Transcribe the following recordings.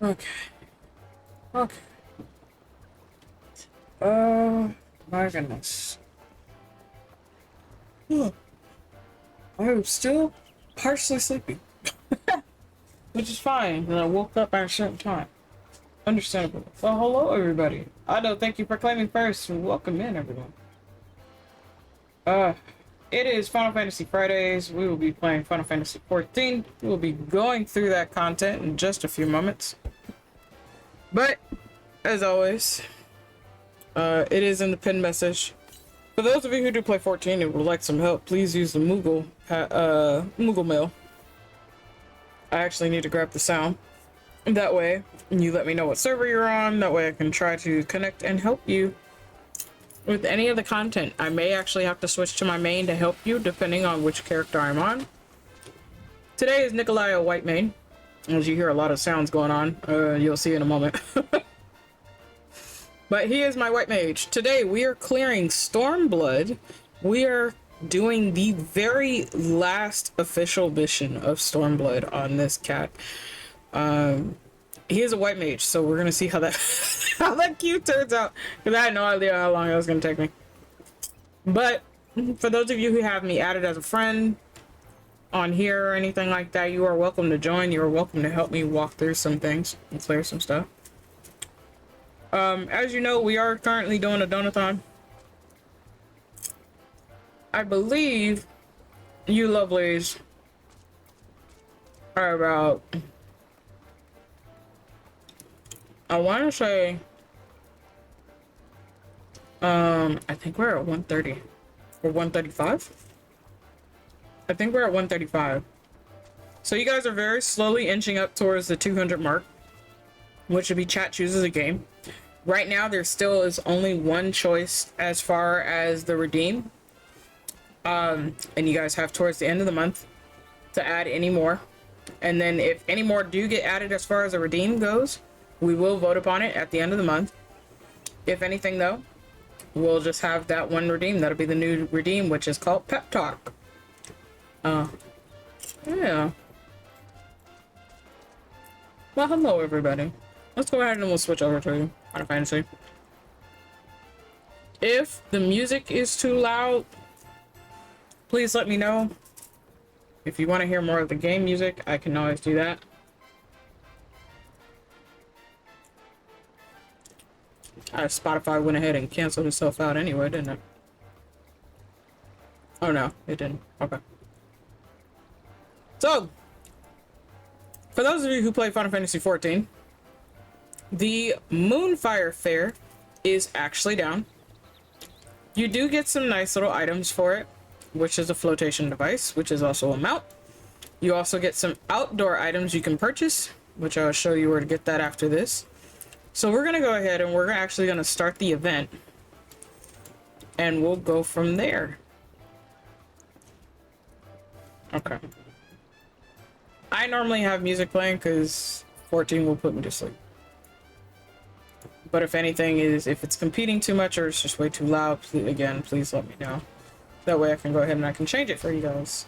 Okay. Okay. Oh my goodness. Huh. I'm still partially sleepy, which is fine. And I woke up at a certain time. Understandable. Well, hello everybody. Ado, thank you for claiming first. Welcome in, everyone. Uh, it is Final Fantasy Fridays. We will be playing Final Fantasy 14. We will be going through that content in just a few moments. But, as always, it is in the pinned message. For those of you who do play 14 and would like some help, please use the Moogle mail. I actually need to grab the sound. That way, you let me know what server you're on. That way I can try to connect and help you with any of the content. I may actually have to switch to my main to help you, depending on which character I'm on. Today is Nikolai White main. As you hear a lot of sounds going on, you'll see in a moment. But he is my white mage. Today we are clearing Stormblood. We are doing the very last official mission of Stormblood on this cat. He is a white mage, so we're gonna see how that how that queue turns out. Because I had no idea how long it was gonna take me. But for those of you who have me added as a friend on here or anything like that, you are welcome to join. You are welcome to help me walk through some things and clear some stuff. As you know, we are currently doing a donathon. I believe you lovelies are about, I want to say, I think we're at 130 or 135. I think we're at 135. So you guys are very slowly inching up towards the 200 mark, which would be chat chooses a game. Right now, there still is only one choice as far as the redeem. And you guys have towards the end of the month to add any more. And then if any more do get added as far as the redeem goes, we will vote upon it at the end of the month. If anything, though, we'll just have that one redeem. That'll be the new redeem, which is called Pep Talk. Yeah. Well, hello, everybody. Let's go ahead and we'll switch over to Final Fantasy. If the music is too loud, please let me know. If you want to hear more of the game music, I can always do that. Spotify went ahead and canceled itself out anyway, didn't it? Oh no, it didn't. Okay. So, for those of you who play Final Fantasy 14, the Moonfire Fair is actually down. You do get some nice little items for it, which is a flotation device, which is also a mount. You also get some outdoor items you can purchase, which I'll show you where to get that after this. So we're gonna go ahead and we're actually gonna start the event, and we'll go from there. Okay. I normally have music playing because 14 will put me to sleep. But if anything is, if it's competing too much or it's just way too loud, please let me know. That way I can go ahead and I can change it for you guys.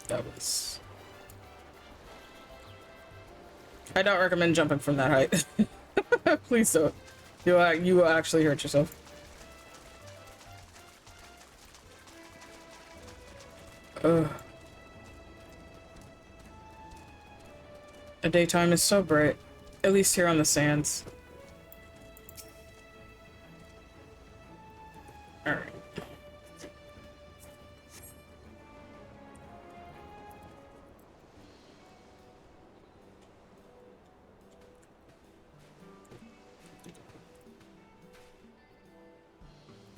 That was... I don't recommend jumping from that height. Please don't. You will actually hurt yourself. Ugh. The daytime is so bright, at least here on the sands. Alright.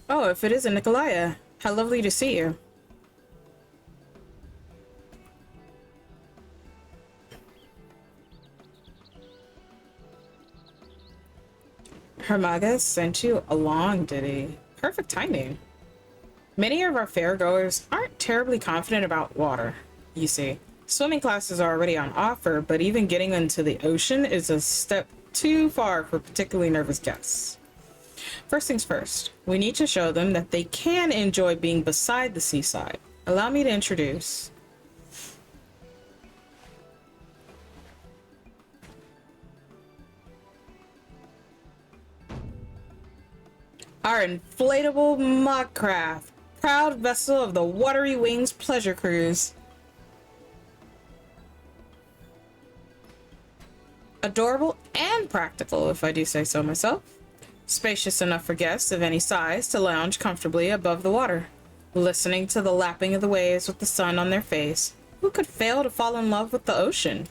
Oh, if it isn't Nikolaya, how lovely to see you. Hermaga sent you along, did he? Perfect timing. Many of our fairgoers aren't terribly confident about water. You see, swimming classes are already on offer, but even getting into the ocean is a step too far for particularly nervous guests. First things first, we need to show them that they can enjoy being beside the seaside. Allow me to introduce. Our inflatable mod craft, proud vessel of the Watery Wings pleasure cruise. Adorable and practical, if I do say so myself. Spacious enough for guests of any size to lounge comfortably above the water, listening to the lapping of the waves with the sun on their face. Who could fail to fall in love with the ocean?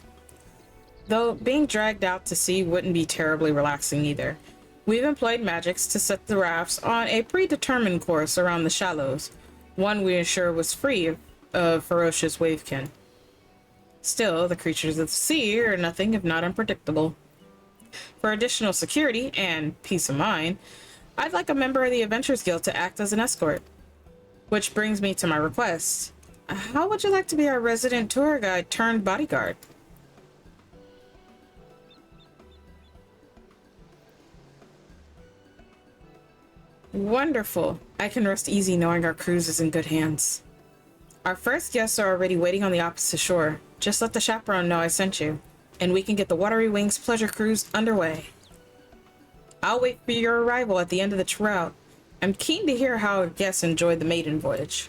Though being dragged out to sea wouldn't be terribly relaxing either. We've employed magics to set the rafts on a predetermined course around the shallows, one we ensure was free of ferocious wavekin. Still, the creatures of the sea are nothing if not unpredictable. For additional security and peace of mind, I'd like a member of the Adventurers Guild to act as an escort. Which brings me to my request. How would you like to be our resident tour guide turned bodyguard? Wonderful. I can rest easy knowing our cruise is in good hands. Our first guests are already waiting on the opposite shore. Just let the chaperone know I sent you, and we can get the Watery Wings pleasure cruise underway. I'll wait for your arrival at the end of the route. I'm keen to hear how our guests enjoyed the maiden voyage.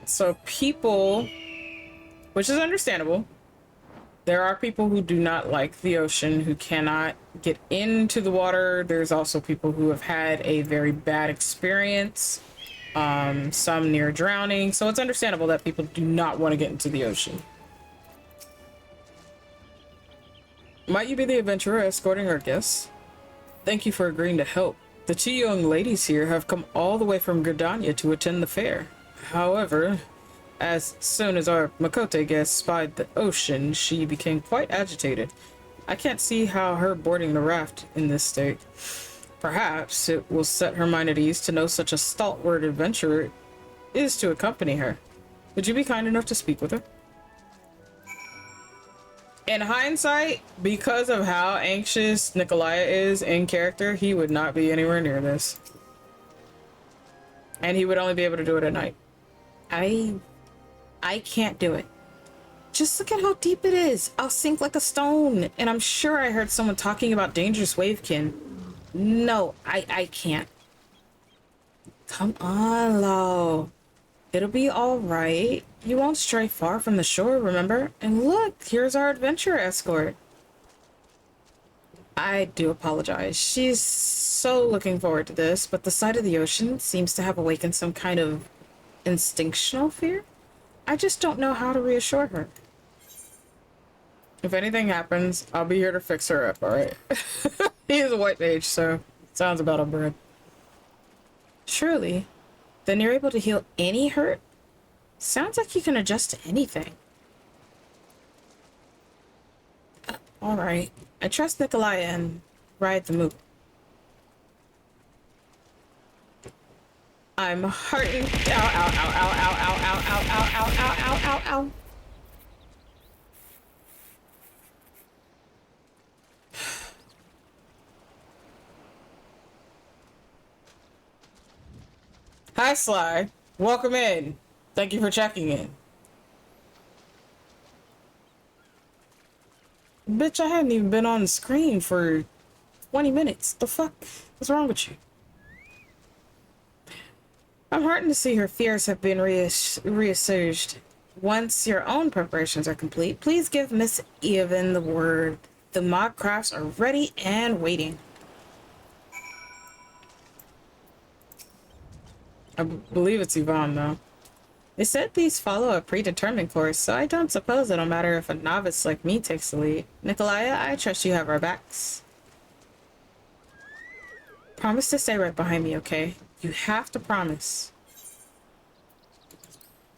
So people, which is understandable, there are people who do not like the ocean, who cannot get into the water. There's also people who have had a very bad experience, some near drowning. So it's understandable that people do not want to get into the ocean. Might you be the adventurer escorting our guests? Thank you for agreeing to help. The two young ladies here have come all the way from Gridania to attend the fair. However, as soon as our Makote guest spied the ocean, she became quite agitated. I can't see how her boarding the raft in this state. Perhaps it will set her mind at ease to know such a stalwart adventurer is to accompany her. Would you be kind enough to speak with her? In hindsight, because of how anxious Nikolaya is in character, he would not be anywhere near this. And he would only be able to do it at night. I can't do it. Just look at how deep it is. I'll sink like a stone. And I'm sure I heard someone talking about dangerous wavekin. No, I can't. Come on, Lo. It'll be all right. You won't stray far from the shore, remember? And look, here's our adventure escort. I do apologize. She's so looking forward to this, but the sight of the ocean seems to have awakened some kind of instinctual fear. I just don't know how to reassure her. If anything happens, I'll be here to fix her up, alright? He is a white mage, so sounds about on brand. Surely. Then you're able to heal any hurt? Sounds like you can adjust to anything. Alright. I trust Nikolaya and ride the move. I'm hurting. Ow, ow, ow, ow, ow, ow, ow, ow, ow, ow, ow, ow, ow. Hi, Sly. Welcome in. Thank you for checking in. Bitch, I hadn't even been on the screen for 20 minutes. The fuck? What's wrong with you? I'm heartened to see her fears have been reassuaged. Once your own preparations are complete, please give Miss Evan the word. The mock crafts are ready and waiting. I believe it's Yvonne, though. They said these follow a predetermined course, so I don't suppose it'll matter if a novice like me takes the lead. Nikolaya, I trust you have our backs. Promise to stay right behind me, okay? You have to promise.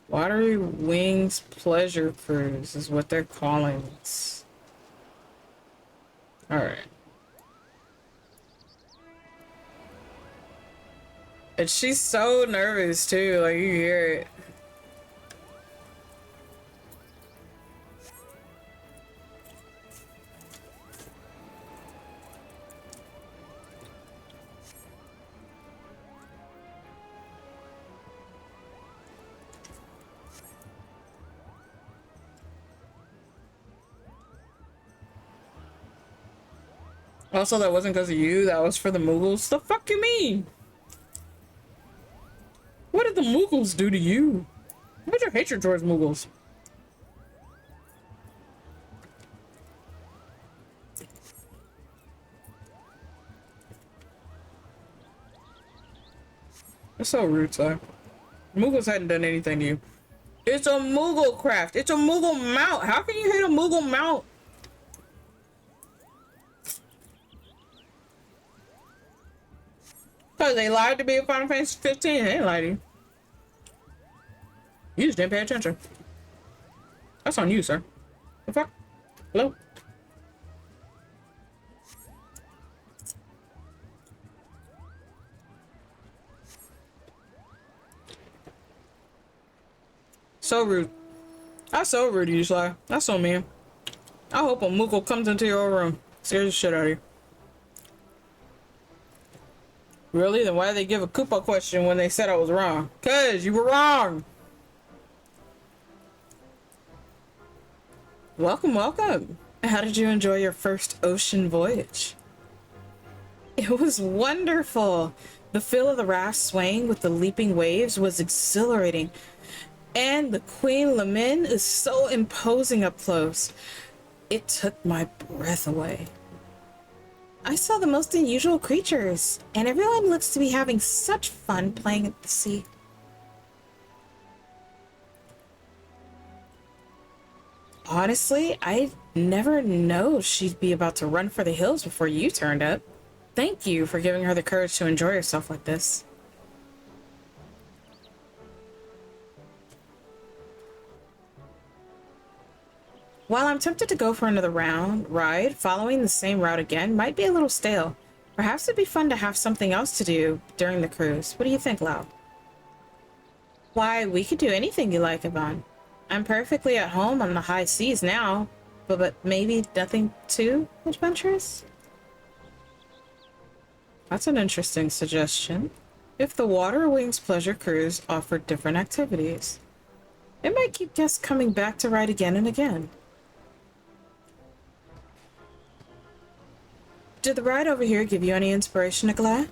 Watery Wings Pleasure Cruise is what they're calling this. Alright. And she's so nervous too, like you hear it. Also, that wasn't because of you. That was for the Muggles. The fuck you mean? What did the Muggles do to you? What's your hatred towards Muggles? It's so rude, sir. Muggles hadn't done anything to you. It's a Moogle craft. It's a Moogle mount. How can you hate a Moogle mount? Because they lied to be in Final Fantasy 15. They didn't lie to you. You just didn't pay attention. That's on you, sir. The fuck? Hello? So rude. That's so rude, you Sly. That's so mean. I hope a Moogle comes into your room. Scares the shit out of you. Really? Then why did they give a Koopa question when they said I was wrong? Cause you were wrong! Welcome, welcome! How did you enjoy your first ocean voyage? It was wonderful! The feel of the raft swaying with the leaping waves was exhilarating. And the Queen Lamin is so imposing up close. It took my breath away. I saw the most unusual creatures, and everyone looks to be having such fun playing at the sea. Honestly, I never know she'd be about to run for the hills before you turned up. Thank you for giving her the courage to enjoy herself like this. While I'm tempted to go for another ride, following the same route again might be a little stale. Perhaps it'd be fun to have something else to do during the cruise. What do you think, Lau? Why, we could do anything you like, Yvonne. I'm perfectly at home on the high seas now, but maybe nothing too adventurous? That's an interesting suggestion. If the Water Wings Pleasure Cruise offered different activities, it might keep guests coming back to ride again and again. Did the ride over here give you any inspiration, Nikolai?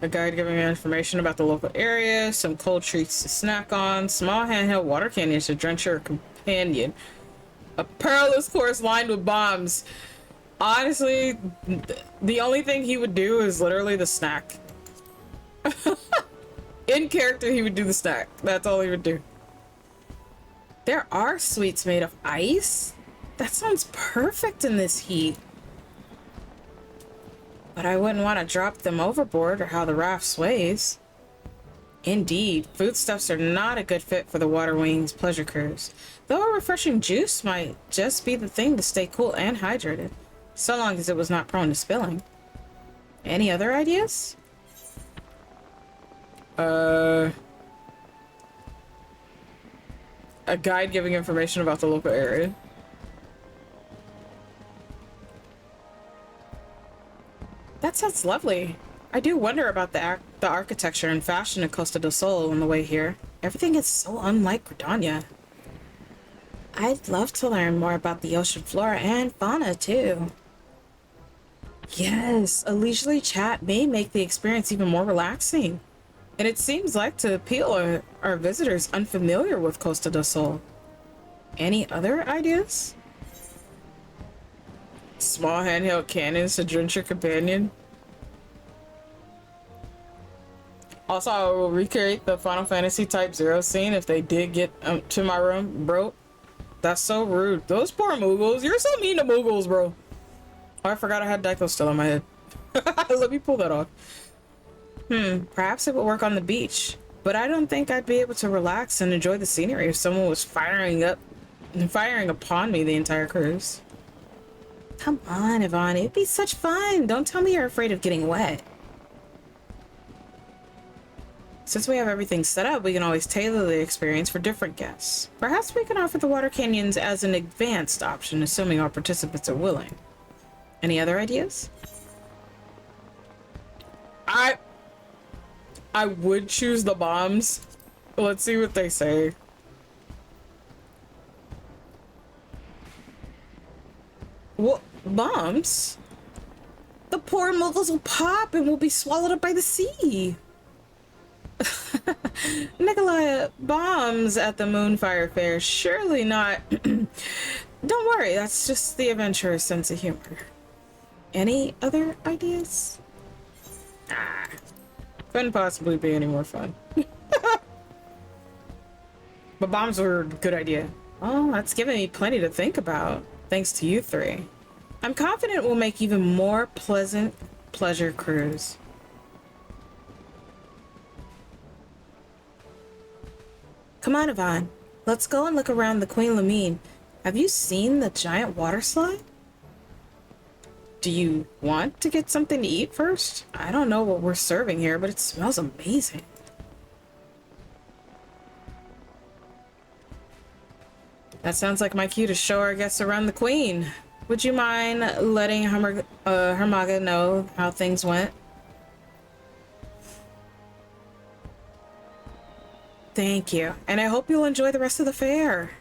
A guide giving you information about the local area, some cold treats to snack on, small handheld water cannons to drench your companion, a perilous course lined with bombs. Honestly, the only thing he would do is literally the snack. In character, he would do the snack. That's all he would do. There are sweets made of ice? That sounds perfect in this heat. But I wouldn't want to drop them overboard or how the raft sways. Indeed, foodstuffs are not a good fit for the Water Wings Pleasure Cruise, though a refreshing juice might just be the thing to stay cool and hydrated, so long as it was not prone to spilling. Any other ideas? A guide giving information about the local area. That sounds lovely. I do wonder about the architecture and fashion of Costa del Sol on the way here. Everything is so unlike Gridania. I'd love to learn more about the ocean flora and fauna, too. Yes, a leisurely chat may make the experience even more relaxing. And it seems like to appeal our visitors unfamiliar with Costa del Sol. Any other ideas? Small handheld cannons to drench your companion. Also, I will recreate the Final Fantasy Type 0 scene if they did get to my room. Bro, that's so rude. Those poor Muggles. You're so mean to Muggles, bro. Oh, I forgot I had Dyko still on my head. Let me pull that off. Perhaps it would work on the beach. But I don't think I'd be able to relax and enjoy the scenery if someone was firing upon me the entire cruise. Come on, Yvonne. It'd be such fun. Don't tell me you're afraid of getting wet. Since we have everything set up, we can always tailor the experience for different guests. Perhaps we can offer the water canyons as an advanced option, assuming our participants are willing. Any other ideas? I would choose the bombs. Let's see what they say. Bombs? The poor moguls will pop and will be swallowed up by the sea. Nikolai, bombs at the Moonfire Fair? Surely not. Don't worry, that's just the adventurer's sense of humor. Any other ideas? Ah, couldn't possibly be any more fun. But bombs were a good idea. Oh, that's giving me plenty to think about, thanks to you three. I'm confident we'll make even more pleasant pleasure cruise. Come on, Yvonne. Let's go and look around the Queen Lamine. Have you seen the giant water slide? Do you want to get something to eat first? I don't know what we're serving here, but it smells amazing. That sounds like my cue to show our guests around the Queen. Would you mind letting Hermaga know how things went? Thank you, and I hope you'll enjoy the rest of the fair.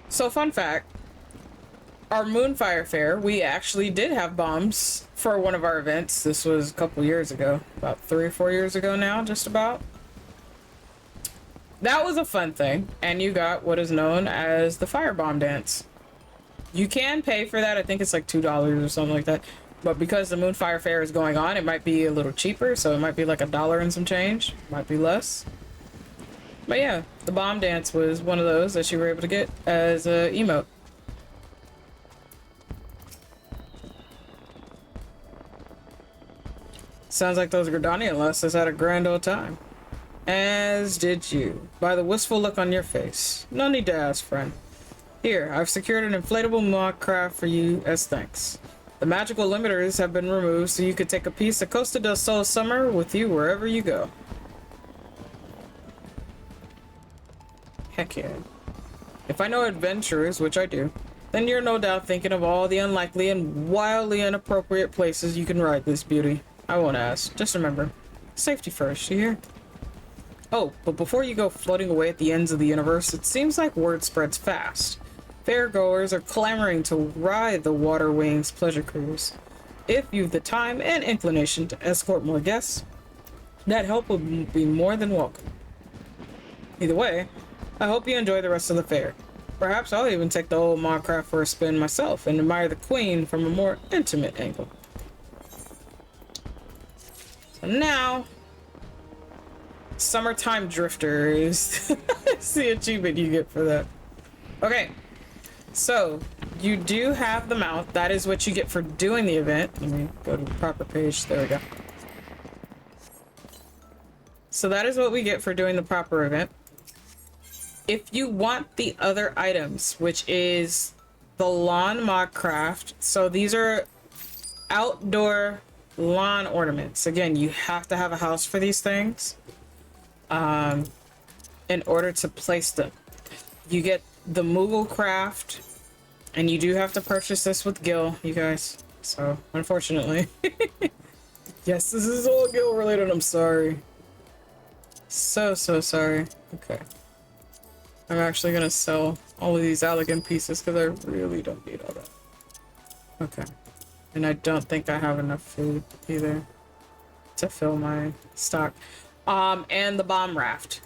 So, fun fact, our Moonfire Fair, we actually did have bombs for one of our events. This was a couple years ago, about 3 or 4 years ago now, just about. That was a fun thing, and you got what is known as the firebomb dance. You can pay for that. I think it's like $2 or something like that. But because the Moonfire Fair is going on, it might be a little cheaper, so it might be like $1 and some change. Might be less. But yeah, the bomb dance was one of those that you were able to get as a emote. Sounds like those Gridanian lasses had a grand old time. As did you, by the wistful look on your face. No need to ask, friend. Here, I've secured an inflatable mod craft for you as thanks. The magical limiters have been removed so you could take a piece of Costa del Sol summer with you wherever you go. Heck yeah. If I know adventurers, which I do, then you're no doubt thinking of all the unlikely and wildly inappropriate places you can ride this beauty. I won't ask. Just remember, safety first, you hear? Oh, but before you go floating away at the ends of the universe, it seems like word spreads fast. Fairgoers are clamoring to ride the Water Wings pleasure cruise. If you've the time and inclination to escort more guests, that help will be more than welcome. Either way, I hope you enjoy the rest of the fair. Perhaps I'll even take the old Minecraft for a spin myself and admire the Queen from a more intimate angle. So now, Summertime Drifter is the achievement you get for that. Okay, so you do have the mount. That is what you get for doing the event. Let me go to the proper page. There we go. So that is what we get for doing the proper event. If you want the other items, which is the lawn mod craft, so these are outdoor lawn ornaments. Again, you have to have a house for these things in order to place them. You get the Moogle craft, and you do have to purchase this with Gil, you guys. So, unfortunately. Yes, this is all Gil related. I'm sorry. So sorry. Okay. I'm actually gonna sell all of these elegant pieces because I really don't need all that. Okay. And I don't think I have enough food either to fill my stock. And the bomb raft.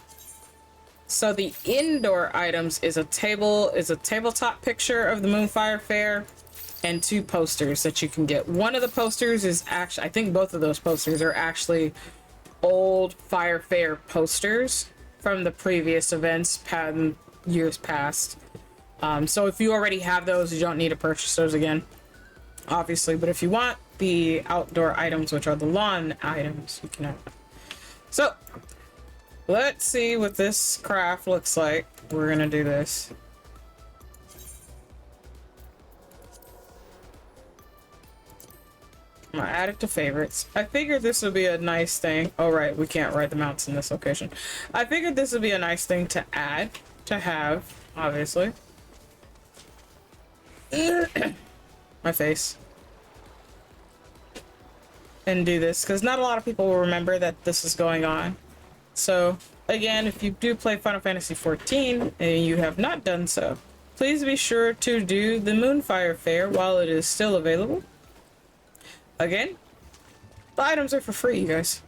So the indoor items is a tabletop picture of the Moonfire Fair and 2 posters that you can get. One of the posters is actually, I think both of those posters are actually old Fire Fair posters from the previous events years past. So if you already have those, you don't need to purchase those again, obviously. But if you want the outdoor items, which are the lawn items, you can have them. So let's see what this craft looks like. We're gonna do this. I'm gonna add it to favorites. I figured this would be a nice thing. Oh, right, we can't ride the mounts in this location. I figured this would be a nice thing to add, to have, obviously. My face. And do this, because not a lot of people will remember that this is going on. So, again, if you do play Final Fantasy XIV and you have not done so, please be sure to do the Moonfire Fair while it is still available. Again, the items are for free, you guys.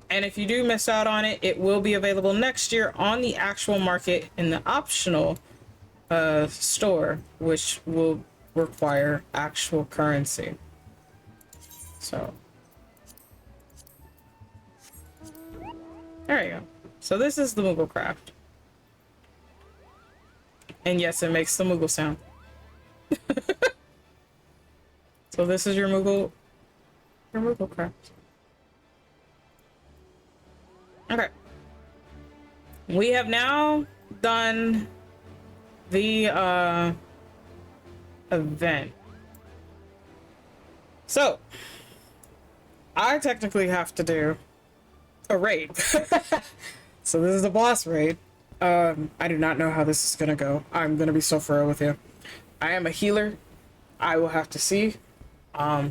And if you do miss out on it, it will be available next year on the actual market in the optional store, which will require actual currency. So, there you go. So this is the Moogle craft. And yes, it makes the Moogle sound. So this is your Moogle craft. Okay. We have now done the event. So I technically have to do a raid. So this is the boss raid. I do not know how this is gonna go. I'm gonna be so thorough with you. I am a healer. I will have to see. I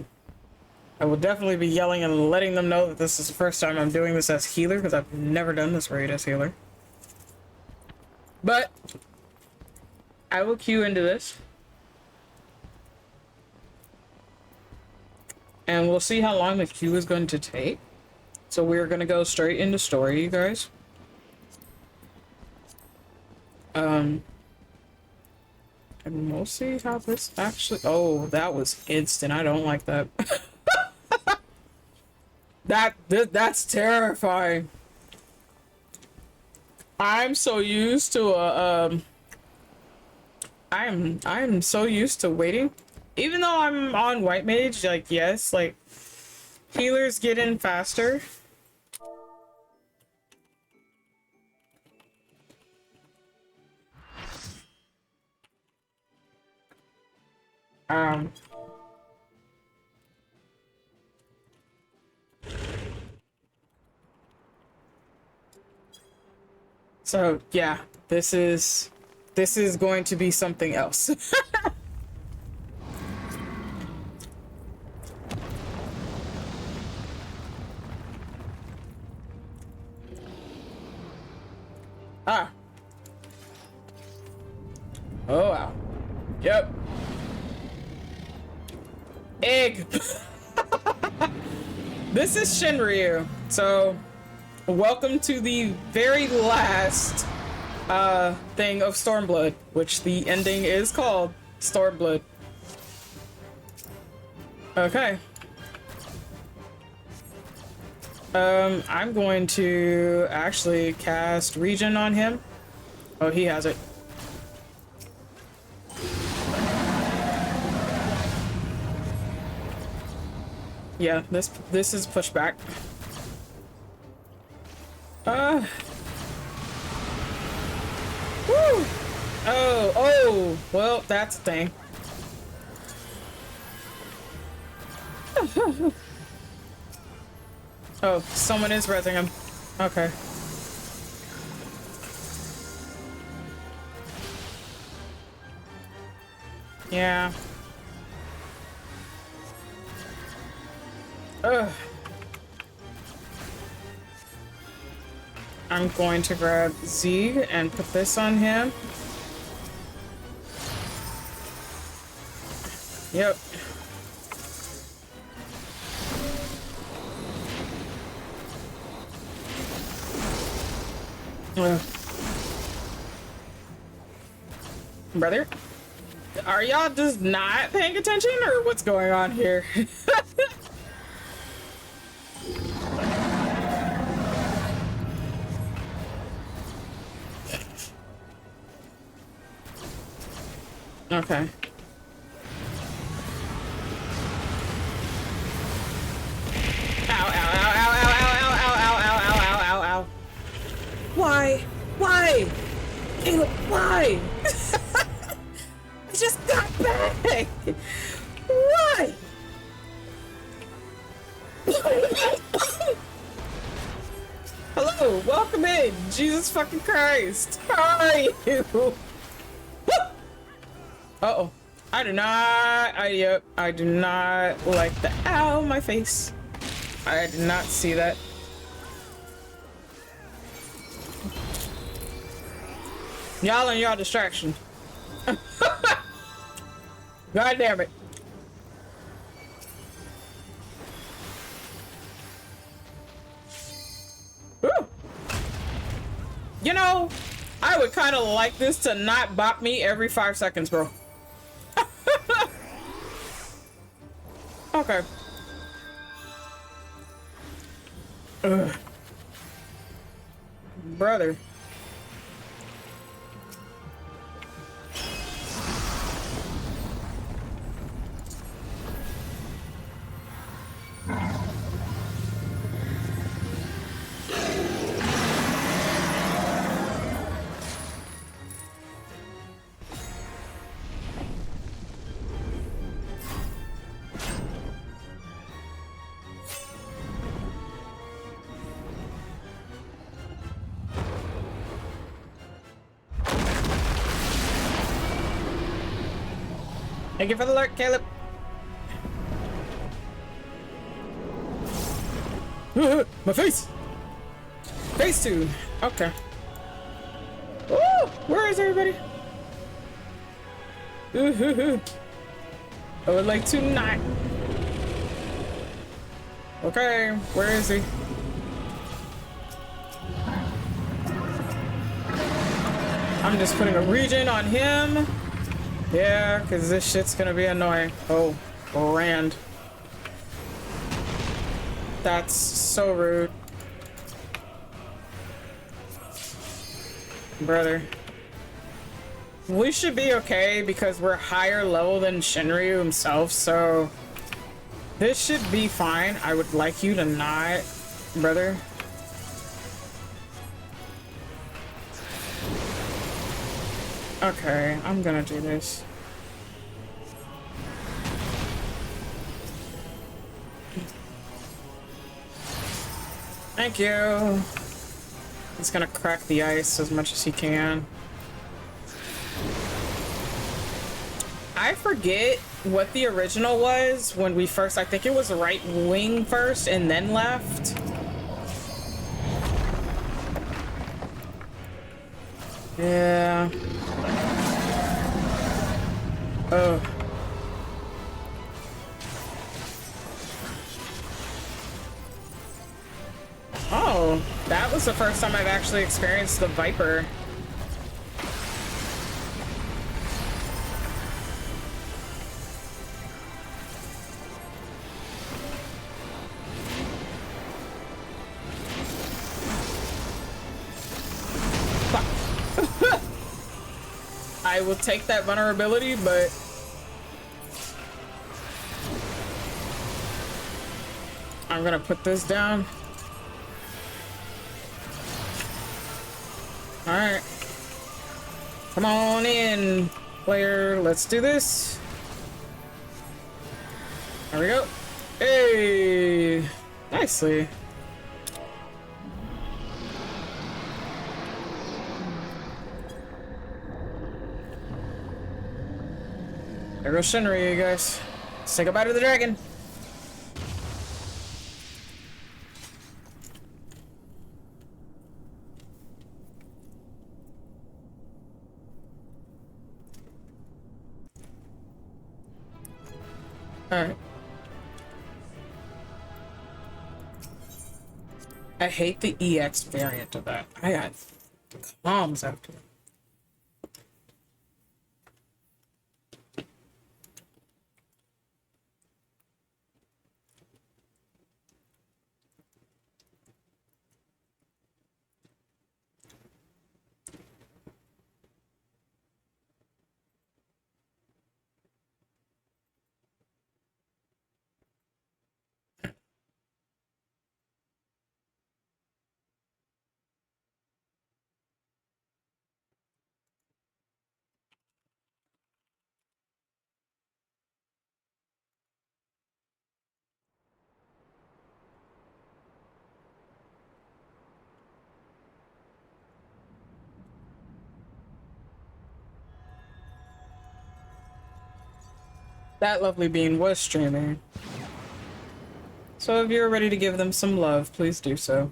will definitely be yelling and letting them know that this is the first time I'm doing this as healer, because I've never done this raid as healer. But I will queue into this. And we'll see how long the queue is going to take. So we're going to go straight into story, you guys. And we'll see how this actually... Oh, that was instant. I don't like that. That's terrifying. I'm so used to I'm so used to waiting. Even though I'm on white mage, like, yes, like, healers get in faster. So yeah, this is going to be something else. Ah. Oh wow. Yep. Egg. This is Shinryu. So welcome to the very last thing of Stormblood, which the ending is called Stormblood. Okay. I'm going to actually cast Regen on him. Oh, he has it. Yeah, this is pushback. Woo! Oh, well, that's a thing. Oh, someone is rezzing him. Okay. Yeah. Ugh. I'm going to grab Z and put this on him. Yep. Brother, are y'all just not paying attention, or what's going on here? Okay. Ow, ow, ow, ow, ow, ow, ow, ow, ow, ow, ow, ow, ow. Why? Why? Caleb, why? I just got back. Why? Hello, welcome in. Jesus fucking Christ. How are you? Uh-oh. I do not, yep, I do not like the, ow, my face. I did not see that. Y'all and y'all distraction. God damn it. Woo. You know, I would kind of like this to not bop me every 5 seconds, bro. Okay. Ugh. Brother. Thank you for the alert, Caleb. My face! Face tune. Okay. Woo! Where is everybody? I would like to not. Okay, where is he? I'm just putting a regen on him. Yeah, because this shit's gonna be annoying. Oh, Rand. That's so rude. Brother. We should be okay because we're higher level than Shinryu himself, so this should be fine. I would like you to not, brother. Okay, I'm gonna do this. Thank you. He's gonna crack the ice as much as he can. I forget what the original was when we first, I think it was right wing first and then left. Yeah. Oh. Oh, that was the first time I've actually experienced the Viper. I will take that vulnerability, but I'm gonna put this down. All right, come on in, player. Let's do this. There we go. Hey, nicely. There goes Shinryu, you guys. Say goodbye to the dragon. Alright. I hate the EX variant of that. I got comms after it. That lovely being was streaming. So if you're ready to give them some love, please do so.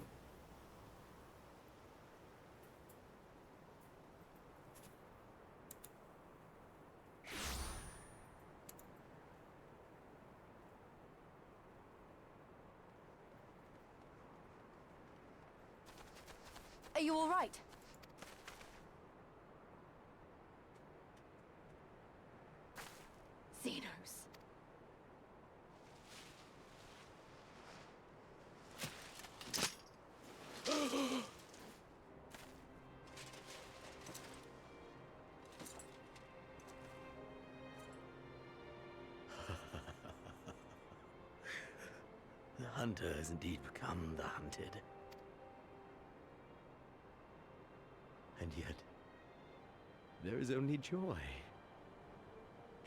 Are you all right? Xenos. The hunter has indeed become the hunted. And yet, there is only joy.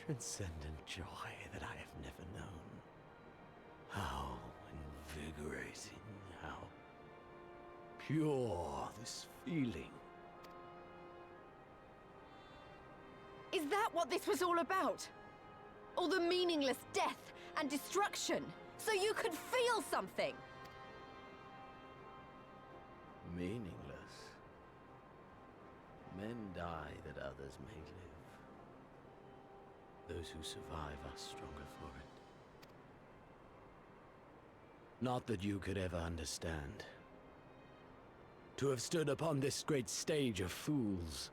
Transcendent joy that I have never known. How invigorating, how pure this feeling. Is that what this was all about? All the meaningless death and destruction, so you could feel something? Meaningless. Men die that others may live. Those who survive are stronger for it. Not that you could ever understand. To have stood upon this great stage of fools.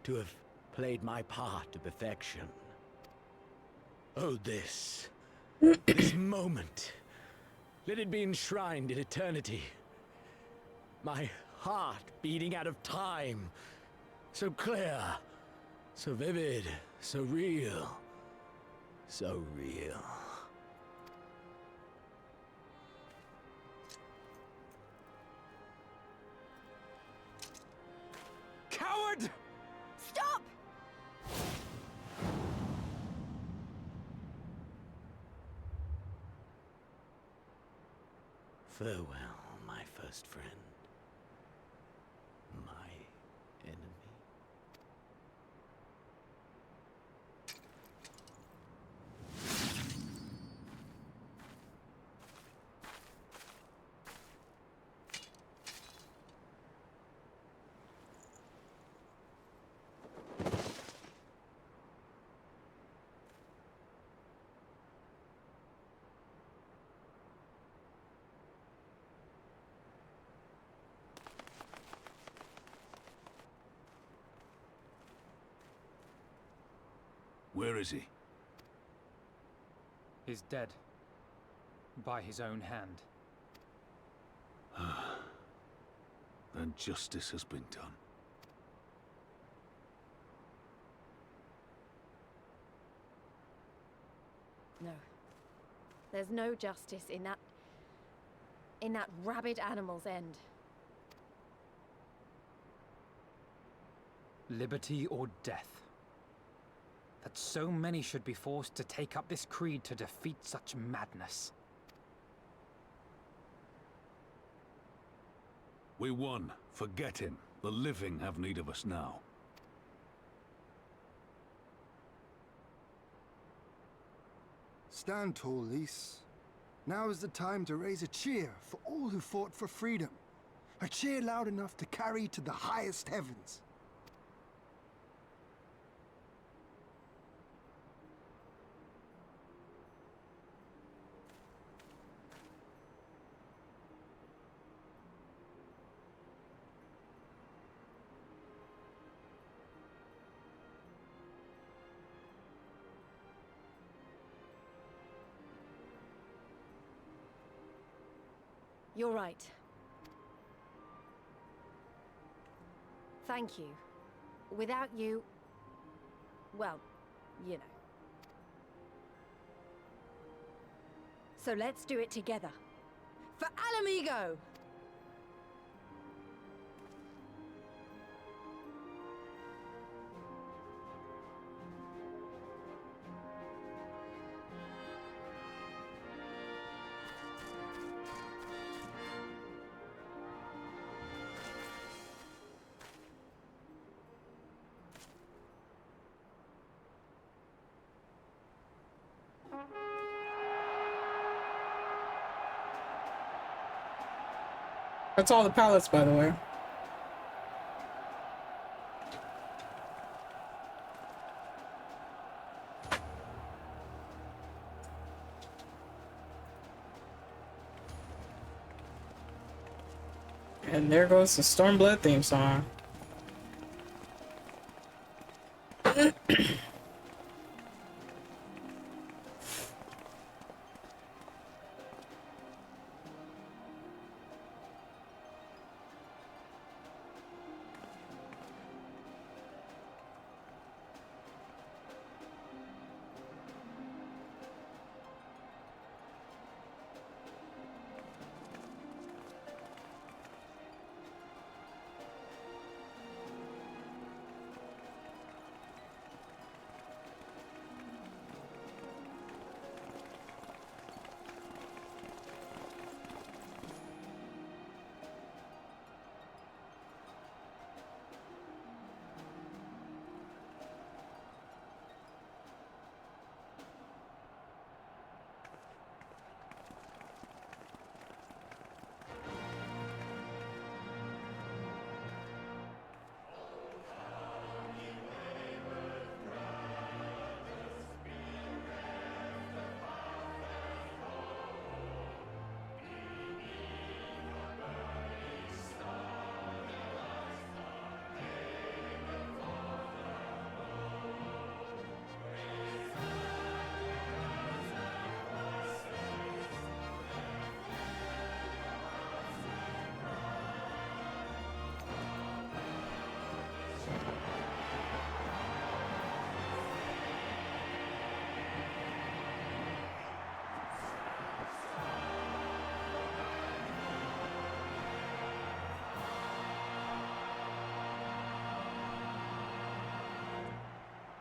To have played my part to perfection. Oh, this moment. Let it be enshrined in eternity. My heart beating out of time. So clear, so vivid, so real. So real. Coward! Stop! Farewell, my first friend. My enemy. Where is he? Is dead. By his own hand. Then justice has been done. No. There's no justice in that rabid animal's end. Liberty or death. That so many should be forced to take up this creed to defeat such madness. We won. Forget him. The living have need of us now. Stand tall, Lys. Now is the time to raise a cheer for all who fought for freedom. A cheer loud enough to carry to the highest heavens. You're right. Thank you. Without you... well, you know. So let's do it together. For Alamigo! That's all the pallets, by the way. And there goes the Stormblood theme song.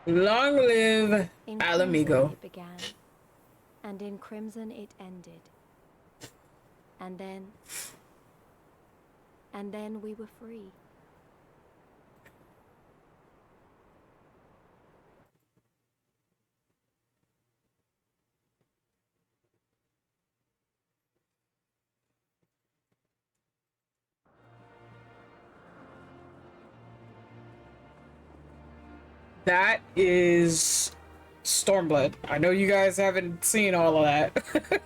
Long live In Alamigo. crimson it began, and in crimson it ended. And then we were free. That is Stormblood. I know you guys haven't seen all of that.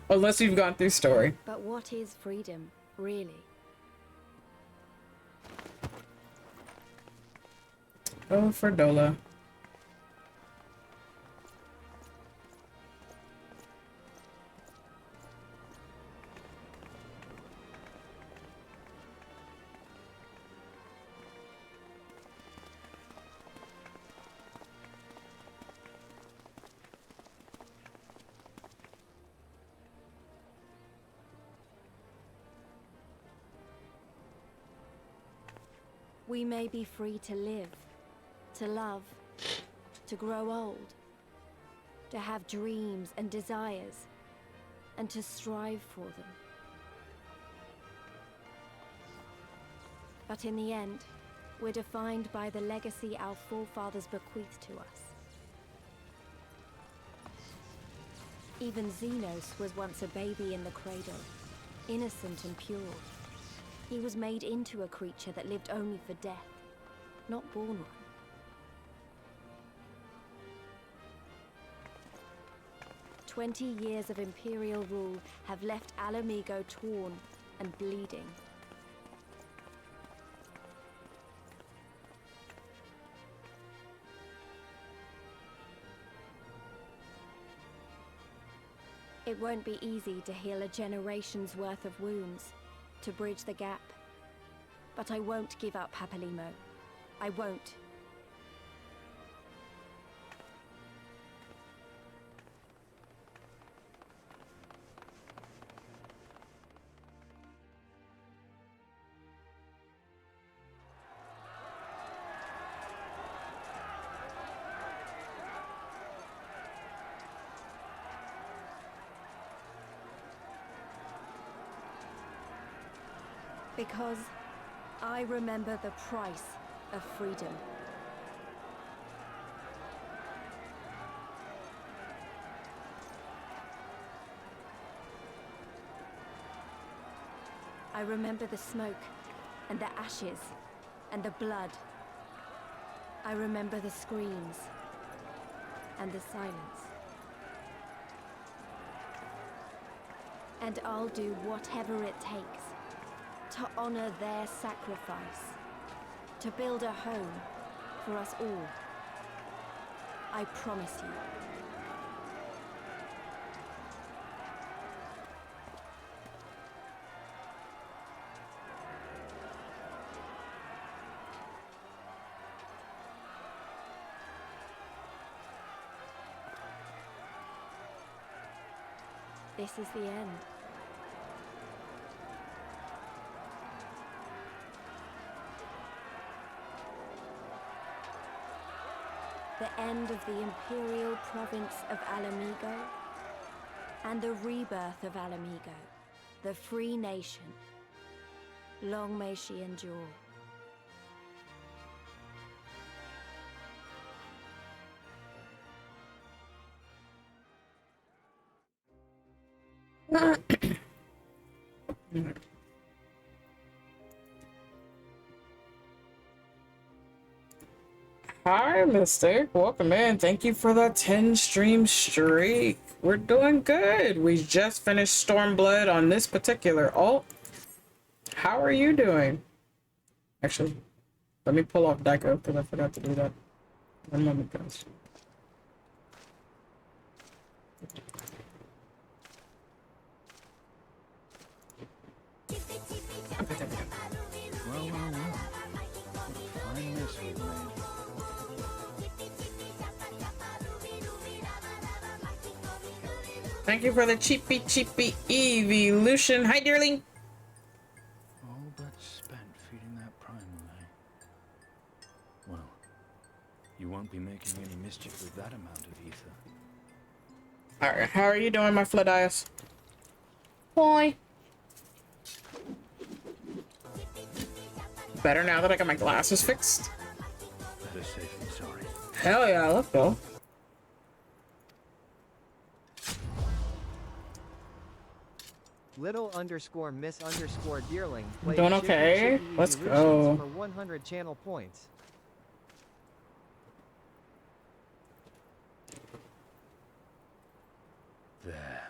Unless you've gone through story. But what is freedom, really? Oh, for Dola. We may be free to live, to love, to grow old, to have dreams and desires, and to strive for them. But in the end, we're defined by the legacy our forefathers bequeathed to us. Even Xenos was once a baby in the cradle, innocent and pure. He was made into a creature that lived only for death, not born one. "20 years of Imperial rule have left Alamigo torn and bleeding. It won't be easy to heal a generation's worth of wounds, to bridge the gap. But I won't give up, Papalimo. I won't. Because I remember the price of freedom. I I remember the smoke, and the ashes, and the blood. I remember the screams, and the silence. And I'll do whatever it takes to honor their sacrifice, to build a home for us all. I promise you. This is the end. The end of the imperial province of Alamigo, and the rebirth of Alamigo, the free nation. Long may she endure. Hi, Mystic. Welcome in. Thank you for the 10 stream streak. We're doing good. We just finished Stormblood on this particular alt. How are you doing? Actually, let me pull off Deco because I forgot to do that. One moment, guys. Okay, there we go. Well, well, well. Fine mess we've made. Thank you for the cheapy evolution. Hi, dearling. All but spent feeding that primal, eh? Well, you won't be making any mischief with that amount of ether. Alright, how are you doing, my Fladias? Boy. Better now that I got my glasses fixed? Better safe than sorry. Hell yeah, let's go. Little underscore miss underscore dearling. Played Doing Chippy okay. Chippy Let's Evolutions go. For 100 channel points. There.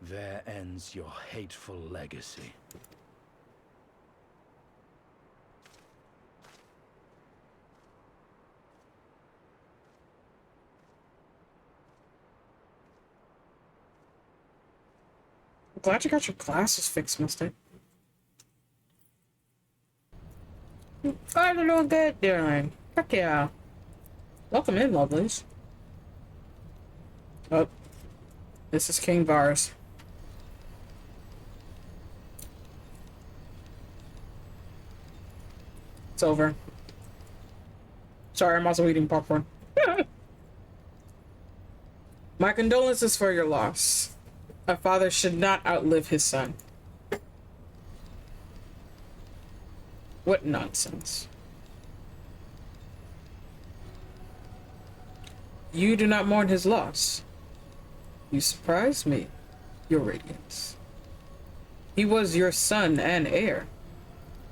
There ends your hateful legacy. Glad you got your glasses fixed, Mystic. Guys are doing good, darling. Heck yeah. Welcome in, lovelies. Oh. This is King Vars. It's over. Sorry, I'm also eating popcorn. My condolences for your loss. A father should not outlive his son. What nonsense. You do not mourn his loss. You surprise me, your radiance. He was your son and heir,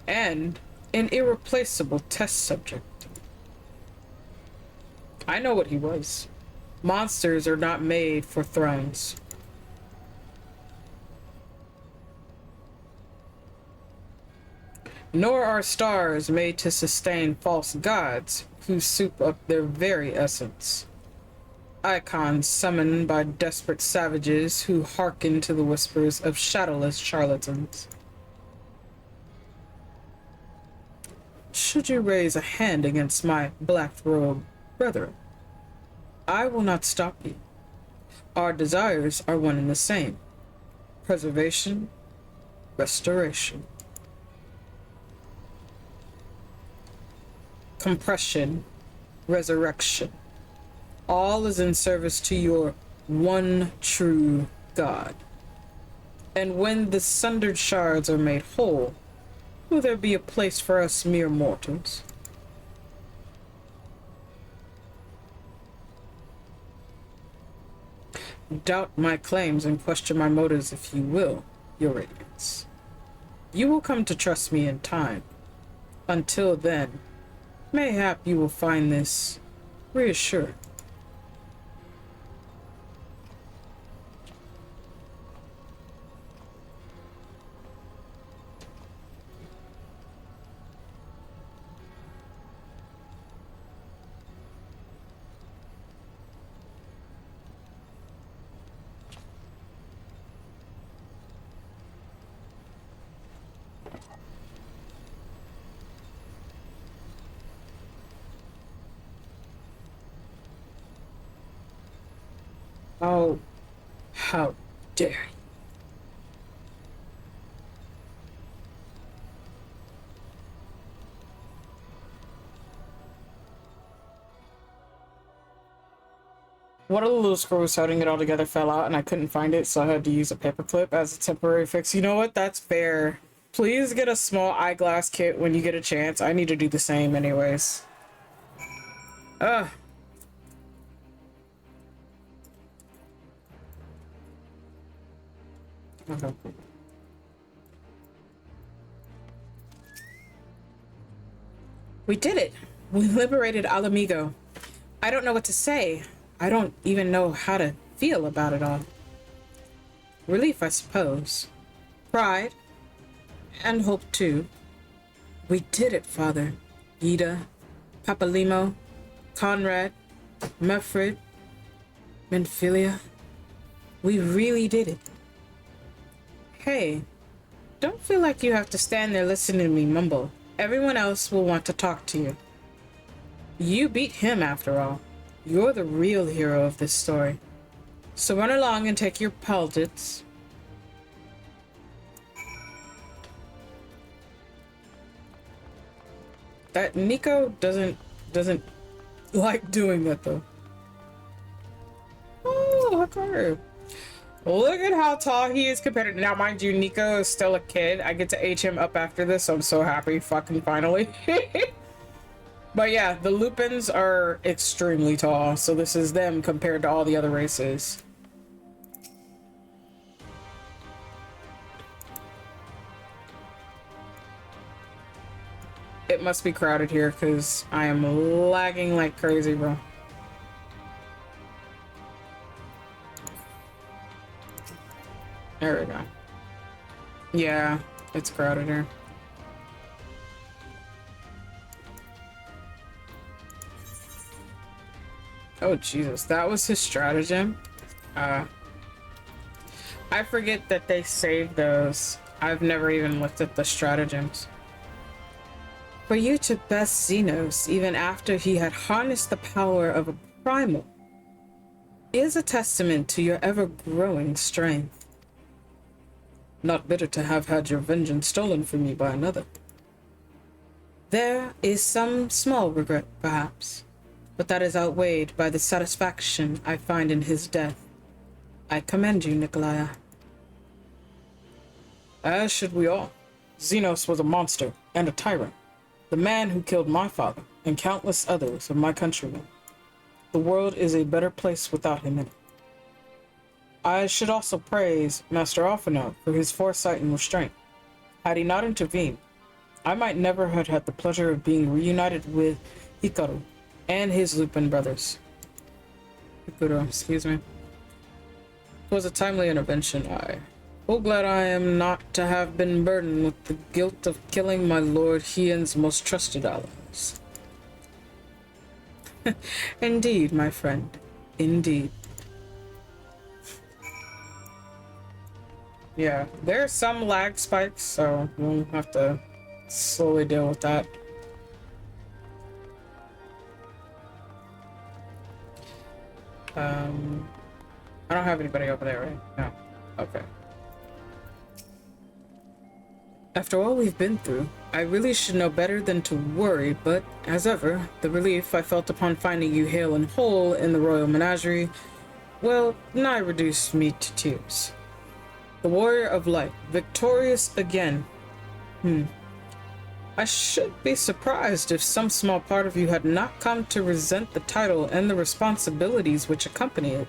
and an irreplaceable test subject. I know what he was. Monsters are not made for thrones. Nor are stars made to sustain false gods who soup up their very essence. Icons summoned by desperate savages who hearken to the whispers of shadowless charlatans. Should you raise a hand against my black-robed brethren, I will not stop you. Our desires are one and the same. Preservation, restoration. Compression, resurrection. All is in service to your one true God. And when the sundered shards are made whole, will there be a place for us mere mortals? Doubt my claims and question my motives if you will, your radiance. You will come to trust me in time. Until then, mayhap you will find this reassuring. Oh, how dare you. One of the little screws holding it all together fell out and I couldn't find it, so I had to use a paper clip as a temporary fix. You know what? That's fair. Please get a small eyeglass kit when you get a chance. I need to do the same anyways. Ugh. Okay. We did it! We liberated Alamigo. I don't know what to say. I don't even know how to feel about it all. Relief, I suppose. Pride. And hope, too. We did it, Father. Ida, Papalimo, Conrad, Meffred, Menphilia. We really did it. Hey, don't feel like you have to stand there listening to me mumble. Everyone else will want to talk to you. You beat him, after all. You're the real hero of this story. So run along and take your plaudits. That Nico doesn't like doing that though. Oh, Hikaru. Look at how tall he is compared to now. Mind you, Nico is still a kid. I get to age him up after this, so I'm so happy. Fucking finally. But yeah, the Lupins are extremely tall, so this is them compared to all the other races. It must be crowded here because I am lagging like crazy, bro. There we go. Yeah, it's crowded here. Oh, Jesus. That was his stratagem? I forget that they saved those. I've never even looked at the stratagems. For you to best Xenos, even after he had harnessed the power of a primal, is a testament to your ever-growing strength. Not bitter to have had your vengeance stolen from you by another. There is some small regret, perhaps, but that is outweighed by the satisfaction I find in his death. I commend you, Nikolai. As should we all. Xenos was a monster and a tyrant. The man who killed my father and countless others of my countrymen. The world is a better place without him in it. I should also praise Master Alphinaud for his foresight and restraint. Had he not intervened, I might never have had the pleasure of being reunited with Hikaru and his Lupin brothers. Hikaru, excuse me. It was a timely intervention. Oh, glad I am not to have been burdened with the guilt of killing my Lord Hien's most trusted allies. Indeed, my friend. Indeed. Yeah, there are some lag spikes, so we'll have to slowly deal with that. I don't have anybody over there, right? No. Okay. After all we've been through, I really should know better than to worry, but as ever, the relief I felt upon finding you hale and whole in the royal menagerie, well, nigh reduced me to tears. The warrior of light, victorious again. I should be surprised if some small part of you had not come to resent the title and the responsibilities which accompany it.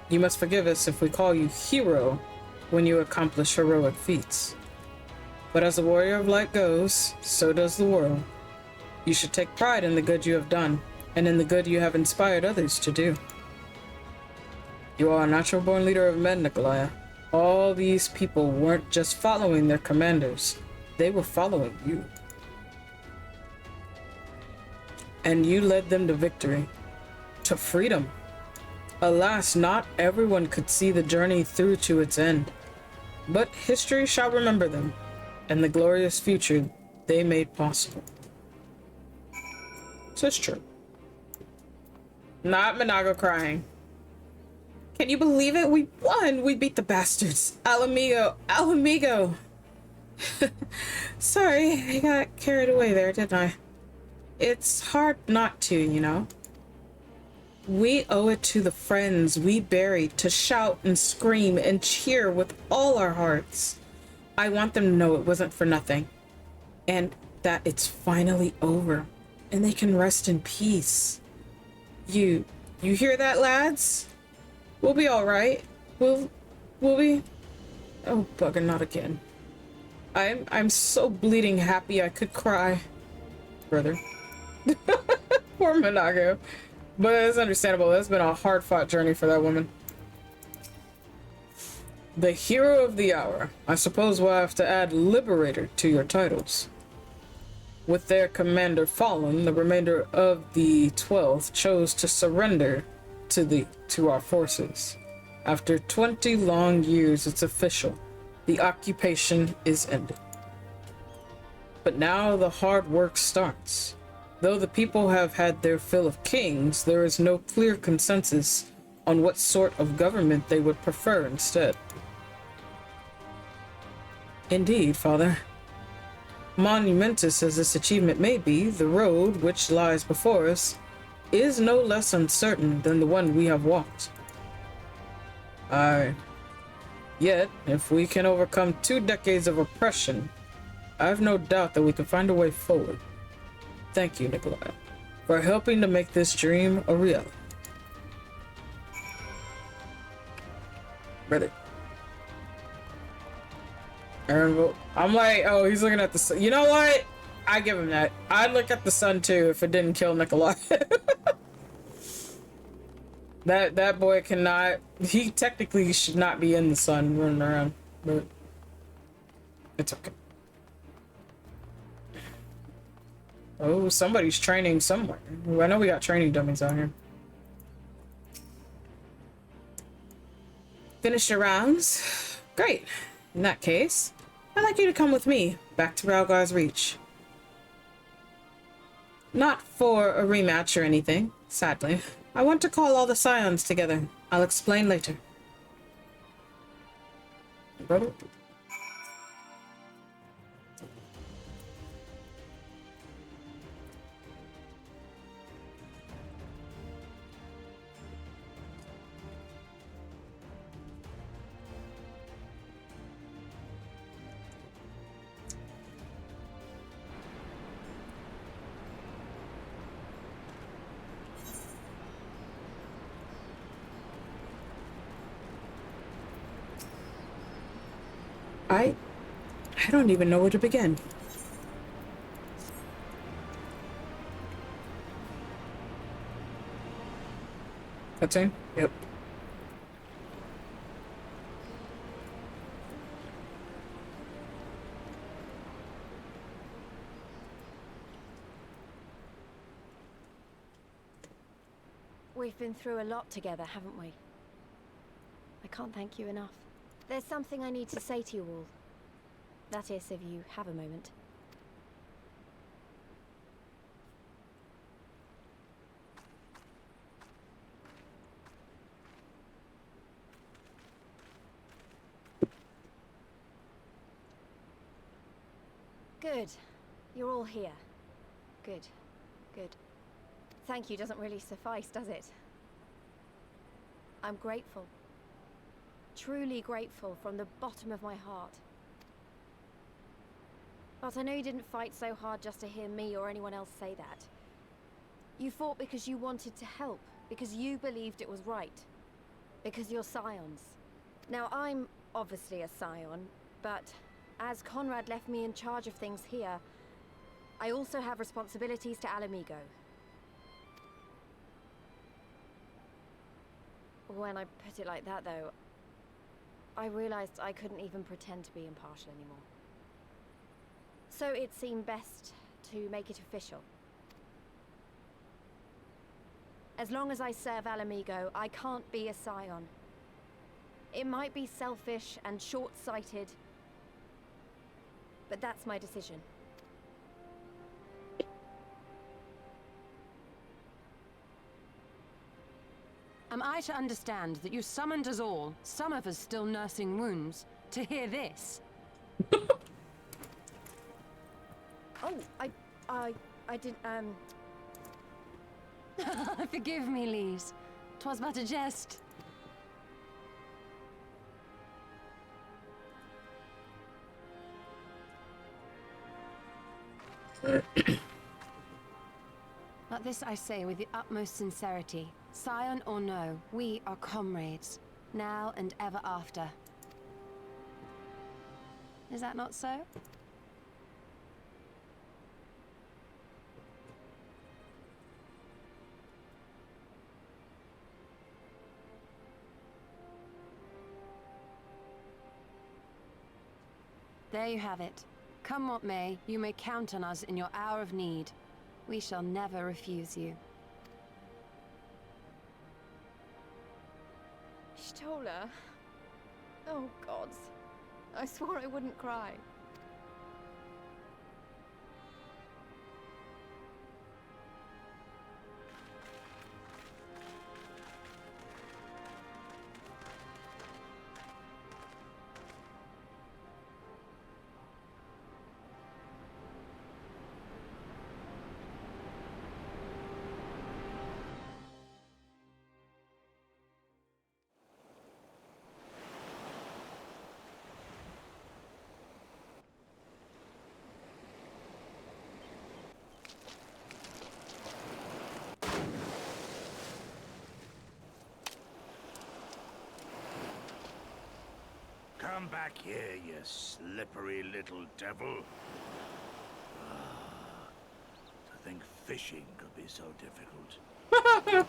You must forgive us if we call you hero when you accomplish heroic feats. But as the warrior of light goes, so does the world. You should take pride in the good you have done, and in the good you have inspired others to do. You are a natural-born leader of men, Nikolai. All these people weren't just following their commanders. They were following you. And you led them to victory, to freedom. Alas, not everyone could see the journey through to its end. But history shall remember them, and the glorious future they made possible. So it's true. Not Minago crying. Can you believe it? We won! We beat the bastards! Alamigo! Alamigo! Sorry, I got carried away there, didn't I? It's hard not to, you know? We owe it to the friends we buried to shout and scream and cheer with all our hearts. I want them to know it wasn't for nothing. And that it's finally over. And they can rest in peace. You hear that, lads? We'll be alright. We'll be... Oh, bugger, not again. I'm so bleeding happy I could cry. Brother. Poor Minago. But it's understandable. That's been a hard-fought journey for that woman. The hero of the hour. I suppose we'll have to add Liberator to your titles. With their commander fallen, the remainder of the 12th chose to surrender to our forces. After 20 long years, it's official. The occupation is ended. But now the hard work starts. Though the people have had their fill of kings, there is no clear consensus on what sort of government they would prefer instead. Indeed, Father. Monumentous as this achievement may be, the road which lies before us is no less uncertain than the one we have walked. Yet, if we can overcome 2 decades of oppression, I have no doubt that we can find a way forward. Thank you, Nikolai, for helping to make this dream a reality. Brother. Aaron, I'm like, oh, he's looking at the sun. You know what? I give him that. I'd look at the sun too if it didn't kill Nikolai. That boy cannot. He technically should not be in the sun running around, but it's okay. Oh, somebody's training somewhere. I know we got training dummies out here. Finish your rounds? Great. In that case, I'd like you to come with me back to Ralgar's Reach. Not for a rematch or anything, sadly. I want to call all the Scions together. I'll explain later. Brother? I don't even know where to begin. That's it? Yep. We've been through a lot together, haven't we? I can't thank you enough. There's something I need to say to you all. That is, if you have a moment. Good. You're all here. Good. Good. Thank you doesn't really suffice, does it? I'm grateful. Truly grateful from the bottom of my heart. But I know you didn't fight so hard just to hear me or anyone else say that. You fought because you wanted to help, because you believed it was right. Because you're Scions. Now, I'm obviously a Scion, but as Conrad left me in charge of things here, I also have responsibilities to Alamigo. When I put it like that, though, I realized I couldn't even pretend to be impartial anymore. So it seemed best to make it official. As long as I serve Alamigo, I can't be a scion. It might be selfish and short-sighted, but that's my decision. Am I to understand that you summoned us all, some of us still nursing wounds, to hear this? Oh, I didn't, Forgive me, Lise. 'Twas but a jest. But this I say with the utmost sincerity. Scion or no, we are comrades, now and ever after. Is that not so? There you have it. Come what may, you may count on us in your hour of need. We shall never refuse you. Stola. Oh, gods. I swore I wouldn't cry. Come back here, you slippery little devil. To think fishing could be so difficult.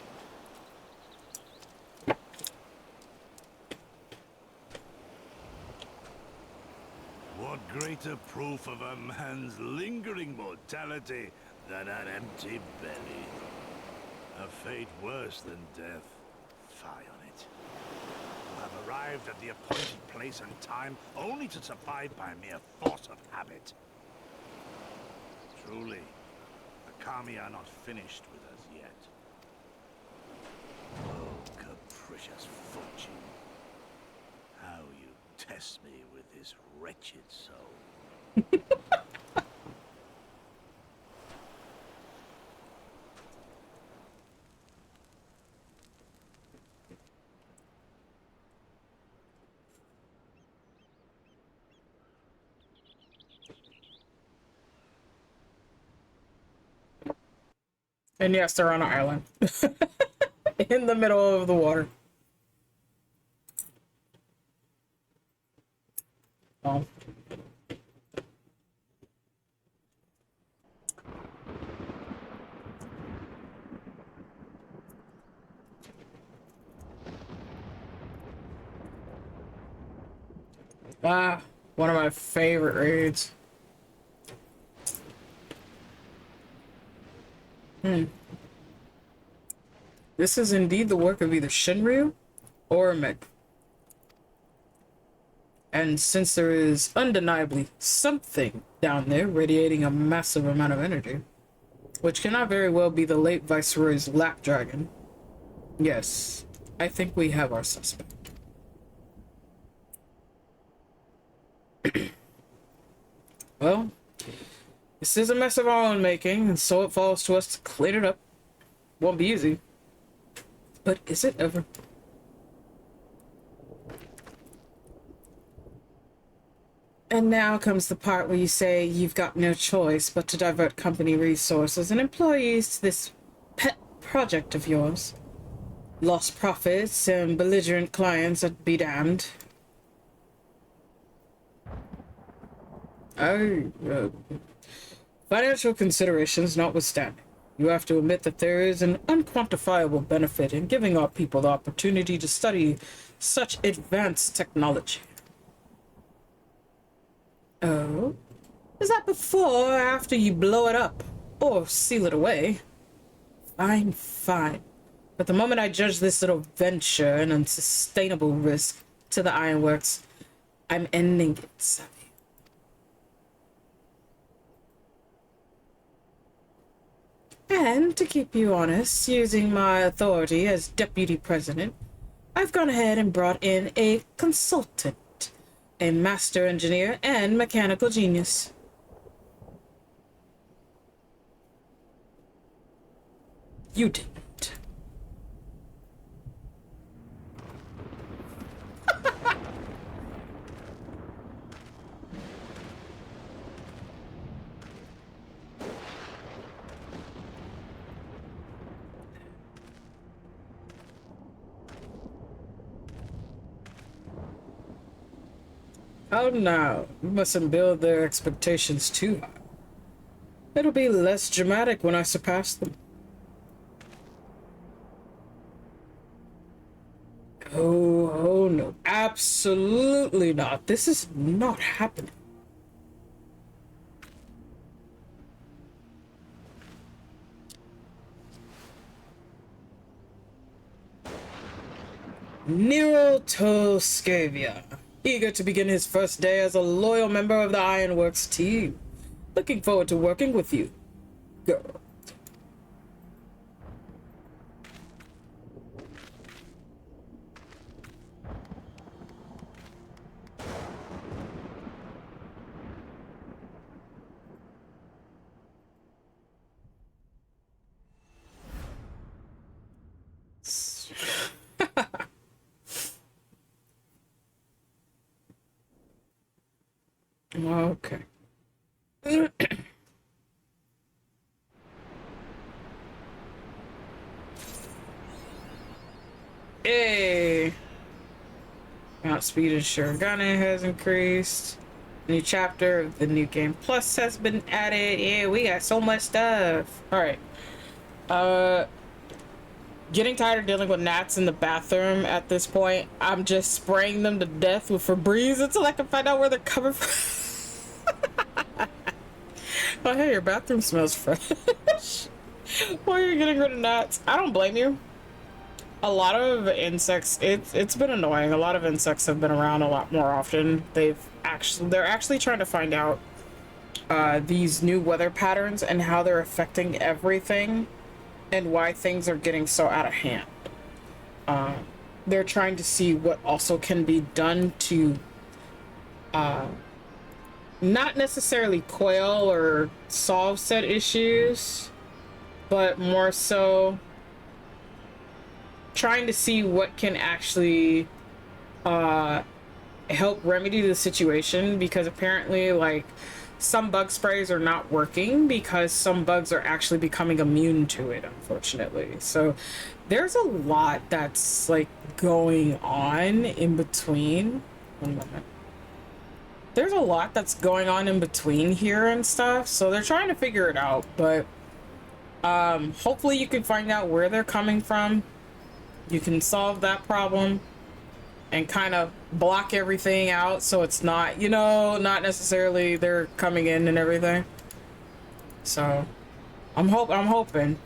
What greater proof of a man's lingering mortality than an empty belly? A fate worse than death. Fie on it. You have arrived at the appointed place and time only to survive by mere force of habit. Truly, the Kami are not finished with us yet. Oh, capricious fortune. How you test me with this wretched soul. And yes, they're on an island. In the middle of the water. Oh. Ah, one of my favorite raids. This is indeed the work of either Shinryu or Meg. And since there is undeniably something down there radiating a massive amount of energy, which cannot very well be the late Viceroy's lap dragon, yes, I think we have our suspect. Well, this is a mess of our own making, and so it falls to us to clean it up. Won't be easy. But is it ever? And now comes the part where you say you've got no choice but to divert company resources and employees to this pet project of yours. Lost profits and belligerent clients, that be damned. Financial considerations notwithstanding, you have to admit that there is an unquantifiable benefit in giving our people the opportunity to study such advanced technology. Oh? Is that before or after you blow it up? Or seal it away? Fine, fine. But the moment I judge this little venture an unsustainable risk to the ironworks, I'm ending it, savvy. And to keep you honest, using my authority as deputy president, I've gone ahead and brought in a consultant, a master engineer and mechanical genius. You didn't. Oh no, you mustn't build their expectations too high. It'll be less dramatic when I surpass them. Oh no, absolutely not. This is not happening. Nero Toscavia, eager to begin his first day as a loyal member of the Ironworks team. Looking forward to working with you, girl. Okay. Hey. Mount speed and Shurigane has increased. New chapter of the new game plus has been added. Yeah, we got so much stuff. Alright. Getting tired of dealing with gnats in the bathroom at this point. I'm just spraying them to death with Febreze until I can find out where they're coming from. Oh, hey, your bathroom smells fresh. Why are you getting rid of gnats? I don't blame you. A lot of insects, it's been annoying. A lot of insects have been around a lot more often. They're actually trying to find out these new weather patterns and how they're affecting everything and why things are getting so out of hand. They're trying to see what also can be done to not necessarily quail or solve said issues, but more so trying to see what can actually help remedy the situation, because apparently like some bug sprays are not working because some bugs are actually becoming immune to it, unfortunately. So there's a lot that's like going on in between. One moment. There's a lot that's going on in between here and stuff, so they're trying to figure it out, but hopefully you can find out where they're coming from. You can solve that problem and kind of block everything out so it's not, you know, not necessarily they're coming in and everything. So I'm hoping.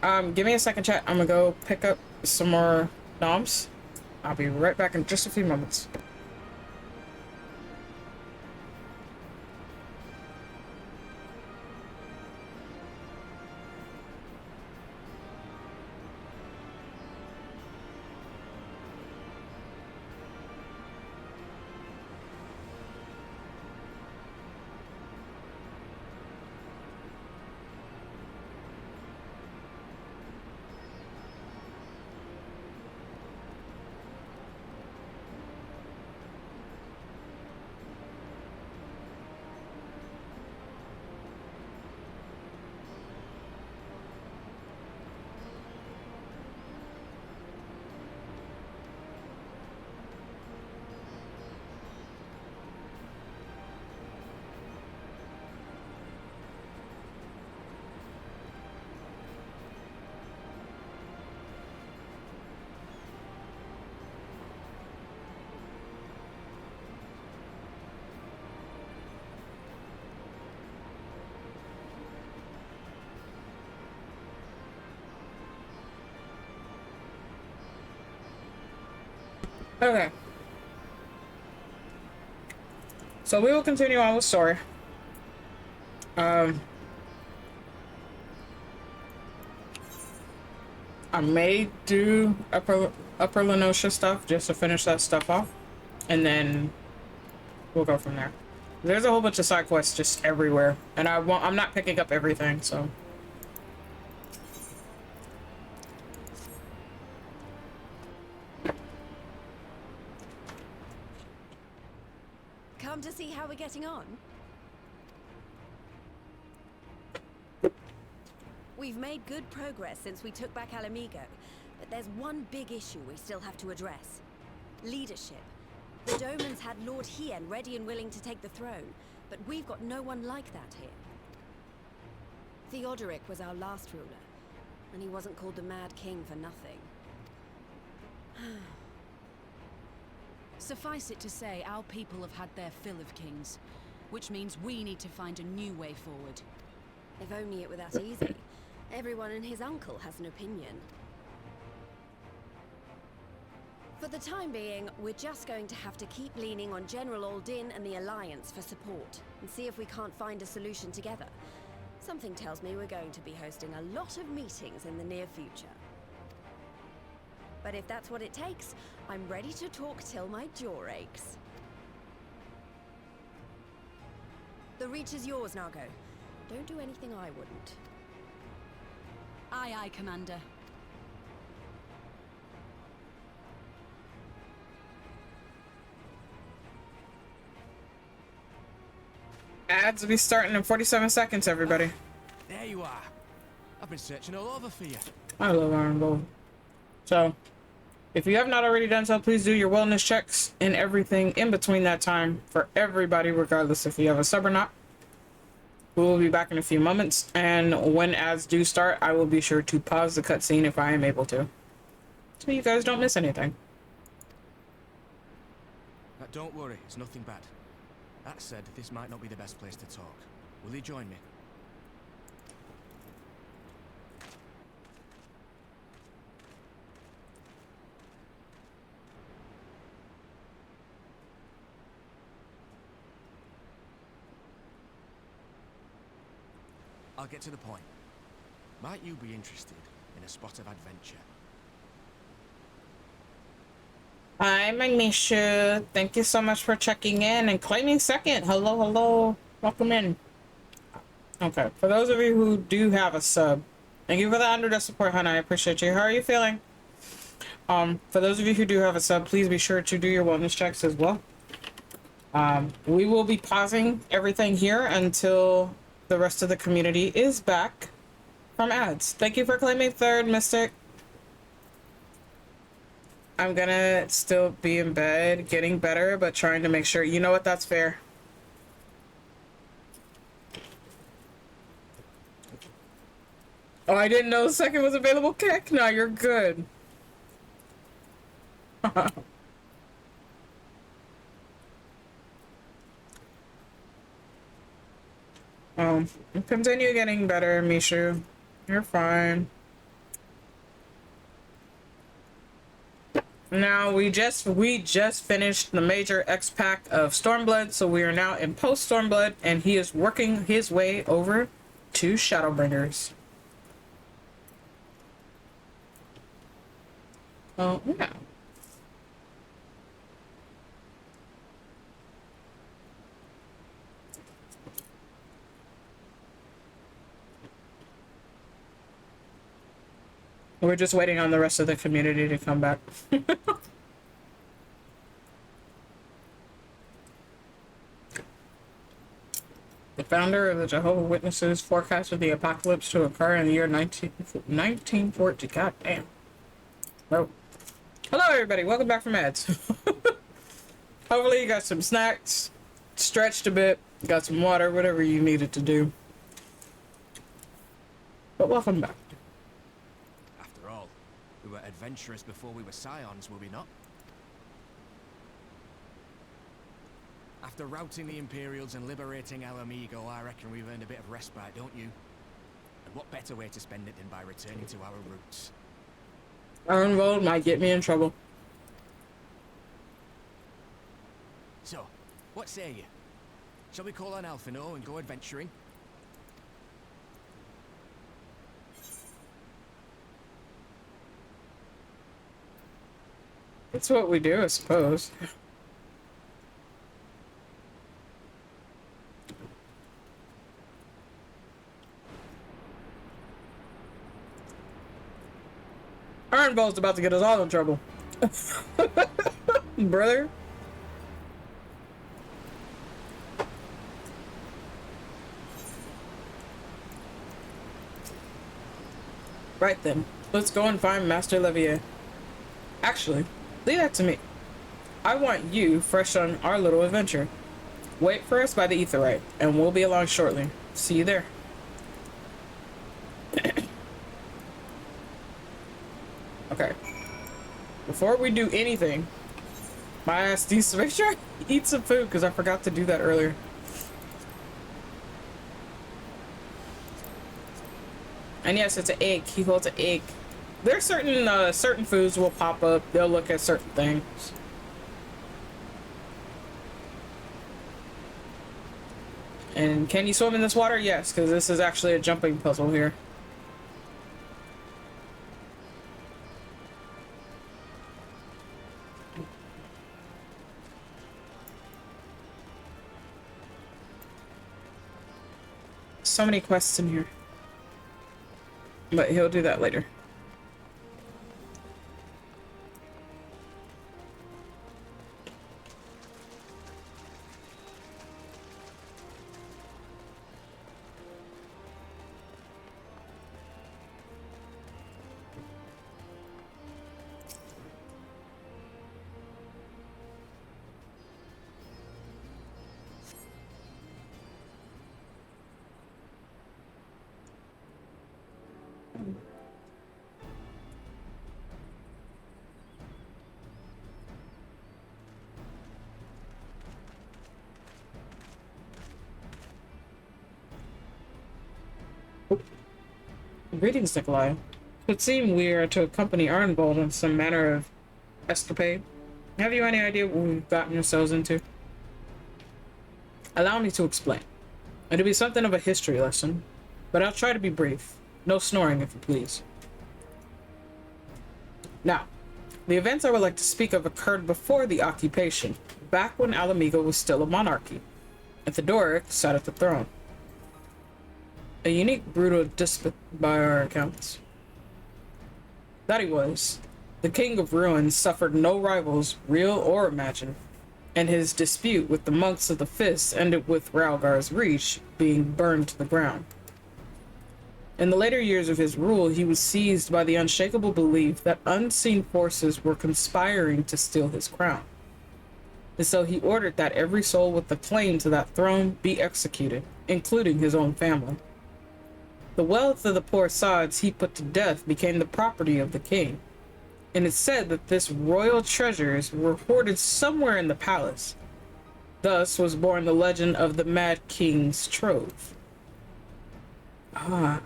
Give me a second, chat. I'm gonna go pick up some more noms. I'll be right back in just a few moments. Okay. So we will continue on with story. I may do upper Lenosha stuff just to finish that stuff off, and then we'll go from there. There's a whole bunch of side quests just everywhere, and I'm not picking up everything, so. Come to see how we're getting on? We've made good progress since we took back Alamigo, but there's one big issue we still have to address. Leadership. The Domans had Lord Hien ready and willing to take the throne, but we've got no one like that here. Theodoric was our last ruler, and he wasn't called the Mad King for nothing. Suffice it to say, our people have had their fill of kings, which means we need to find a new way forward. If only it were that easy. Everyone and his uncle has an opinion. For the time being, we're just going to have to keep leaning on General Aldin and the Alliance for support, and see if we can't find a solution together. Something tells me we're going to be hosting a lot of meetings in the near future. But if that's what it takes, I'm ready to talk till my jaw aches. The Reach is yours, Nago. Don't do anything I wouldn't. Aye, aye, Commander. Ads will be starting in 47 seconds, everybody. There you are. I've been searching all over for you. I love Iron Gold. So, if you have not already done so, please do your wellness checks and everything in between that time for everybody, regardless if you have a sub or not. We will be back in a few moments, and when ads do start, I will be sure to pause the cutscene if I am able to, so you guys don't miss anything. Don't worry, it's nothing bad. That said, this might not be the best place to talk. Will you join me? I'll get to the point. Might you be interested in a spot of adventure? Hi, Magnesia. Thank you so much for checking in and claiming second. Hello, hello. Welcome in. Okay, for those of you who do have a sub, thank you for the $100 support, hon. I appreciate you. How are you feeling? For those of you who do have a sub, please be sure to do your wellness checks as well. We will be pausing everything here until the rest of the community is back from ads. Thank you for claiming third, Mystic. I'm gonna still be in bed, getting better, but trying to make sure. You know what? That's fair. Oh, I didn't know the second was available. Kick. No, you're good. Continue getting better, Mishu. You're fine. Now we just finished the major X pack of Stormblood, so we are now in post Stormblood, and he is working his way over to Shadowbringers. Oh yeah. We're just waiting on the rest of the community to come back. The founder of the Jehovah's Witnesses forecasted the apocalypse to occur in the year 1940. God damn. Oh. Hello, everybody. Welcome back from ads. Hopefully you got some snacks, stretched a bit, got some water, whatever you needed to do. But welcome back. After all, we were adventurers before we were scions, were we not? After routing the Imperials and liberating Alamigo, I reckon we've earned a bit of respite, don't you? And what better way to spend it than by returning to our roots? Iron Gold might get me in trouble. So, what say you? Shall we call on Alphino and go adventuring? That's what we do, I suppose. Iron Ball's about to get us all in trouble. Brother. Right then, let's go and find Master Levier. Actually, leave that to me. I want you fresh on our little adventure. Wait for us by the Aetheryte, and we'll be along shortly. See you there. Okay. Before we do anything, my ass needs to make sure I eat some food, because I forgot to do that earlier. And yes, it's an egg. He holds an egg. There are certain foods will pop up. They'll look at certain things. And can you swim in this water? Yes, because this is actually a jumping puzzle here. So many quests in here. But he'll do that later. Greetings, Nikolai. It would seem we are to accompany Arnbold on some manner of escapade. Have you any idea what we've gotten ourselves into? Allow me to explain. It'll be something of a history lesson, but I'll try to be brief. No snoring, if you please. Now, the events I would like to speak of occurred before the occupation, back when Alamigo was still a monarchy, and Theodoric sat at the throne. A unique, brutal despot by our accounts. That he was. The King of Ruins suffered no rivals, real or imagined, and his dispute with the monks of the Fist ended with Ralgar's Reach being burned to the ground. In the later years of his rule, he was seized by the unshakable belief that unseen forces were conspiring to steal his crown. And so he ordered that every soul with a claim to that throne be executed, including his own family. The wealth of the poor sods he put to death became the property of the king, and it's said that this royal treasures were hoarded somewhere in the palace. Thus was born the legend of the Mad King's Trove. Ah,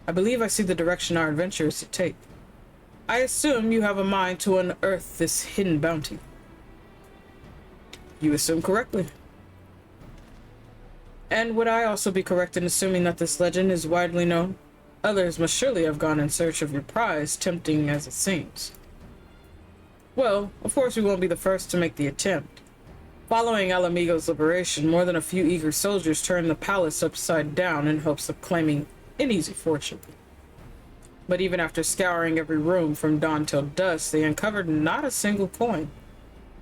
I believe I see the direction our adventure is to take. I assume you have a mind to unearth this hidden bounty. You assume correctly. And would I also be correct in assuming that this legend is widely known? Others must surely have gone in search of your prize, tempting as it seems. Well, of course we won't be the first to make the attempt. Following Alamigo's liberation, more than a few eager soldiers turned the palace upside down in hopes of claiming an easy fortune. But even after scouring every room from dawn till dusk, they uncovered not a single coin.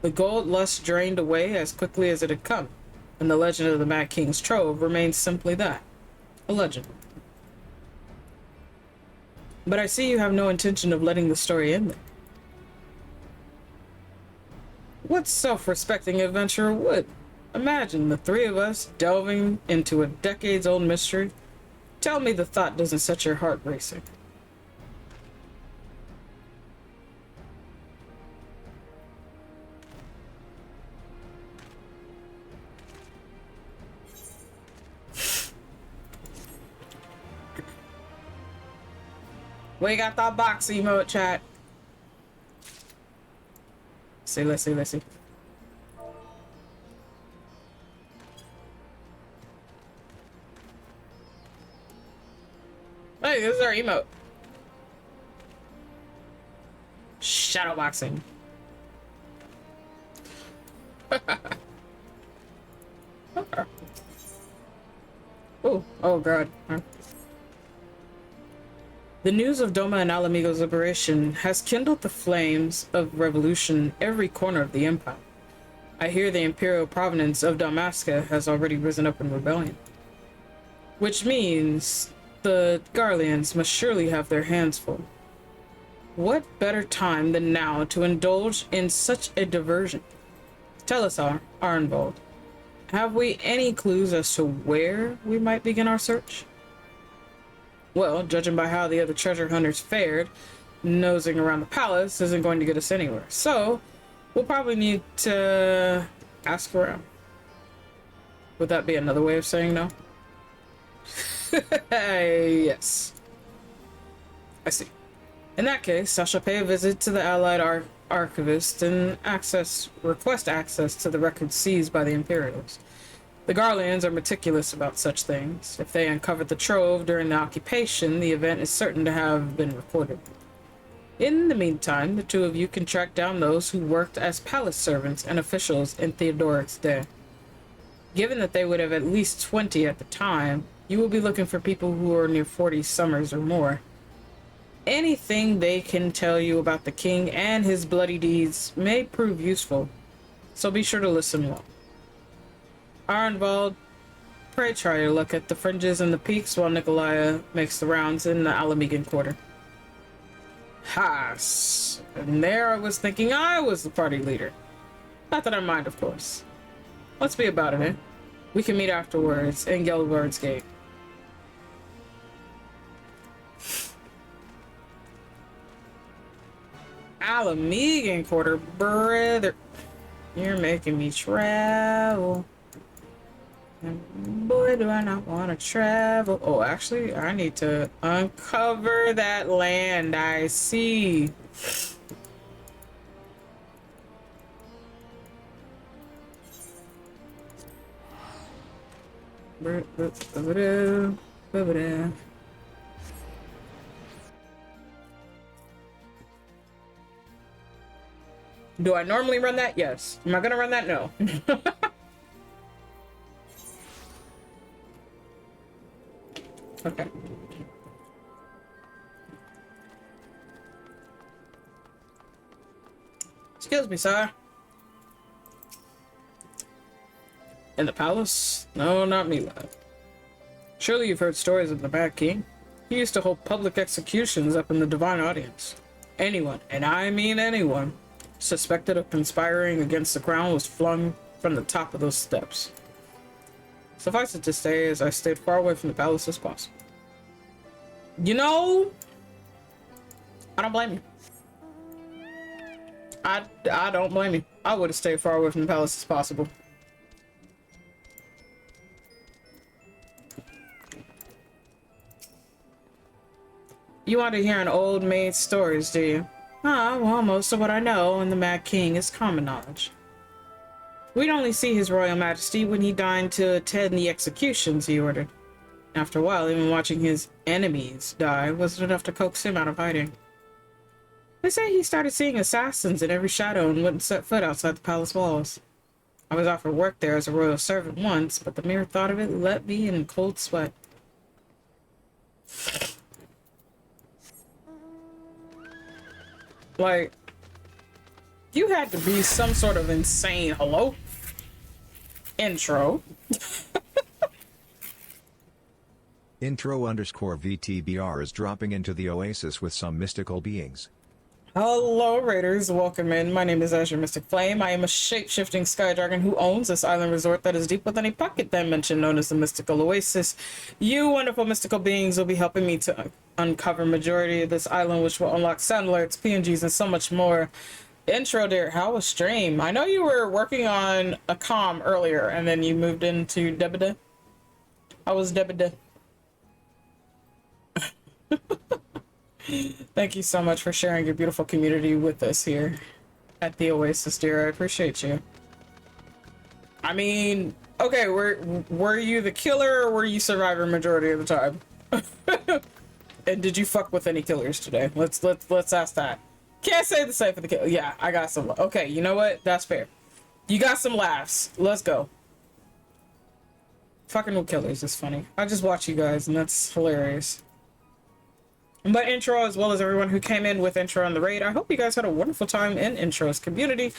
The gold lust drained away as quickly as it had come, and the legend of the Mad King's Trove remains simply that, a legend. But I see you have no intention of letting the story end there. What self-respecting adventurer would? Imagine the three of us delving into a decades-old mystery. Tell me the thought doesn't set your heart racing. We got that box emote, chat. Let's see. Hey, this is our emote. Shadowboxing. Oh god. Huh. The news of Doma and Alamigo's liberation has kindled the flames of revolution in every corner of the Empire. I hear the Imperial province of Dalmasca has already risen up in rebellion. Which means the Garleans must surely have their hands full. What better time than now to indulge in such a diversion? Tell us, Arnvold, have we any clues as to where we might begin our search? Well, judging by how the other treasure hunters fared, nosing around the palace isn't going to get us anywhere. So, we'll probably need to ask around. Would that be another way of saying no? Yes. I see. In that case, I shall pay a visit to the Allied Archivist and request access to the records seized by the Imperials. The Garleans are meticulous about such things. If they uncovered the trove during the occupation, the event is certain to have been recorded. In the meantime, the two of you can track down those who worked as palace servants and officials in Theodoric's day. Given that they would have at least 20 at the time, you will be looking for people who are near 40 summers or more. Anything they can tell you about the king and his bloody deeds may prove useful, so be sure to listen well. Arnvold, pray try your luck at the fringes and the peaks while Nikolaya makes the rounds in the Alamigan quarter. Has. And there I was thinking I was the party leader. Not that I mind, of course. Let's be about it, eh? We can meet afterwards in Gelbard's Gate. Alamigan quarter, brother. You're making me travel. And boy, do I not want to travel. Oh, actually, I need to uncover that land I see. Do I normally run that? Yes. Am I gonna run that? No. Okay. Excuse me, sir. In the palace? No, not me, lad. Surely you've heard stories of the Mad King. He used to hold public executions up in the Divine Audience. Anyone, and I mean anyone, suspected of conspiring against the crown was flung from the top of those steps. Suffice it to say, as I stayed far away from the palace as possible. You know, I don't blame you. I don't blame you. I would have stayed far away from the palace as possible. You want to hear an old maid's stories, do you? Ah, well, most of what I know and the Mad King is common knowledge. We'd only see his Royal Majesty when he deigned to attend the executions he ordered. After a while, even watching his enemies die wasn't enough to coax him out of hiding. They say he started seeing assassins in every shadow and wouldn't set foot outside the palace walls. I was offered work there as a royal servant once, but the mere thought of it let me in cold sweat. Like, you had to be some sort of insane intro. Intro_VTBR is dropping into the oasis with some mystical beings. Hello, Raiders. Welcome in. My name is Azure Mystic Flame. I am a shape-shifting sky dragon who owns this island resort that is deep within a pocket dimension known as the Mystical Oasis. You wonderful mystical beings will be helping me to uncover majority of this island, which will unlock sound alerts, PNGs, and so much more. Intro, dear. How was stream? I know you were working on a comm earlier, and then you moved into Debida. How was Debida? Thank you so much for sharing your beautiful community with us here at the Oasis, dear. I appreciate you. I mean, okay, were you the killer or were you survivor majority of the time? And did you fuck with any killers today? Let's ask that. Can't say the same for the kill. Yeah, I got some. Okay, you know what? That's fair. You got some laughs. Let's go. Fucking with killers is funny. I just watch you guys, and that's hilarious. But intro, as well as everyone who came in with intro on the raid, I hope you guys had a wonderful time in intro's community.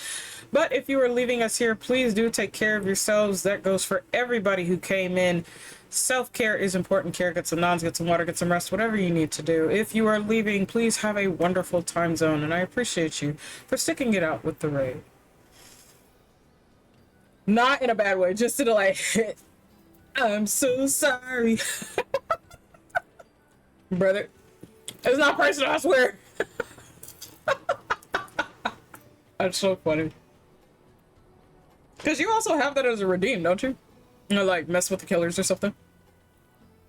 But if you are leaving us here, please do take care of yourselves. That goes for everybody who came in. Self-care is important. Care, get some nods, get some water, get some rest, whatever you need to do. If you are leaving, please have a wonderful time zone, and I appreciate you for sticking it out with the raid. Not in a bad way, just to like, I'm so sorry. Brother, it's not personal, I swear. That's so funny. Because you also have that as a redeem, don't you? You know, like mess with the killers or something.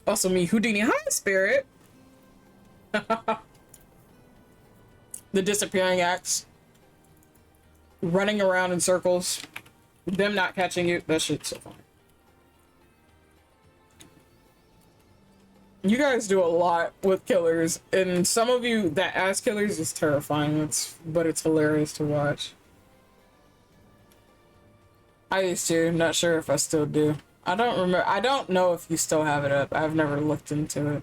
Also me, Houdini. Hi, Spirit. The disappearing acts. Running around in circles. Them not catching you. That shit's so funny. You guys do a lot with killers. And some of you that ask killers is terrifying. But it's hilarious to watch. I used to. Not sure if I still do. I don't remember. I don't know if you still have it up. I've never looked into it.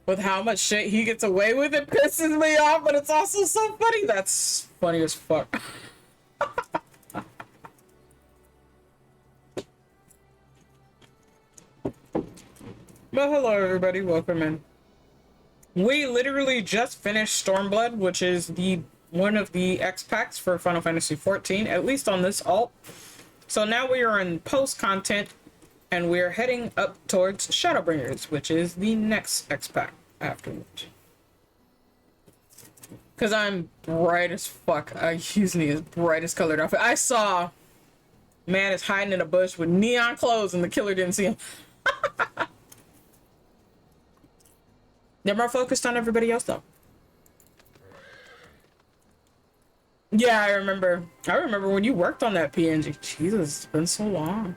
With how much shit he gets away with, it pisses me off, but it's also so funny. That's funny as fuck. Well, hello everybody, welcome in. We literally just finished Stormblood, which is the one of the X packs for Final Fantasy XIV, at least on this alt. So now we are in post content, and we're heading up towards Shadowbringers, which is the next X pack afterwards. Cause I'm bright as fuck. I use the brightest colored outfit. I saw man is hiding in a bush with neon clothes, and the killer didn't see him. They're more focused on everybody else though. Yeah, I remember when you worked on that PNG. Jesus, it's been so long.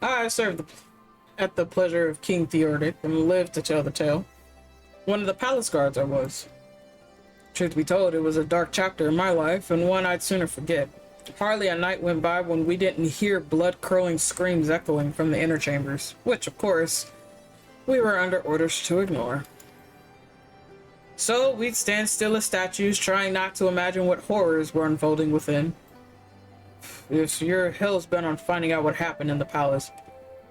I served at the pleasure of King Theodoric and lived to tell the tale. One of the palace guards I was. Truth be told, it was a dark chapter in my life, and one I'd sooner forget. Hardly a night went by when we didn't hear blood-curdling screams echoing from the inner chambers, which, of course, we were under orders to ignore. So we'd stand still as statues, trying not to imagine what horrors were unfolding within. If you're hell's-bent on finding out what happened in the palace,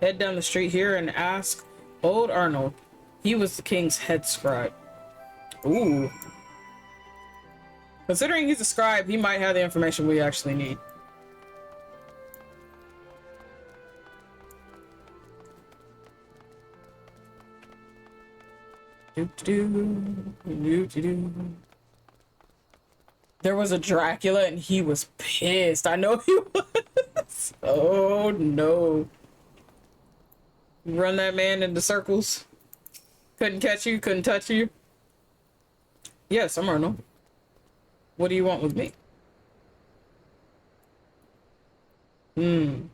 head down the street here and ask old Arnold. He was the king's head scribe. Ooh. Considering he's a scribe, he might have the information we actually need. There was a Dracula and he was pissed. I know he was. Oh no. Run that man into circles. Couldn't catch you, couldn't touch you. Yes, I'm Arnold. What do you want with me? You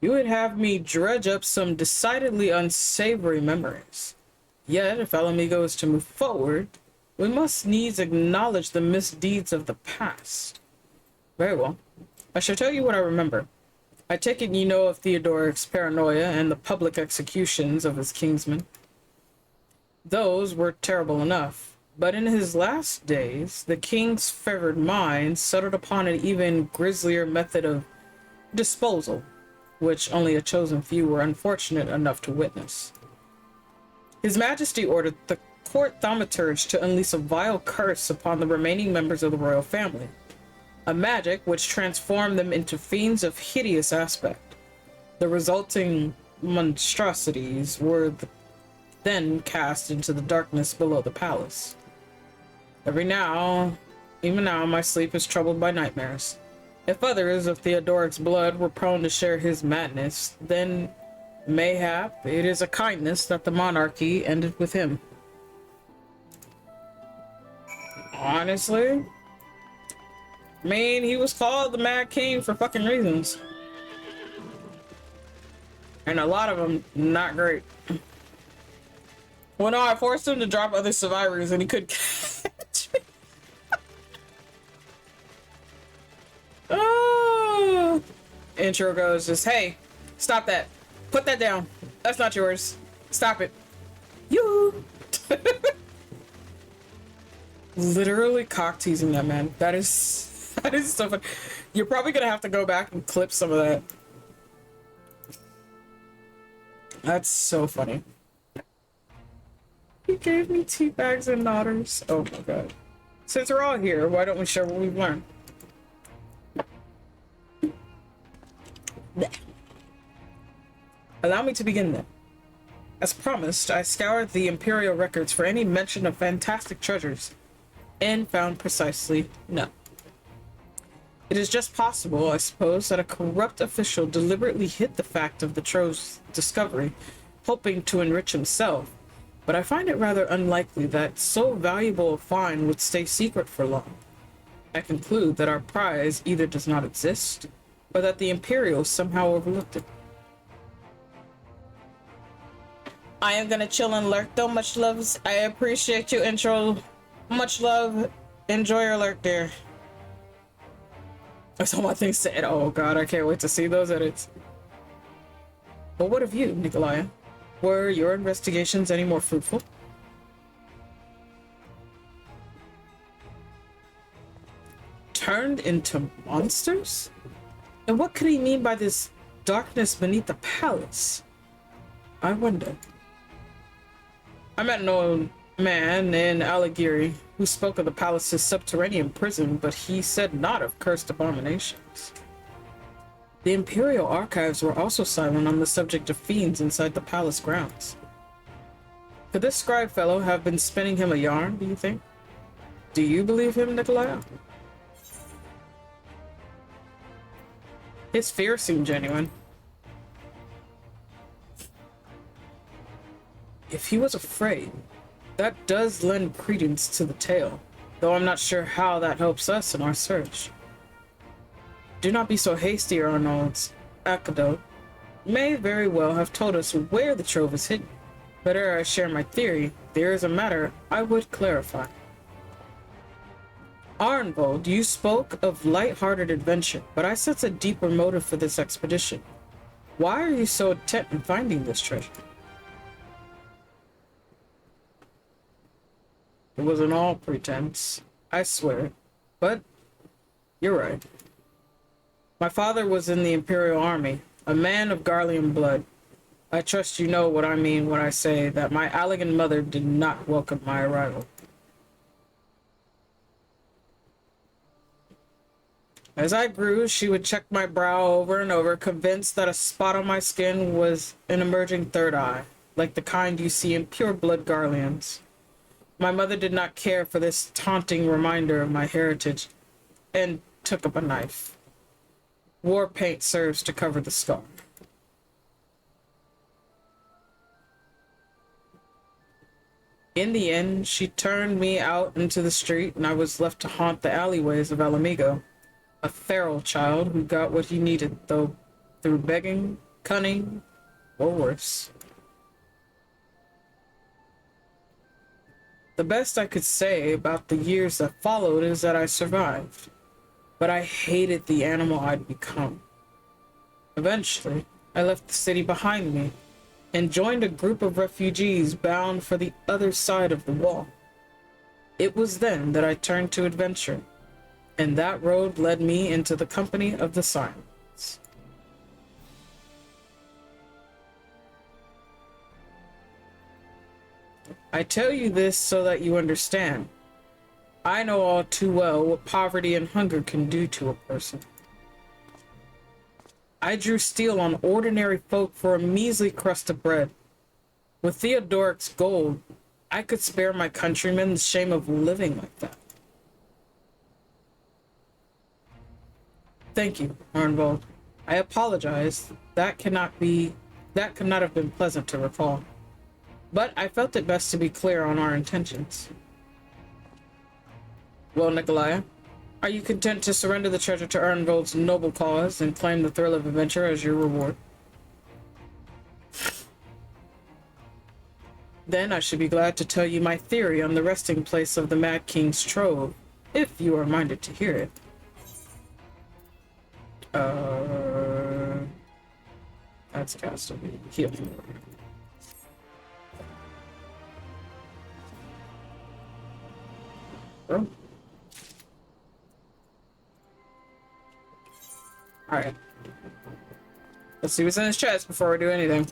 would have me dredge up some decidedly unsavory memories. Yet, if El Amigo is to move forward, we must needs acknowledge the misdeeds of the past. Very well. I shall tell you what I remember. I take it you know of Theodoric's paranoia and the public executions of his kingsmen. Those were terrible enough, but in his last days, the king's favored mind settled upon an even grislier method of disposal, which only a chosen few were unfortunate enough to witness. His Majesty ordered the court thaumaturge to unleash a vile curse upon the remaining members of the royal family, a magic which transformed them into fiends of hideous aspect. The resulting monstrosities were then cast into the darkness below the palace. Even now, my sleep is troubled by nightmares. If others of Theodoric's blood were prone to share his madness, then mayhap it is a kindness that the monarchy ended with him. Honestly, I mean, he was called the Mad King for fucking reasons. And a lot of them, not great. Well, no, I forced him to drop other survivors and he couldn't catch me. Oh. Intro goes just, hey, stop that. Put that down. That's not yours. Stop it. You. Literally cock teasing that man. That is so fun. You're probably gonna have to go back and clip some of that. That's so funny. He gave me tea bags and knotters. Oh my god. Since we're all here, why don't we share what we've learned? Blech. Allow me to begin then. As promised, I scoured the Imperial records for any mention of fantastic treasures, and found precisely none. It is just possible, I suppose, that a corrupt official deliberately hid the fact of the trove's discovery, hoping to enrich himself, but I find it rather unlikely that so valuable a find would stay secret for long. I conclude that our prize either does not exist, or that the Imperials somehow overlooked it. I am gonna chill and lurk though. Much loves. I appreciate you, intro. Much love. Enjoy your lurk, dear. That's all my things said. Oh god, I can't wait to see those edits. But what of you, Nikolai? Were your investigations any more fruitful? Turned into monsters? And what could he mean by this darkness beneath the palace? I wonder. I met an old man in Alighieri who spoke of the palace's subterranean prison, but he said not of cursed abominations. The Imperial archives were also silent on the subject of fiends inside the palace grounds. Could this scribe fellow have been spinning him a yarn, do you think? Do you believe him, Nikolai? His fear seemed genuine. If he was afraid, that does lend credence to the tale, though I'm not sure how that helps us in our search. Do not be so hasty, Arnold's. Akado may very well have told us where the trove is hidden, but ere I share my theory, there is a matter I would clarify. Arnvold, you spoke of light-hearted adventure, but I sense a deeper motive for this expedition. Why are you so intent in finding this treasure? It wasn't all pretense, I swear, but you're right. My father was in the Imperial Army, a man of Garlean blood. I trust you know what I mean when I say that my Allegan mother did not welcome my arrival. As I grew, she would check my brow over and over, convinced that a spot on my skin was an emerging third eye, like the kind you see in pure-blood Garleans. My mother did not care for this taunting reminder of my heritage, and took up a knife. War paint serves to cover the scar. In the end, she turned me out into the street, and I was left to haunt the alleyways of Alamigo. A feral child who got what he needed, though through begging, cunning, or worse. The best I could say about the years that followed is that I survived, but I hated the animal I'd become. Eventually, I left the city behind me and joined a group of refugees bound for the other side of the wall. It was then that I turned to adventure, and that road led me into the company of the Silence. I tell you this so that you understand. I know all too well what poverty and hunger can do to a person. I drew steel on ordinary folk for a measly crust of bread. With Theodoric's gold, I could spare my countrymen the shame of living like that. Thank you, Arnvold. I apologize. That could not have been pleasant to recall. But I felt it best to be clear on our intentions. Well, Nikolai, are you content to surrender the treasure to Arnvold's noble cause and claim the thrill of adventure as your reward? Then I should be glad to tell you my theory on the resting place of the Mad King's trove, if you are minded to hear it. That's cast heal. Bro. Alright. Let's see what's in his chest before we do anything.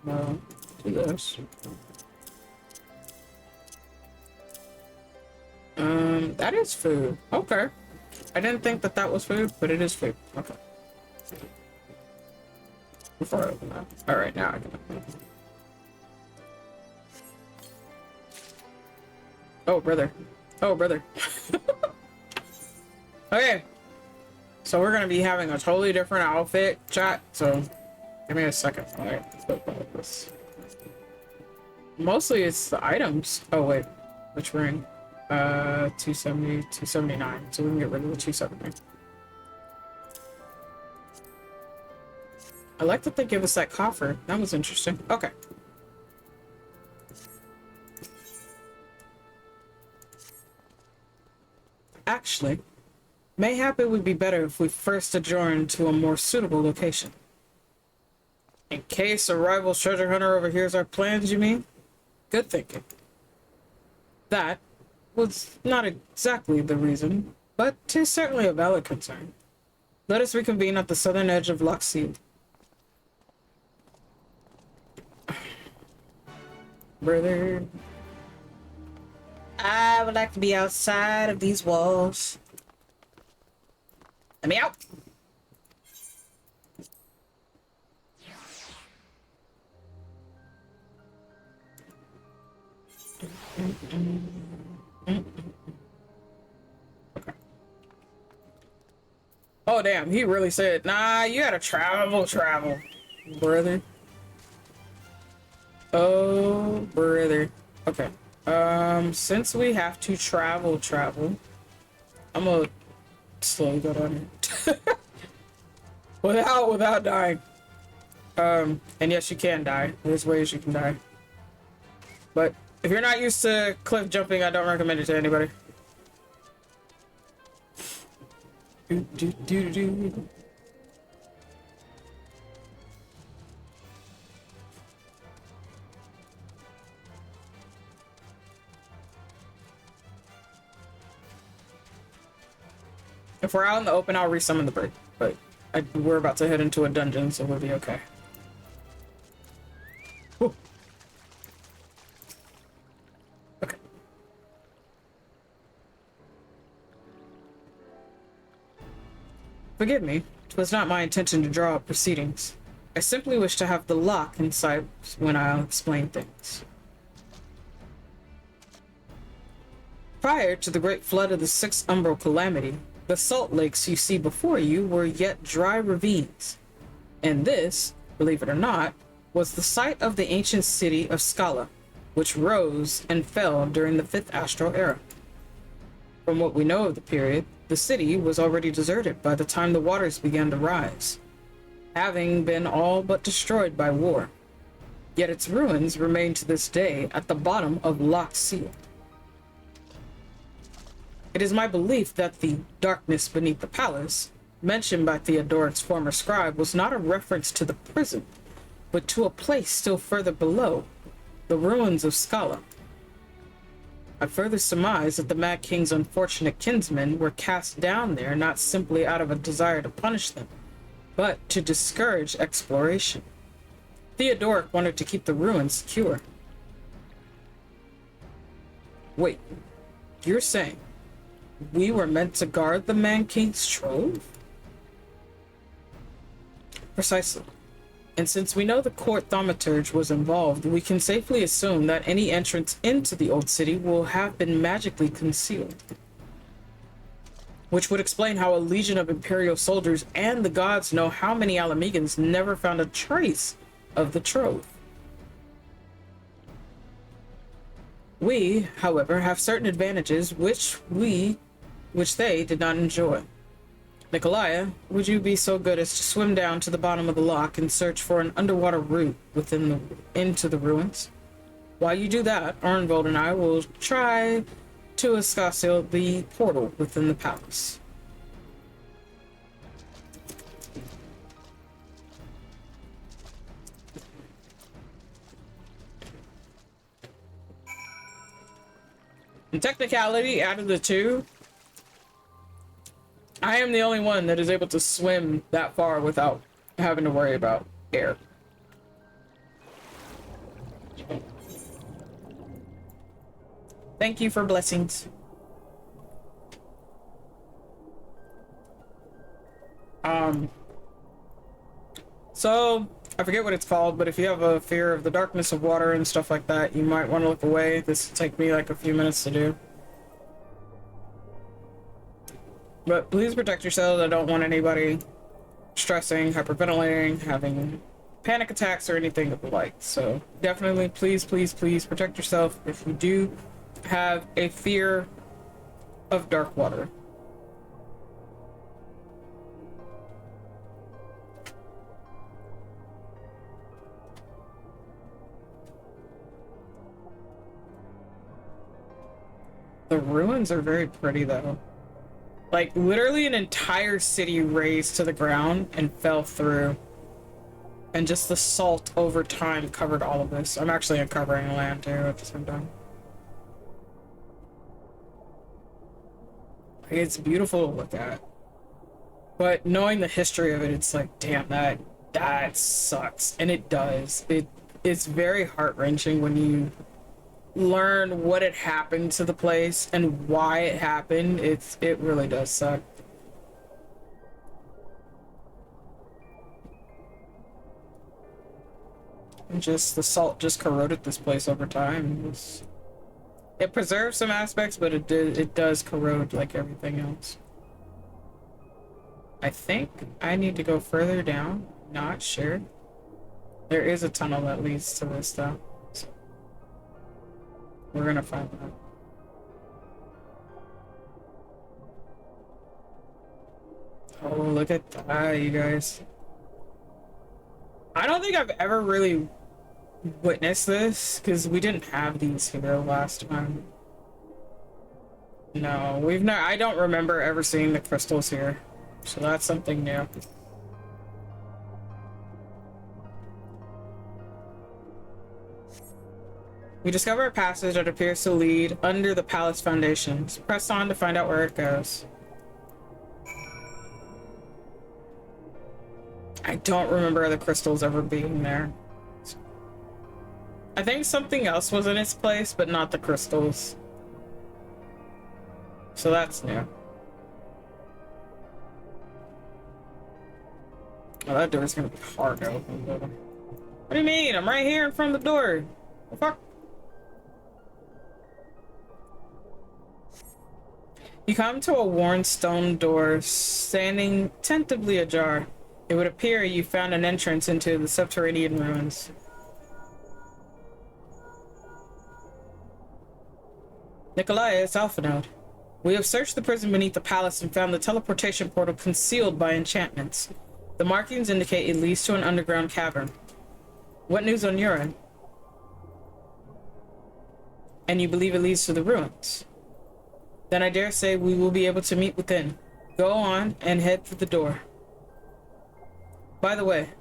No. Do this. That is food. Okay. I didn't think that that was food, but it is food. Okay. Before I open that. Alright, now I can open it. Oh, brother. Oh, brother. Okay. So we're gonna be having a totally different outfit, chat, so give me a second. Alright, let's go about this. Mostly it's the items. Oh wait, which ring? 270, 279. So we can get rid of the 270. I like that they give us that coffer. That was interesting. Okay. Actually, mayhap it would be better if we first adjourned to a more suitable location. In case a rival treasure hunter overhears our plans, you mean? Good thinking. That was not exactly the reason, but 'tis certainly a valid concern. Let us reconvene at the southern edge of Loch Seed. Brother, I would like to be outside of these walls. Let me out! Okay. Oh damn, he really said, nah, you gotta travel, brother. Oh, brother. Okay. Since we have to travel, I'm gonna slowly go down here. without dying. And yes, you can die. There's ways you can die. But if you're not used to cliff jumping, I don't recommend it to anybody. If we're out in the open, I'll resummon the bird. But we're about to head into a dungeon, so we'll be okay. Whew. Okay. Forgive me. It was not my intention to draw up proceedings. I simply wish to have the lock in sight when I'll explain things. Prior to the great flood of the Sixth Umbral Calamity, the salt lakes you see before you were yet dry ravines. And this, believe it or not, was the site of the ancient city of Scala, which rose and fell during the Fifth Astral Era. From what we know of the period, the city was already deserted by the time the waters began to rise, having been all but destroyed by war. Yet its ruins remain to this day at the bottom of Loch Seed. It is my belief that the darkness beneath the palace, mentioned by Theodoric's former scribe, was not a reference to the prison, but to a place still further below, the ruins of Scala. I further surmise that the Mad King's unfortunate kinsmen were cast down there not simply out of a desire to punish them, but to discourage exploration. Theodoric wanted to keep the ruins secure. Wait, you're saying we were meant to guard the Mad King's trove? Precisely. And since we know the court thaumaturge was involved, we can safely assume that any entrance into the old city will have been magically concealed. Which would explain how a legion of Imperial soldiers and the gods know how many Alamegans never found a trace of the trove. We, however, have certain advantages which they did not enjoy. Nikolaya, would you be so good as to swim down to the bottom of the lock and search for an underwater route into the ruins? While you do that, Arnvold and I will try to escasil the portal within the palace. In technicality, out of the two, I am the only one that is able to swim that far without having to worry about air. Thank you for blessings. So, I forget what it's called, but if you have a fear of the darkness of water and stuff like that, you might want to look away. This will take me like a few minutes to do. But please protect yourselves. I don't want anybody stressing, hyperventilating, having panic attacks or anything of the like. So definitely, please, please, please protect yourself if you do have a fear of dark water. The ruins are very pretty though. Like literally an entire city razed to the ground and fell through. And just the salt over time covered all of this. I'm actually uncovering land too at the same time. It's beautiful to look at. But knowing the history of it, it's like, damn, that sucks. And it does. It's very heart-wrenching when you learn what had happened to the place and why it happened. It really does suck. And just the salt just corroded this place over time. It preserves some aspects, but it does corrode like everything else. I think I need to go further down. Not sure. There is a tunnel that leads to this though. So we're gonna find that. Oh, look at that, you guys. I don't think I've ever really witnessed this, because we didn't have these here last time. No, I don't remember ever seeing the crystals here. So that's something new. We discover a passage that appears to lead under the palace foundations. Press on to find out where it goes. I don't remember the crystals ever being there. I think something else was in its place, but not the crystals. So that's new. Oh, that door's gonna be hard to open. What do you mean? I'm right here in front of the door. The fuck? You come to a worn stone door, standing tentatively ajar. It would appear you found an entrance into the subterranean ruins. Nikolai, it's Alphanode. We have searched the prison beneath the palace and found the teleportation portal concealed by enchantments. The markings indicate it leads to an underground cavern. What news on your end? And you believe it leads to the ruins? Then I dare say we will be able to meet within. Go on and head for the door. By the way,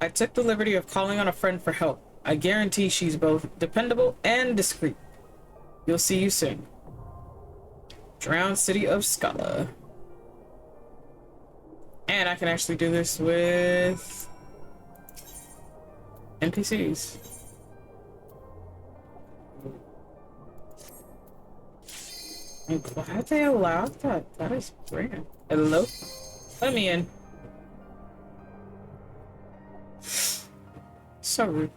I took the liberty of calling on a friend for help. I guarantee she's both dependable and discreet. You'll see you soon. Drowned City of Scala. And I can actually do this with NPCs. I'm glad they allowed that. That is brilliant. Hello? Let me in. So rude.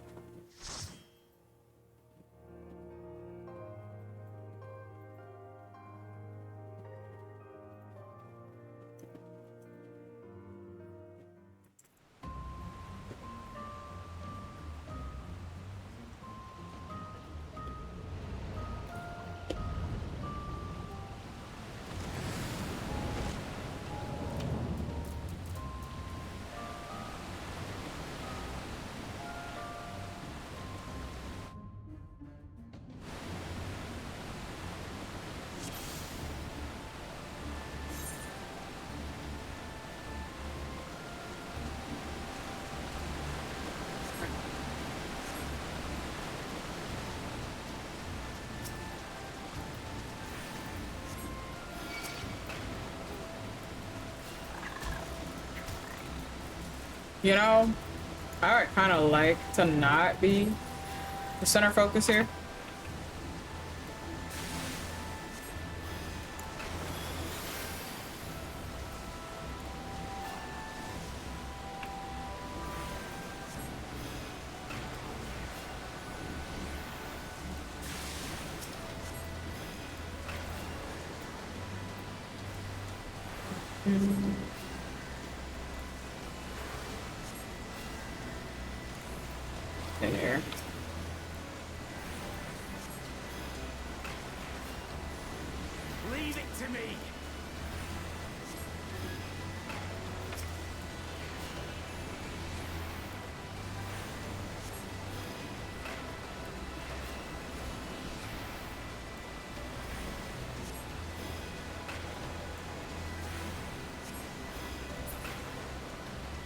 You know, I would kind of like to not be the center focus here. In here. Leave it to me.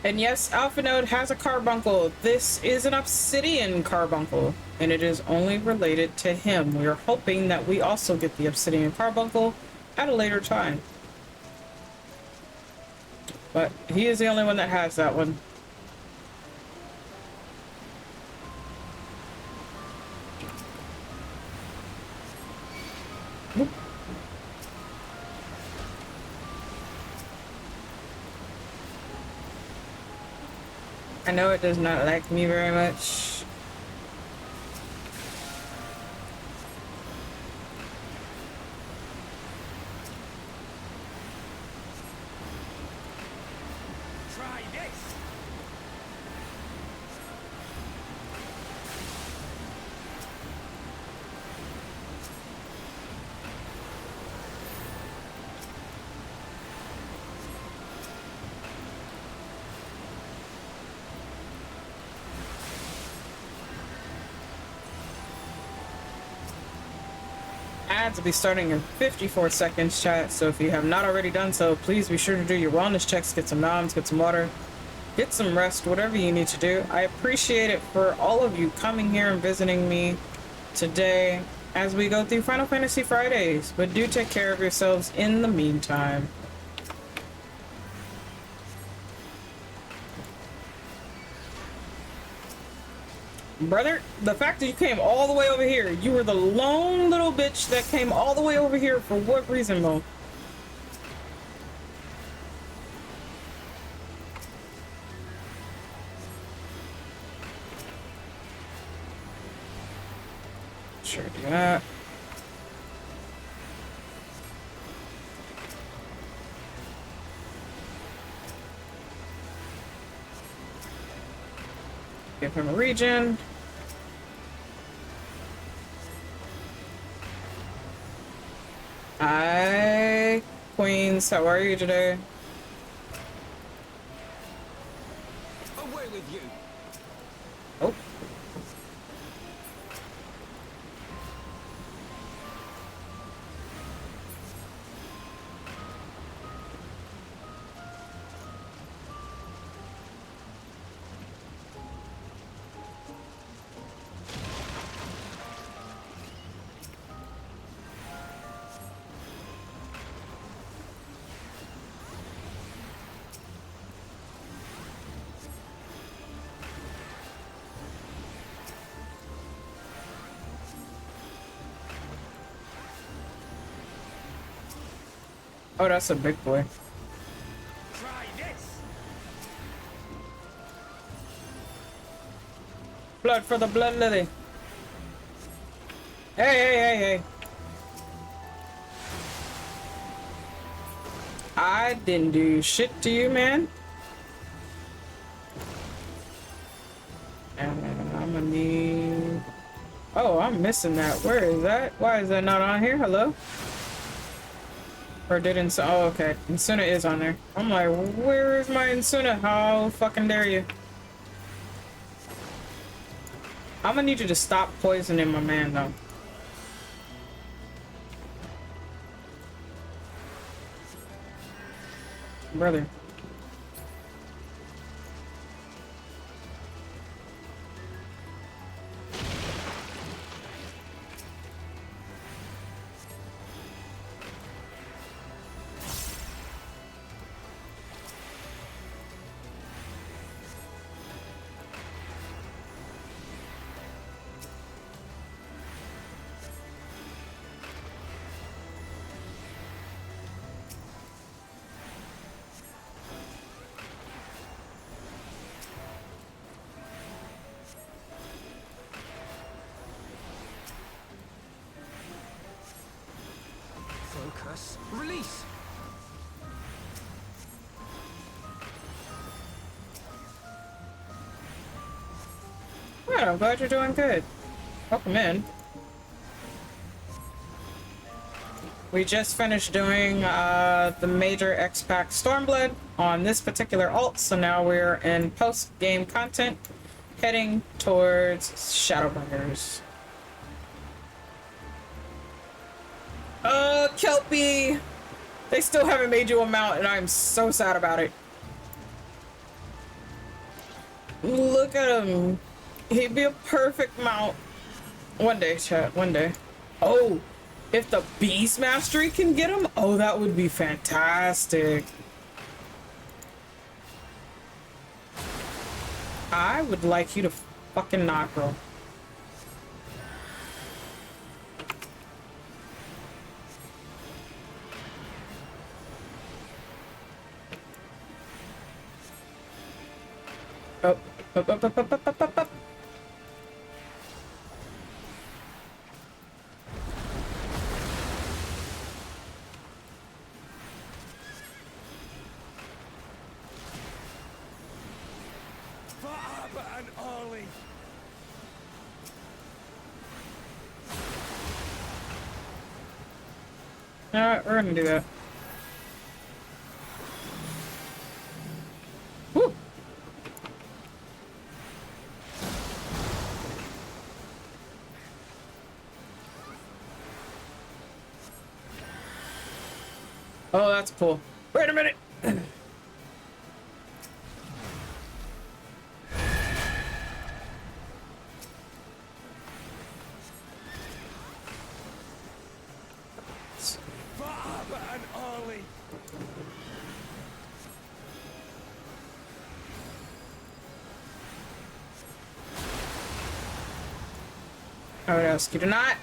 And yes, Alpha Node has a carbuncle. This is an obsidian carbuncle, and it is only related to him. We are hoping that we also get the obsidian carbuncle at a later time. But he is the only one that has that one. I know it does not like me very much. Try this. Ads will be starting in 54 seconds, chat. So if you have not already done so, please be sure to do your wellness checks, get some noms, get some water, get some rest, whatever you need to do. I appreciate it for all of you coming here and visiting me today as we go through Final Fantasy Fridays. But do take care of yourselves in the meantime. Brother, the fact that you came all the way over here, you were the lone little bitch that came all the way over here for what reason, Mo? Sure do that. Give him a region. Hi, Queens. How are you today? Away with you. Oh. Oh, that's a big boy. Try this. Blood for the blood lily. Hey, hey, hey, hey. I didn't do shit to you, man. And I'm gonna need... Oh, I'm missing that. Where is that? Why is that not on here? Hello? Or did Insuna? Oh, okay. Insuna is on there. I'm like, where is my Insuna? How fucking dare you? I'm gonna need you to stop poisoning my man, though. Brother. Focus. Release. Well, I'm glad you're doing good. Welcome in. We just finished doing the major X-Pack Stormblood on this particular alt, so now we're in post-game content, heading towards Shadowbringers. Kelpie! They still haven't made you a mount, and I'm so sad about it. Look at him. He'd be a perfect mount. One day, chat, one day. Oh! If the Beast Mastery can get him, oh, that would be fantastic. I would like you to fucking knock her. Up. Alright, we're gonna do that. Woo! Oh, that's cool. Wait a minute! I would ask you to not.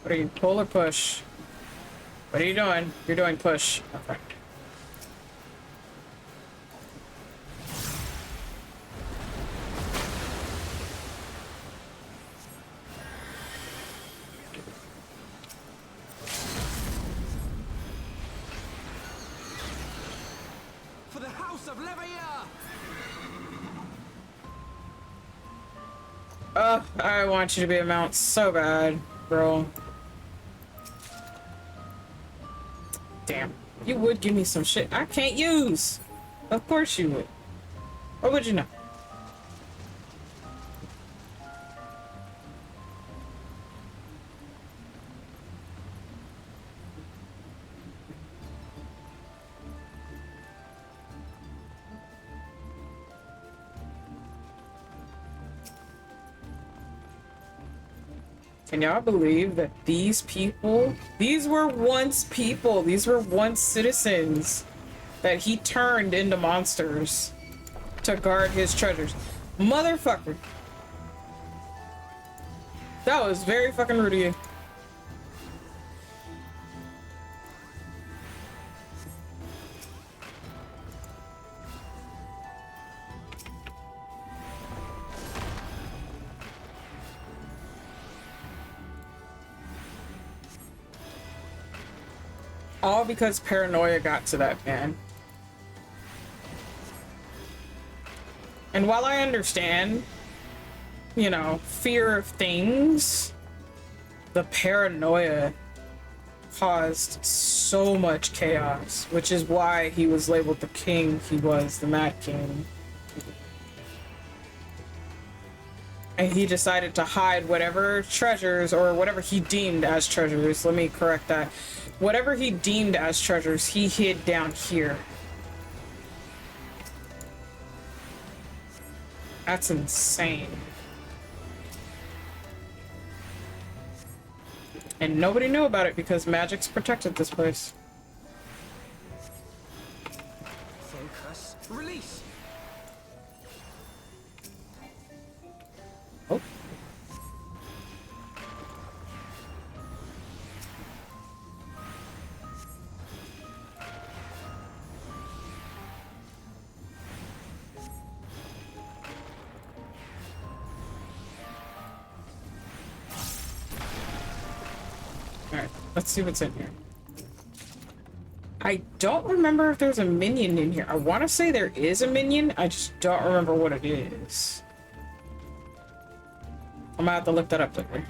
What are you, pull or push? What are you doing? You're doing push. Okay. For the House of Leveilleur! I want you to be a mount so bad, bro. Damn. You would give me some shit I can't use. Of course you would. What would you know? Can y'all believe that these people, these were once people, these were once citizens that he turned into monsters to guard his treasures? Motherfucker. That was very fucking rude of you. All because paranoia got to that man. And while I understand, you know, fear of things, the paranoia caused so much chaos, which is why he was labeled the king he was, the Mad King. And he decided to hide whatever treasures, or whatever he deemed as treasures, let me correct that. Whatever he deemed as treasures, he hid down here. That's insane. And nobody knew about it because magic's protected this place. Focus. Release. Alright, let's see what's in here. I don't remember if there's a minion in here. I want to say there is a minion. I just don't remember what it is. I'm gonna have to look that up later.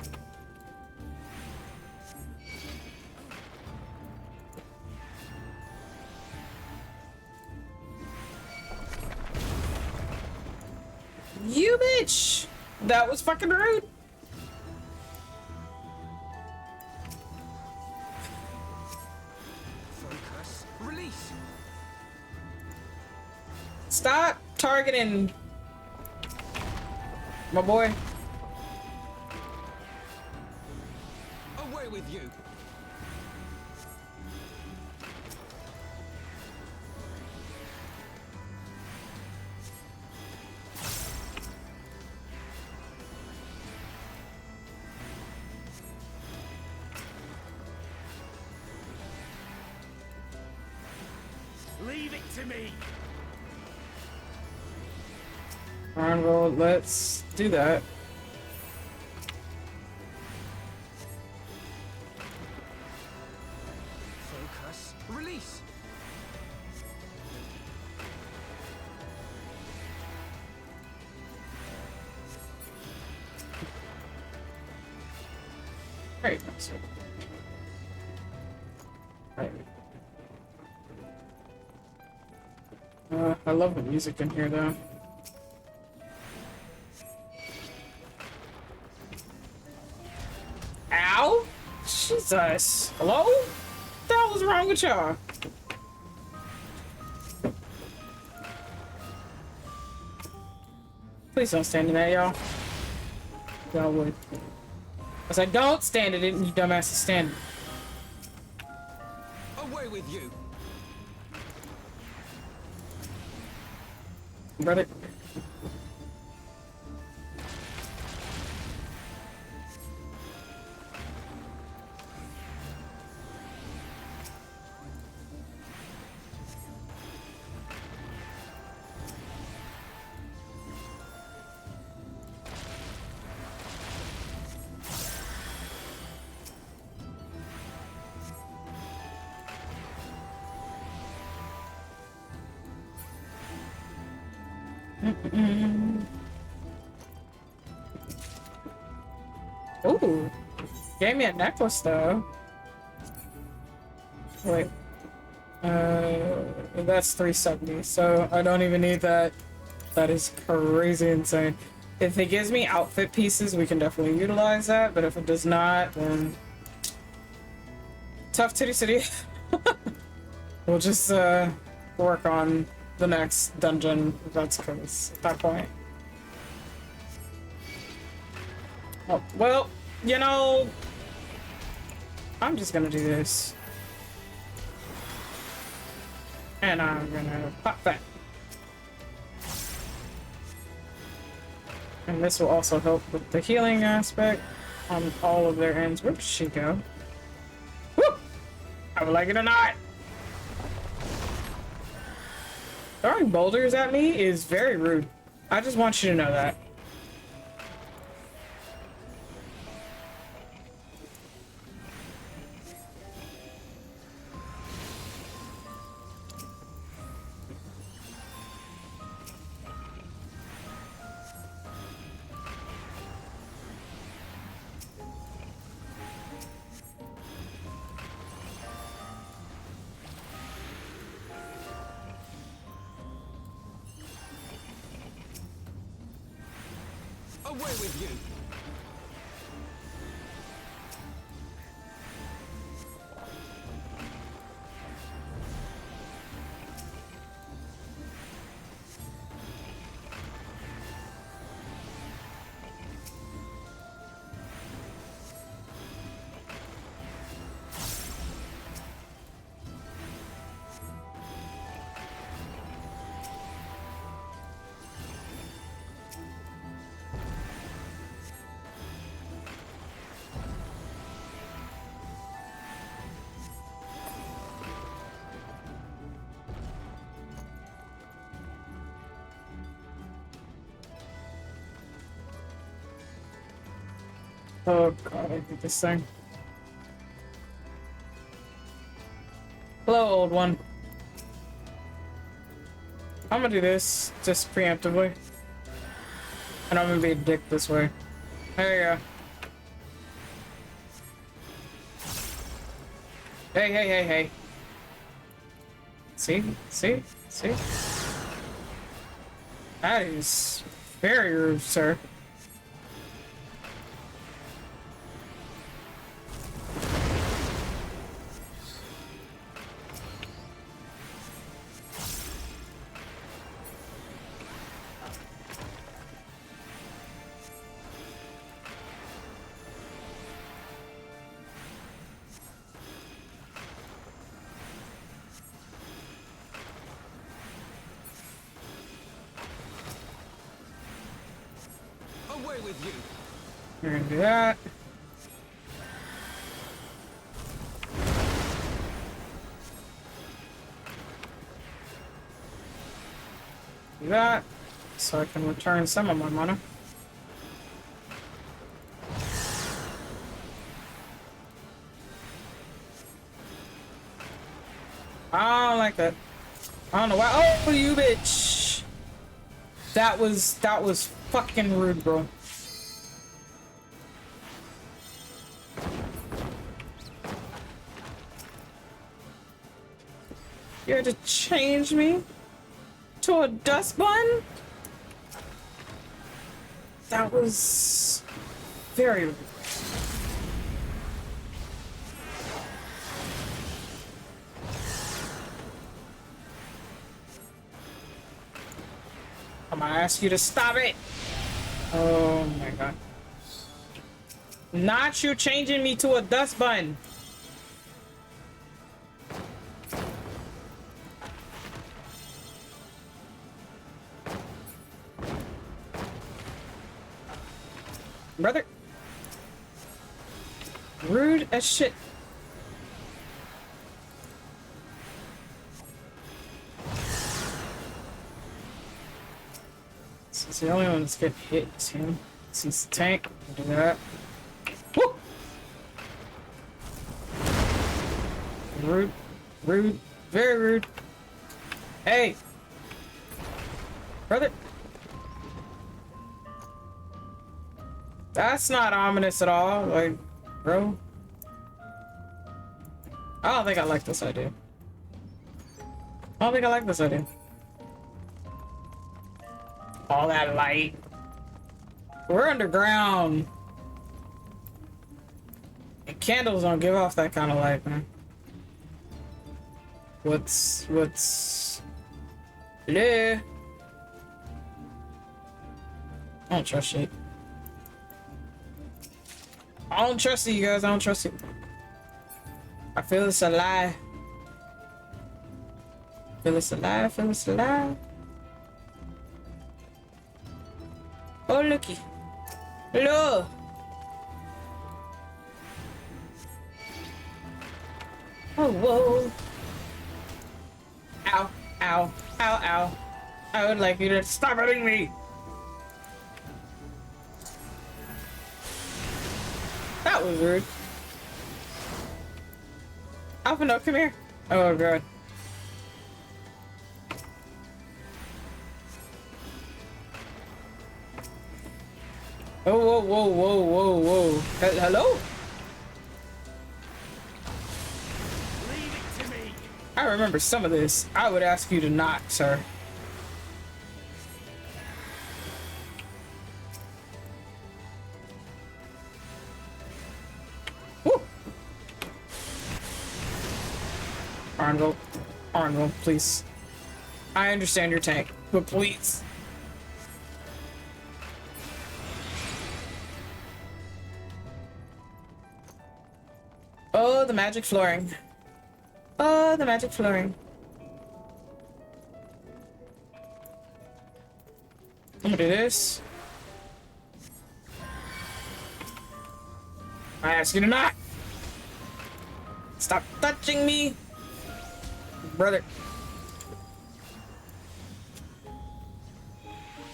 You bitch! That was fucking rude. Focus. Release. Stop targeting my boy. Away with you. Leave it to me. Alright, well, let's do that. Focus. Release. Great. Right. I love the music in here, though. Ow! Jesus! Hello? What the hell was wrong with y'all? Please don't stand in that, y'all. Y'all would. I said, don't stand in it, and you dumbasses stand. Away with you. Brother. Ooh, gave me a necklace though. Wait, that's 370, so I don't even need that. That is crazy insane. If it gives me outfit pieces, we can definitely utilize that, but if it does not, then tough titty city. We'll just work on the next dungeon if that's close at that point. Oh, well, you know, I'm just gonna do this. And I'm gonna pop that. And this will also help with the healing aspect on all of their ends. Where did she go? Woo! I would like it or not. Throwing boulders at me is very rude. I just want you to know that. Away with you. Oh god, I hate this thing. Hello, old one. I'm gonna do this just preemptively. And I'm gonna be a dick this way. There you go. Hey, hey, hey, hey. See? See? See? That is very rude, sir. Away with you. We're gonna do that. Do that. So I can return some of my money. I don't like that. I don't know why. Oh, you bitch! That was fucking rude, bro. You had to change me to a dust bun? That was very rude. I'm gonna ask you to stop it. Oh my god. Not you changing me to a dust bun. Brother. Rude as shit. Since the only one that's getting hit is him. Since the tank, we'll do that. Woo! Rude. Rude. Very rude. Hey! Brother! That's not ominous at all, like, bro. I don't think I like this idea. I don't think I like this idea. All that light. We're underground. And candles don't give off that kind of light, man. What's... Hello? I don't trust shit. I don't trust you guys, I don't trust you. I feel it's a lie. Feel it's a lie, feel it's a lie. Oh, looky. Hello. Oh, whoa. Ow, ow, ow, ow. I would like you to stop hitting me. That was rude. Alpha, no, come here. Oh, god. Oh, whoa, whoa, whoa, whoa, whoa. Hello? Leave it to me. I remember some of this. I would ask you to not, sir. Woo! Arnville. Arnville, please. I understand your tank, but please. Oh, the magic flooring. Oh, the magic flooring. I'm gonna do this. I ask you to not. Stop touching me. Brother.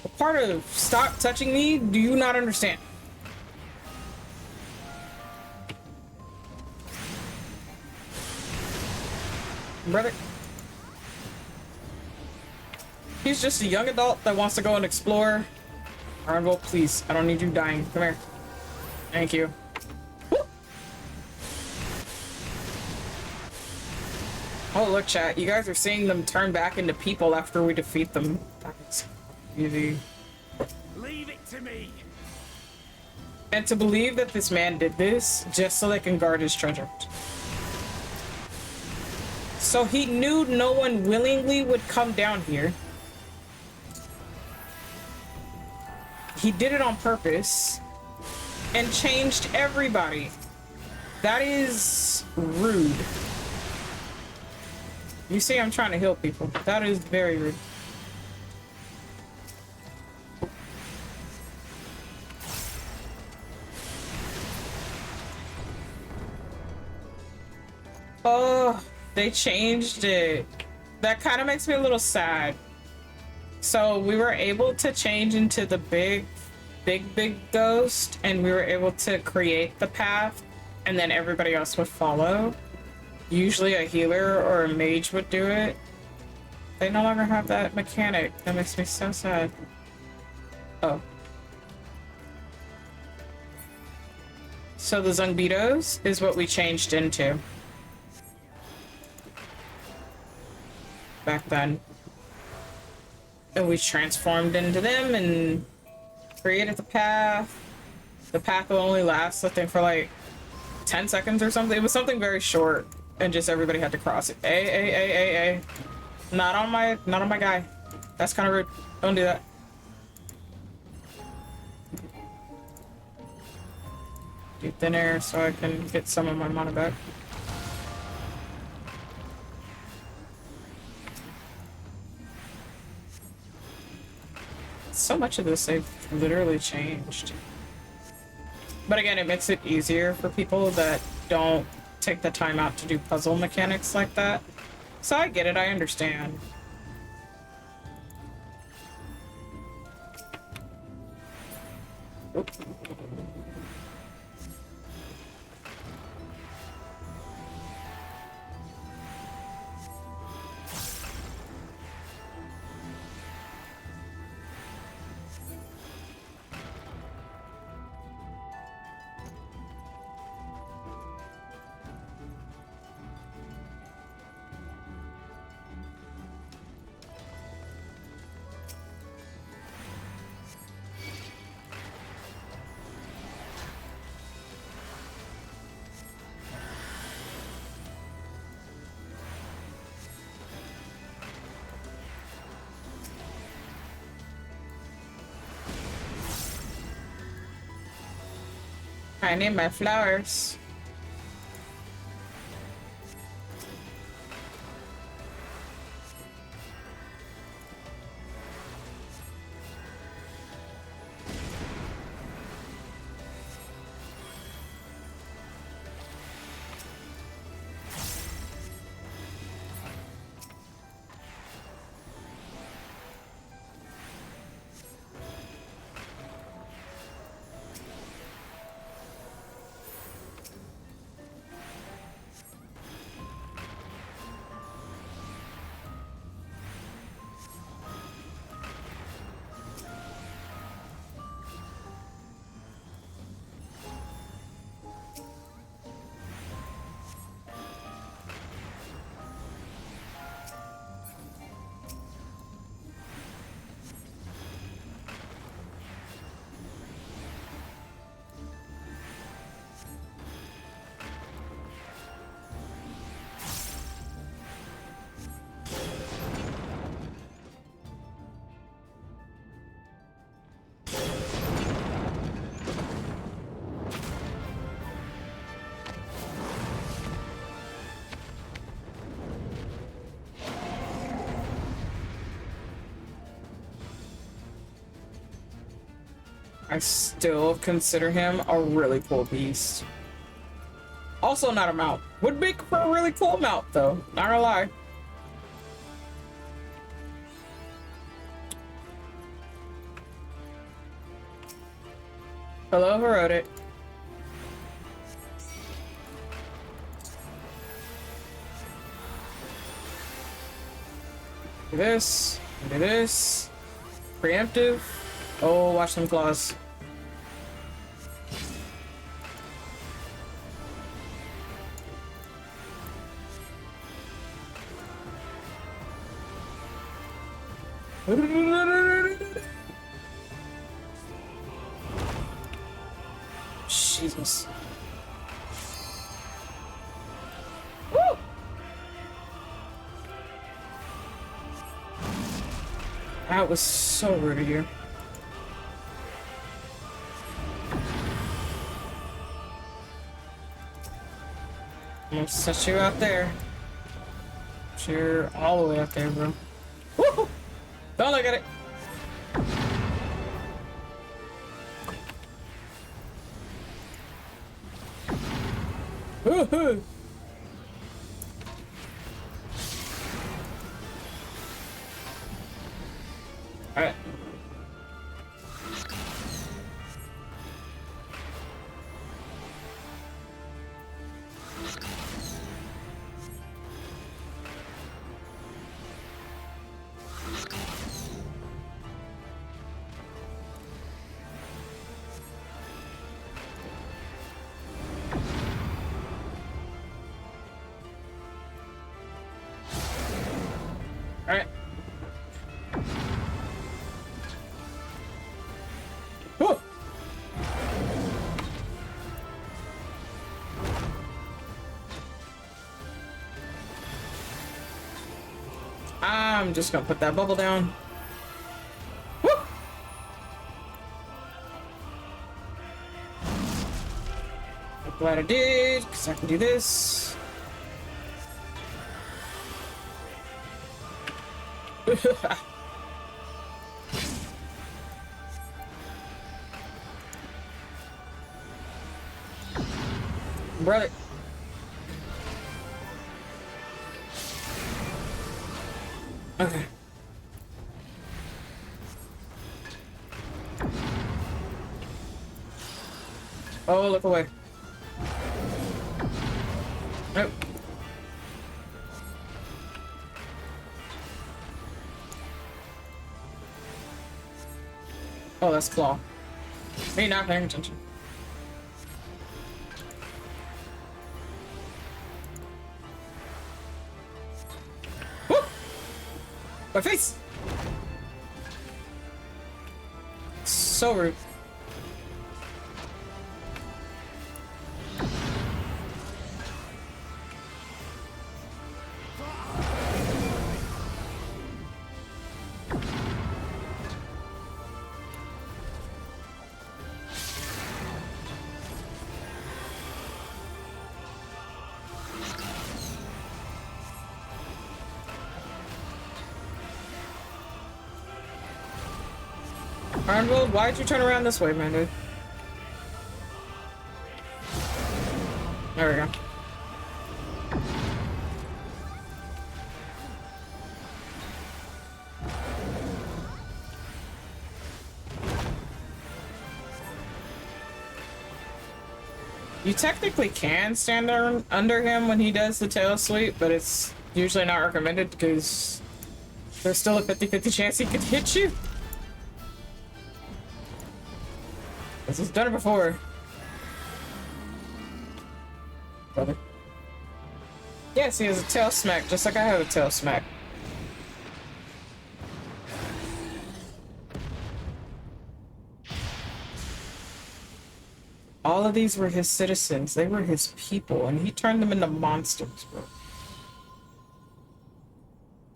What part of stop touching me do you not understand? brother. He's just a young adult that wants to go and explore. Arnold, please. I don't need you dying. Come here. Thank you. Woo! Oh, look, chat. You guys are seeing them turn back into people after we defeat them. That's easy. Leave it to me. And to believe that this man did this just so they can guard his treasure. So he knew no one willingly would come down here. He did it on purpose and changed everybody. That is rude. You see, I'm trying to heal people. That is very rude. Oh, they changed it. That kind of makes me a little sad. So we were able to change into the big ghost, and we were able to create the path, and then everybody else would follow. Usually a healer or a mage would do it. They no longer have that mechanic. That makes me so sad. Oh. So the Zumbitos is what we changed into back then. And we transformed into them and created the path. The path will only last, I think, for like 10 seconds or something. It was something very short, and just everybody had to cross it. Hey. Not on my guy. That's kind of rude. Don't do that. Do thin air so I can get some of my mana back. So much of this they've literally changed. But again, it makes it easier for people that don't take the time out to do puzzle mechanics like that. So I get it, I understand. Oop. I need my flowers. I still consider him a really cool beast. Also not a mount. Would make for a really cool mount though, not gonna lie. Hello, who wrote it? Do this. Do this. Preemptive. Oh, watch them claws. Jesus. Woo! That was so rude of you. I'm gonna set you out there. You're all the way out there, bro. Woo! Don't look at it. Woohoo! Alright. Alright. Woo! I'm just gonna put that bubble down. Woo! I'm glad I did, because I can do this. Brother. Okay. Oh, look away. Nope. Oh, that's claw. Me not paying attention. Woo! My face! So rude. Arnold, why'd you turn around this way, man, dude? There we go. You technically can stand under him when he does the tail sweep, but it's usually not recommended because there's still a 50-50 chance he could hit you. Because he's done it before. Brother. Yes, he has a tail smack, just like I have a tail smack. All of these were his citizens. They were his people, and he turned them into monsters, bro.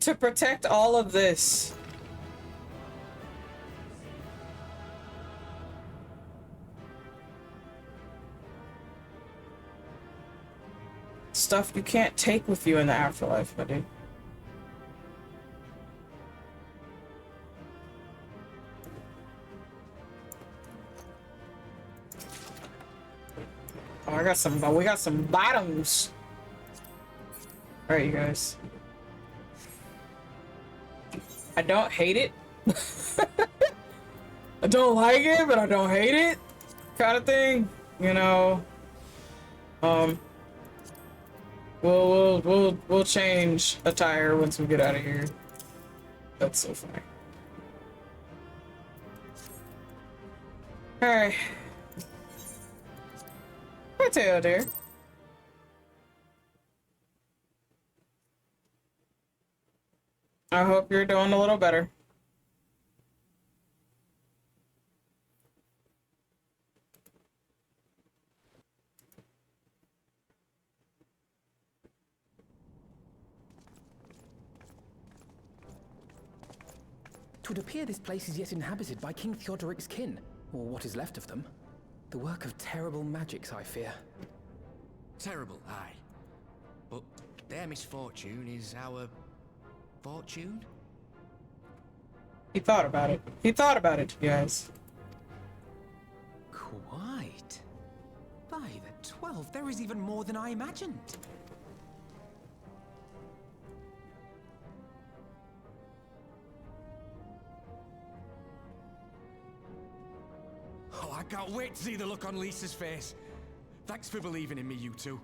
To protect all of this. Stuff you can't take with you in the afterlife, my dude. Oh, I got some, we got some bottoms. Alright, you guys. I don't hate it. I don't like it, but I don't hate it. Kind of thing, you know. We'll change attire once we get out of here. That's so funny. Alright. Potato, dear. I hope you're doing a little better. It would appear this place is yet inhabited by King Theodoric's kin, or what is left of them. The work of terrible magics, I fear. Terrible, aye. But their misfortune is our fortune? He thought about it. He thought about it, you guys. Quite. By the 12, there is even more than I imagined. Oh, I can't wait to see the look on Lisa's face. Thanks for believing in me, you two.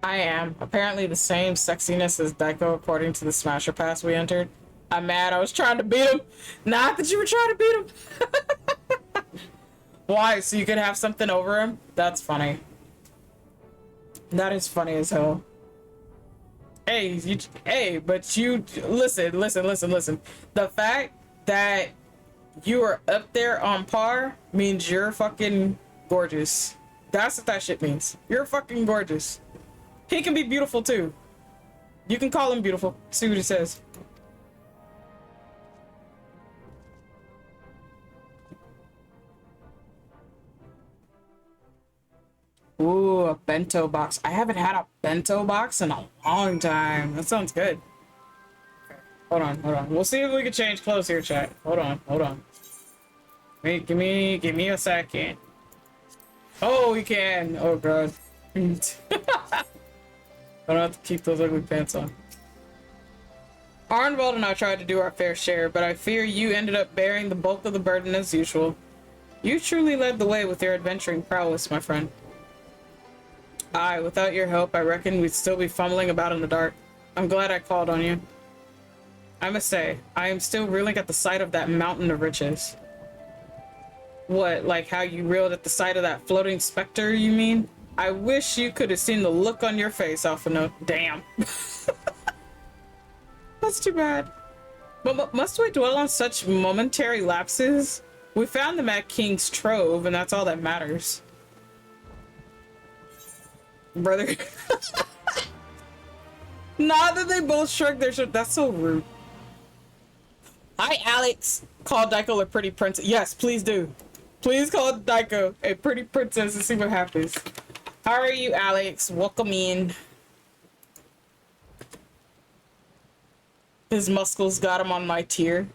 I am. Apparently the same sexiness as Deco according to the Smasher Pass we entered. I'm mad I was trying to beat him. Not that you were trying to beat him. Why? So you could have something over him? That's funny. That is funny as hell. Hey, but you listen. The fact that you are up there on par means you're fucking gorgeous. That's what that shit means. You're fucking gorgeous. He can be beautiful too. You can call him beautiful. See what he says. Ooh, a bento box. I haven't had a bento box in a long time. That sounds good. Hold on. We'll see if we can change clothes here, chat. Hold on. Wait, give me a second. Oh, we can. Oh god. I don't have to keep those ugly pants on. Arnwald and I tried to do our fair share, but I fear you ended up bearing the bulk of the burden as usual. You truly led the way with your adventuring prowess, my friend. Aye, without your help, I reckon we'd still be fumbling about in the dark. I'm glad I called on you. I must say, I am still reeling at the sight of that mountain of riches. What, like how you reeled at the sight of that floating specter, you mean? I wish you could have seen the look on your face, Alphino. Damn. That's too bad. But must we dwell on such momentary lapses? We found them at King's Trove, and that's all that matters. Brother. Not that they both shrugged their shoulders. That's so rude. Hi, Alex. Call Daiko a pretty princess. Yes, please do. Please call Daiko a pretty princess and see what happens. How are you, Alex? Welcome in. His muscles got him on my tier.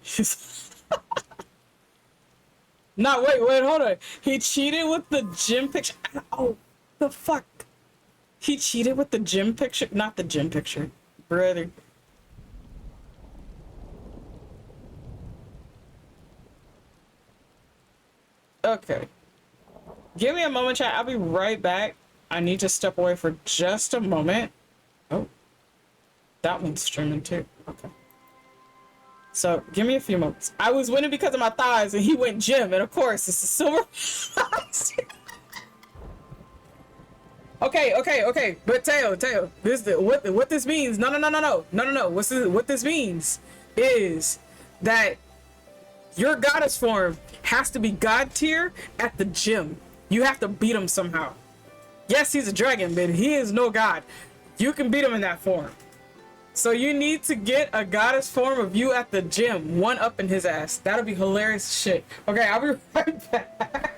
No, wait, hold on. He cheated with the gym picture. Oh, the fuck. He cheated with the gym picture? Not the gym picture. Brother. Okay. Give me a moment, chat. I'll be right back. I need to step away for just a moment. Oh. That one's streaming too. Okay. So, give me a few moments. I was winning because of my thighs, and he went gym, and of course, it's a silver. Okay. But Teo, what this means? No. What this means is that your goddess form has to be god tier at the gym. You have to beat him somehow. Yes, he's a dragon, but he is no god. You can beat him in that form. So you need to get a goddess form of you at the gym, one up in his ass. That'll be hilarious shit. Okay, I'll be right back.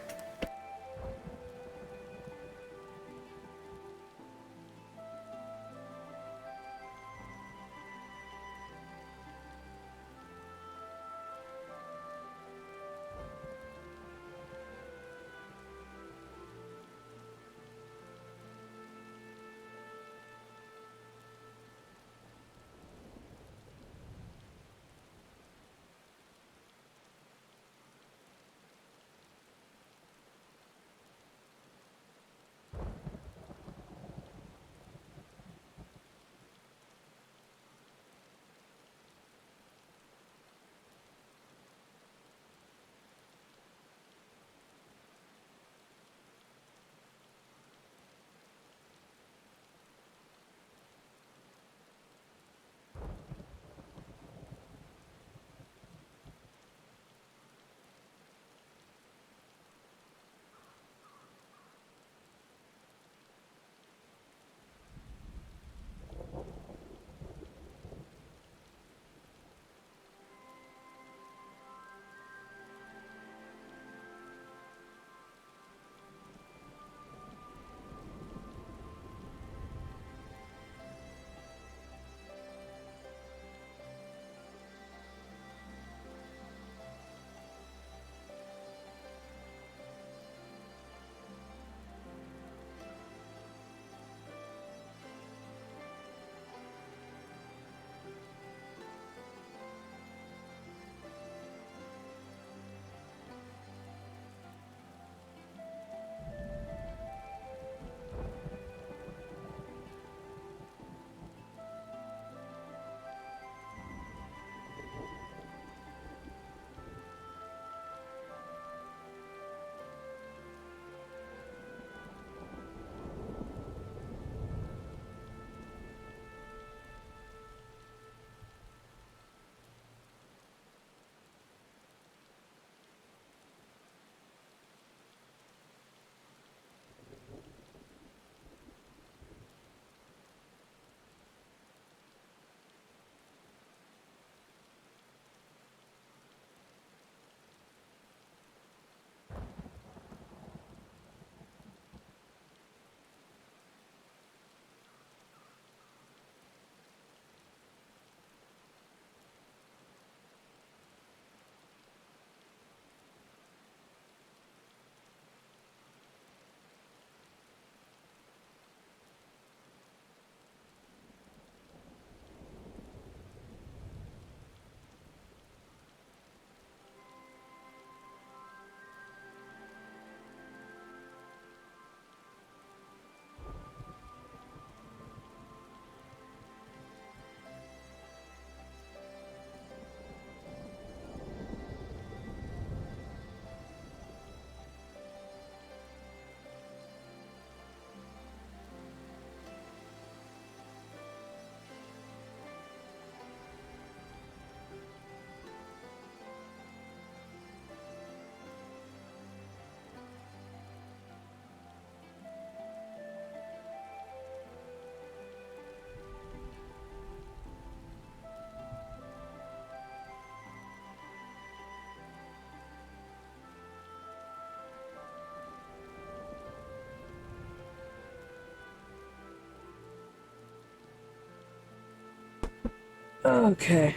Okay.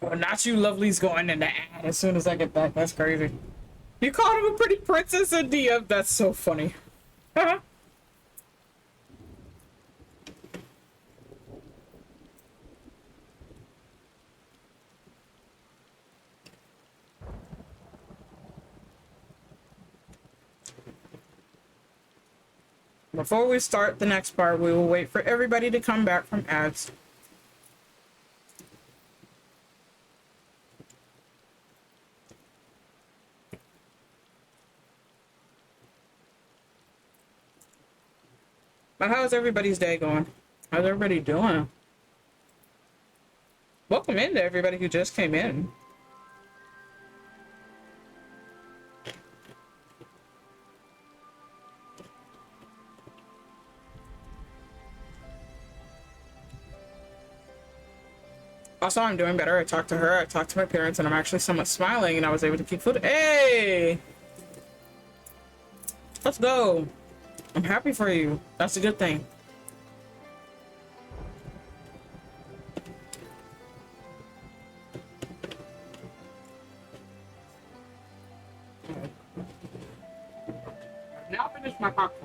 Oh, not you lovely's going in the ad as soon as I get back. That's crazy. You called him a pretty princess in DM? That's so funny. Before we start the next part, we will wait for everybody to come back from ads. But how's everybody's day going? How's everybody doing? Welcome in to everybody who just came in. Also, I'm doing better. I talked to her, I talked to my parents, and I'm actually somewhat smiling, and I was able to keep food. Hey! Let's go. I'm happy for you. That's a good thing. Now finish my popcorn.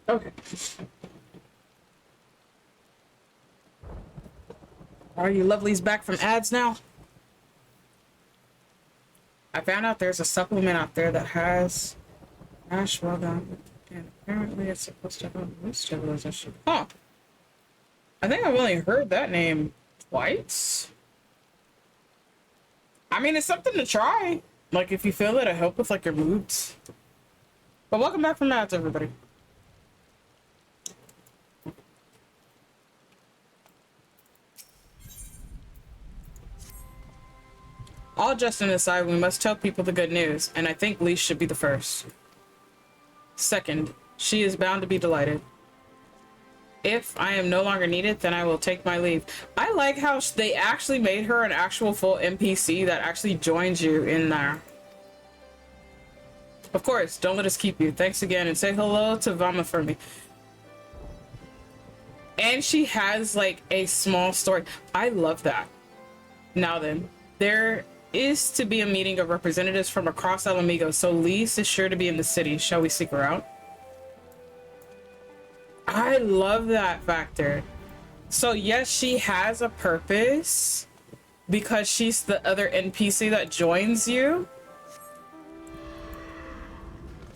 Okay. Are you lovelies back from ads now? I found out there's a supplement out there that has ashwagandha, and apparently it's supposed to have mood stabilization. Huh. I think I've only heard that name twice. I mean, it's something to try. Like, if you feel that it help with, like, your moods. But welcome back from ads, everybody. All jesting aside, we must tell people the good news, and I think Lise should be the first. Second, she is bound to be delighted. If I am no longer needed, then I will take my leave. I like how they actually made her an actual full NPC that actually joins you in there. Of course, don't let us keep you. Thanks again, and say hello to Vama for me. And she has, like, a small story. I love that. Now then, there is to be a meeting of representatives from across Alamigo, so Lise is sure to be in the city. Shall we seek her out? I love that factor. So yes, she has a purpose because she's the other NPC that joins you.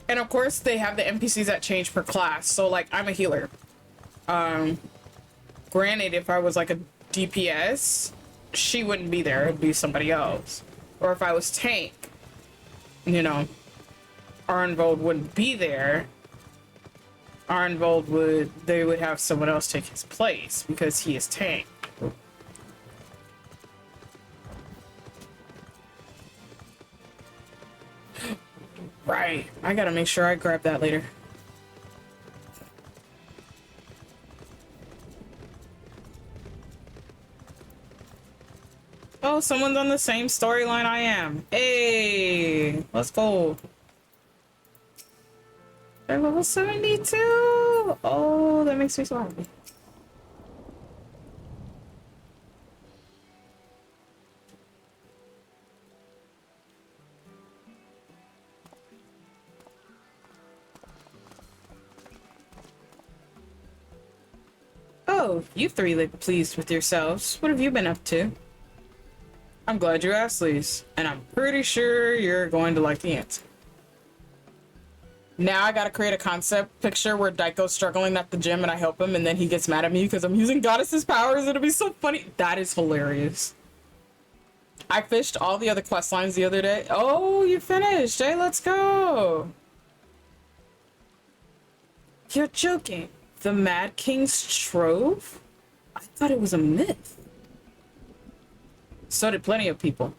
And of course they have the NPCs that change per class. So like I'm a healer. Granted, if I was like a DPS, she wouldn't be there, it'd be somebody else. Or if I was tank, you know, Arnvold wouldn't be there. Arnvold they would have someone else take his place because he is tank. Right, I gotta make sure I grab that later. Oh, someone's on the same storyline I am. Hey, let's go. They're level 72. Oh, that makes me so happy. Oh, you three look pleased with yourselves. What have you been up to? I'm glad you asked, Lise, and I'm pretty sure you're going to like the answer. Now I gotta create a concept picture where Daiko's struggling at the gym and I help him and then he gets mad at me because I'm using goddess's powers. It'll be so funny. That is hilarious. I fished all the other quest lines the other day. Oh, you finished. Hey, let's go. You're joking. The Mad King's Trove? I thought it was a myth. So did plenty of people.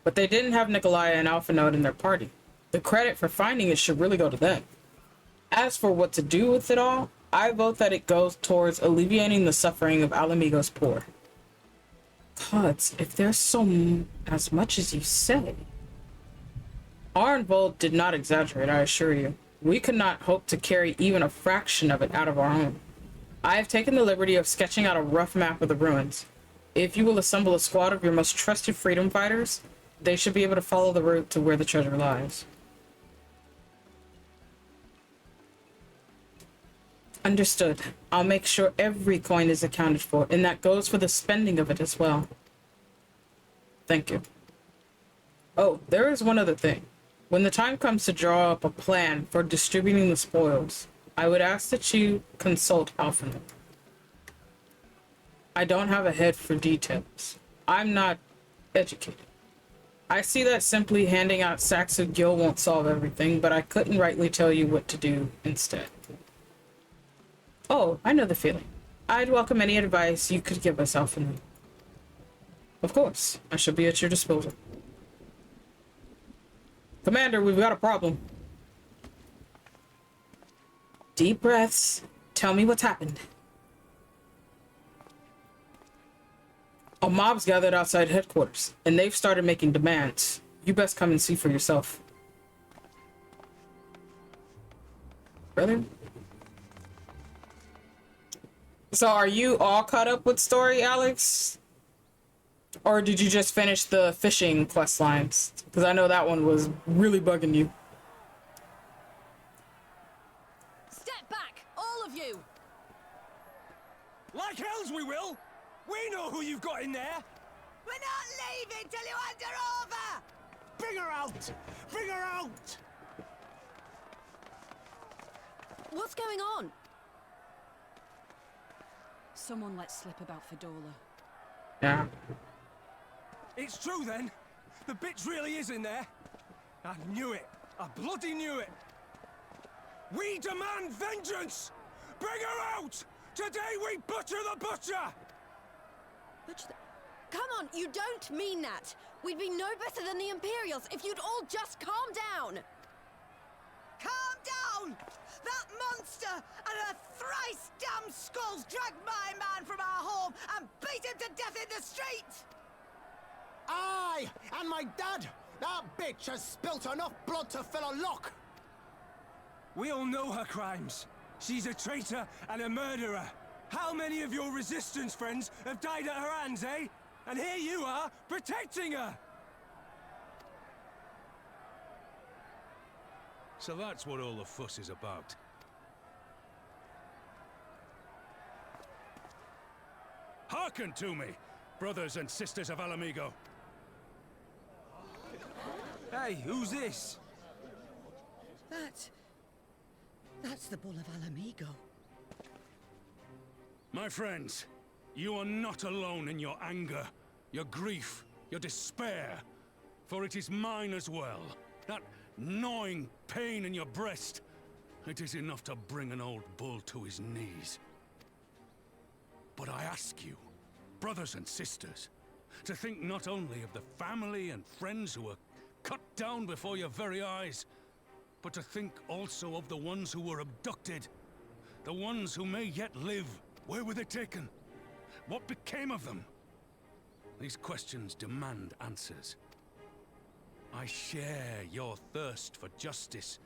But they didn't have Nikolai and Alpha Node in their party. The credit for finding it should really go to them. As for what to do with it all, I vote that it goes towards alleviating the suffering of Alamigo's poor. Gods, if there's as much as you say. Arnvold did not exaggerate, I assure you. We could not hope to carry even a fraction of it out of our own. I have taken the liberty of sketching out a rough map of the ruins. If you will assemble a squad of your most trusted freedom fighters, they should be able to follow the route to where the treasure lies. Understood. I'll make sure every coin is accounted for, and that goes for the spending of it as well. Thank you. Oh, there is one other thing. When the time comes to draw up a plan for distributing the spoils, I would ask that you consult Alpha. I don't have a head for details. I'm not educated. I see that simply handing out sacks of gil won't solve everything, but I couldn't rightly tell you what to do instead. Oh, I know the feeling. I'd welcome any advice you could give us, Alpha. Of course, I shall be at your disposal. Commander, we've got a problem. Deep breaths. Tell me what's happened. A mob's gathered outside headquarters, and they've started making demands. You best come and see for yourself. Brother? So are you all caught up with story, Alex? Or did you just finish the fishing quest lines? Because I know that one was really bugging you. Step back, all of you! Like hells we will! We know who you've got in there! We're not leaving till you hand her over! Bring her out! Bring her out! What's going on? Someone let slip about Fedora. Yeah. It's true then! The bitch really is in there! I knew it! I bloody knew it! We demand vengeance! Bring her out! Today we butcher the butcher! Come on, you don't mean that! We'd be no better than the Imperials if you'd all just calm down! Calm down! That monster and her thrice damned skulls dragged my man from our home and beat him to death in the street! Aye! And my dad! That bitch has spilt enough blood to fill a lock! We all know her crimes. She's a traitor and a murderer. How many of your resistance friends have died at her hands, eh? And here you are, protecting her! So that's what all the fuss is about. Hearken to me, brothers and sisters of Alamigo. Hey, who's this? That's the Bull of Alamigo. My friends, you are not alone in your anger, your grief, your despair, for it is mine as well. That gnawing pain in your breast, it is enough to bring an old bull to his knees. But I ask you, brothers and sisters, to think not only of the family and friends who were cut down before your very eyes, but to think also of the ones who were abducted, the ones who may yet live. Where were they taken? What became of them? These questions demand answers. I share your thirst for justice,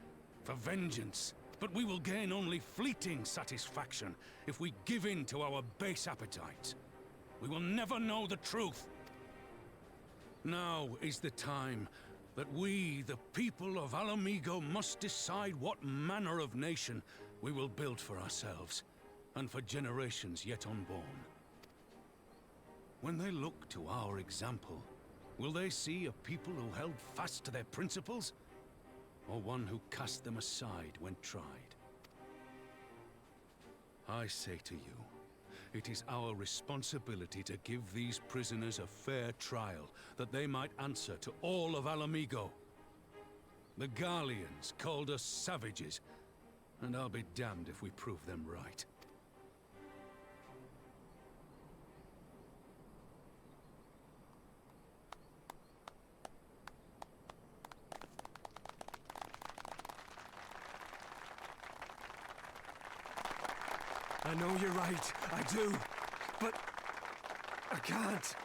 for vengeance, but we will gain only fleeting satisfaction if we give in to our base appetites. We will never know the truth. Now is the time that we, the people of Alamigo, must decide what manner of nation we will build for ourselves, and for generations yet unborn. When they look to our example, will they see a people who held fast to their principles, or one who cast them aside when tried? I say to you, it is our responsibility to give these prisoners a fair trial, that they might answer to all of Alamigo. The Garleans called us savages, And I'll be damned if we prove them right. I know you're right. I do. But I can't.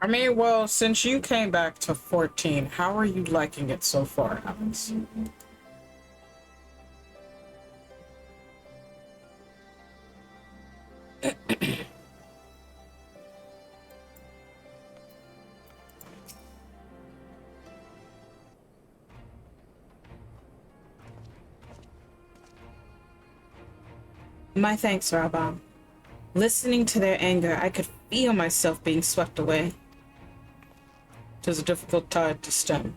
I mean, well, since you came back to 14, how are you liking it so far, Alex? My thanks, Rabban. Listening to their anger, I could feel myself being swept away. 'Tis a difficult tide to stem.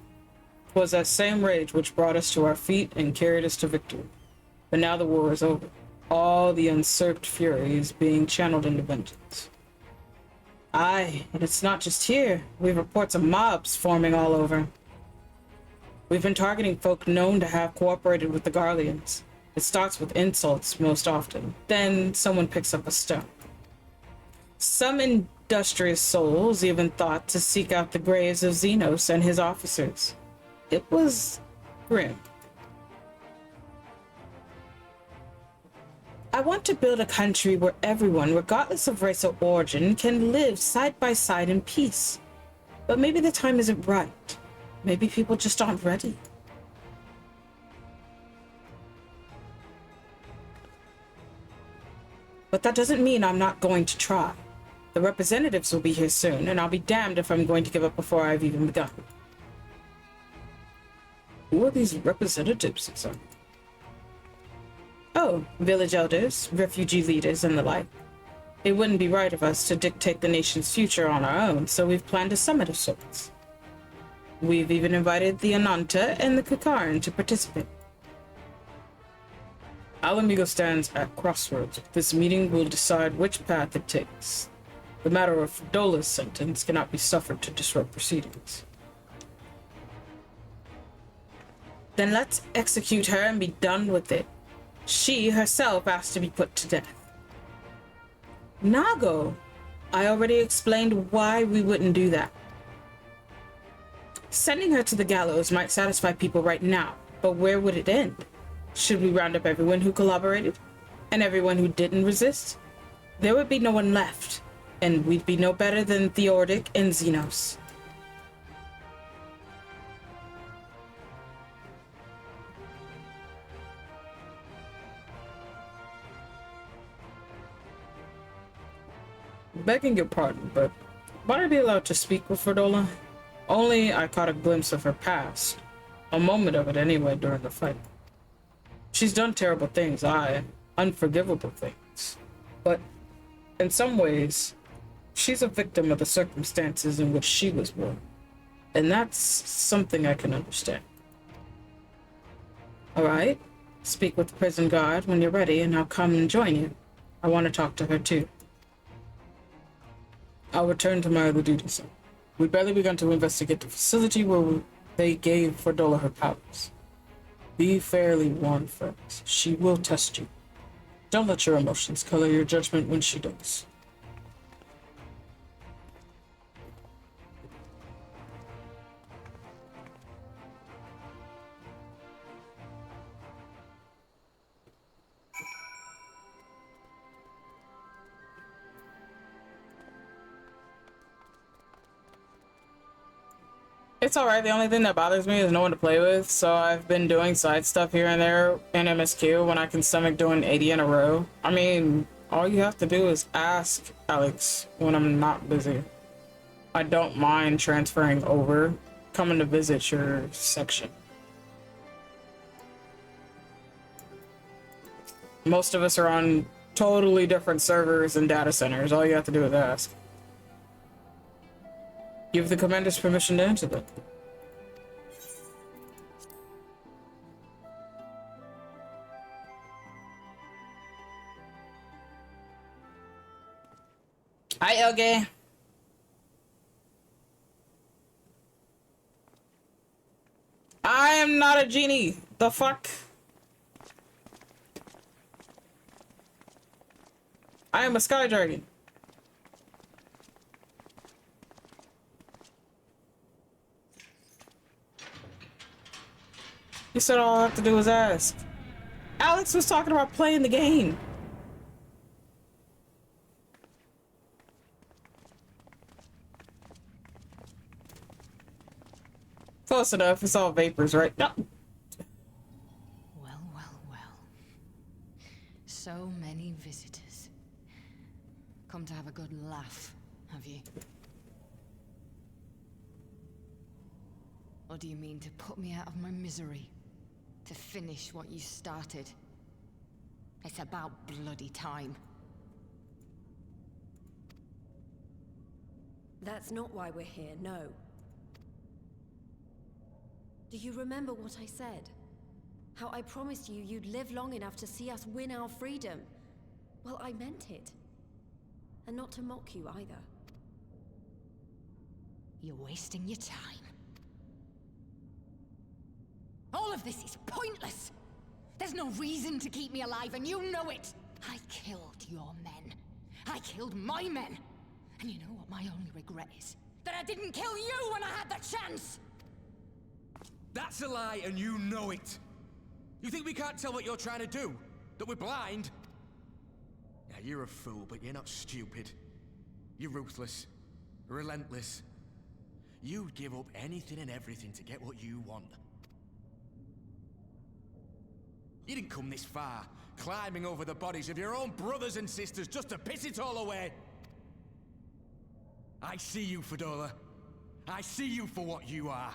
'Twas that same rage which brought us to our feet and carried us to victory. But now the war is over. All the usurped fury is being channeled into vengeance. Aye, and it's not just here. We have reports of mobs forming all over. We've been targeting folk known to have cooperated with the Garleans. It starts with insults most often. Then someone picks up a stone. Some industrious souls even thought to seek out the graves of Xenos and his officers. It was grim. I want to build a country where everyone, regardless of race or origin, can live side by side in peace. But maybe the time isn't right. Maybe people just aren't ready. But that doesn't mean I'm not going to try. The representatives will be here soon, and I'll be damned if I'm going to give up before I've even begun. Who are these representatives exactly? Oh, village elders, refugee leaders, and the like. It wouldn't be right of us to dictate the nation's future on our own, so we've planned a summit of sorts. We've even invited the Ananta and the Kakaran to participate. Alamigo stands at crossroads. This meeting will decide which path it takes. The matter of Dola's sentence cannot be suffered to disrupt proceedings. Then let's execute her and be done with it. She herself asked to be put to death. Nago! I already explained why we wouldn't do that. Sending her to the gallows might satisfy people right now, but where would it end? Should we round up everyone who collaborated? And everyone who didn't resist? There would be no one left, and we'd be no better than Theordic and Xenos. Begging your pardon, but might I be allowed to speak with Ferdola? Only I caught a glimpse of her past. A moment of it anyway during the fight. She's done terrible things, aye, unforgivable things. But in some ways, she's a victim of the circumstances in which she was born. And that's something I can understand. All right, speak with the prison guard when you're ready, and I'll come and join you. I want to talk to her too. I'll return to my other duties. We've barely begun to investigate the facility where they gave Ferdola her powers. Be fairly warned, friends. She will test you. Don't let your emotions color your judgment when she does. It's alright, the only thing that bothers me is no one to play with, so I've been doing side stuff here and there in MSQ when I can stomach doing 80 in a row. I mean, all you have to do is ask Alex when I'm not busy. I don't mind transferring over coming to visit your section. Most of us are on totally different servers and data centers. All you have to do is ask. Give the commanders permission to enter them. Hi, okay. I am not a genie. The fuck? I am a sky dragon. You said all I have to do is ask. Alex was talking about playing the game. Close enough. It's all vapors, right? No. Well, well, well. So many visitors. Come to have a good laugh, have you? Or do you mean to put me out of my misery? To finish what you started? It's about bloody time. That's not why we're here, no. Do you remember what I said? How I promised you you'd live long enough to see us win our freedom? Well, I meant it. And not to mock you either. You're wasting your time. All of this is pointless! There's no reason to keep me alive, and you know it! I killed your men. I killed my men! And you know what my only regret is? That I didn't kill you when I had the chance! That's a lie, and you know it. You think we can't tell what you're trying to do? That we're blind? Yeah, you're a fool, but you're not stupid. You're ruthless. Relentless. You'd give up anything and everything to get what you want. You didn't come this far, climbing over the bodies of your own brothers and sisters just to piss it all away. I see you, Fedora. I see you for what you are.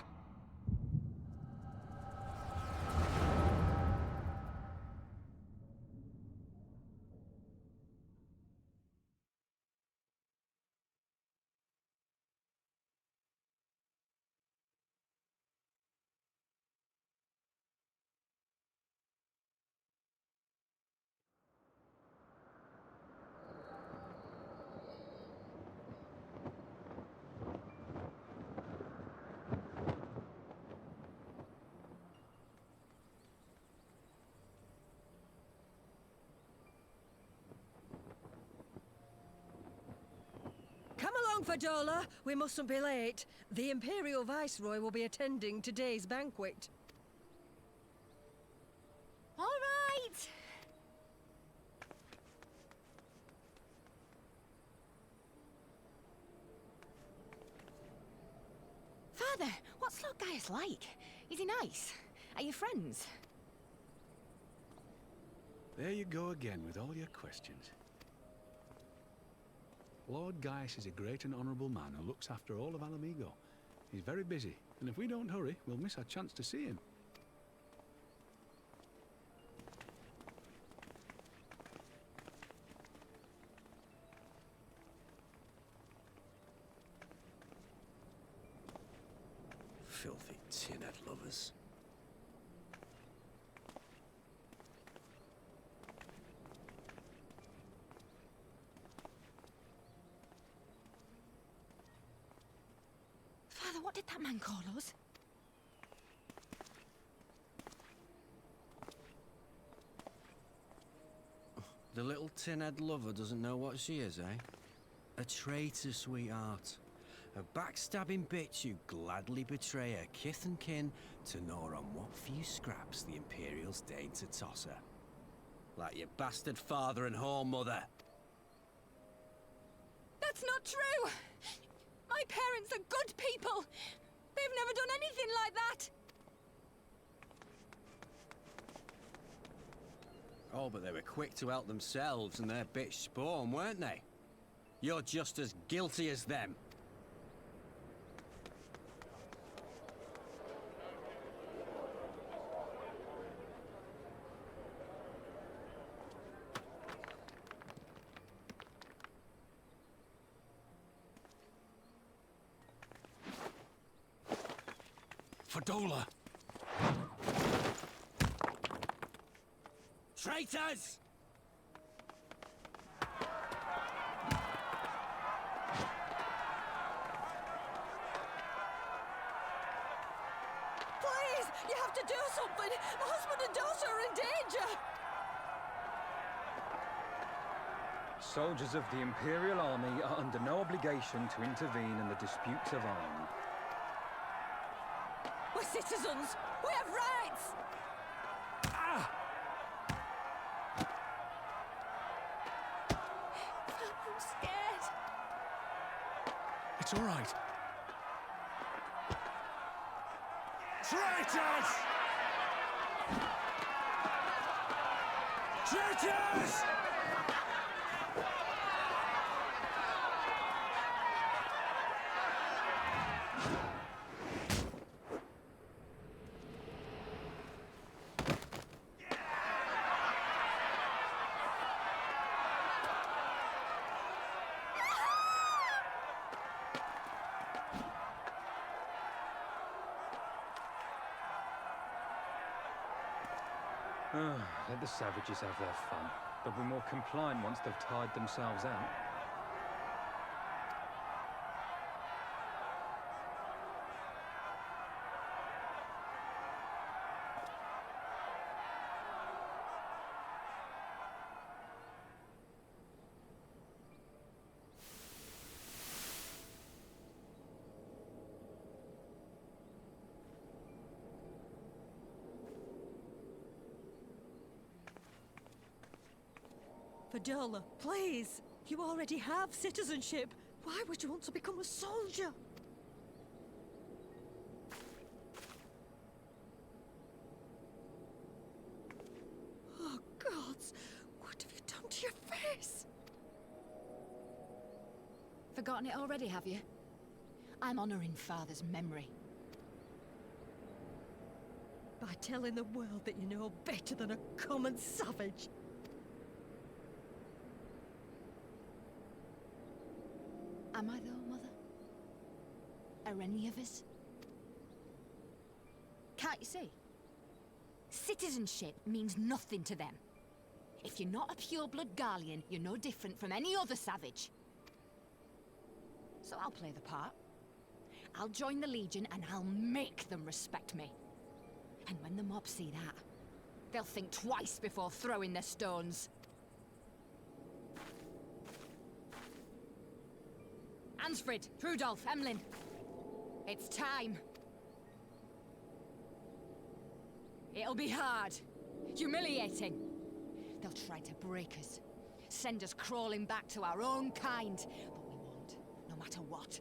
Come along, Fadola. We mustn't be late. The Imperial Viceroy will be attending today's banquet. All right. Father, what's Lord Gaius like? Is he nice? Are you friends? There you go again with all your questions. Lord Gaius is a great and honourable man who looks after all of Alamigo. He's very busy, and if we don't hurry, we'll miss our chance to see him. Filthy tin-head lovers. Father, what did that man call us? The little tin-head lover doesn't know what she is, eh? A traitor, sweetheart. A backstabbing bitch who gladly betray her kith and kin to gnaw on what few scraps the Imperials deign to toss her. Like your bastard father and whore mother. That's not true! My parents are good people! They've never done anything like that! Oh, but they were quick to help themselves and their bitch spawn, weren't they? You're just as guilty as them. Fadola! Traitors! Please! You have to do something! My husband and daughter are in danger! Soldiers of the Imperial Army are under no obligation to intervene in the disputes of arms. We're citizens! We have rights! I'm scared. It's all right. Traitors! Traitors! Let the savages have their fun. They'll be more compliant once they've tired themselves out. Fadola, please! You already have citizenship. Why would you want to become a soldier? Oh, gods! What have you done to your face? Forgotten it already, have you? I'm honoring Father's memory. By telling the world that you know better than a common savage. Am I though, Mother? Are any of us? Can't you see? Citizenship means nothing to them. If you're not a pure-blood Garlean, you're no different from any other savage. So I'll play the part. I'll join the Legion and I'll make them respect me. And when the mob see that, they'll think twice before throwing their stones. Ansfrid, Rudolph, Emlyn. It's time. It'll be hard. Humiliating. They'll try to break us. Send us crawling back to our own kind. But we won't, no matter what.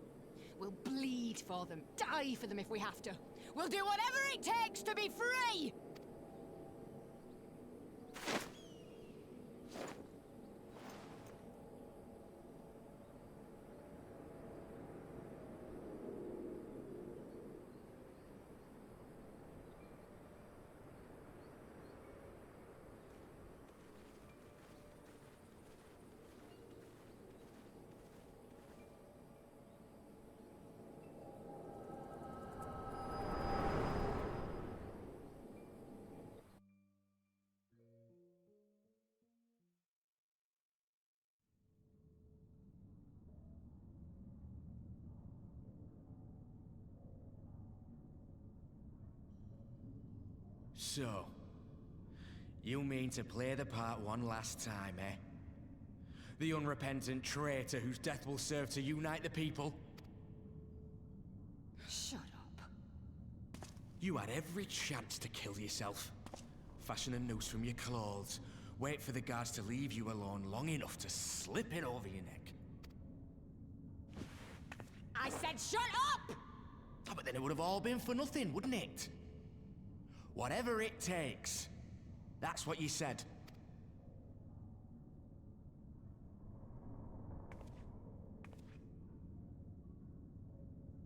We'll bleed for them, die for them if we have to. We'll do whatever it takes to be free! So, you mean to play the part one last time, eh? The unrepentant traitor whose death will serve to unite the people? Shut up. You had every chance to kill yourself. Fashion a noose from your clothes. Wait for the guards to leave you alone long enough to slip it over your neck. I said shut up! Oh, but then it would have all been for nothing, wouldn't it? Whatever it takes. That's what you said.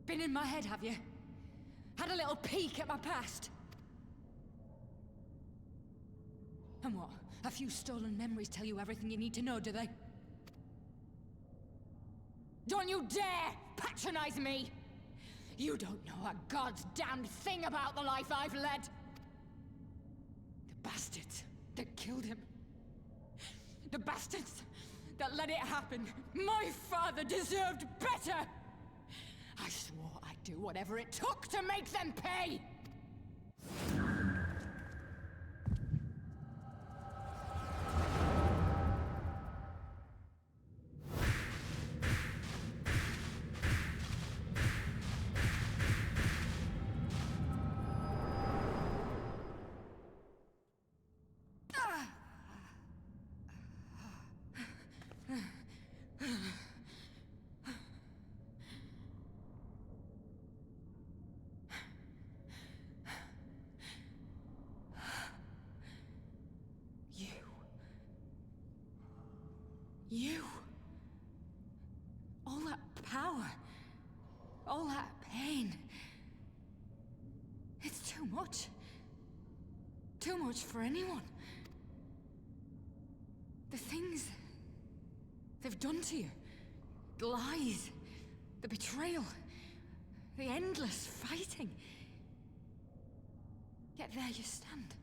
Been in my head, have you? Had a little peek at my past? And what? A few stolen memories tell you everything you need to know, do they? Don't you dare patronize me! You don't know a god's damned thing about the life I've led. The bastards that killed him. The bastards that let it happen. My father deserved better. I swore I'd do whatever it took to make them pay. You. All that power. All that pain. It's too much. Too much for anyone. The things they've done to you. The lies. The betrayal. The endless fighting. Yet there you stand.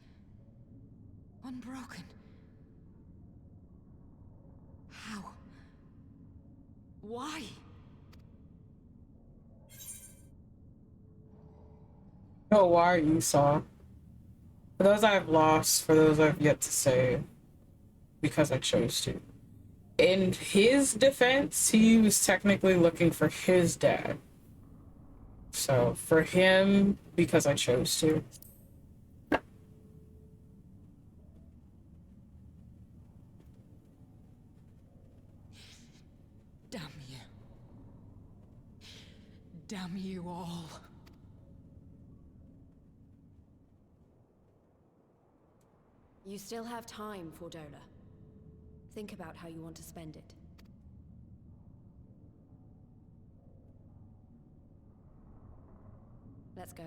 Unbroken. How? Why? Oh, why are you Saw? For those I've lost, for those I've yet to say, because I chose to. In his defense, he was technically looking for his dad. So, for him, because I chose to. Damn you. Damn you all. You still have time, Fordola. Think about how you want to spend it. Let's go.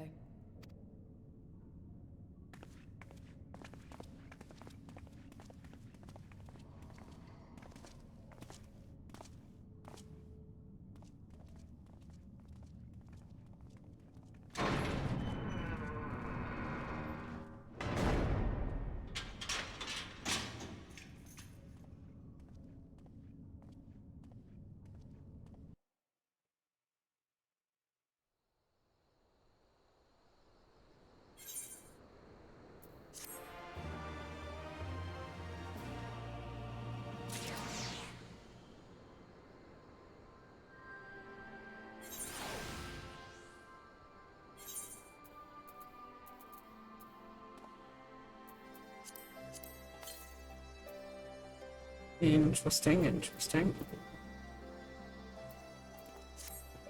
Interesting, interesting.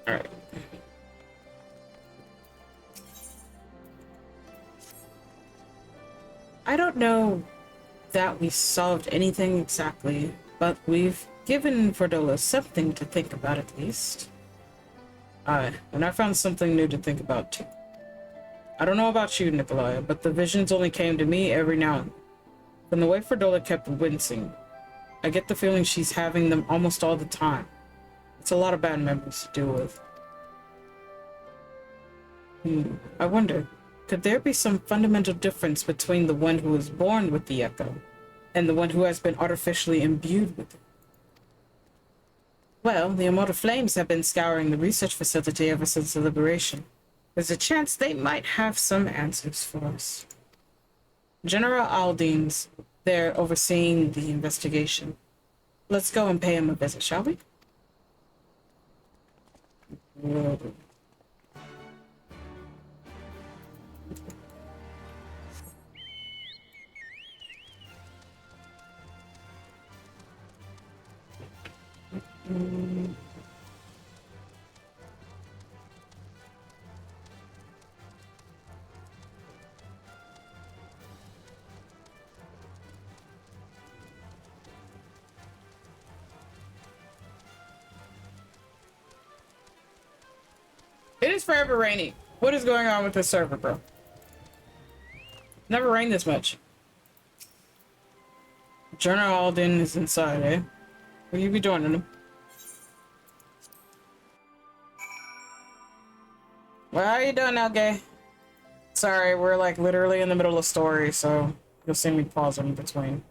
Alright. I don't know that we solved anything exactly, but we've given Fordola something to think about at least. And I found something new to think about too. I don't know about you, Nikolai, but the visions only came to me every now and then. From the way Fordola kept wincing, I get the feeling she's having them almost all the time. It's a lot of bad memories to deal with. I wonder, could there be some fundamental difference between the one who was born with the echo and the one who has been artificially imbued with it? Well, the Immortal Flames have been scouring the research facility ever since the liberation. There's a chance they might have some answers for us. General Aldine's there overseeing the investigation. Let's go and pay him a visit, shall we? Whoa. It is forever raining. What is going on with this server, bro? Never rained this much. General Alden is inside, eh? Will you be joining him? Well, how you doing now, gay? Sorry, we're like literally in the middle of story, so you'll see me pause in between.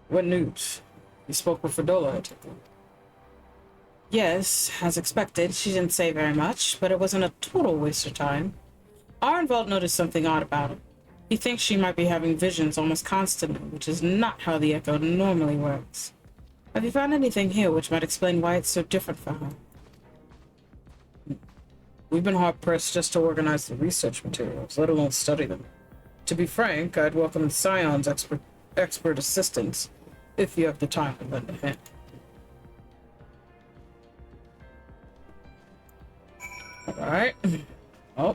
What news? You spoke with Fadola, I take it. Yes, as expected. She didn't say very much, but it wasn't a total waste of time. Arnvald noticed something odd about her. He thinks she might be having visions almost constantly, which is not how the Echo normally works. Have you found anything here which might explain why it's so different for her? We've been hard-pressed just to organize the research materials, let alone study them. To be frank, I'd welcome Scion's expert assistance, if you have the time to lend a hand. Alright. Oh.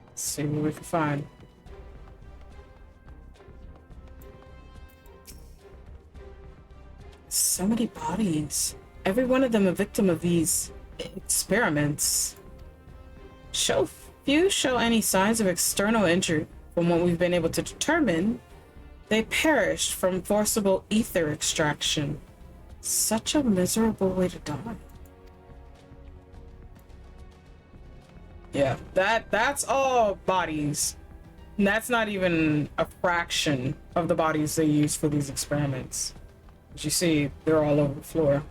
Let's see what we can find. So many bodies. Every one of them a victim of these experiments. Few show any signs of external injury. From what we've been able to determine, they perished from forcible ether extraction. Such a miserable way to die. Yeah, that's all bodies. And that's not even a fraction of the bodies they use for these experiments. As you see, they're all over the floor.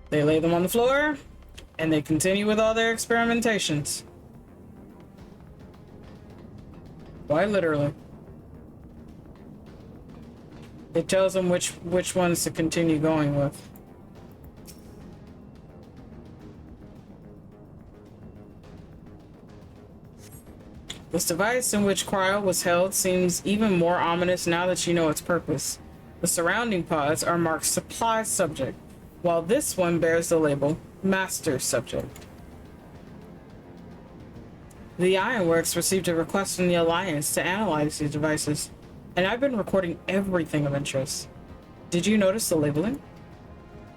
They lay them on the floor, and they continue with all their experimentations. Quite literally. It tells them which ones to continue going with. This device in which Cryo was held seems even more ominous now that you know its purpose. The surrounding pods are marked Supply Subject, while this one bears the label Master Subject. The Ironworks received a request from the Alliance to analyze these devices, and I've been recording everything of interest. Did you notice the labeling?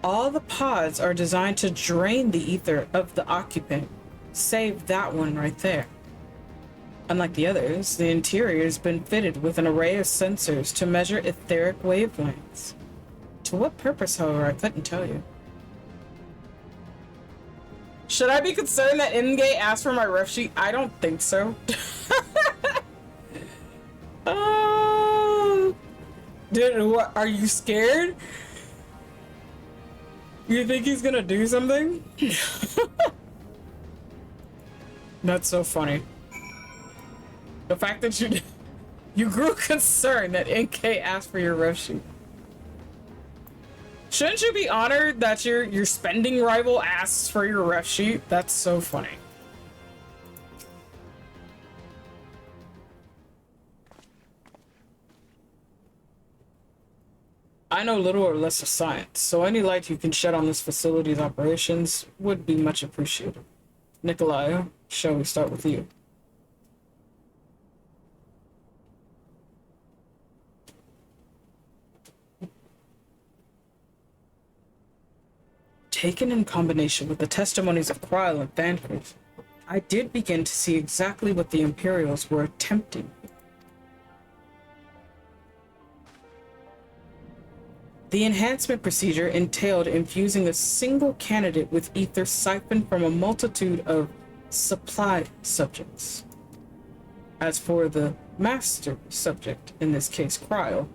All the pods are designed to drain the ether of the occupant, save that one right there. Unlike the others, the interior has been fitted with an array of sensors to measure etheric wavelengths. To what purpose, however, I couldn't tell you. Should I be concerned that Ingay asked for my ref sheet? I don't think so. Dude, what? Are you scared? You think he's gonna do something? That's so funny. The fact that you grew concerned that NK asked for your ref sheet. Shouldn't you be honored that your spending rival asks for your ref sheet? That's so funny. I know little or less of science, so any light you can shed on this facility's operations would be much appreciated. Nikolai, shall we start with you? Taken in combination with the testimonies of Kryl and Thancred, I did begin to see exactly what the Imperials were attempting. The enhancement procedure entailed infusing a single candidate with ether siphoned from a multitude of supply subjects. As for the master subject, in this case Kryl,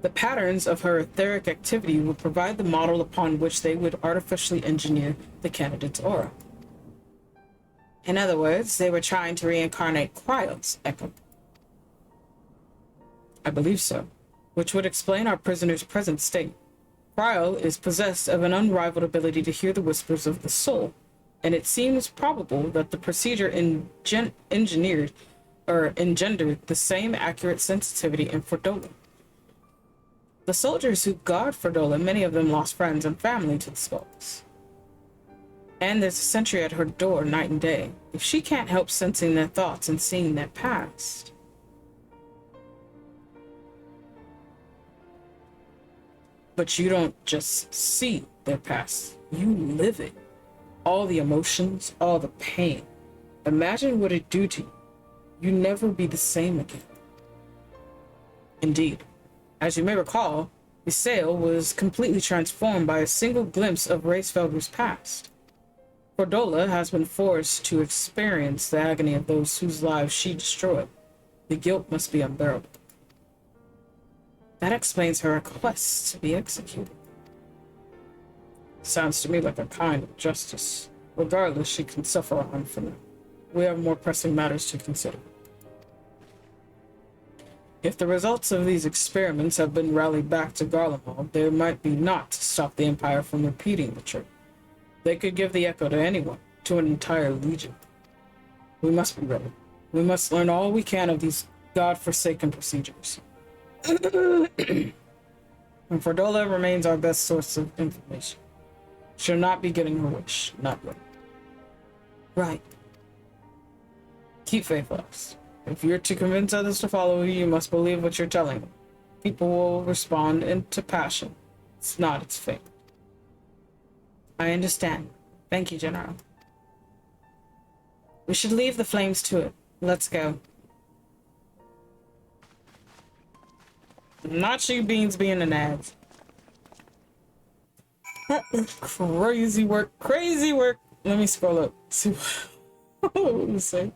the patterns of her etheric activity would provide the model upon which they would artificially engineer the candidate's aura. In other words, they were trying to reincarnate Kryl's echo. I believe so, which would explain our prisoner's present state. Kryl is possessed of an unrivaled ability to hear the whispers of the soul, and it seems probable that the procedure engendered the same accurate sensitivity in Fordola. The soldiers who guard Fordola, many of them lost friends and family to the skulls. And there's a sentry at her door night and day. If she can't help sensing their thoughts and seeing their past. But you don't just see their past. You live it. All the emotions, all the pain. Imagine what it do to you. You never be the same again. Indeed, as you may recall, Ysayle was completely transformed by a single glimpse of Racefelder's past. Cordola has been forced to experience the agony of those whose lives she destroyed. The guilt must be unbearable. That explains her request to be executed. Sounds to me like a kind of justice. Regardless, she can suffer on for now. We have more pressing matters to consider. If the results of these experiments have been rallied back to Garlemald, there might be naught to stop the Empire from repeating the trick. They could give the Echo to anyone, to an entire legion. We must be ready. We must learn all we can of these god-forsaken procedures. And Fordola remains our best source of information. She'll not be getting her wish, not yet. Right. Keep faith with us. If you're to convince others to follow you, you must believe what you're telling them. People will respond into passion. It's not its fate. I understand. Thank you, General. We should leave the flames to it. Let's go. Not you beans being an ad. Crazy work. Crazy work. Let me scroll up. See what we say.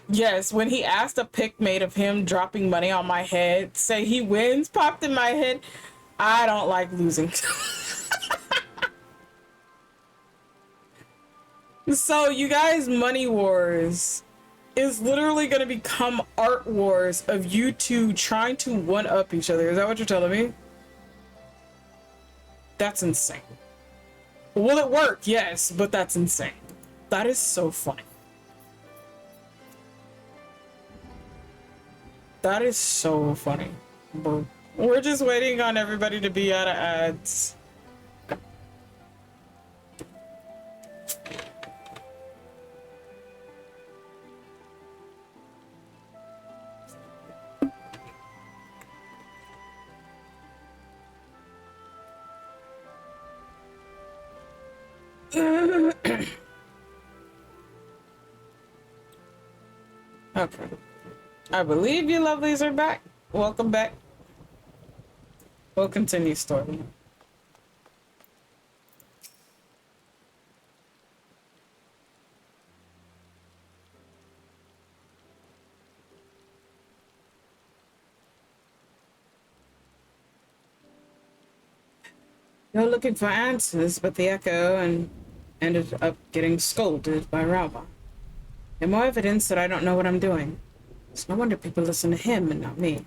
Yes, when he asked a pic made of him dropping money on my head, say he wins, popped in my head. I don't like losing. So, you guys, Money Wars is literally going to become art wars of you two trying to one-up each other. Is that what you're telling me? That's insane. Will it work? Yes, but that's insane. That is so funny. That is so funny, bro. We're just waiting on everybody to be out of ads. Okay. I believe you lovelies are back. Welcome back. We'll continue story. You're looking for answers, but the Echo ended up getting scolded by Ralba. And more evidence that I don't know what I'm doing. It's no wonder people listen to him and not me.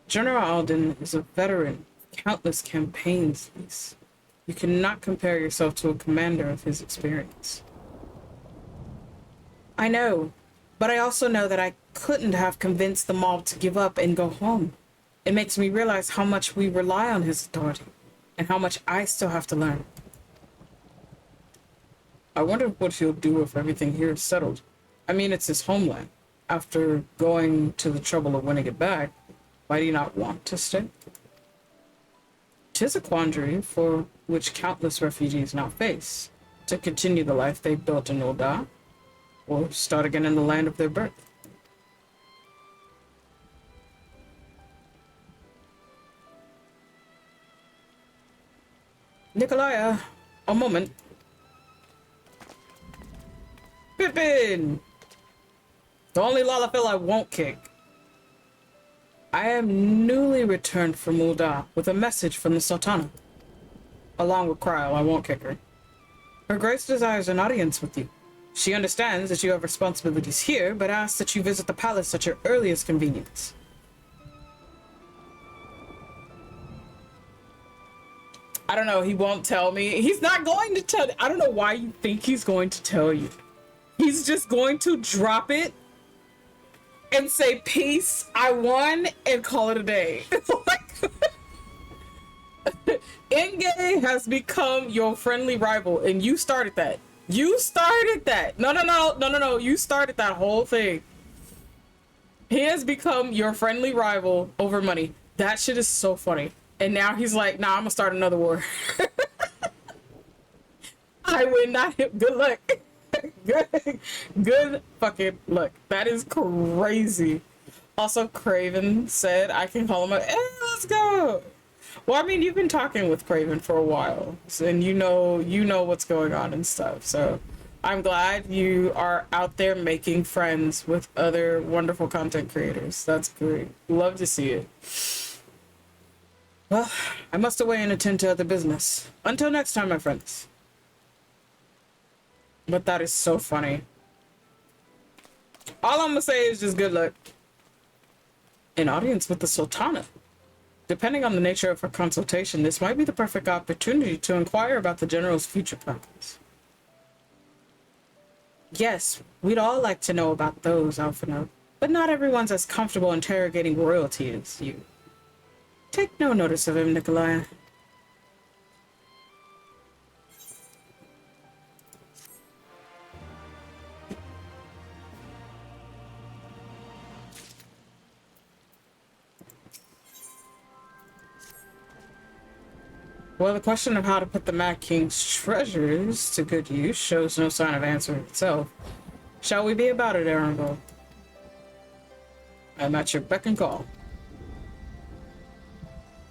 General Alden is a veteran of countless campaigns, Lise. You cannot compare yourself to a commander of his experience. I know, but I also know that I couldn't have convinced the mob to give up and go home. It makes me realize how much we rely on his authority, and how much I still have to learn. I wonder what he'll do if everything here is settled. I mean, it's his homeland. After going to the trouble of winning it back, why do you not want to stay? 'Tis a quandary for which countless refugees now face, to continue the life they built in Ul'dah, or start again in the land of their birth. Nikolaya, a moment. Pippin! The only Lalafell I won't kick. I am newly returned from Ul'dah with a message from the Sultana. Along with Kryl, I won't kick her. Her Grace desires an audience with you. She understands that you have responsibilities here, but asks that you visit the palace at your earliest convenience. I don't know, he won't tell me. He's not going to tell. I don't know why you think he's going to tell you. He's just going to drop it and say, peace, I won, and call it a day. Enge has become your friendly rival, and you started that. You started that. No. You started that whole thing. He has become your friendly rival over money. That shit is so funny. And now he's like, nah, I'm gonna start another war. I win, not him. Good luck. Good fucking luck. That is crazy. Also, Craven said I can call him up. Hey, let's go. Well, I mean, you've been talking with Craven for a while, and you know what's going on and stuff. So I'm glad you are out there making friends with other wonderful content creators. That's great. Love to see it. Well, I must away and attend to other business. Until next time, my friends. But that is so funny. All I'm gonna say is just good luck. An audience with the Sultana. Depending on the nature of her consultation, this might be the perfect opportunity to inquire about the General's future plans. Yes, we'd all like to know about those, Alphino, but not everyone's as comfortable interrogating royalty as you. Take no notice of him, Nikolai. Well, the question of how to put the Mad King's treasures to good use shows no sign of answering itself. Shall we be about it, Erangel? I'm at your beck and call.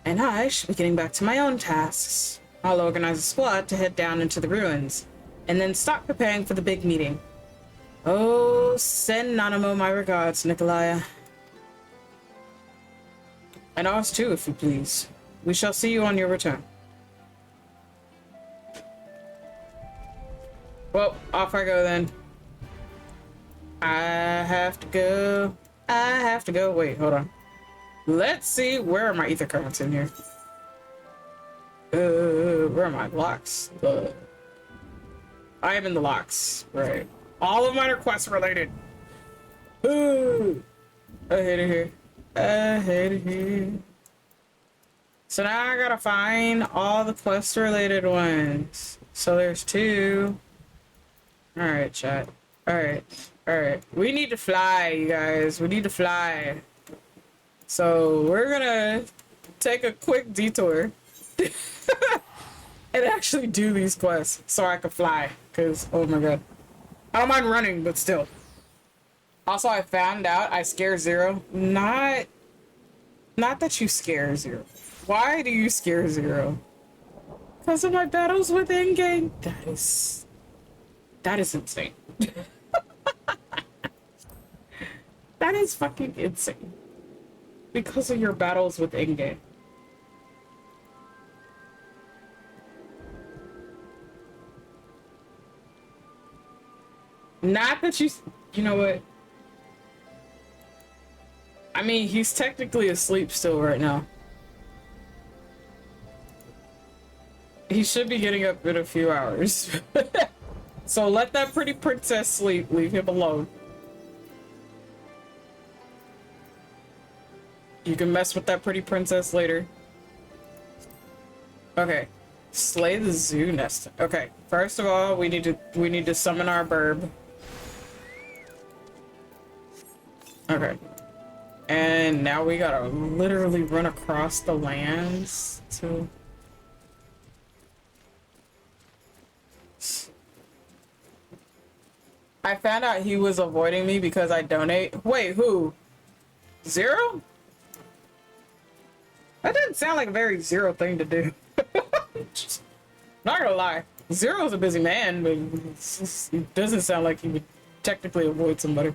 And I should be getting back to my own tasks. I'll organize a squad to head down into the ruins, and then start preparing for the big meeting. Oh, send Nanamo my regards, Nikolaya. And ours too, if you please. We shall see you on your return. Well, off I go then. I have to go. Wait, hold on. Let's see. Where are my ether currents in here? Where are my locks? I am in the locks. Right. All of mine are quest related. Ooh. I hate it here. I hate it here. So now I gotta find all the quest related ones. So there's 2. Alright, chat. Alright. We need to fly, you guys. We need to fly. So we're gonna take a quick detour and actually do these quests so I can fly. Because, oh my god. I don't mind running, but still. Also, I found out I scare Zero. Not that you scare Zero. Why do you scare Zero? Because of my battles with in-game? That is insane. That is fucking insane. Because of your battles with in-game. Not that you know what? I mean, he's technically asleep still right now. He should be getting up in a few hours. So let that pretty princess sleep. Leave him alone. You can mess with that pretty princess later. Okay. Slay the zoo nest. Okay. First of all, we need to summon our burb. Okay. And now we gotta literally run across the lands to... I found out he was avoiding me because I donate. Wait, who? Zero? That doesn't sound like a very Zero thing to do. Not gonna lie. Zero's a busy man, but it doesn't sound like he would technically avoid somebody.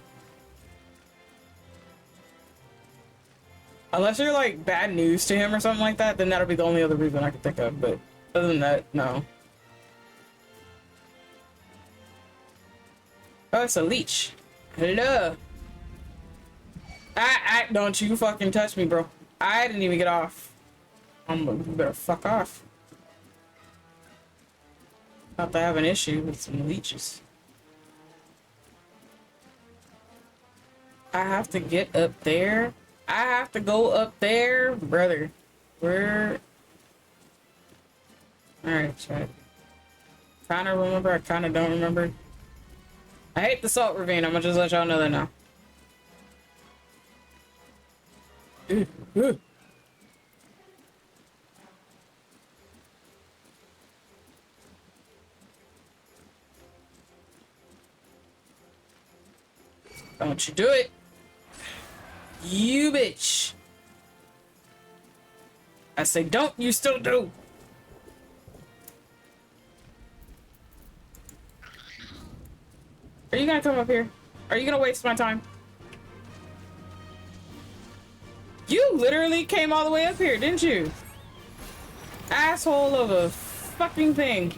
Unless you're like bad news to him or something like that, then that'll be the only other reason I could think of, but other than that, no. Oh, it's a leech. Hello. Don't you fucking touch me, bro. I didn't even get off. You better fuck off. About to have an issue with some leeches. I have to get up there. I have to go up there, brother. Where? Alright, chat. Kinda remember, I kinda don't remember. I hate the salt ravine. I'm gonna just let y'all know that now. Don't you do it. You bitch. I say don't, you still do. Are you gonna come up here? Are you gonna waste my time? You literally came all the way up here, didn't you? Asshole of a fucking thing.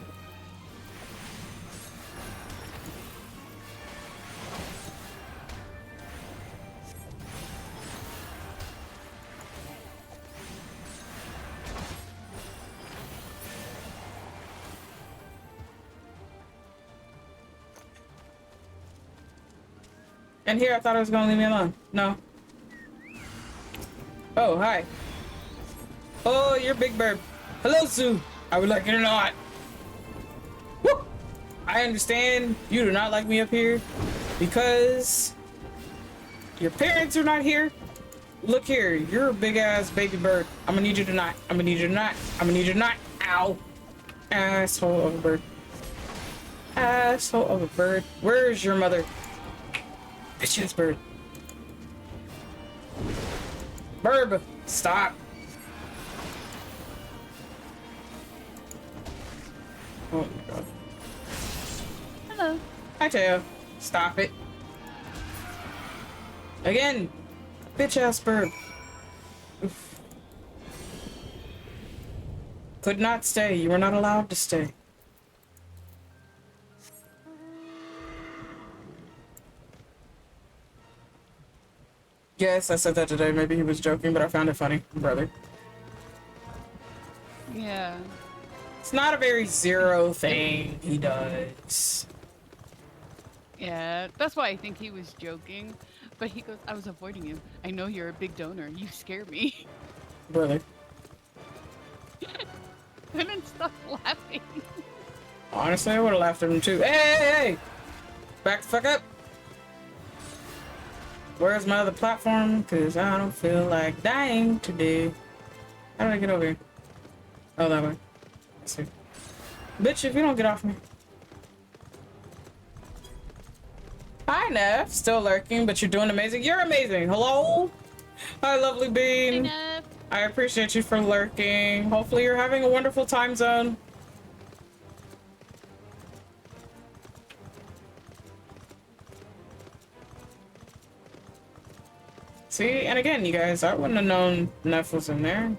And here I thought it was gonna leave me alone. No. Oh, hi. Oh, you're Big Bird. Hello, Sue. I would like it or not. Woo! I understand you do not like me up here because your parents are not here. Look here, you're a big ass baby bird. I'm gonna need you tonight. I'm gonna need you tonight. I'm gonna need you tonight. Ow. Asshole of a bird. Asshole of a bird. Where's your mother? Bitch ass bird. Burb, stop. Oh my god. Hello. Hi, Teo. Stop it. Again. Bitch ass bird. Oof. Could not stay. You were not allowed to stay. Yes, I said that today. Maybe he was joking, but I found it funny, brother. Yeah. It's not a very zero thing he does. Yeah, that's why I think he was joking. But he goes, I was avoiding you. I know you're a big donor. You scare me. Brother. Couldn't stop laughing. Honestly, I would have laughed at him too. Hey, hey, hey! Back the fuck up! Where's my other platform? Because I don't feel like dying today. How do I get over here? Oh, that way. Let's see. Bitch, if you don't get off me. Hi, Neff. Still lurking, but you're doing amazing. You're amazing. Hello? Hi, lovely bean. Hi, Neff. I appreciate you for lurking. Hopefully you're having a wonderful time zone. See, and again, you guys, I wouldn't have known Neff was in there.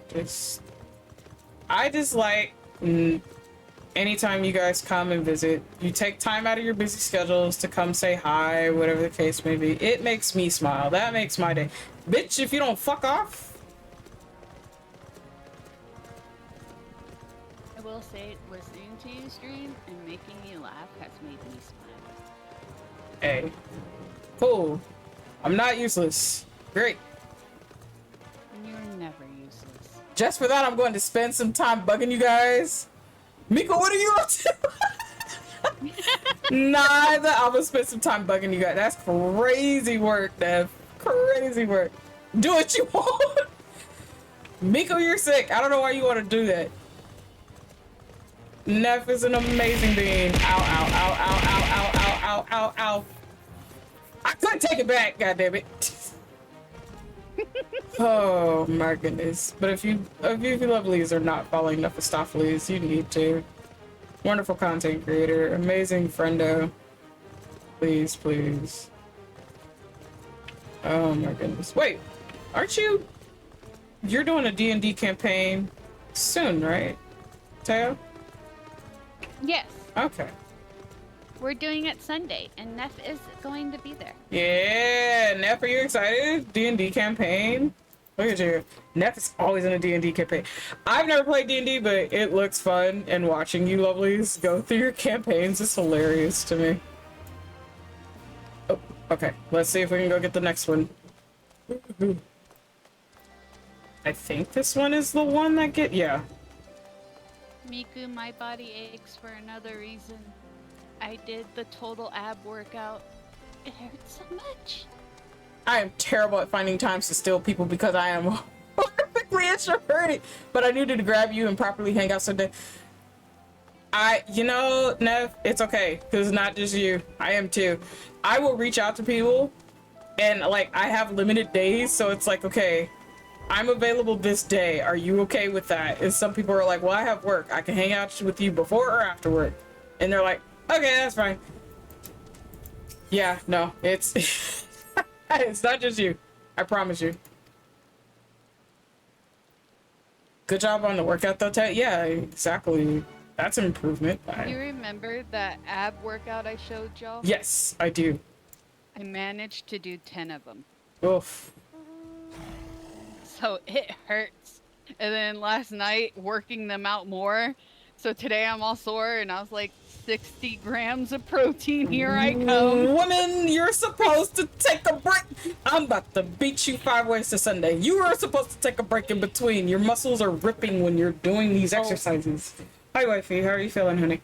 I just like anytime you guys come and visit, you take time out of your busy schedules to come say hi, whatever the case may be. It makes me smile. That makes my day. Bitch, if you don't fuck off. I will say, listening to you stream and making you laugh has made me smile. Hey. Cool. I'm not useless. Great. You're never useless. Just for that, I'm going to spend some time bugging you guys. Miko, what are you up to? Neither. I'm gonna spend some time bugging you guys. That's crazy work, Dev. Crazy work. Do what you want. Miko, you're sick. I don't know why you want to do that. Neff is an amazing being. Ow, ow, ow, ow, ow, ow, ow, ow, ow, ow. I couldn't take it back, goddammit. Oh my goodness. But if you lovelies are not following Nephistopheles, you need to. Wonderful content creator, amazing friendo. Please, please. Oh my goodness. Wait, aren't you? You're doing a D&D campaign soon, right, Teo? Yes. Okay. We're doing it Sunday, and Neff is going to be there. Yeah, Neff, are you excited? D&D campaign? Look at you. Neff is always in a D&D campaign. I've never played D&D, but it looks fun, and watching you lovelies go through your campaigns is hilarious to me. Oh, okay. Let's see if we can go get the next one. I think this one is the one that yeah. Miku, my body aches for another reason. I did the total ab workout. It hurts so much. I am terrible at finding times to steal people because I am perfectly introverted. But I needed to grab you and properly hang out someday. You know, Nev, it's okay. Because it's not just you. I am too. I will reach out to people And like I have limited days, so it's like, okay, I'm available this day. Are you okay with that? And some people are like, well, I have work. I can hang out with you before or after work. And they're like, okay, that's fine. Yeah, no, it's it's not just you. I promise you. Good job on the workout though, Ted. Yeah, exactly. That's an improvement. You remember that ab workout I showed y'all? Yes, I do. I managed to do 10 of them. Oof. So it hurts. And then last night, working them out more. So today I'm all sore and I was like, 60 grams of protein, here I come. Woman, you're supposed to take a break. I'm about to beat you 5 ways to Sunday. You are supposed to take a break in between. Your muscles are ripping when you're doing these exercises. Hi, wifey. How are you feeling, honey?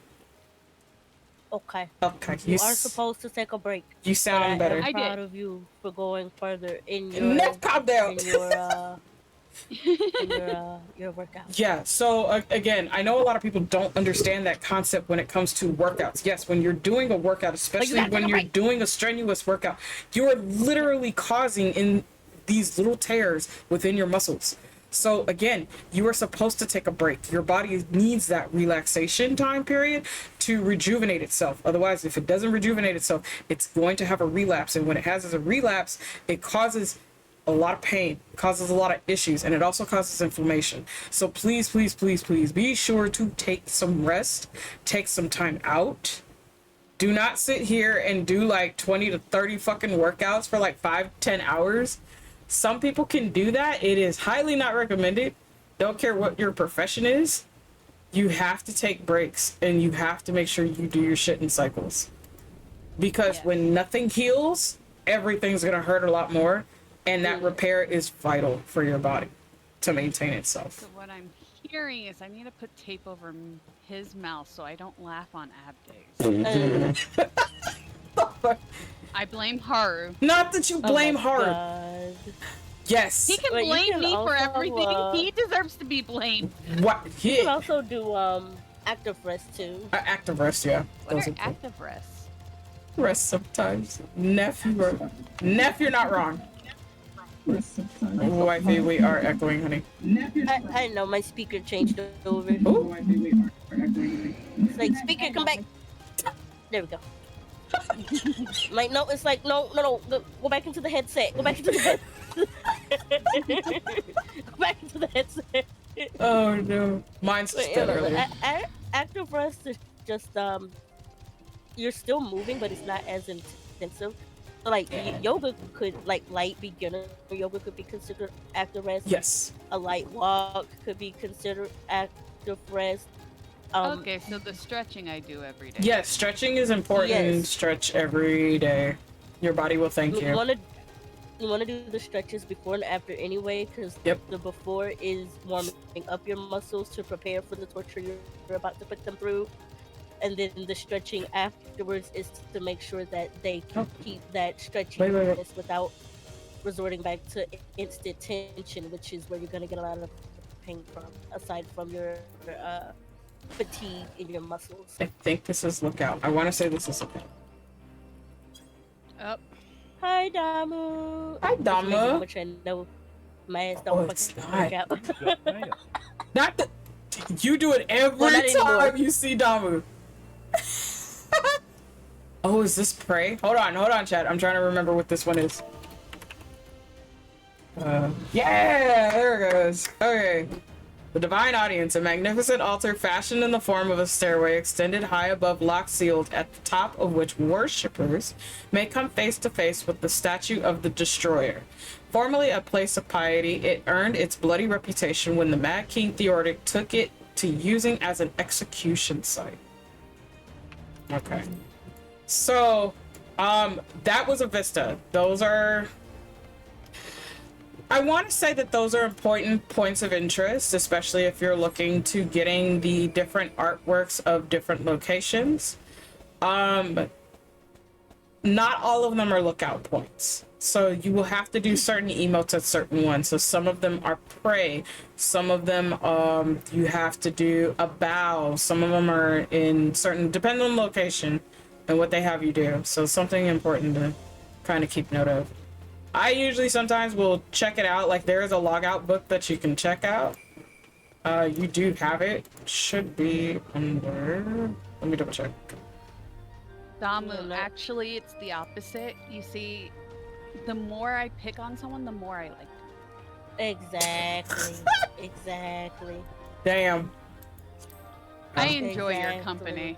Okay. Okay. You are supposed to take a break. You sound better. I'm proud of you for going further in your Neck calm down. Your workout. Yeah, so again, I know a lot of people don't understand that concept when it comes to workouts. Yes, when you're doing a workout, especially when you're doing a strenuous workout, you are literally causing in these little tears within your muscles. So again, you are supposed to take a break. Your body needs that relaxation time period to rejuvenate itself. Otherwise, if it doesn't rejuvenate itself, it's going to have a relapse. And when it has a relapse, it causes a lot of pain, causes a lot of issues, and it also causes inflammation. So please, please, please, please be sure to take some rest, take some time out. Do not sit here and do like 20 to 30 fucking workouts for like 5-10 hours. Some people can do that. It is highly not recommended. Don't care what your profession is. You have to take breaks and you have to make sure you do your shit in cycles. Because when nothing heals, everything's gonna hurt a lot more. And that repair is vital for your body to maintain itself. So what I'm hearing is I need to put tape over his mouth so I don't laugh on ab days. I blame Haru. Not that you blame Haru. Yes. He can But you blame can me for also, everything. He deserves to be blamed. What? You can also do active rest too. Active rest, yeah. What Those are are cool. active rests? Rest sometimes. Nephew, you're not wrong. Wifey, we are echoing, honey. I know my speaker changed over. It's like, speaker, come back. There we go. Like, no, it's like, no, go back into the headset. Go back into the headset. Go back into the headset. Oh no, mine's just dead earlier. Active rest is just you're still moving, but it's not as intensive. So, like yoga could, like light beginner yoga could be considered active rest. Yes. A light walk could be considered active rest. Okay, so the stretching I do every day. Yes, stretching is important. Yes. Stretch every day. Your body will thank you. You want to do the stretches before and after anyway, because the before is warming up your muscles to prepare for the torture you're about to put them through, and then the stretching afterwards is to make sure that they can keep that stretching without resorting back to instant tension, which is where you're going to get a lot of pain from, aside from your fatigue in your muscles. I think this is Lookout. I want to say this is Lookout. Up. Hi, Damu. Hi, Damu. Which I know my ass don't fucking work out. Not that you do it every Well, time you see Damu. Oh, is this Prey? Hold on, chat. I'm trying to remember what this one is. Yeah, there it goes. Okay. The Divine Audience, a magnificent altar fashioned in the form of a stairway extended high above, locked sealed, at the top of which worshippers may come face to face with the statue of the Destroyer. Formerly a place of piety, it earned its bloody reputation when the Mad King Theodoric took it to using as an execution site. Okay. So, that was a vista. Those are... I want to say that those are important points of interest, especially if you're looking to getting the different artworks of different locations. Not all of them are lookout points. So you will have to do certain emotes at certain ones. So some of them are prey. Some of them you have to do a bow. Some of them are in certain, depending on location and what they have you do. So something important to kind of keep note of. I usually sometimes will check it out. Like there is a logout book that you can check out. You do have it. Should be under. Let me double check. Damu, actually, it's the opposite. You see, the more I pick on someone, the more I like them. Exactly. Exactly. Damn. I enjoy your company.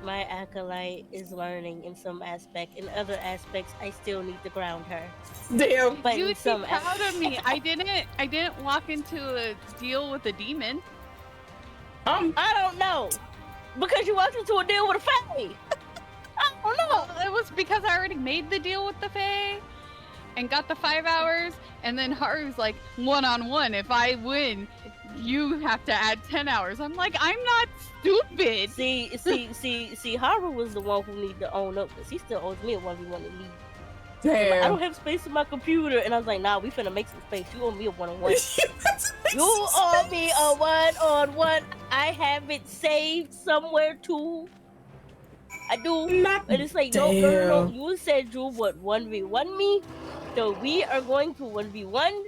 My acolyte is learning in some aspect. In other aspects, I still need to ground her. Damn. But You in would some be proud of me. I didn't walk into a deal with a demon. I don't know. Because you walked into a deal with a fae. I don't know. Well, it was because I already made the deal with the fae and got the 5 hours, and then Haru's like, one-on-one, if I win, you have to add 10 hours. I'm like, I'm not stupid. See, Haru was the one who needed to own up, because he still owes me a 1v1 in me. Damn. Like, I don't have space in my computer, and I was like, nah, we finna make some space. You owe me a one-on-one. You owe me a one-on-one. I have it saved somewhere too. I do. And it's like, no. You said you would 1v1 me, so we are going to 1v1.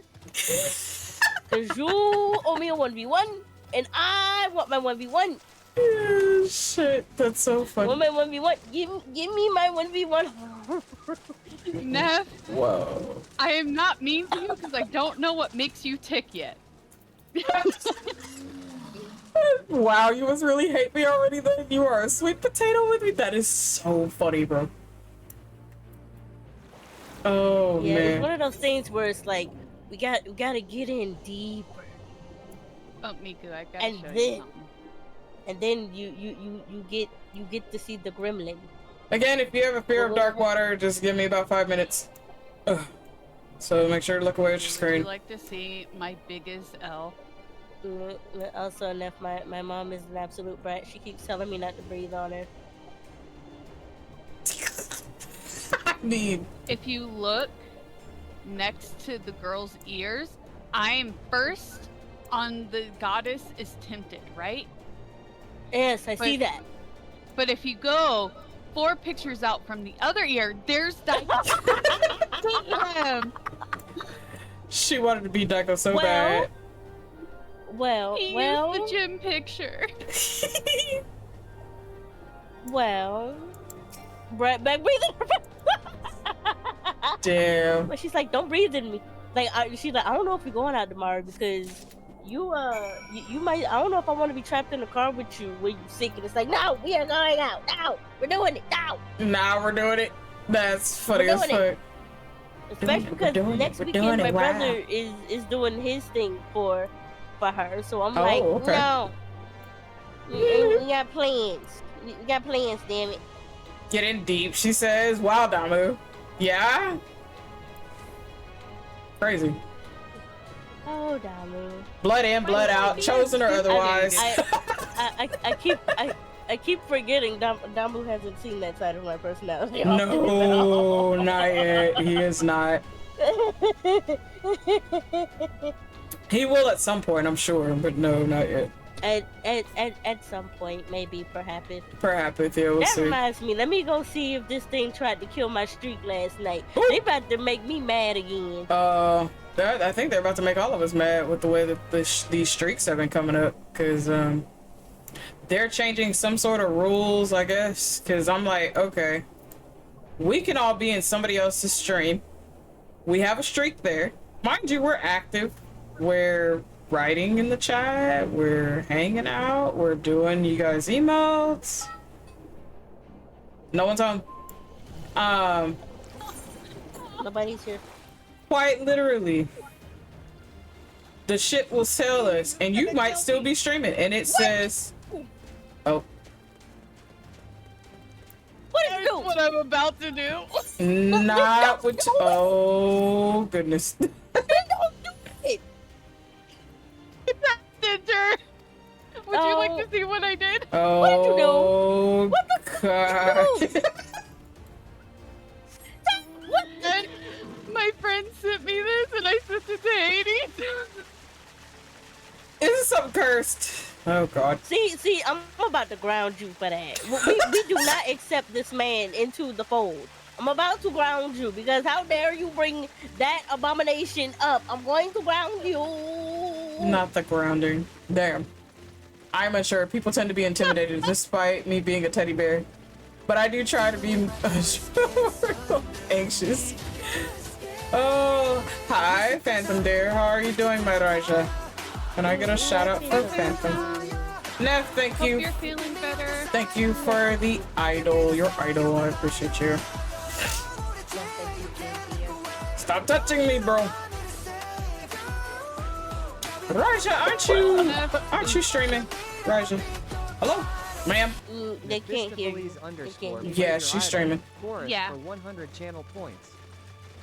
Because you owe me a 1v1, and I want my 1v1. Shit, that's so funny. I want my 1v1. Give me my 1v1. Neff. Whoa. I am not mean to you because I don't know what makes you tick yet. Wow, you must really hate me already then. You are a sweet potato with me. That is so funny, bro. Oh, yeah, man. It's one of those things where it's like, we gotta get in deeper. Oh, Miku, I gotta And show then, you something. and then you get to see the gremlin. Again, if you have a fear of dark water, just give me about 5 minutes. Ugh. So make sure to look away at your Would screen. you like to see my biggest L? Also, enough. My mom is an absolute brat. She keeps telling me not to breathe on her. I mean, if you look next to the girl's ears, I am first on the goddess is tempted, right? Yes, I see that. But if you go 4 pictures out from the other ear, there's that. she wanted to be Deco so bad. He used the gym picture. Right back breathing. Damn. But she's like, don't breathe in me. Like, she's like, I don't know if we're going out tomorrow because you might. I don't know if I want to be trapped in the car with you when you're sick. And it's like, no, we are going out. No, we're doing it. No. Nah, we're doing it. That's funny as fuck. Especially because next weekend my brother is doing his thing for her. So I'm like, no. We got plans. We got plans, damn it. Get in deep, she says. Wow, Damu. Yeah? Crazy. Oh, Damu. Blood in, blood out, chosen or otherwise. I keep forgetting Damu hasn't seen that side of my personality. No, not yet. He is not. He will at some point, I'm sure, but no, not yet. At some point, maybe, perhaps. Perhaps, yeah, we'll see. That reminds me, let me go see if this thing tried to kill my streak last night. Ooh. They about to make me mad again. I think they're about to make all of us mad with the way that these streaks have been coming up, because they're changing some sort of rules, I guess, because I'm like, okay, we can all be in somebody else's stream. We have a streak there. Mind you, we're active. We're writing in the chat. We're hanging out. We're doing you guys emotes. No one's on. Nobody's here. Quite literally. The shit will tell us, and you might still be streaming, and it says, oh. What is it? What I'm about to do. Not what. Oh goodness. Don't do it. Ginger. Would you like to see what I did? Oh, what did you do? What the God. Did you do? What? And my friend sent me this, and I sent it to Hades. Is this something cursed? Oh God. See, I'm about to ground you for that. We do not accept this man into the fold. I'm about to ground you because how dare you bring that abomination up? I'm going to ground you. Not the grounding. Damn. I'm unsure. People tend to be intimidated despite me being a teddy bear. But I do try to be anxious. Oh, hi, Phantom dear. How are you doing, my Raja? Can I get a shout out for Phantom? Neff, thank you. Hope you're feeling better. Thank you for the idol. Your idol. I appreciate you. Stop touching me, bro. Raja, aren't you streaming? Raja. Hello? Ma'am? They can't hear you. Yeah, she's streaming. Yeah. For 100 channel points.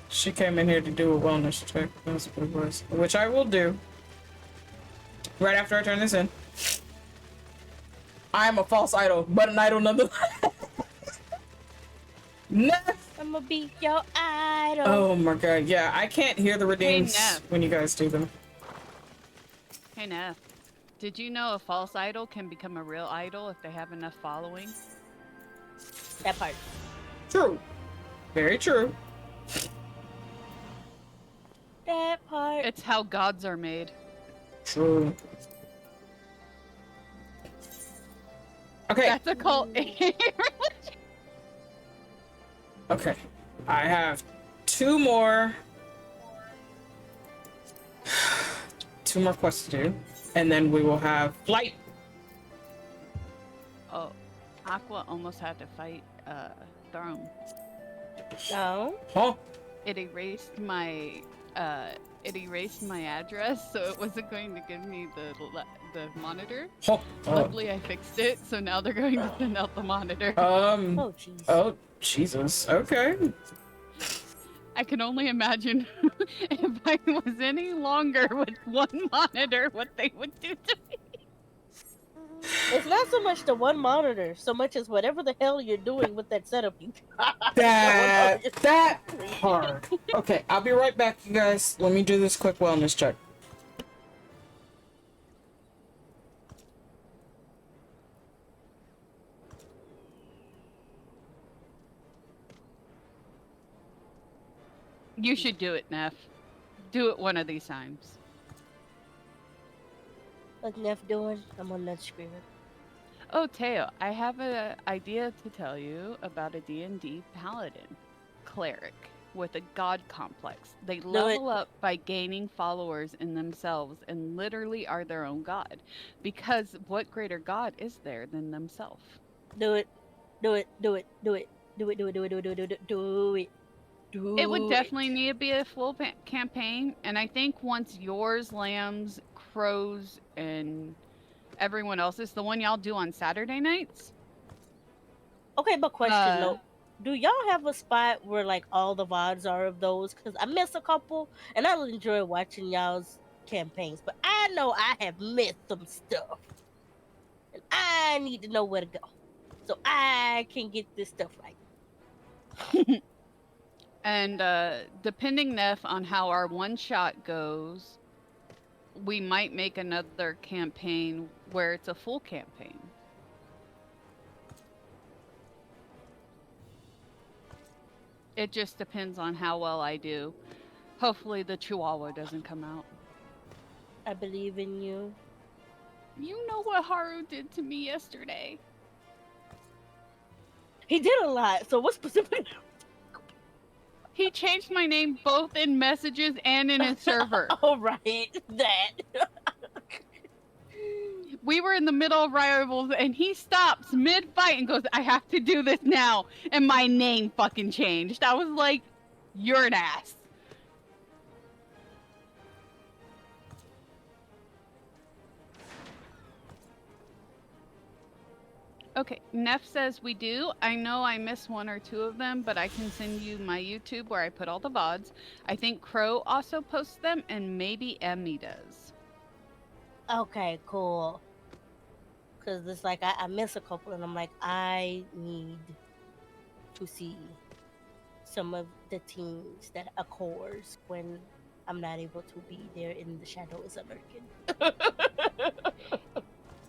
She came in here to do a wellness check. That's what it was. Which I will do. Right after I turn this in. I am a false idol, but an idol nonetheless. I'ma be your idol. Oh my god, yeah. I can't hear the redeems when you guys do them. Hey, Neff. Did you know a false idol can become a real idol if they have enough following? That part. True. Very true. That part. It's how gods are made. True. Okay. That's a cult. Okay. I have two more quests to do, and then we will have flight. Oh, Aqua almost had to fight Throne. No. Huh? It erased my address, so it wasn't going to give me the monitor. Huh. Luckily, I fixed it, so now they're going to send out the monitor. Oh, jeez. Oh, Jesus. Okay. I can only imagine if I was any longer with one monitor, what they would do to me. It's not so much the one monitor, so much as whatever the hell you're doing with that setup. That part. Okay, I'll be right back, you guys. Let me do this quick wellness check. You should do it, Neff. Do it one of these times. What's Neff doing? I'm on that screen. Oh, Teo, I have an idea to tell you about a D&D paladin cleric with a god complex. They level up by gaining followers in themselves and literally are their own god. Because what greater god is there than themselves? Do it. Do it. Do it. Do it. Do it. Do it. Do it. Do it. Do it. Do it. Do it. It would definitely need to be a full campaign, and I think once yours, Lambs, Crows, and everyone else's, the one y'all do on Saturday nights. Okay, but question though, do y'all have a spot where like all the VODs are of those? Because I missed a couple, and I enjoy watching y'all's campaigns, but I know I have missed some stuff, and I need to know where to go, so I can get this stuff right. And depending, Neff, on how our one-shot goes, we might make another campaign where it's a full campaign. It just depends on how well I do. Hopefully the Chihuahua doesn't come out. I believe in you. You know what Haru did to me yesterday. He did a lot, so what specifically? He changed my name both in messages and in his server. All right, that. We were in the middle of rivals, and he stops mid-fight and goes, I have to do this now. And my name fucking changed. I was like, you're an ass. Okay, Neff says we do. I know I missed one or two of them, but I can send you my YouTube where I put all the VODs. I think Crow also posts them, and maybe Emmy does. Okay, cool. Because it's like I miss a couple, and I'm like, I need to see some of the teams that occurs when I'm not able to be there in the shadows of lurking.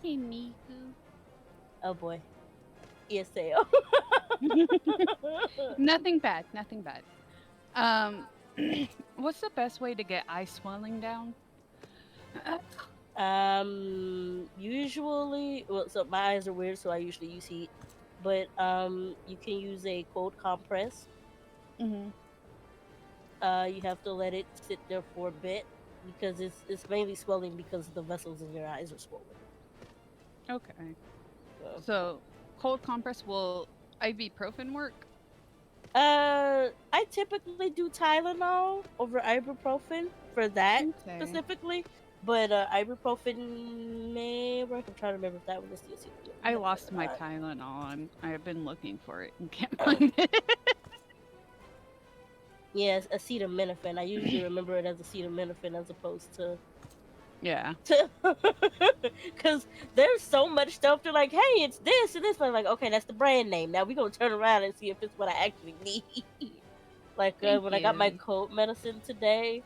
Hey, Miku. Oh boy. Yes, Theo. Nothing bad. Nothing bad. What's the best way to get eye swelling down? Usually, well, so my eyes are weird, so I usually use heat. But you can use a cold compress. Mm-hmm. You have to let it sit there for a bit because it's mainly swelling because the vessels in your eyes are swollen. Okay. So, cold compress will ibuprofen work? I typically do Tylenol over ibuprofen for that specifically, but ibuprofen may work. I'm trying to remember if that one is the acetaminophen. I lost my Tylenol and I've been looking for it and can't find it. Yes, acetaminophen. I usually remember it as acetaminophen as opposed to. Yeah. Because there's so much stuff. They're like, hey, it's this and this. I'm like, okay, that's the brand name. Now we're going to turn around and see if it's what I actually need. Like, when I got my cold medicine today,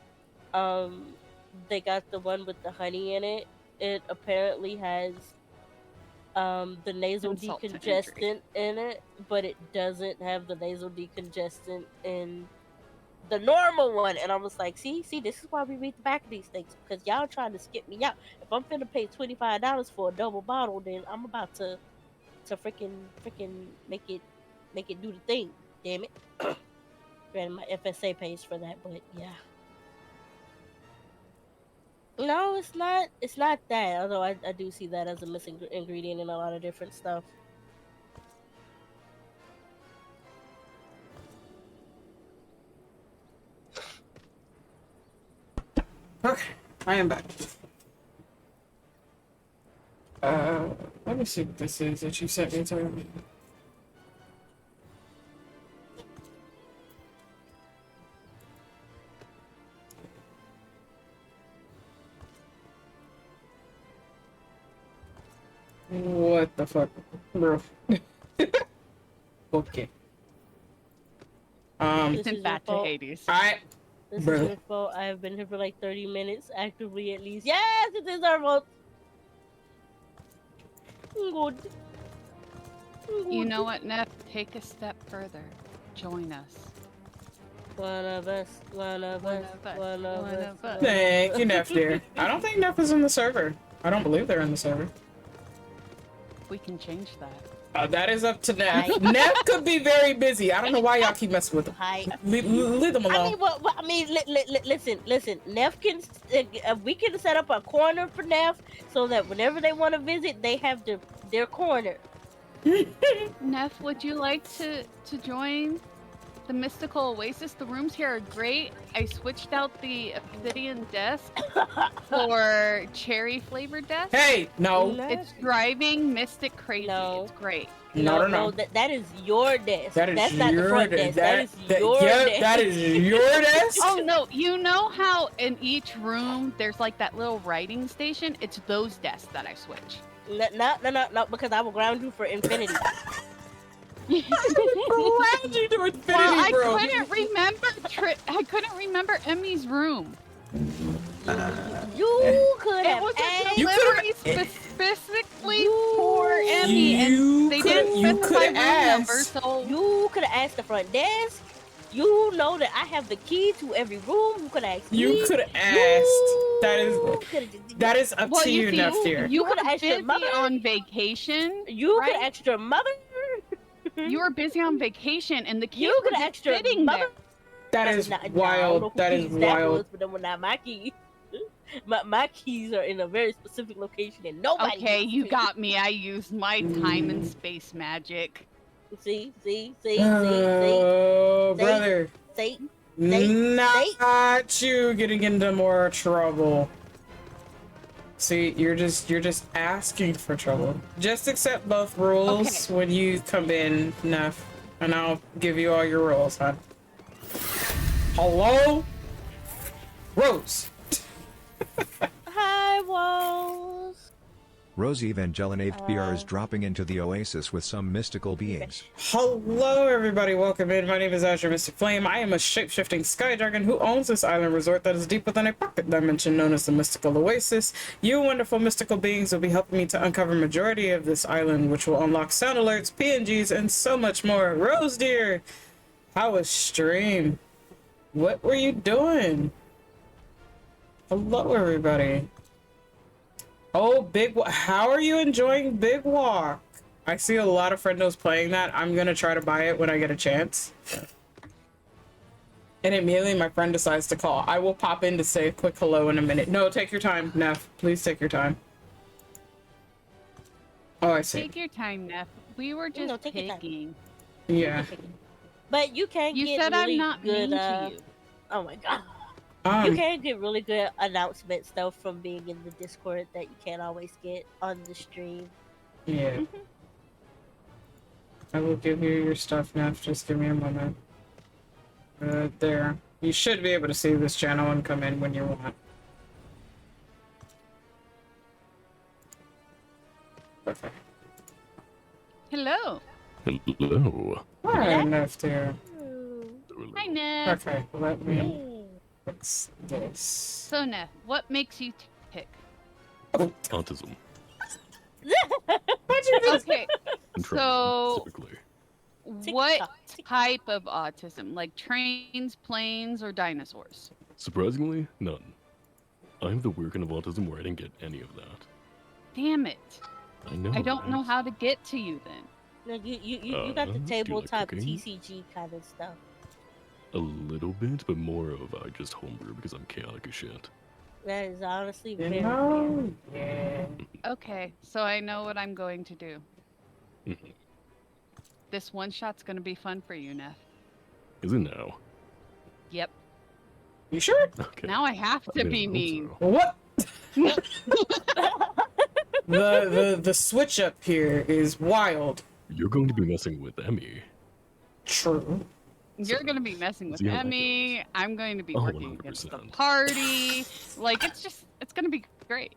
they got the one with the honey in it. It apparently has the nasal decongestant in it, but it doesn't have the nasal decongestant in the normal one. And I was like, see, this is why we read the back of these things, because y'all trying to skip me out. If I'm finna pay $25 for a double bottle, then I'm about to freaking make it do the thing. Damn it. Granted, my FSA pays for that, but yeah. No, it's not that. Although I do see that as a missing ingredient in a lot of different stuff. Okay, I am back. Let me see what this is that you sent me to. What the fuck, bro? Okay. Sent that to Hades. This is your fault. I have been here for like 30 minutes, actively at least. Yes, it is our fault. Good. You know what, Neff? Take a step further. Join us. One of us. Thank you, Neff, dear. I don't think Neff is in the server. I don't believe they're in the server. We can change that. That is up to Neff. Neff could be very busy. I don't know why y'all keep messing with him. Leave them alone. I mean, listen. Neff can. We can set up a corner for Neff so that whenever they want to visit, they have their corner. Neff, would you like to join the Mystical Oasis? The rooms here are great. I switched out the obsidian desk for cherry flavored desk. Hey, no. It's driving Mystic crazy. No. It's great. No. That is your desk. That's not the front desk. That is your desk. That is your desk? Oh, no. You know how in each room there's like that little writing station? It's those desks that I switch. No, because I will ground you for infinity. Glad you do infinity, well, bro. I couldn't remember Emmy's room. You could have. It was a delivery specifically for Emmy, and they didn't specify room number, so you could have asked the front desk. You know that I have the key to every room. You could have asked. You could have asked. That is up to you, Neff, dear. You could have asked your mother on vacation. You could have asked your mother. You were busy on vacation, and the keys were could have just sitting there. That is wild. That is wild. But then when my keys, my keys are in a very specific location, and nobody. Okay, you got me. I used my time and space magic. See. Oh, brother. See. Not you getting into more trouble. See, you're just asking for trouble. Just accept both rules when you come in, Neff, and I'll give you all your rules, huh? Hello? Rose. Hi, Walls. Rosie Evangeline 8th BR is dropping into the oasis with some mystical beings. Hello everybody, welcome in. My name is Azure Mystic Flame. I am a shape-shifting sky dragon who owns this island resort that is deep within a pocket dimension known as the Mystical Oasis. You wonderful mystical beings will be helping me to uncover majority of this island, which will unlock sound alerts, PNGs, and so much more. Rose dear, how was stream? What were you doing? Hello everybody. Oh, how are you enjoying Big Walk? I see a lot of friendos playing that. I'm gonna try to buy it when I get a chance. And immediately my friend decides to call. I will pop in to say a quick hello in a minute. No, take your time, Neff. Please take your time. Oh, I see. Take your time, Neff. We were just picking. Yeah. But you can You get said really I'm not good, mean to you. Oh my god. Um, You can get really good announcements though from being in the Discord that you can't always get on the stream. Yeah. I will give you your stuff, Neff. Just give me a moment. There. You should be able to see this channel and come in when you want. Perfect. Hello. Hello. Hi, Neff, dear. Hi, Neff. Okay, let me fix this. So, Neff, what makes you tick? Autism. Okay, so Typically. what type of autism? Like trains, planes, or dinosaurs? Surprisingly, none. I'm the weird kind of autism where I didn't get any of that. Damn it. I know. I don't know how to get to you then. No, you got the do you like tabletop cooking? TCG kind of stuff. A little bit, but more of I just homebrew because I'm chaotic as shit. That is honestly You very know? Yeah. Okay, so I know what I'm going to do. Mhm. This one shot's gonna be fun for you, Neff. Is it now? Yep. You sure? Okay. Now I have to didn't be hope mean. so. What? the switch up here is wild. You're going to be messing with Emmy. True. You're gonna be messing with see how that Emmy. I'm going to be Oh, working against the 100%. party. Like it's gonna be great.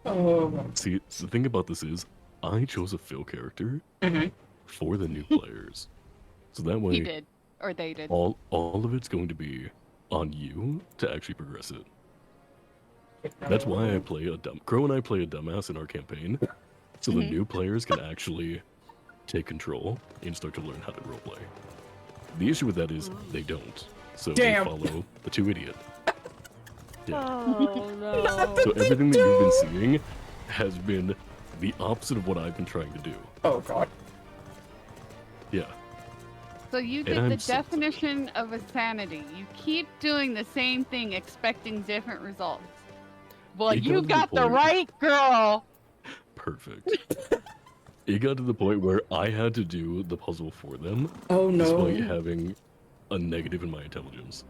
Oh. See, the thing about this is, I chose a Phil character Mhm. for the new players. So that way, He did, or they did. all of it's going to be on you to actually progress it. That's why I play a Crow and I play a dumbass in our campaign, so the new players can actually take control and start to learn how to roleplay. The issue with that is they don't, so Damn. they follow the two idiot. Yeah. Oh no. So everything that you've been seeing has been the opposite of what I've been trying to do. Oh god. Yeah. So you And did I'm the so- definition of insanity. You keep doing the same thing, expecting different results. Well, It you got to the got the point- right girl. Perfect. It got to the point where I had to do the puzzle for them. Oh no. Despite having a negative in my intelligence.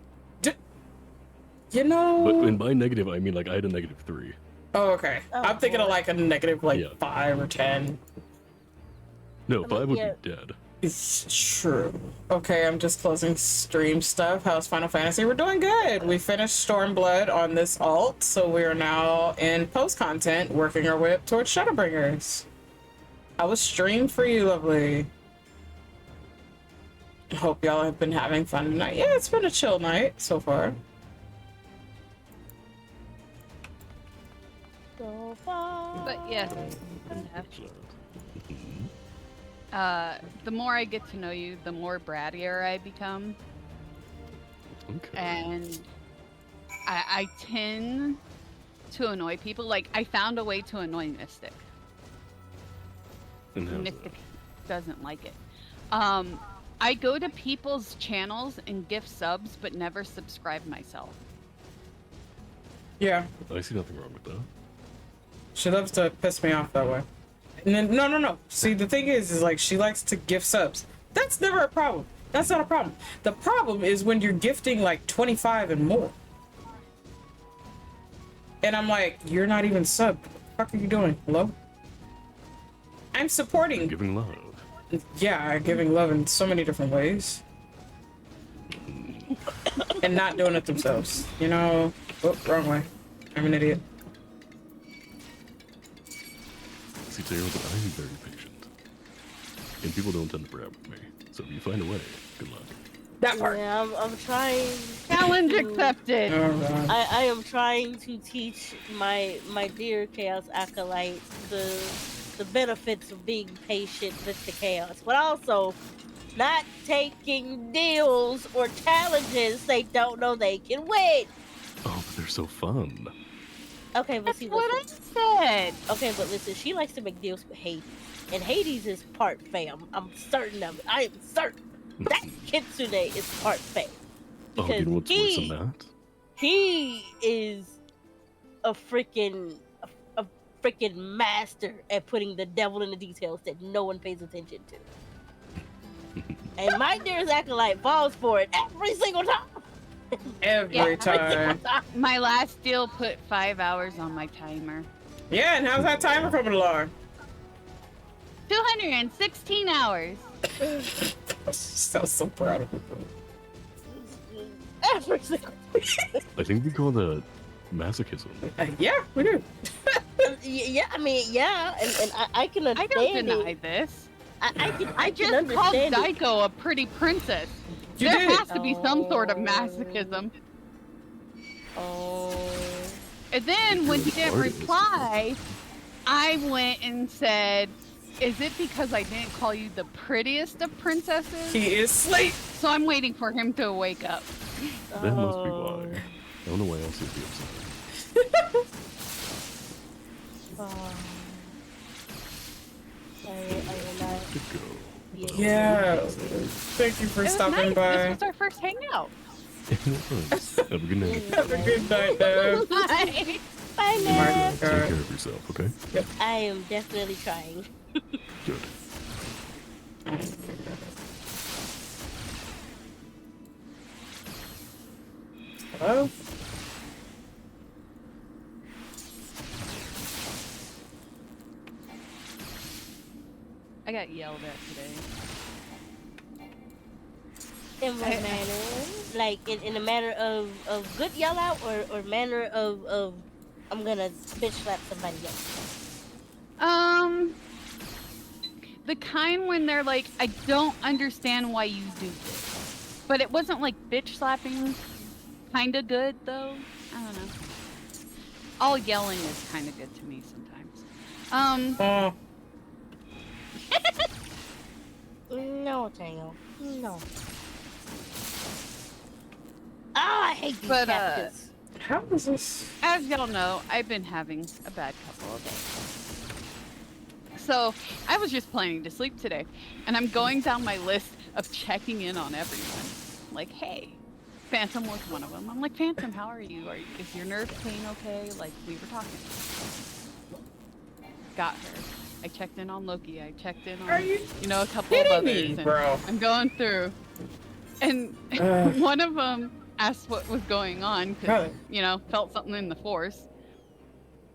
You know. But and by negative, I mean like I had a -3. Oh, okay. I'm thinking of like a negative, like Yeah. 5 or 10. No, 5 would yeah. be dead. It's true. Okay, I'm just closing stream stuff. How's Final Fantasy? We're doing good. We finished Stormblood on this alt, so we are now in post content, working our way up towards Shadowbringers. How was stream for you, lovely? Hope y'all have been having fun tonight. Yeah, it's been a chill night so far. So far. But yes, the more I get to know you, the more brattier I become. Okay. And I tend to annoy people. Like, I found a way to annoy Mystic. And how's Mystic doesn't like it. I go to people's channels and gift subs, but never subscribe myself. Yeah. that? I see nothing wrong with that. She loves to piss me off that way. And then, no. See, the thing is like she likes to gift subs. That's never a problem. That's not a problem. The problem is when you're gifting like 25 and more. And I'm like, you're not even subbed. What the fuck are you doing? Hello? I'm supporting. Giving love. Yeah, giving love in so many different ways. And not doing it themselves. You know? Oh, wrong way. I'm an idiot. See, Taylor, but I am very patient. And people don't tend to brag with me. So if you find a way, good luck. That part. Yeah, I'm trying. Challenge accepted. I am trying to teach my dear Chaos Acolyte the benefits of being patient with the chaos, but also not taking deals or challenges they don't know they can win. Oh, but they're so fun. Okay, but see, What listen. I said. Okay, but listen, she likes to make deals with Hades, and Hades is part Fae. I'm certain of it. I am certain that Kitsune is part Fae. Oh, do you know what's worse than that? He is a freaking master at putting the devil in the details that no one pays attention to. And my dearest acolyte falls for it every single time. Every time. My last deal put 5 hours on my timer. Yeah, and how's that timer coming along? 216 hours. So proud of you. Every single I think we call that masochism. Yeah, we do. Yeah, I mean, yeah, and I can understand. I don't deny this. I just can called understand Daiko a pretty princess. You there did. has to be some sort of masochism. Oh. And then when he didn't reply, I went and said, "Is it because I didn't call you the prettiest of princesses?" He is asleep. So I'm waiting for him to wake up. That must be why. I don't know why else he'd be upset. Yeah. Thank you for It was stopping nice. by. This was our first hangout. Have a good night. Have a good night, though. Bye. Bye now. Take care of yourself, okay? Yep. I am definitely trying. Good. Hello? I got yelled at today. In what manner? Like in a manner of good yell out or manner of I'm gonna bitch slap somebody else? The kind when they're like, I don't understand why you do this. But it wasn't like bitch slapping. Kinda good though. I don't know. All yelling is kinda good to me sometimes. No, Tango. No. Oh, I hate these cactus. How is this? As y'all know, I've been having a bad couple of days. So I was just planning to sleep today, and I'm going down my list of checking in on everyone. Like, hey, Phantom was one of them. I'm like, Phantom, how are you? Is your nerve pain okay? Like, we were talking. Got her. I checked in on Loki. I checked in on, a couple of others. Bro? I'm going through. And one of them asked what was going on because, felt something in the force.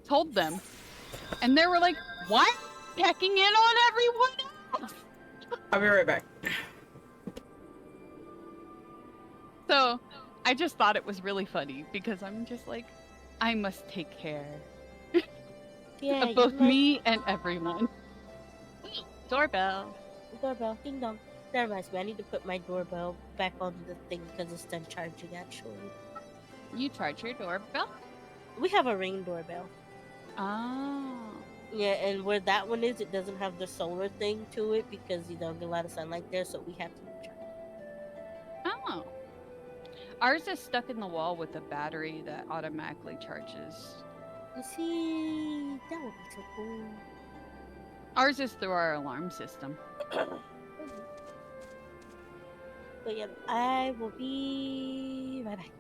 Told them. And they were like, what? Checking in on everyone else? I'll be right back. So I just thought it was really funny because I'm just like, I must take care of both me and everyone. Doorbell. Doorbell. Ding dong. That reminds me, I need to put my doorbell back on the thing because it's done charging actually. You charge your doorbell? We have a Ring doorbell. Oh. Yeah, and where that one is, it doesn't have the solar thing to it because you don't get a lot of sunlight there, so we have to charge. Oh. Ours is stuck in the wall with a battery that automatically charges. You see, that would be so cool. Ours is through our alarm system. But yeah, I will be right back.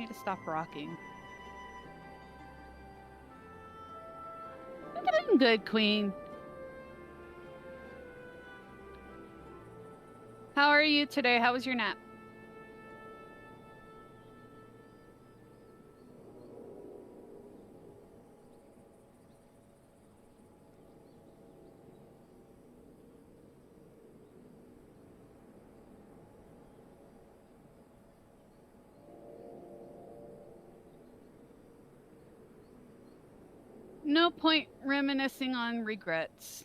me to stop rocking. I'm doing good, Queen. How are you today? How was your nap? No point reminiscing on regrets.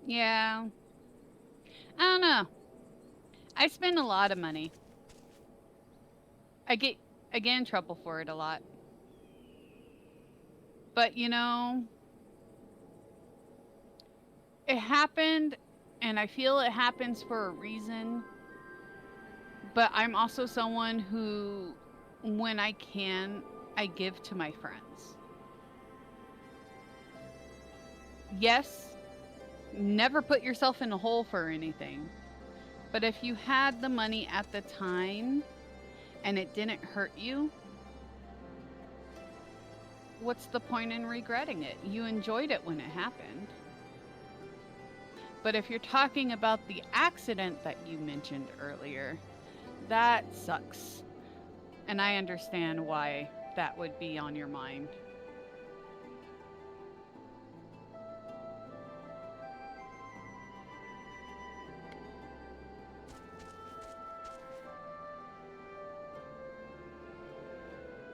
Yeah. I don't know. I spend a lot of money. I get in trouble for it a lot. But you know, it happened, and I feel it happens for a reason. But I'm also someone who, when I can, I give to my friends. Yes, never put yourself in a hole for anything. But if you had the money at the time and it didn't hurt you, what's the point in regretting it? You enjoyed it when it happened. But if you're talking about the accident that you mentioned earlier, that sucks. And I understand why that would be on your mind.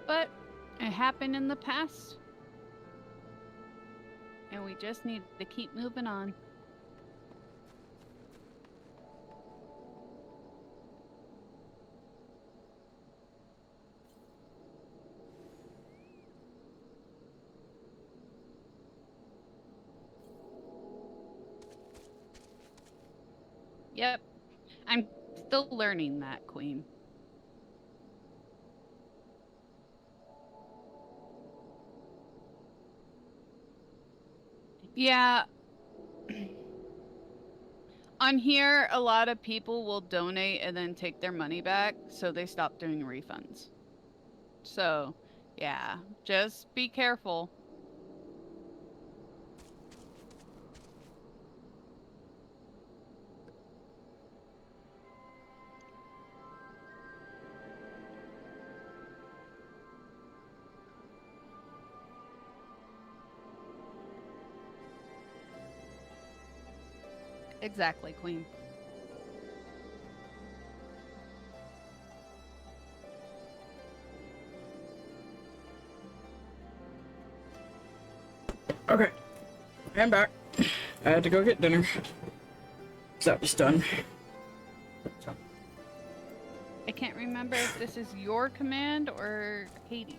But it happened in the past. And we just need to keep moving on. Yep. I'm still learning that, Queen. Yeah. On here, a lot of people will donate and then take their money back, so they stop doing refunds. So, yeah, just be careful. Exactly, Queen. Okay, I'm back. I had to go get dinner. So that was done. I can't remember if this is your command or Katie's.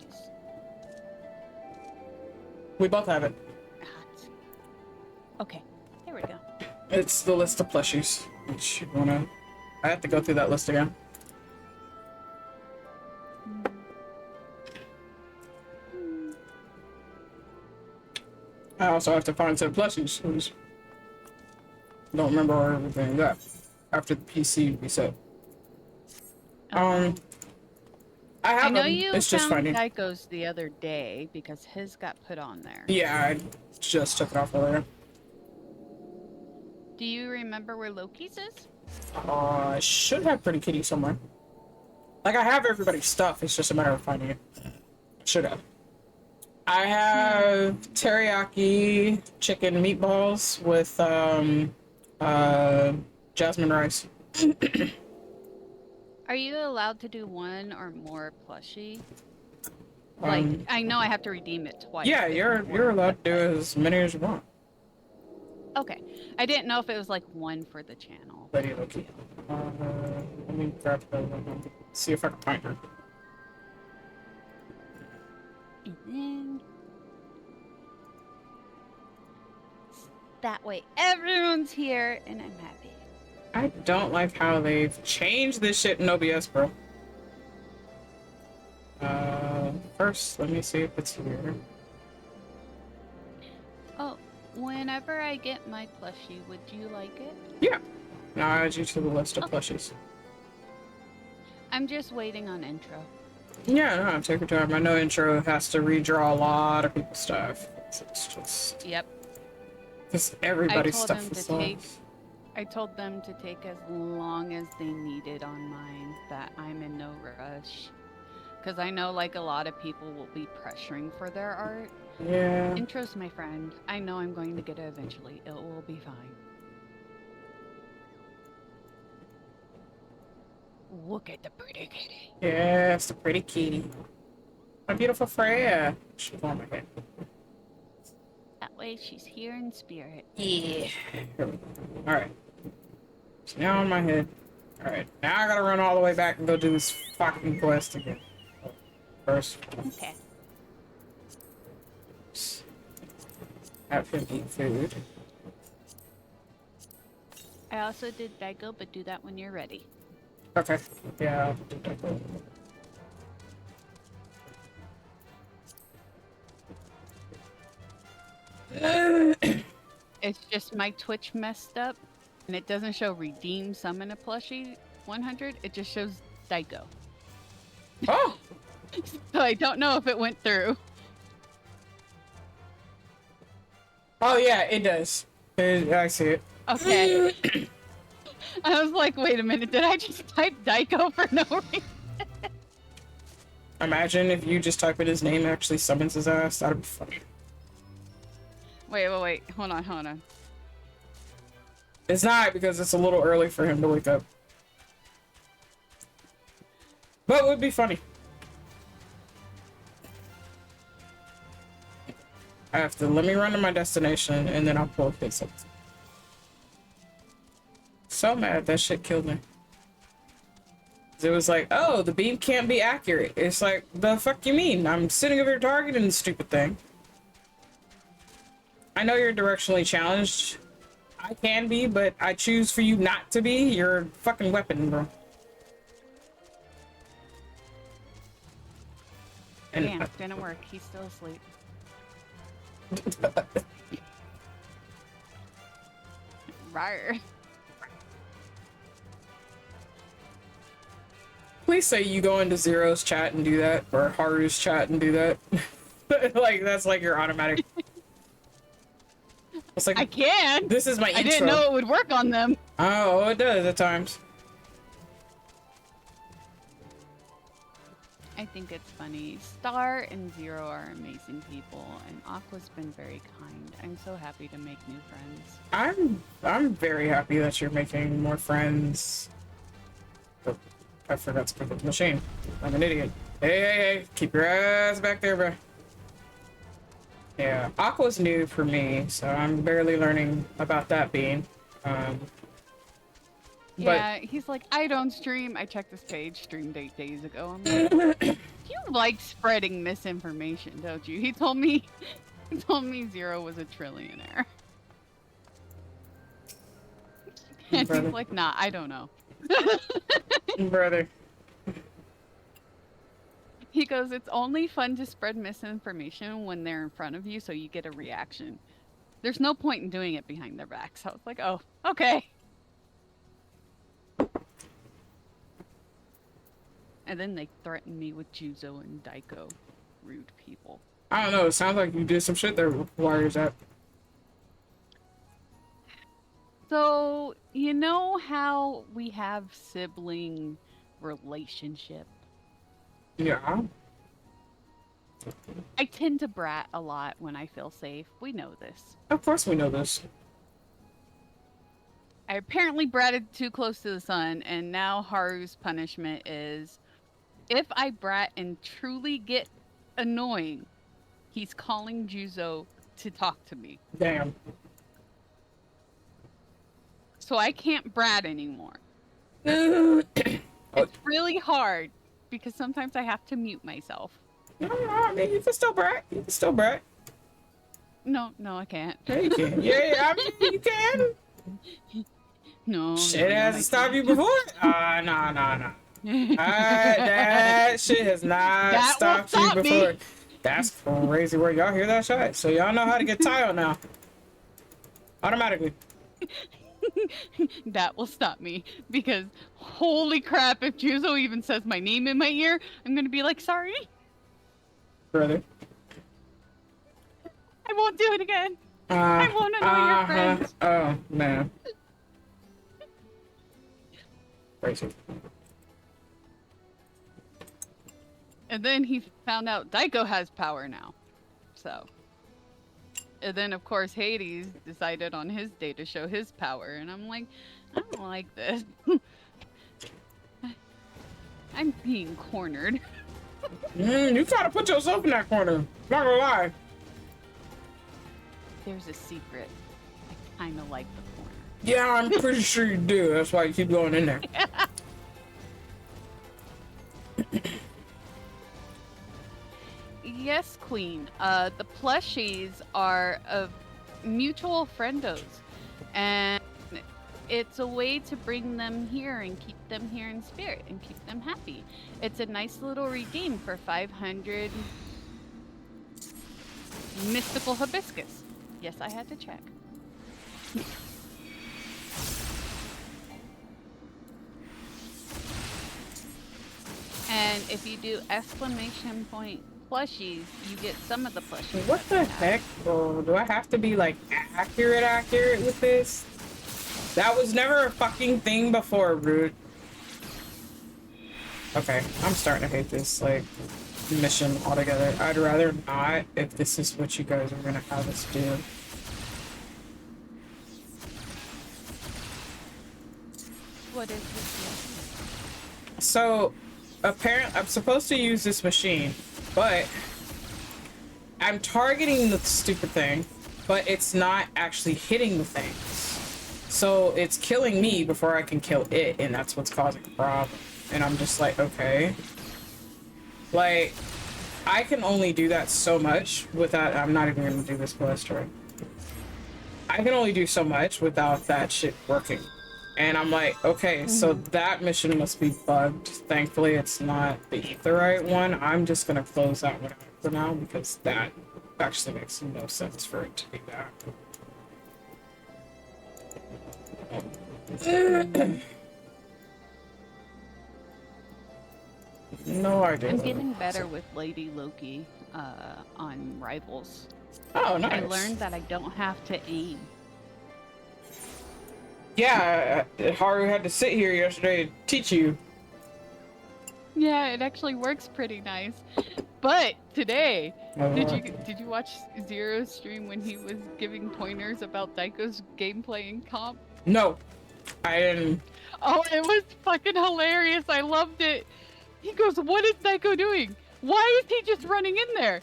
We both have it. Okay, there we go. It's the list of plushies. Which you wanna... I have to go through that list again. I also have to find some plushies. Who's... Don't remember where everything got after the PC reset. I have I know them. you It's just found finding. Geico's the other day because his got put on there. Yeah, I just took it off earlier. Do you remember where Loki's is? I should have Pretty Kitty somewhere. Like, I have everybody's stuff. It's just a matter of finding it. Should have. I have teriyaki chicken meatballs with jasmine rice. Are you allowed to do one or more plushie? Like, I know I have to redeem it twice. Yeah, you're allowed to do as many as you want. Okay. I didn't know if it was like one for the channel. Lady Loki. Let me grab the see if I can find her. And then that way everyone's here and I'm happy. I don't like how they've changed this shit in OBS, bro. First, let me see if it's here. Oh, when Whenever I get my plushie, would you like it? Yeah. Now I'll add you to the list of plushies. I'm just waiting on intro. Yeah, no, take your time. I know intro has to redraw a lot of people's stuff. It's just... Yep. Because everybody's stuff is slow. I told them to take as long as they needed on mine, that I'm in no rush. Because I know, like, a lot of people will be pressuring for their art. Yeah. Intro's my friend. I know I'm going to get it eventually. It will be fine. Look at the pretty kitty. Yes, the pretty kitty. My beautiful Freya. She's on my head. That way she's here in spirit. Yeah. Alright. It's now on my head. Alright. Now I gotta run all the way back and go do this fucking quest again. First. Okay. Have him eat food. I also did Dago, but do that when you're ready. Okay. Yeah, I'll do that. It's just my Twitch messed up, and it doesn't show redeem summon a plushie 100. It just shows Daiko. Oh! So I don't know if it went through. Oh yeah, it does. I see it. Okay. I was like, wait a minute, did I just type Daiko for no reason? Imagine if you just type in his name, it actually summons his ass. That'd be funny. Wait. Hold on. It's not, because it's a little early for him to wake up. But it would be funny. I have to let me run to my destination and then I'll pull this up. So mad that shit killed me. It was like, oh, the beam can't be accurate. It's like, the fuck you mean? I'm sitting over here targeting the stupid thing. I know you're directionally challenged. I can be, but I choose for you not to be. You're a fucking weapon, bro. And damn, didn't work. He's still asleep. Rawr. Please say you go into Zero's chat and do that, or Haru's chat and do that. Like, that's like your automatic. It's like, I can. This is my intro. I didn't know it would work on them. Oh, it does at times. I think it's funny. Star and Zero are amazing people, and Aqua's been very kind. I'm so happy to make new friends. I'm very happy that you're making more friends. Oh, I forgot to pick up the machine. I'm an idiot. Hey, keep your ass back there, bro. Yeah, Aqua's new for me, so I'm barely learning about that being. Yeah, he's like, I don't stream. I checked this page, streamed 8 days ago. I'm like, you like spreading misinformation, don't you? He told me Zero was a trillionaire. And he's like, nah, I don't know. Brother. He goes, it's only fun to spread misinformation when they're in front of you so you get a reaction. There's no point in doing it behind their backs. So I was like, oh, okay. And then they threatened me with Juzo and Daiko. Rude people. I don't know, it sounds like you did some shit there. Why is that? So, you know how we have sibling relationship? Yeah. I tend to brat a lot when I feel safe. We know this. Of course we know this. I apparently bratted too close to the sun, and now Haru's punishment is if I brat and truly get annoying, he's calling Juzo to talk to me. Damn. So I can't brat anymore. It's really hard because sometimes I have to mute myself. No, I mean, you can still brat. You can still brat. No, I can't. Yeah, you can. Yeah, I mean, you can. No. Shit hasn't stopped you before? Nah. That shit has not stopped you before. That's crazy work. Y'all hear that shit? So y'all know how to get tiled now. Automatically. That will stop me because holy crap, if Juzo even says my name in my ear, I'm gonna be like, sorry. Brother. I won't do it again. I won't annoy your friends. Oh, man. Crazy. And then he found out Daiko has power now. So. And then, of course, Hades decided on his day to show his power. And I'm like, I don't like this. I'm being cornered. You gotta put yourself in that corner. Not gonna lie. There's a secret. I kind of like the corner. Yeah, I'm pretty sure you do. That's why you keep going in there. Yes, Queen. The plushies are of mutual friendos. And it's a way to bring them here and keep them here in spirit and keep them happy. It's a nice little redeem for 500 mystical hibiscus. Yes, I had to check. And if you do exclamation point plushies, you get some of the plushies. What the heck, bro? Do I have to be like accurate with this? That was never a fucking thing before, Root. Okay, I'm starting to hate this like mission altogether. I'd rather not if this is what you guys are gonna have us do. What is this? So, apparently, I'm supposed to use this machine, but I'm targeting the stupid thing, but it's not actually hitting the things. So it's killing me before I can kill it, and that's what's causing the problem. And I'm just like, okay. Like, I can only do that so much without, I'm not even gonna do this quest, right? I can only do so much without that shit working. And I'm like, okay, so that mission must be bugged. Thankfully, it's not the Aetherite one. I'm just gonna close that one out for now because that actually makes no sense for it to be that. No idea. I'm getting better with Lady Loki on Rivals. Oh, nice. I learned that I don't have to aim. Yeah, Haru had to sit here yesterday to teach you. Yeah, it actually works pretty nice. But today, did you watch Zero's stream when he was giving pointers about Daiko's gameplay and comp? No, I didn't. Oh, it was fucking hilarious. I loved it. He goes, "What is Daiko doing? Why is he just running in there?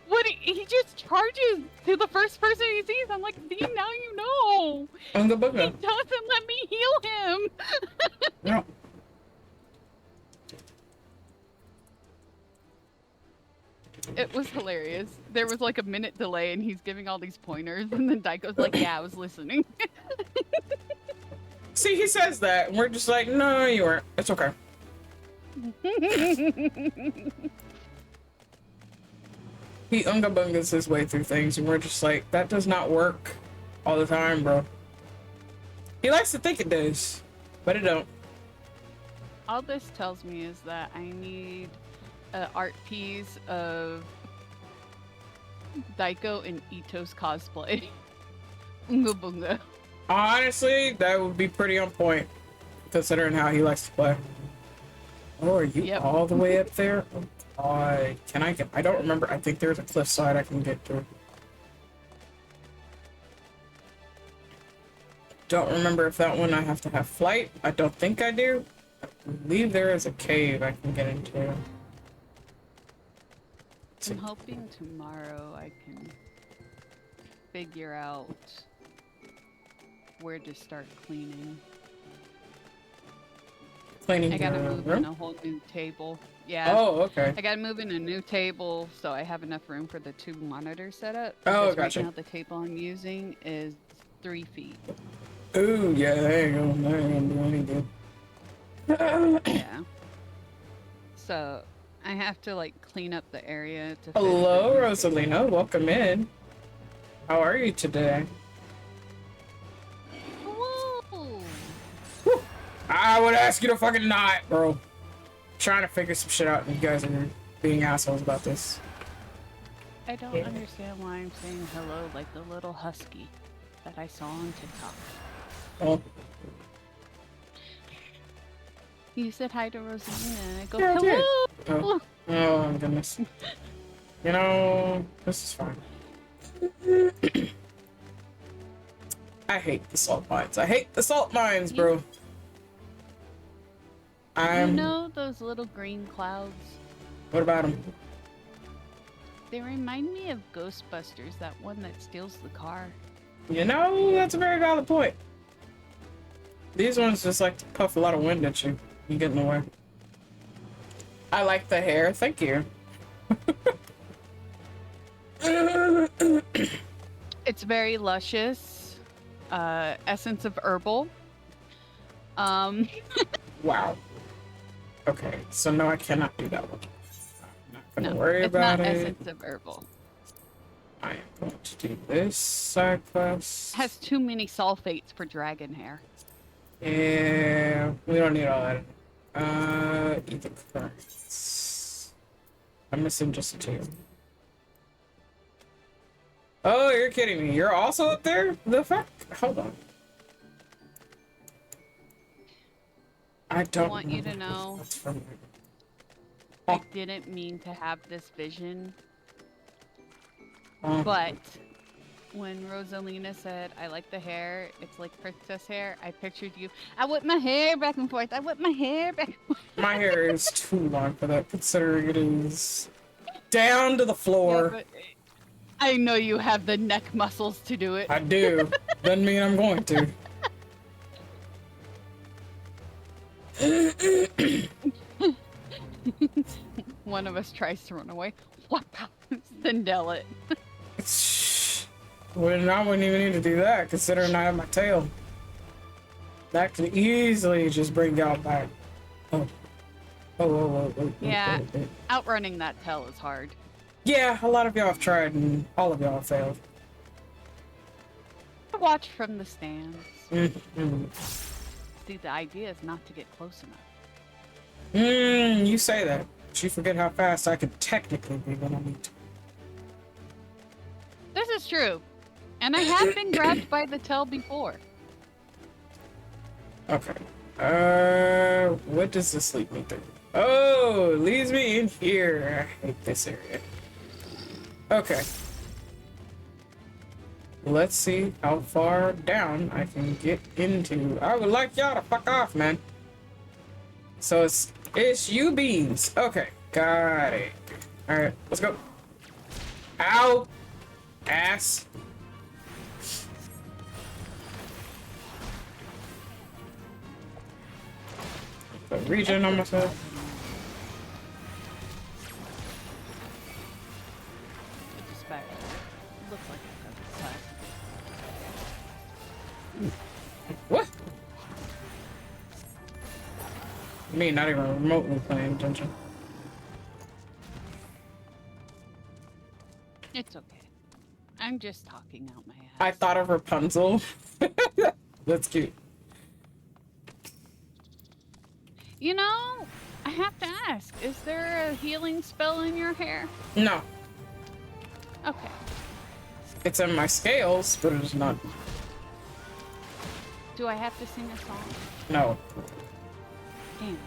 What? He just charges to the first person he sees." I'm like, "See, now you know. On the book. He doesn't let me heal him." No. It was hilarious. There was like a minute delay, and he's giving all these pointers, and then Daiko's like, "Yeah, I was listening." See, he says that, and we're just like, "No, you weren't. It's okay." He unga bungas his way through things, and we're just like, that does not work all the time, bro. He likes to think it does, but it don't. All this tells me is that I need an art piece of Daiko and Ito's cosplay. Unga bunga. Honestly, that would be pretty on point, considering how he likes to play. Oh, are you all the way up there? Oh, God. Can I get... I don't remember. I think there's a cliffside I can get to. Don't remember if that one I have to have flight. I don't think I do. I believe there is a cave I can get into. I'm hoping tomorrow I can figure out where to start cleaning. Cleaning I gotta the move room? in a whole new table. Yeah. Oh, okay. I gotta move in a new table so I have enough room for the 2 monitors set up. Oh, because gotcha. Right now the table I'm using is 3 feet. Ooh, yeah, there you go. There ain't gonna do any good. Yeah. So I have to like clean up the area to. Hello, Rosalina. Welcome in. How are you today? I would ask you to fucking not, bro. Trying to figure some shit out and you guys are being assholes about this. I don't understand why I'm saying hello like the little husky that I saw on TikTok. Oh. You said hi to Rosalina and I go, Yeah, I hello! did. Oh my goodness. You know, this is fine. I hate the salt mines. I hate the salt mines, bro. You know those little green clouds? What about them? They remind me of Ghostbusters, that one that steals the car. You know, that's a very valid point. These ones just like to puff a lot of wind at you. You get in the way. I like the hair. Thank you. It's very luscious. Essence of herbal. Wow. Okay, so no, I cannot do that one. I'm not gonna worry it's about not it. essence of herbal. I am going to do this side quest. Has too many sulfates for dragon hair. Yeah, we don't need all that. Eat the currents. I'm missing just two. Oh, you're kidding me. You're also up there? The fuck? Hold on. I don't want you to know I didn't mean to have this vision. But when Rosalina said, I like the hair, it's like princess hair, I pictured you. I whip my hair back and forth. I whip my hair back and forth. My hair is too long for that, considering it is down to the floor. Yeah, but I know you have the neck muscles to do it. I do. Doesn't mean I'm going to. One of us tries to run away. What? Sindel it. Well, I wouldn't even need to do that, considering I have my tail. That could easily just bring y'all back. Oh. Yeah, outrunning that tail is hard. Yeah, a lot of y'all have tried, and all of y'all have failed. Watch from the stands. Mm-hmm. See, the idea is not to get close enough. You say that, but you forget how fast I could technically be when I need to. This is true. And I have been grabbed by the tail before. Okay. What does this lead me through? Oh, it leads me in here. I hate this area. Okay. Let's see how far down I can get into. I would like y'all to fuck off, man. So it's you beans. Okay, got it. Alright, let's go. Ow! Ass. The region on myself. I suspect. It looks like I have a size. What? Me not even remotely paying attention. It's okay. I'm just talking out my ass. I thought of Rapunzel. That's cute. You know, I have to ask, is there a healing spell in your hair? No. Okay. It's in my scales, but it's not. Do I have to sing a song? No. Damn.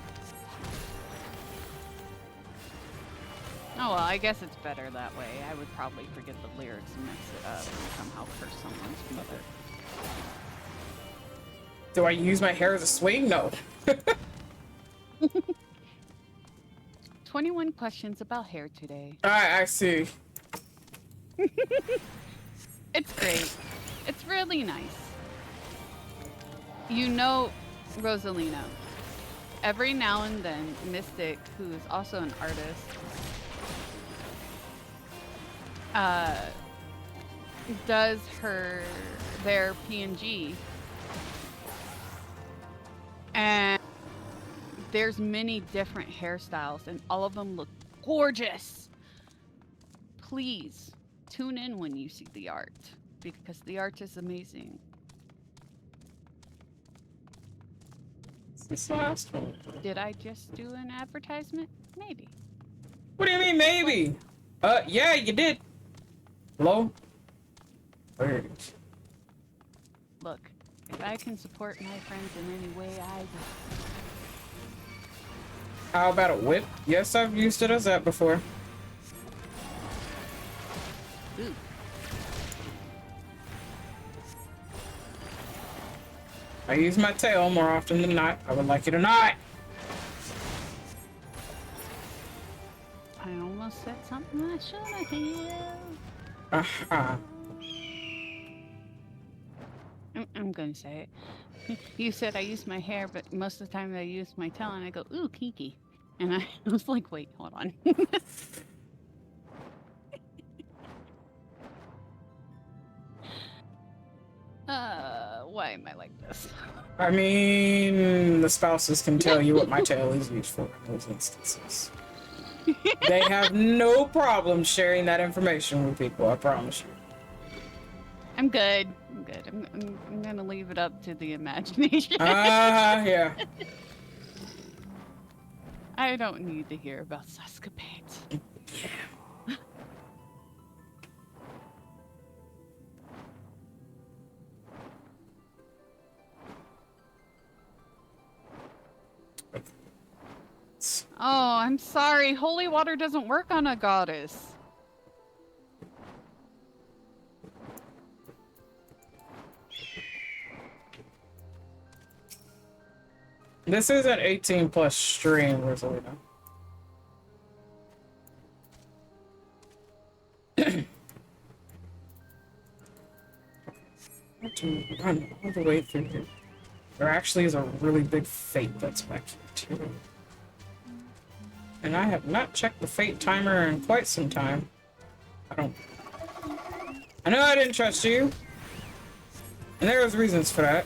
Oh well, I guess it's better that way. I would probably forget the lyrics and mix it up and somehow curse someone's mother. Do I use my hair as a swing? No. 21 questions about hair today. I see. It's great. It's really nice. You know, Rosalina, every now and then, Mystic, who is also an artist, does their PNG, and there's many different hairstyles and all of them look gorgeous. Please tune in when you see the art, because the art is amazing. This last one. Did I just do an advertisement? Maybe. What do you mean, maybe? Yeah, you did. Hello? There it is. Look, if I can support my friends in any way, I will. How about a whip? Yes, I've used it as that before. Ooh. I use my tail more often than not. I would like you to not. I almost said something I shouldn't have. Uh-huh. I'm gonna say it. You said I use my hair, but most of the time I use my tail, and I go, ooh, kinky. And I was like, wait, hold on. Why am I like this? I mean, the spouses can tell you what my tail is used for in those instances. They have no problem sharing that information with people, I promise you. I'm good. I'm good. I'm gonna leave it up to the imagination. Yeah. I don't need to hear about escapades. Yeah. Oh, I'm sorry. Holy water doesn't work on a goddess. This is an 18 plus stream, Rosalina. To run all the way through here. There actually is a really big fate that's back here too. And I have not checked the fate timer in quite some time. I know I didn't trust you. And there was reasons for that.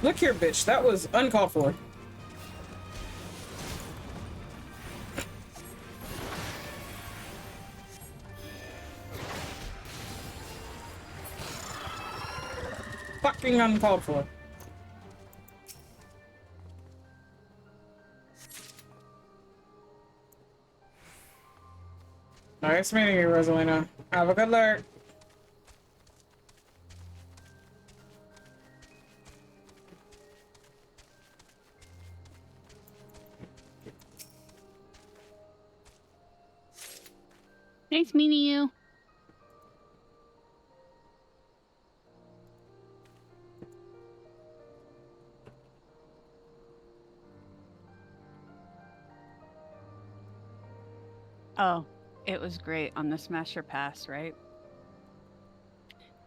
Look here, bitch. That was uncalled for. Fucking uncalled for. Nice meeting you, Rosalina. Have a good lurk. Nice meeting you. Oh, it was great on the Smasher Pass, right?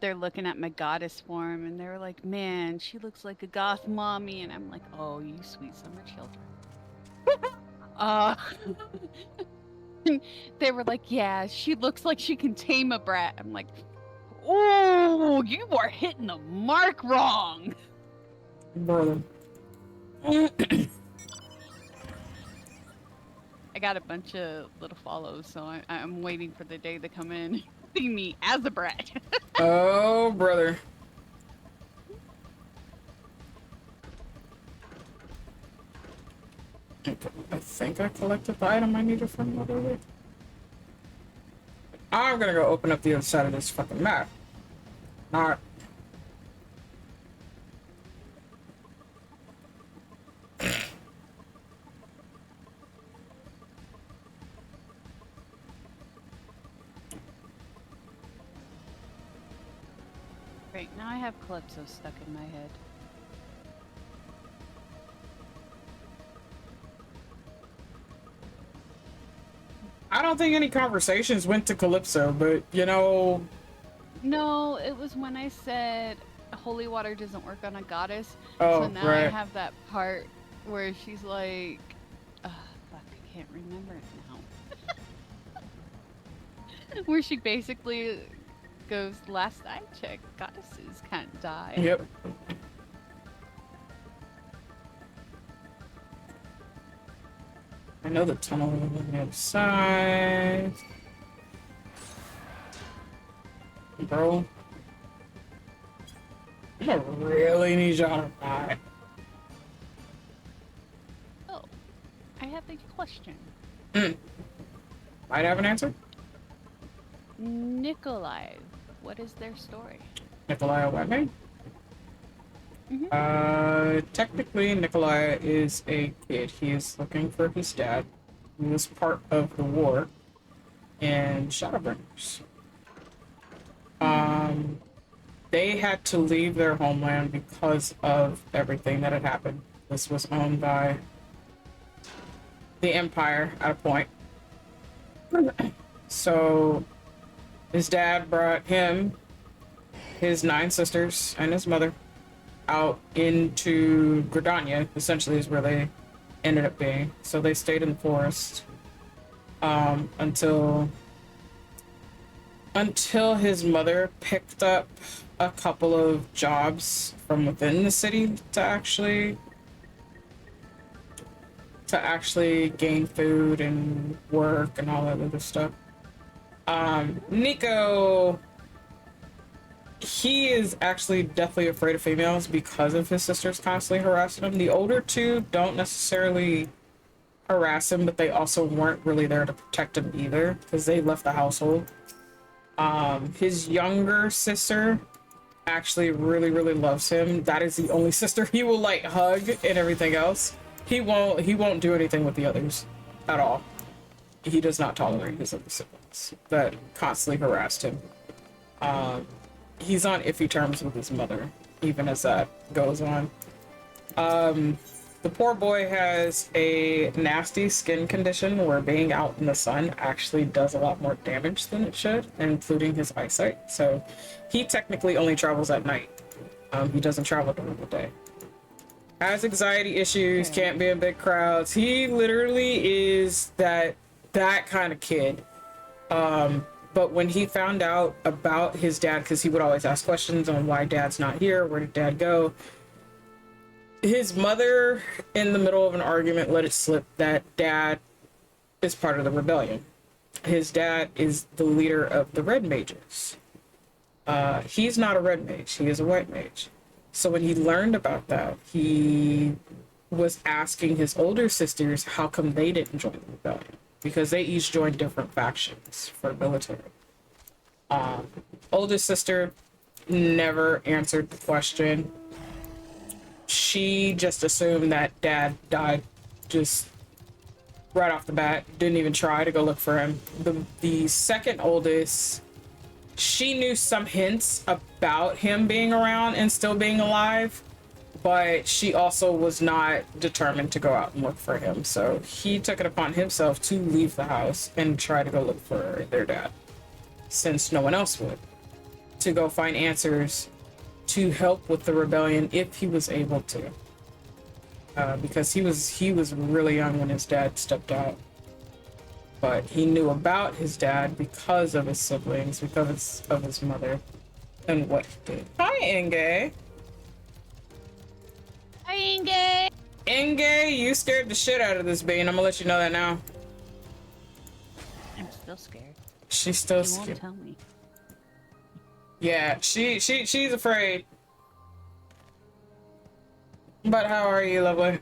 They're looking at my goddess form and they're like, man, she looks like a goth mommy. And I'm like, oh, you sweet summer children. They were like, yeah, she looks like she can tame a brat. I'm like, oh, you are hitting the mark wrong. Brother. I got a bunch of little follows, so I'm waiting for the day to come in and see me as a brat. Oh, brother. I think I collected the item I needed from another way. I'm gonna go open up the other side of this fucking map. Not. Great, now I have Calypso stuck in my head. I don't think any conversations went to Calypso, but you know. No, it was when I said holy water doesn't work on a goddess. Oh, so now right. I have that part where she's like, fuck, I can't remember it now. Where she basically goes, last I checked, goddesses can't die. Yep. I know the tunnel on the other side. Bro. I'm gonna really need y'all to die. Oh, I have a question. Might have an answer? Nikolai, what is their story? Nikolai Webby? Technically, Nikolai is a kid. He is looking for his dad, who was part of the war in Shadowbringers. They had to leave their homeland because of everything that had happened. This was owned by the Empire at a point. So his dad brought him, his 9 sisters, and his mother out into Gridania, essentially is where they ended up being. So they stayed in the forest until his mother picked up a couple of jobs from within the city to actually gain food and work and all that other stuff. Nico, he is actually deathly afraid of females because of his sisters constantly harassing him. The older two don't necessarily harass him, but they also weren't really there to protect him either because they left the household. His younger sister actually really, really loves him. That is the only sister he will like hug, and everything else he won't do anything with the others at all. He does not tolerate his other siblings that constantly harassed him. He's on iffy terms with his mother, even as that goes on. The poor boy has a nasty skin condition where being out in the sun actually does a lot more damage than it should, including his eyesight. So he technically only travels at night. He doesn't travel during the day. Has anxiety issues, can't be in big crowds. He literally is that kind of kid. But when he found out about his dad, because he would always ask questions on why dad's not here, where did dad go? His mother, in the middle of an argument, let it slip that dad is part of the rebellion. His dad is the leader of the Red Mages. He's not a Red Mage, he is a White Mage. So when he learned about that, he was asking his older sisters how come they didn't join the rebellion. Because they each joined different factions for military. Oldest sister never answered the question. She just assumed that dad died just right off the bat. Didn't even try to go look for him. The second oldest, she knew some hints about him being around and still being alive, but she also was not determined to go out and look for him. So he took it upon himself to leave the house and try to go look for their dad, since no one else would, to go find answers to help with the rebellion if he was able to. Because he was really young when his dad stepped out. But he knew about his dad because of his siblings, because of his mother, and what he did. Hi, Inge. Hi, Inge. Inge, you scared the shit out of this bean. I'm gonna let you know that now. I'm still scared. She's still She won't scared. tell me. Yeah, she's afraid. But how are you, lovely?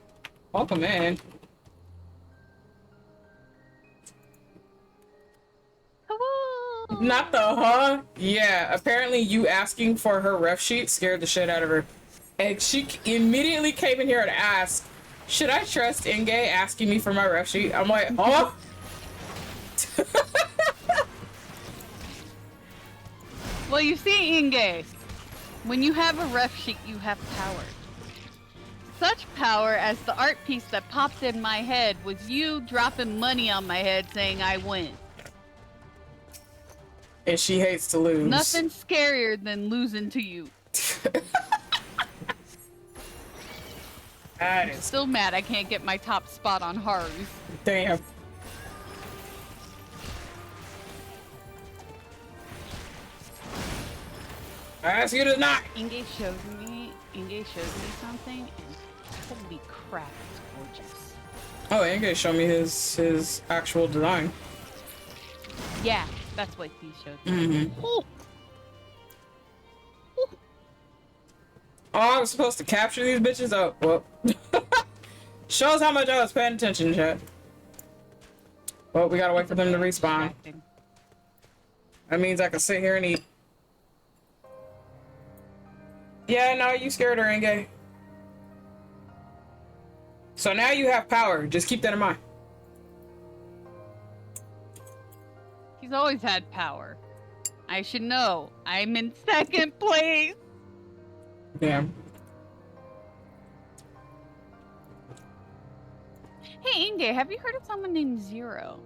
Welcome in. Not the huh? Yeah, apparently you asking for her ref sheet scared the shit out of her. And she immediately came in here to ask, should I trust Inge asking me for my ref sheet? I'm like, oh. Well, you see, Inge, when you have a ref sheet, you have power. Such power as the art piece that popped in my head was you dropping money on my head saying I win. And she hates to lose. Nothing scarier than losing to you. That I'm is still mad I can't get my top spot on Haru's. damn. I ask you to not. Inge showed me something, and holy crap, it's gorgeous. Oh, Inge showed me his actual design. Yeah, that's what he showed me. Mm-hmm. Ooh. Ooh. Oh, I was supposed to capture these bitches? Oh, well. Shows how much I was paying attention, chat. Well, we gotta wait for them to respawn. That means I can sit here and eat. Yeah, no, you scared her, Enge. So now you have power. Just keep that in mind. He's always had power. I should know. I'm in second place. Damn. Hey, Inge, have you heard of someone named Zero?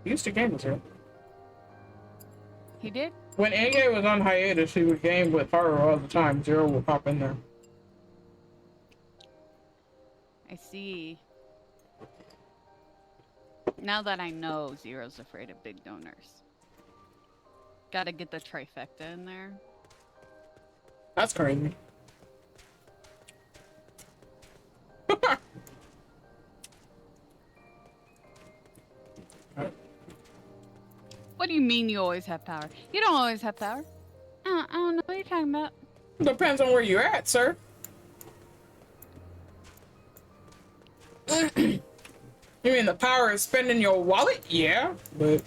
He used to game with her. He did? When Enge was on hiatus, he would game with her all the time. Zero would pop in there. I see. Now that I know Zero's afraid of big donors. Gotta get the trifecta in there. That's crazy. What do you mean you always have power? You don't always have power. I don't know what you're talking about. Depends on where you're at, sir. You mean the power is spending your wallet? Yeah, but...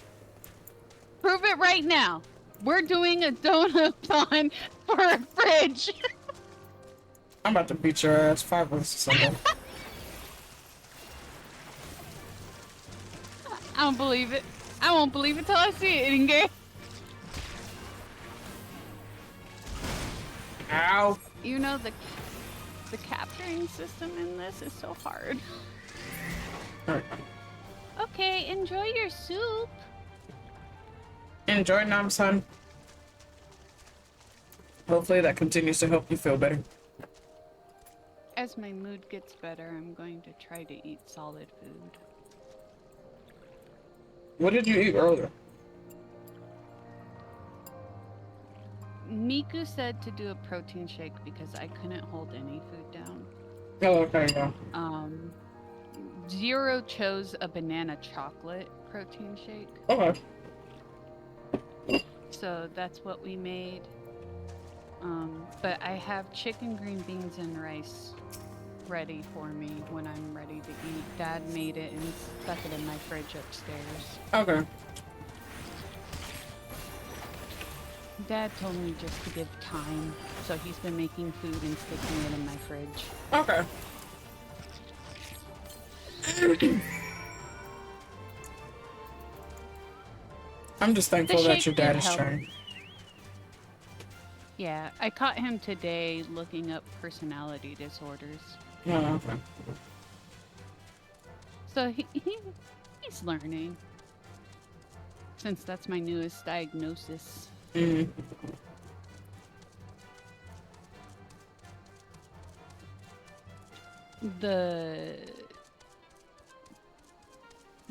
Prove it right now. We're doing a donut-thon for a fridge. I'm about to beat your ass 5 versus something. I don't believe it. I won't believe it till I see it in game. Ow. You know, the capturing system in this is so hard. Okay, enjoy your soup. Enjoy, Nam-san. Hopefully that continues to help you feel better. As my mood gets better, I'm going to try to eat solid food. What did you eat earlier? Miku said to do a protein shake because I couldn't hold any food down. Oh, okay, yeah. Zero chose a banana chocolate protein shake. Okay. So that's what we made. But I have chicken, green beans, and rice ready for me when I'm ready to eat. Dad made it and stuck it in my fridge upstairs. Okay. Dad told me just to give time, so he's been making food and sticking it in my fridge. Okay. I'm just thankful that your dad is trying. Yeah, I caught him today looking up personality disorders. Oh, okay. So he's learning. Since that's my newest diagnosis. Mm-hmm.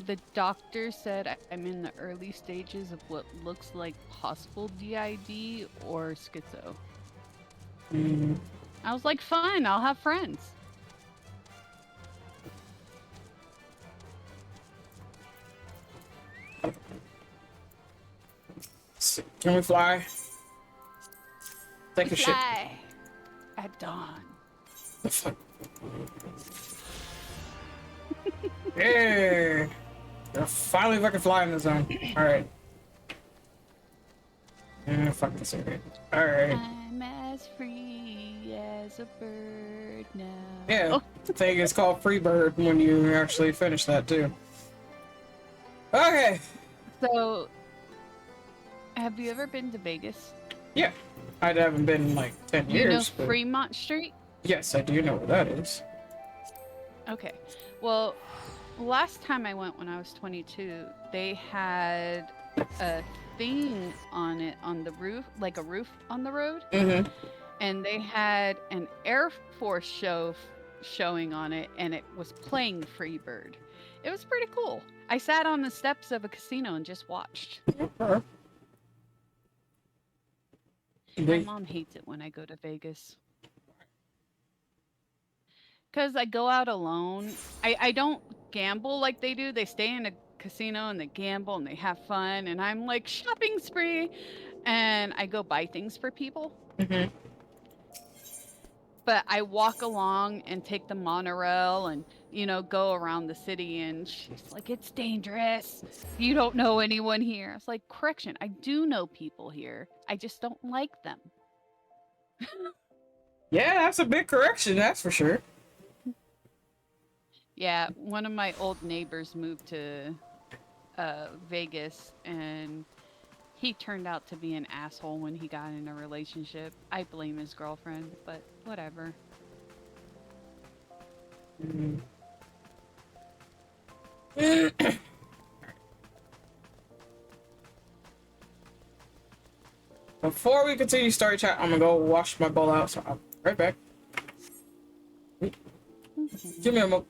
The doctor said I'm in the early stages of what looks like possible DID or schizo. Mm-hmm. I was like, fine, I'll have friends. Can we fly? Take a shit. Fly at dawn. The fuck? Yeah. You're finally fucking flying the zone. Alright. Yeah, fuck this area. Alright. I'm as free as a bird now. Yeah, the thing is called Freebird when you actually finish that too. Okay. So, have you ever been to Vegas? Yeah. I haven't been in like 10 years. You know but... Fremont Street? Yes, I do know where that is. Okay. Well, last time I went when I was 22, they had a thing on it on the roof, like a roof on the road. Mm-hmm. And they had an Air Force show showing on it, and it was playing Freebird. It was pretty cool. I sat on the steps of a casino and just watched. My mom hates it when I go to Vegas. Because I go out alone. I don't gamble like they do. They stay in a casino and they gamble and they have fun. And I'm like, shopping spree. and I go buy things for people. Mm-hmm. But I walk along and take the monorail and, you know, go around the city, and she's like, it's dangerous. You don't know anyone here. It's like, correction, I do know people here. I just don't like them. Yeah, that's a big correction, that's for sure. Yeah, one of my old neighbors moved to Vegas, and he turned out to be an asshole when he got in a relationship. I blame his girlfriend, but whatever. Before we continue story chat, I'm gonna go wash my bowl out, so I'll be right back. Give me a moment.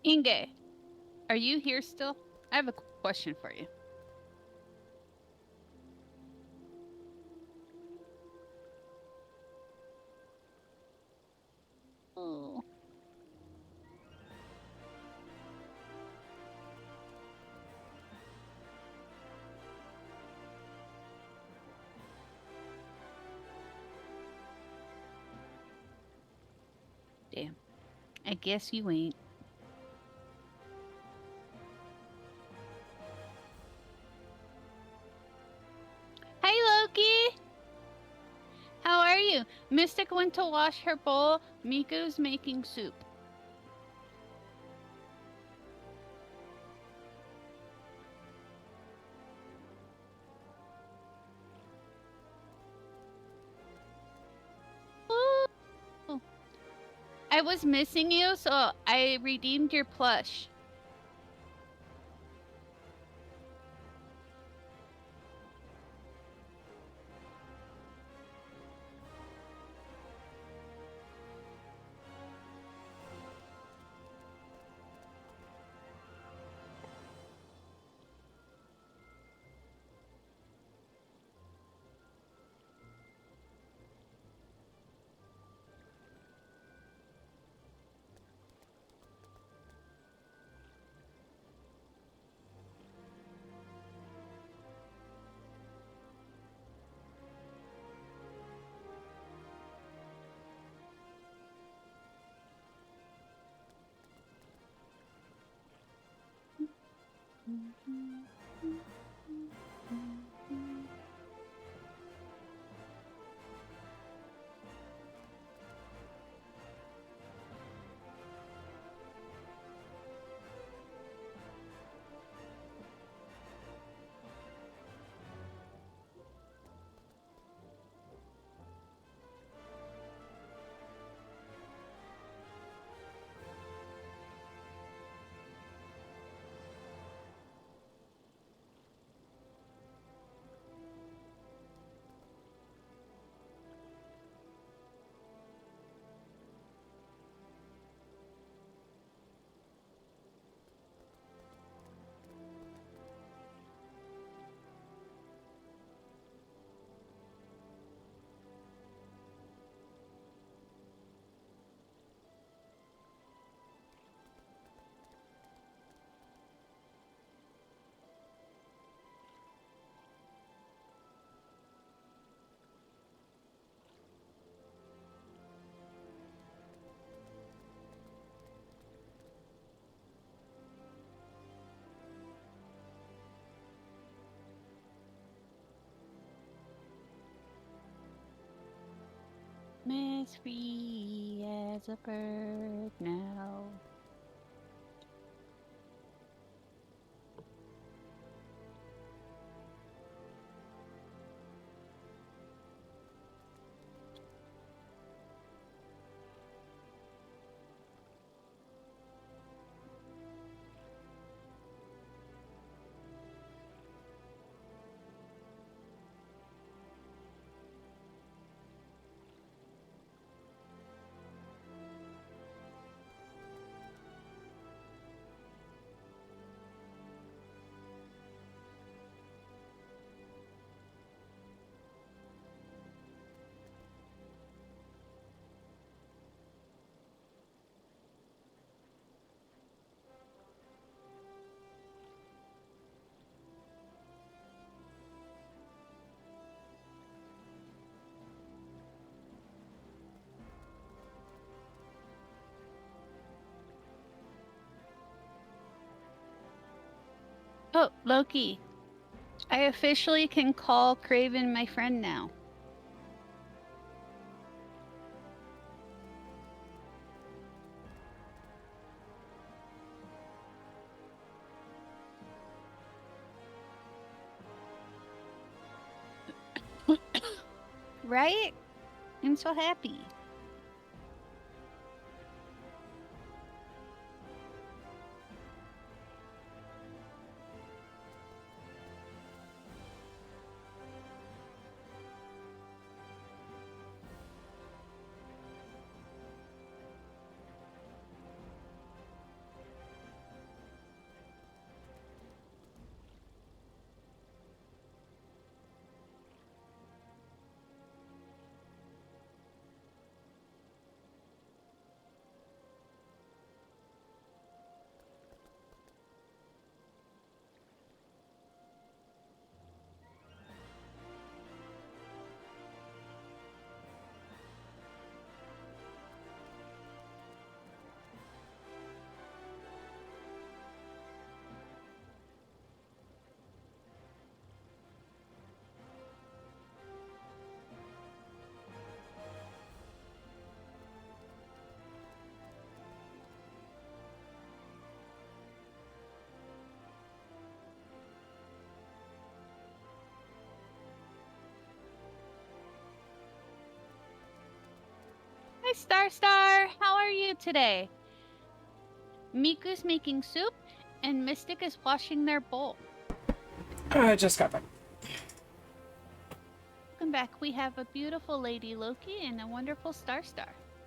Inge, are you here still? I have a question for you. Oh. Damn. I guess you ain't. Hey, Loki! How are you? Mystic went to wash her bowl. Miko's making soup. Ooh. I was missing you, so I redeemed your plush. Miss free as a bird now. Oh, Loki. I officially can call Craven my friend now. Right? I'm so happy. Hi, Star. How are you today? Miku's making soup, and Mystic is washing their bowl. I just got back. Welcome back. We have a beautiful Lady Loki and a wonderful Star.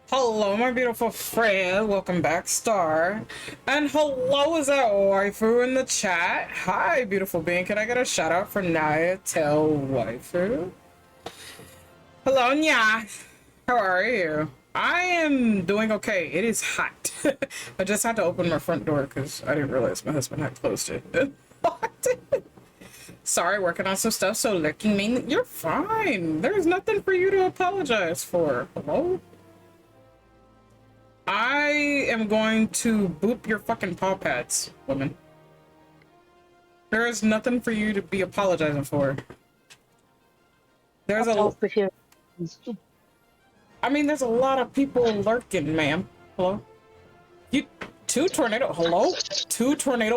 Hello, my beautiful Freya. Welcome back, Star. And hello, is that waifu in the chat? Hi, beautiful being. Can I get a shout out for Naya Tell Waifu? Hello, Nya. How are you? I am doing okay. It is hot. I just had to open my front door because I didn't realize my husband had closed it. Sorry, working on some stuff, so licking me. You're fine. There's nothing for you to apologize for. Hello? I am going to boop your fucking paw pads, woman. There is nothing for you to be apologizing for. There's I mean, there's a lot of people lurking, ma'am. Hello? Two tornado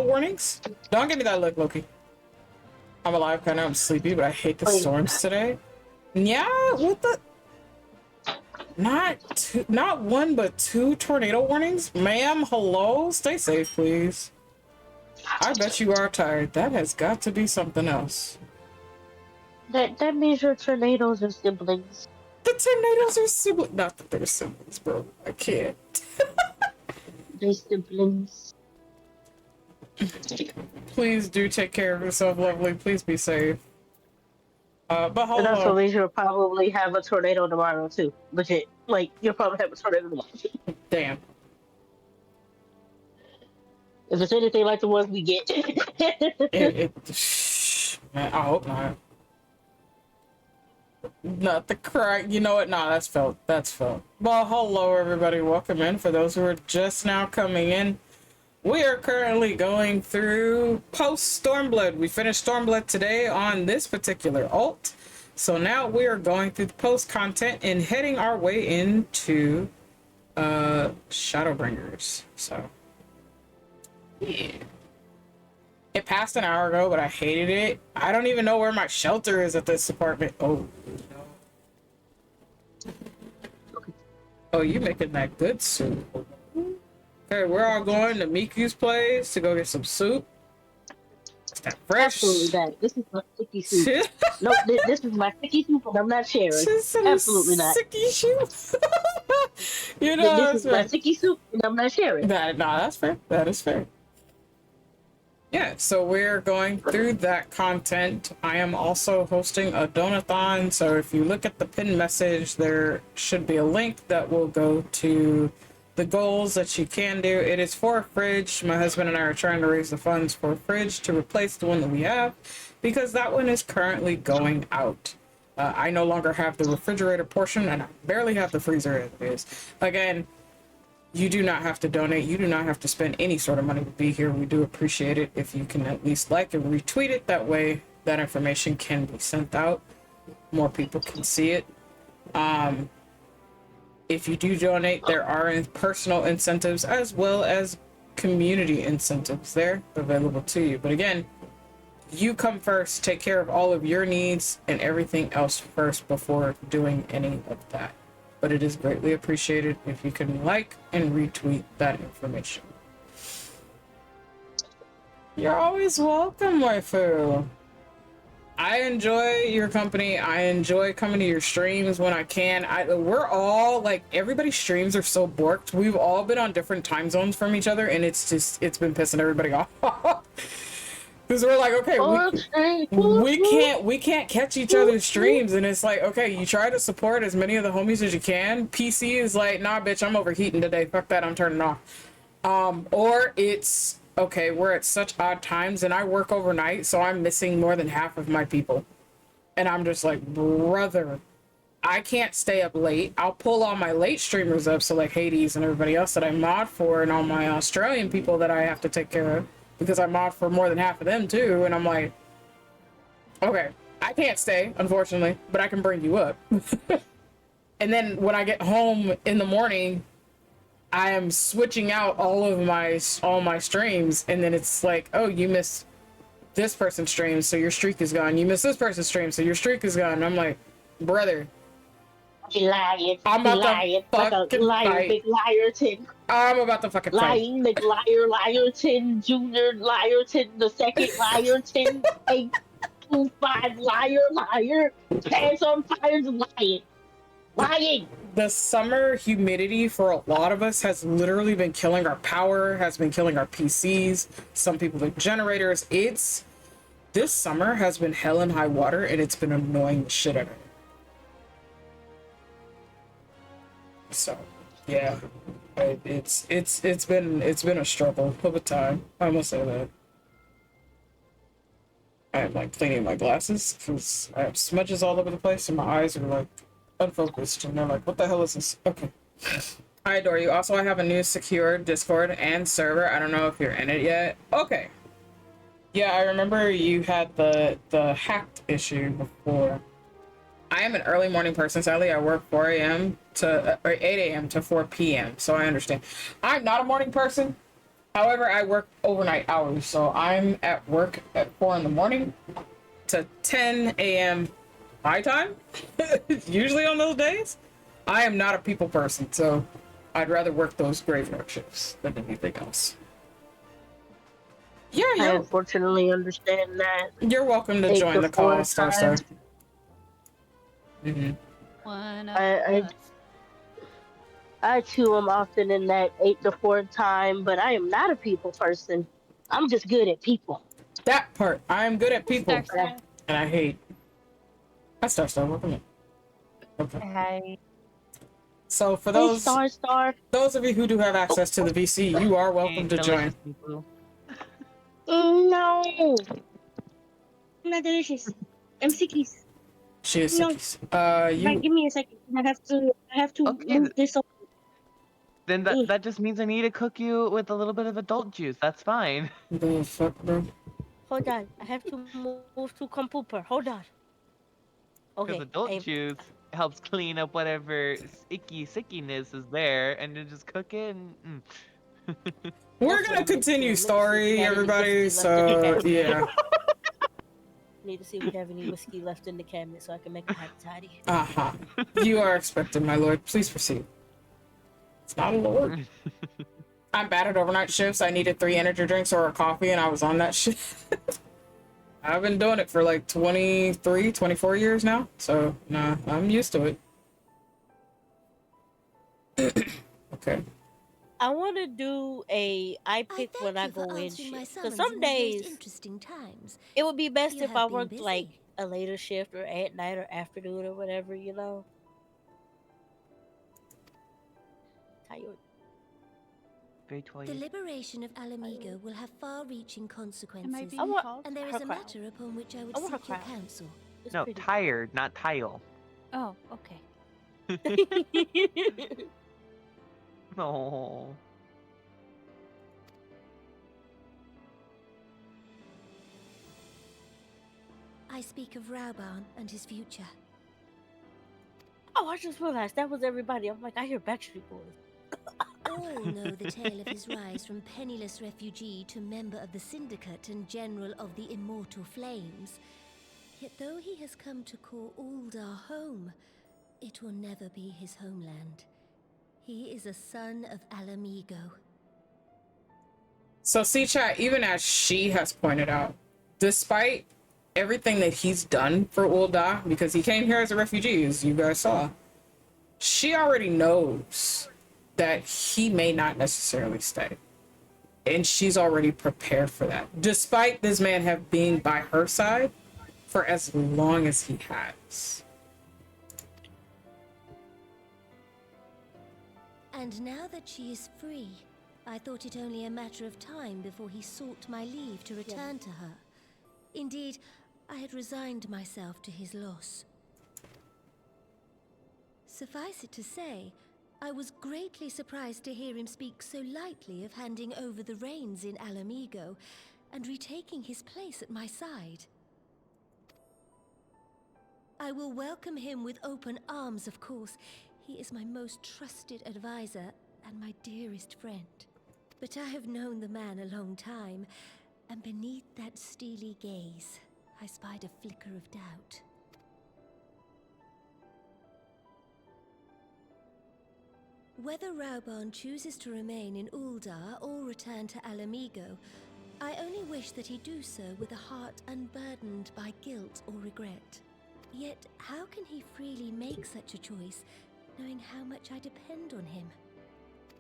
warnings? Don't give me that look, Loki. I'm alive, kinda, I'm sleepy, but I hate the storms today. Yeah, what the? Not one, but two tornado warnings? Ma'am, hello? Stay safe, please. I bet you are tired. That has got to be something else. That means your tornadoes are siblings. The tornadoes are siblings. Not that they're siblings, bro. I can't. They're siblings. Please do take care of yourself, lovely. Please be safe. But hold And also on. means you'll probably have a tornado tomorrow too. Legit. Like, you'll probably have a tornado tomorrow too. Damn. If it's anything like the ones we get. Man, I hope not. Not the cry. You know what? Nah, that's felt. That's felt. Well, hello, everybody. Welcome in. For those who are just now coming in, we are currently going through post Stormblood. We finished Stormblood today on this particular alt. So now we are going through the post content and heading our way into Shadowbringers. So yeah. It passed an hour ago, but I hated it. I don't even know where my shelter is at this apartment. Oh, no. Oh, you making that good soup. Okay, we're all going to Miku's place to go get some soup. Is that fresh? Absolutely not. This is my sticky soup. No, this is my sticky soup and I'm not sharing. Absolutely not. Sticky soup? You know, this is my sticky soup and I'm not sharing. Nah, that's fair. That is fair. Yeah, so we're going through that content. I am also hosting a donathon, so if you look at the pinned message, there should be a link that will go to the goals that you can do. It is for a fridge. My husband and I are trying to raise the funds for a fridge to replace the one that we have, because that one is currently going out. I no longer have the refrigerator portion, and I barely have the freezer as it is. Again, You do not have to donate. You do not have to spend any sort of money to be here. We do appreciate it if you can at least like and retweet it. That way that information can be sent out. More people can see it. If you do donate, there are personal incentives as well as community incentives there available to you. But again, you come first, take care of all of your needs and everything else first before doing any of that. But it is greatly appreciated if you can like and retweet that information. You're always welcome, waifu. I enjoy your company. I enjoy coming to your streams when I can. We're all like, everybody's streams are so borked. We've all been on different time zones from each other, and it's been pissing everybody off. Because we're like, okay, we can't catch each other's streams, and it's like, okay, you try to support as many of the homies as you can. PC is like, nah, bitch, I'm overheating today. Fuck that, I'm turning off. Or it's, okay, we're at such odd times, and I work overnight, so I'm missing more than half of my people. And I'm just like, brother, I can't stay up late. I'll pull all my late streamers up, so like Hades and everybody else that I mod for, and all my Australian people that I have to take care of, because I mod for more than half of them too, and I'm like, okay, I can't stay, unfortunately, but I can bring you up. And then when I get home in the morning, I am switching out all my streams, and then it's like, oh, you missed this person's stream, so your streak is gone. You missed this person's stream, so your streak is gone. And I'm like, brother, lying. I'm about to fucking fight. Big liarton. I'm about to fucking fight. Lying, big liarton, junior liarton, the second liarton, 825 liar, pants on fire, lying. The summer humidity for a lot of us has literally been killing our power, has been killing our PCs. Some people with generators. This summer has been hell and high water, and it's been annoying the shit out of me. So, yeah, it's been a struggle of a time. I must say that. I'm like cleaning my glasses because I have smudges all over the place, and my eyes are like unfocused, and they're like, what the hell is this? Okay. I adore you. Also, I have a new secure Discord and server. I don't know if you're in it yet. Okay. Yeah, I remember you had the hacked issue before. I am an early morning person. Sadly, I work 8 a.m. to 4 p.m. So I understand. I'm not a morning person. However, I work overnight hours. So I'm at work at 4 in the morning to 10 a.m. my time. Usually on those days. I am not a people person. So I'd rather work those graveyard shifts than anything else. Yeah, I unfortunately understand that. You're welcome to join the call, Star. Mm-hmm. I too am often in that 8 to 4 time, but I am not a people person. I'm just good at people. That part. I am good at people. And I hate. That's Star. Welcome in. Okay. Hi. So for those Star. Those of you who do have access to the VC, you are welcome to join. No. I'm not delicious. I'm sickies. She is sickies. Right, give me a second. I have to move this over. Then that just means I need to cook you with a little bit of adult juice. That's fine. The fuck, bro? Hold on. I have to move to Compooper. Hold on. Okay. Because adult juice helps clean up whatever sickiness is there, and then just cook it and... We're gonna continue story, everybody, so yeah. Need to see if we have any whiskey left in the cabinet so I can make a hot toddy. Uh-huh. You are expected, my lord. Please proceed. It's not a lord. I'm bad at overnight shifts. I needed 3 energy drinks or a coffee, and I was on that shit. I've been doing it for like 23, 24 years now, so nah, I'm used to it. Okay. I want to do I pick when I go in shift. Because some days, it would be best if I worked like a later shift or at night or afternoon or whatever, you know? Tired. The liberation of Alamigo will have far-reaching consequences, I and there is a matter upon which I would seek your counsel. No, tired, not tile. Oh, okay. No. I speak of Rauban and his future. Oh, I just realized that was everybody. I'm like, I hear Backstreet Boys. All know the tale of his rise from penniless refugee to member of the Syndicate and General of the Immortal Flames. Yet though he has come to call Uldar home, it will never be his homeland. He is a son of Alamigo. So see, chat, even as she has pointed out, despite everything that he's done for Uldar, because he came here as a refugee, as you guys saw, she already knows that he may not necessarily stay. And she's already prepared for that, despite this man have been by her side for as long as he has. And now that she is free, I thought it only a matter of time before he sought my leave to return to her. Indeed, I had resigned myself to his loss. Suffice it to say, I was greatly surprised to hear him speak so lightly of handing over the reins in Alamigo and retaking his place at my side. I will welcome him with open arms, of course. He is my most trusted advisor and my dearest friend. But I have known the man a long time, and beneath that steely gaze, I spied a flicker of doubt. Whether Rauban chooses to remain in Uldar or return to Alamigo, I only wish that he do so with a heart unburdened by guilt or regret. Yet, how can he freely make such a choice, knowing how much I depend on him?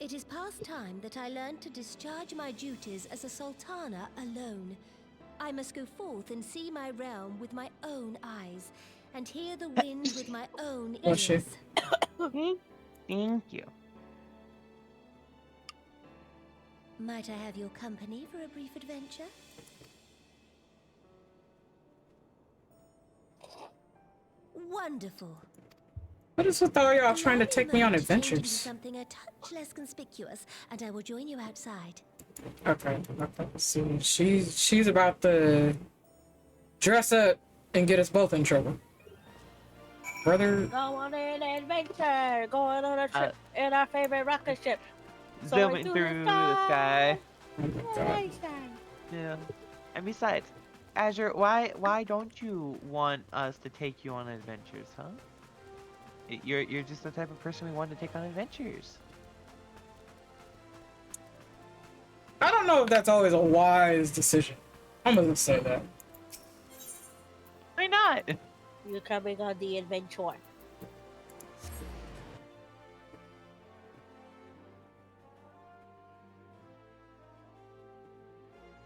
It is past time that I learned to discharge my duties as a sultana alone. I must go forth and see my realm with my own eyes, and hear the wind with my own ears. Thank you. Might I have your company for a brief adventure? Wonderful. What is with all y'all trying to take me on Change into adventures? something a touch less conspicuous, and I will join you outside. Okay. See, she's about to dress up and get us both in trouble. Brother. Go on an adventure, going on a trip in our favorite rocket ship. Zooming through the sky. God. Yeah. And besides, Azure, why don't you want us to take you on adventures, huh? You're just the type of person we want to take on adventures. I don't know if that's always a wise decision. I'm gonna say that. Why not? You're coming on the adventure.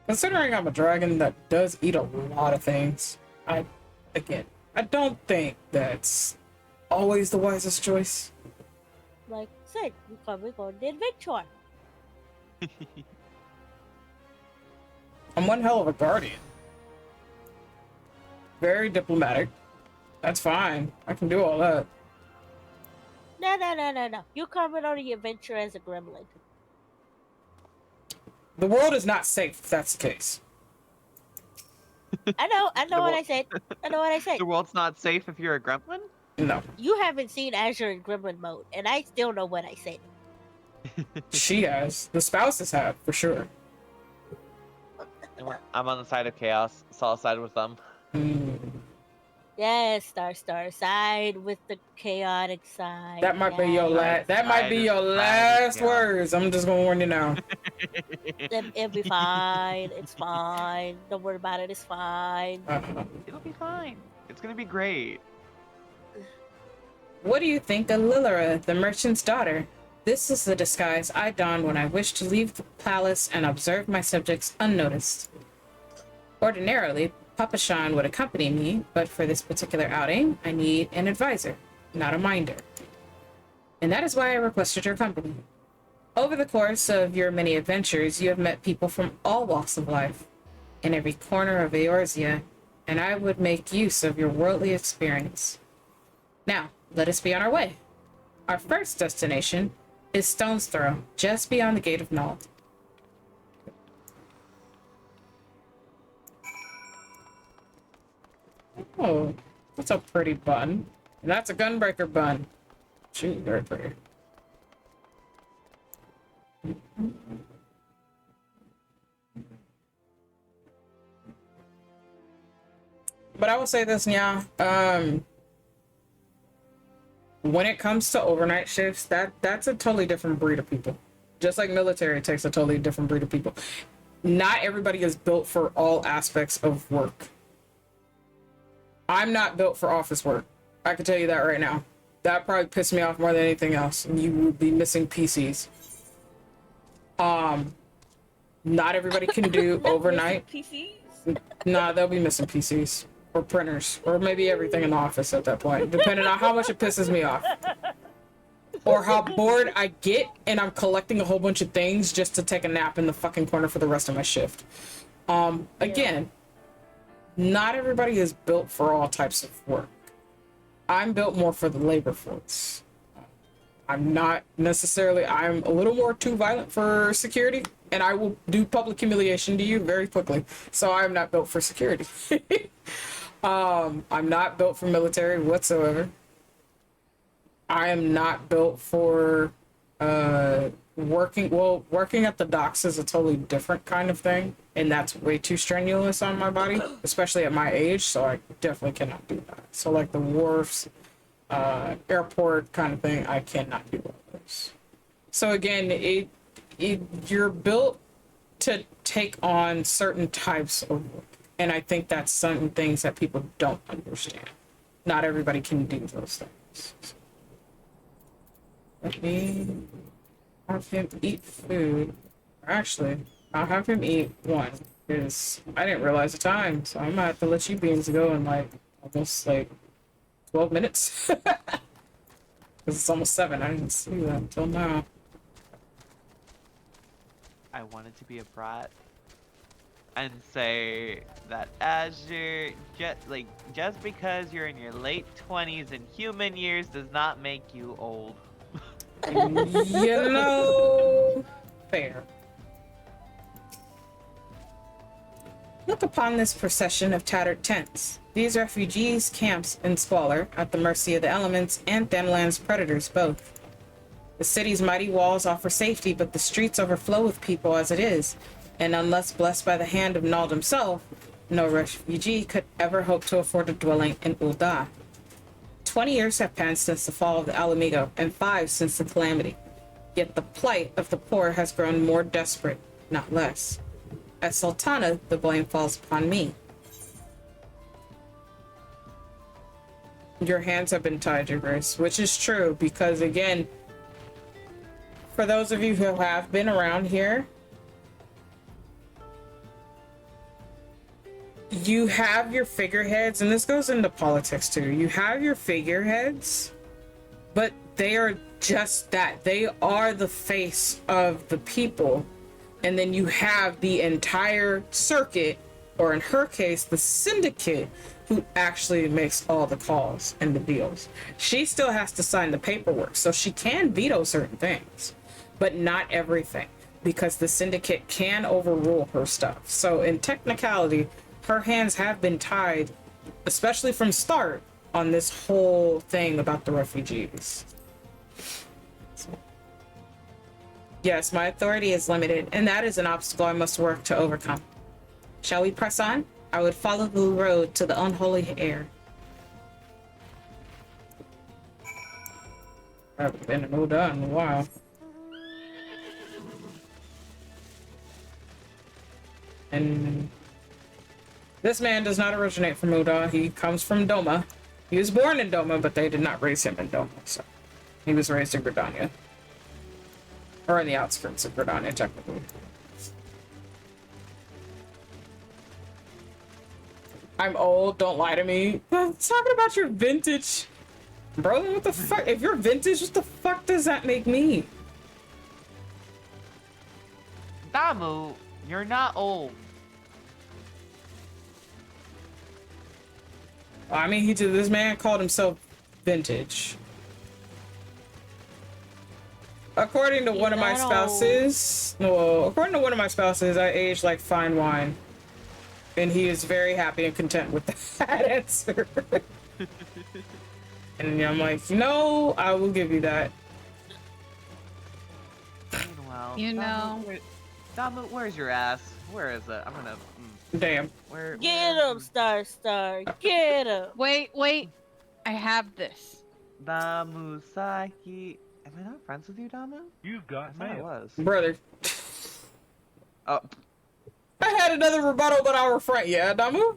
Considering I'm a dragon that does eat a lot of things, I don't think that's always the wisest choice. Like I said, you're coming on the adventure. I'm one hell of a guardian. Very diplomatic. That's fine. I can do all that. No. You're coming on the adventure as a gremlin. The world is not safe if that's the case. I know what I said. I know what I said. The world's not safe if you're a gremlin? No. You haven't seen Azure in gremlin mode, and I still know what I said. She has. The spouses have, for sure. I'm on the side of chaos, so I'll side with them. Yes, Star, side with the chaotic side. That might be your last. That might be your last words. I'm just gonna warn you now. It'll be fine. It's fine. Don't worry about it. It's fine. It'll be fine. It's gonna be great. What do you think of Lilira, the merchant's daughter? This is the disguise I don when I wish to leave the palace and observe my subjects unnoticed. Ordinarily, Papa Shan would accompany me, but for this particular outing, I need an advisor, not a minder. And that is why I requested your company. Over the course of your many adventures, you have met people from all walks of life, in every corner of Eorzea, and I would make use of your worldly experience. Now, let us be on our way. Our first destination is stone's throw, just beyond the gate of Nald. Oh, that's a pretty bun. And that's a gunbreaker bun. She's very pretty. But I will say this, yeah. When it comes to overnight shifts, that's a totally different breed of people. Just like military takes a totally different breed of people. Not everybody is built for all aspects of work. I'm not built for office work. I can tell you that right now. That probably pissed me off more than anything else. And you would be missing PCs. Not everybody can do overnight. PCs? Nah, they'll be missing PCs. Or printers. Or maybe everything in the office at that point. Depending on how much it pisses me off. Or how bored I get and I'm collecting a whole bunch of things just to take a nap in the fucking corner for the rest of my shift. Again, not everybody is built for all types of work. I'm built more for the labor force. I'm not necessarily, I'm a little more too violent for security, and I will do public humiliation to you very quickly. So I'm not built for security. I'm not built for military whatsoever. I am not built for working at the docks is a totally different kind of thing, and that's way too strenuous on my body, especially at my age, so I definitely cannot do that. So like the wharfs, airport kind of thing, I cannot do all those. So again, you're built to take on certain types of work, and I think that's certain things that people don't understand. Not everybody can do those things. So let me have him eat food. Actually, I'll have him eat one, because I didn't realize the time, so I'm gonna have to let you beans go in like almost like 12 minutes. Because it's almost 7. I didn't see that until now. I wanted to be a brat and say that as you're just because you're in your late 20s and human years does not make you old. You know, fair. Look upon this procession of tattered tents. These refugees camps in squalor, at the mercy of the elements and Thanland's predators both. The city's mighty walls offer safety, but the streets overflow with people as it is, and unless blessed by the hand of Nald himself, no refugee could ever hope to afford a dwelling in Ul'dah. 20 years have passed since the fall of the Alamigo, and 5 since the calamity. Yet the plight of the poor has grown more desperate, not less. As Sultana, the blame falls upon me. Your hands have been tied, Your Grace, which is true, because again, for those of you who have been around here, you have your figureheads, and this goes into politics too. You have your figureheads, but they are just that. They are the face of the people. And then you have the entire circuit, or in her case, the syndicate, who actually makes all the calls and the deals. She still has to sign the paperwork, so she can veto certain things, but not everything, because the syndicate can overrule her stuff. So in technicality, her hands have been tied, especially from start, on this whole thing about the refugees. Yes, my authority is limited, and that is an obstacle I must work to overcome. Shall we press on? I would follow the road to the unholy air. I haven't been in Ul'dah in a while. And this man does not originate from Ul'dah. He comes from Doma. He was born in Doma, but they did not raise him in Doma, so he was raised in Gridania. Or in the outskirts of Gridania, technically. I'm old, don't lie to me. Talking about your vintage. Bro, what the fuck? If you're vintage, what the fuck does that make me? Damu, you're not old. I mean, this man called himself vintage. According to one of my spouses, I age like fine wine. And he is very happy and content with that answer. And I'm like, no, I will give you that. Meanwhile, you know, Damu, where's your ass? Where is it? I'm gonna. Damn. Get him, Star. Get him. Wait. I have this. Damu Saki. Am I not friends with you, Damu? You've got I was. Brother. Oh. I had another rebuttal, but I'll refrain. Yeah, Damu?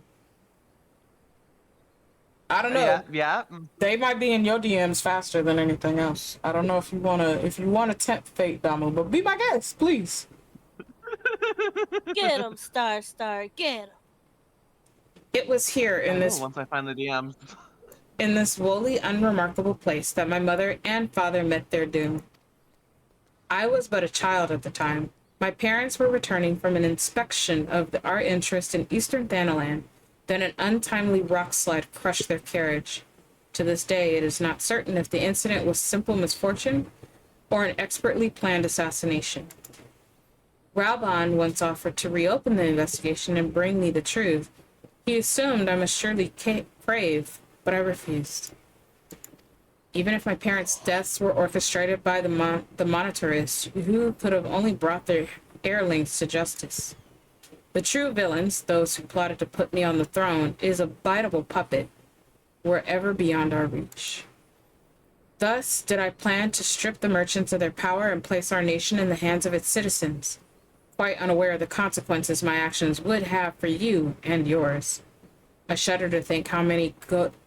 I don't know. Yeah. They might be in your DMs faster than anything else. I don't know if you wanna tempt fate, Damu, but be my guest, please. Get him, Star. Get him. It was here in this Once I find the DMs. In this wholly unremarkable place that my mother and father met their doom. I was but a child at the time. My parents were returning from an inspection of our interest in Eastern Thanalan. Then an untimely rock slide crushed their carriage. To this day, it is not certain if the incident was simple misfortune or an expertly planned assassination. Raubon once offered to reopen the investigation and bring me the truth. He assumed I must surely crave, but I refused. Even if my parents' deaths were orchestrated by the monetarists, who could have only brought their heirlings to justice. The true villains, those who plotted to put me on the throne, is a biteable puppet, were ever beyond our reach. Thus did I plan to strip the merchants of their power and place our nation in the hands of its citizens, quite unaware of the consequences my actions would have for you and yours. I shudder to think how many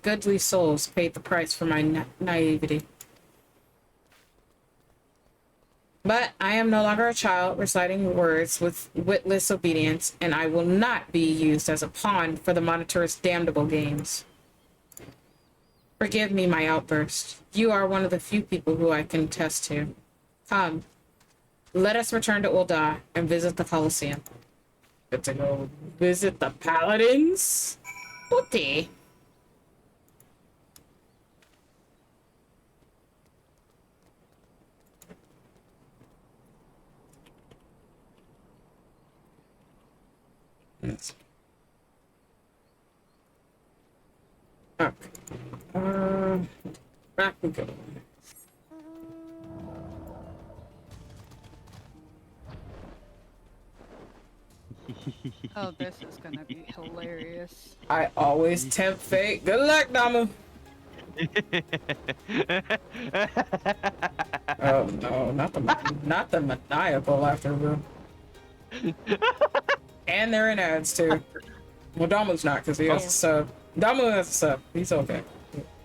goodly souls paid the price for my naivety. But I am no longer a child reciting words with witless obedience, and I will not be used as a pawn for the monetarist damnable games. Forgive me my outburst. You are one of the few people who I can attest to. Come, let us return to Ul'dah and visit the Colosseum. Good to go visit the paladins? Putti. Yes. Okay. Back we go. Oh, this is gonna be hilarious. I always tempt fate. Good luck, Damu. Oh no, not the maniacal laughter room. And they're in ads too. Well, Damu's not because he has a sub. Damu has a sub. He's okay.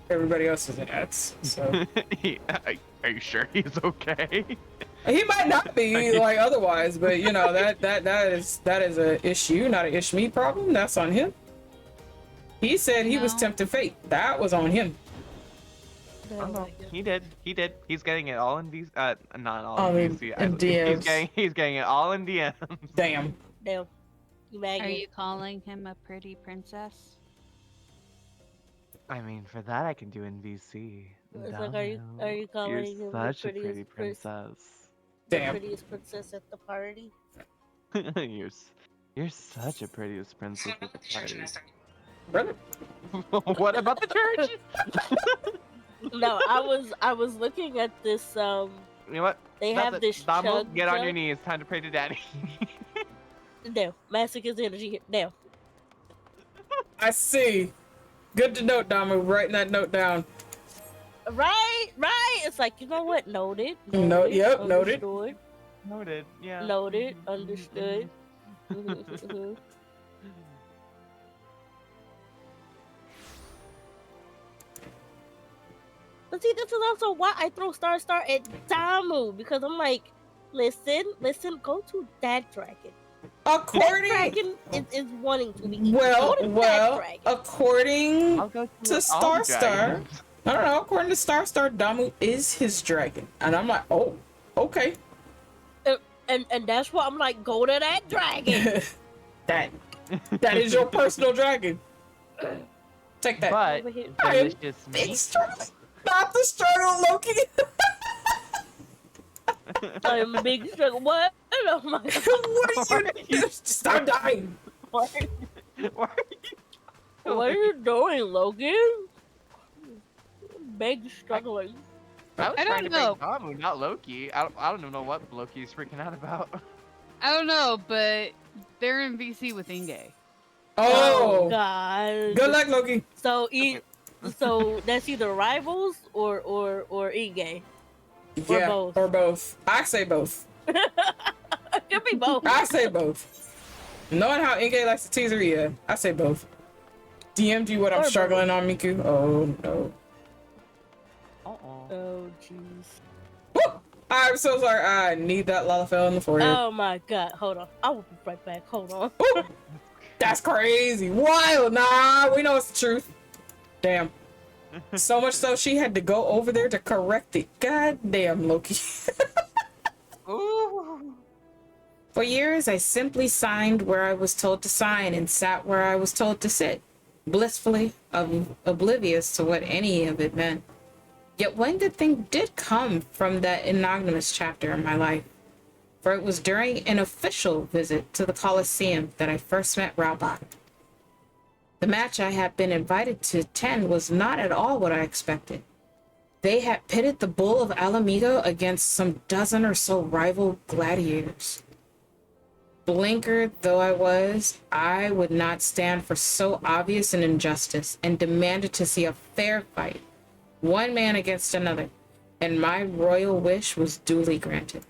Everybody else is in ads. So. Are you sure he's okay? He might not be like otherwise, but you know that is a issue, not an me problem. That's on him. He said he was tempted fate. That was on him. Oh, no. He did. He's getting it all in these. Not all in VC. In DMs. He's getting it all in DMs. Damn. You Are you calling him a pretty princess? I mean, for that I can do in VC. It's like, are you calling him such the a pretty princess? The prettiest princess at the party? You're such a prettiest princess at the party. Brother. What about the church? No, I was looking at this. You know what? They have this. Damu, get on your knees. Time to pray to Daddy. No, masochist energy. No. I see. Good to note, Damu. Writing that note down. Right. It's like, you know what? Noted. Yep. Noted. Noted. Yeah. Noted. Understood. But see, this is also why I throw star at Damu, because I'm like, listen, go to that dragon. According that dragon is wanting to be eaten. Well, according to Star. I don't know. According to Star, Damu is his dragon, and I'm like, oh, okay. And that's why I'm like, go to that dragon. that is your personal dragon. Take that. But delicious meat. Not the struggle, Loki. I am big struggle. What? Oh my god. What are you doing? Stop dying. What are you doing, Logan? Big struggling. I was I trying don't to know. beg Damu, not Loki. I don't even know what Loki is freaking out about. I don't know, but they're in VC with Inge. Oh god. Good luck, Loki. So so that's either rivals or Inge. Or Yeah, both. or both. I say both. Could be both. I say both. Knowing how Inge likes to tease her, yeah, I say both. DMG what I'm Or struggling on, Miku. Oh no. Oh jeez. I'm so sorry. I need that Lalafell in the forehead. Oh my god. Hold on. I will be right back. Hold on. That's crazy. Wild. Nah, we know it's the truth. Damn. So much so she had to go over there to correct it. God damn, Loki. Ooh. For years, I simply signed where I was told to sign and sat where I was told to sit, blissfully oblivious to what any of it meant. Yet one good thing did come from that anonymous chapter in my life, for it was during an official visit to the Colosseum that I first met Raubach. The match I had been invited to attend was not at all what I expected. They had pitted the Bull of Alamigo against some dozen or so rival gladiators. Blinker though I was, I would not stand for so obvious an injustice and demanded to see a fair fight, one man against another, and my royal wish was duly granted.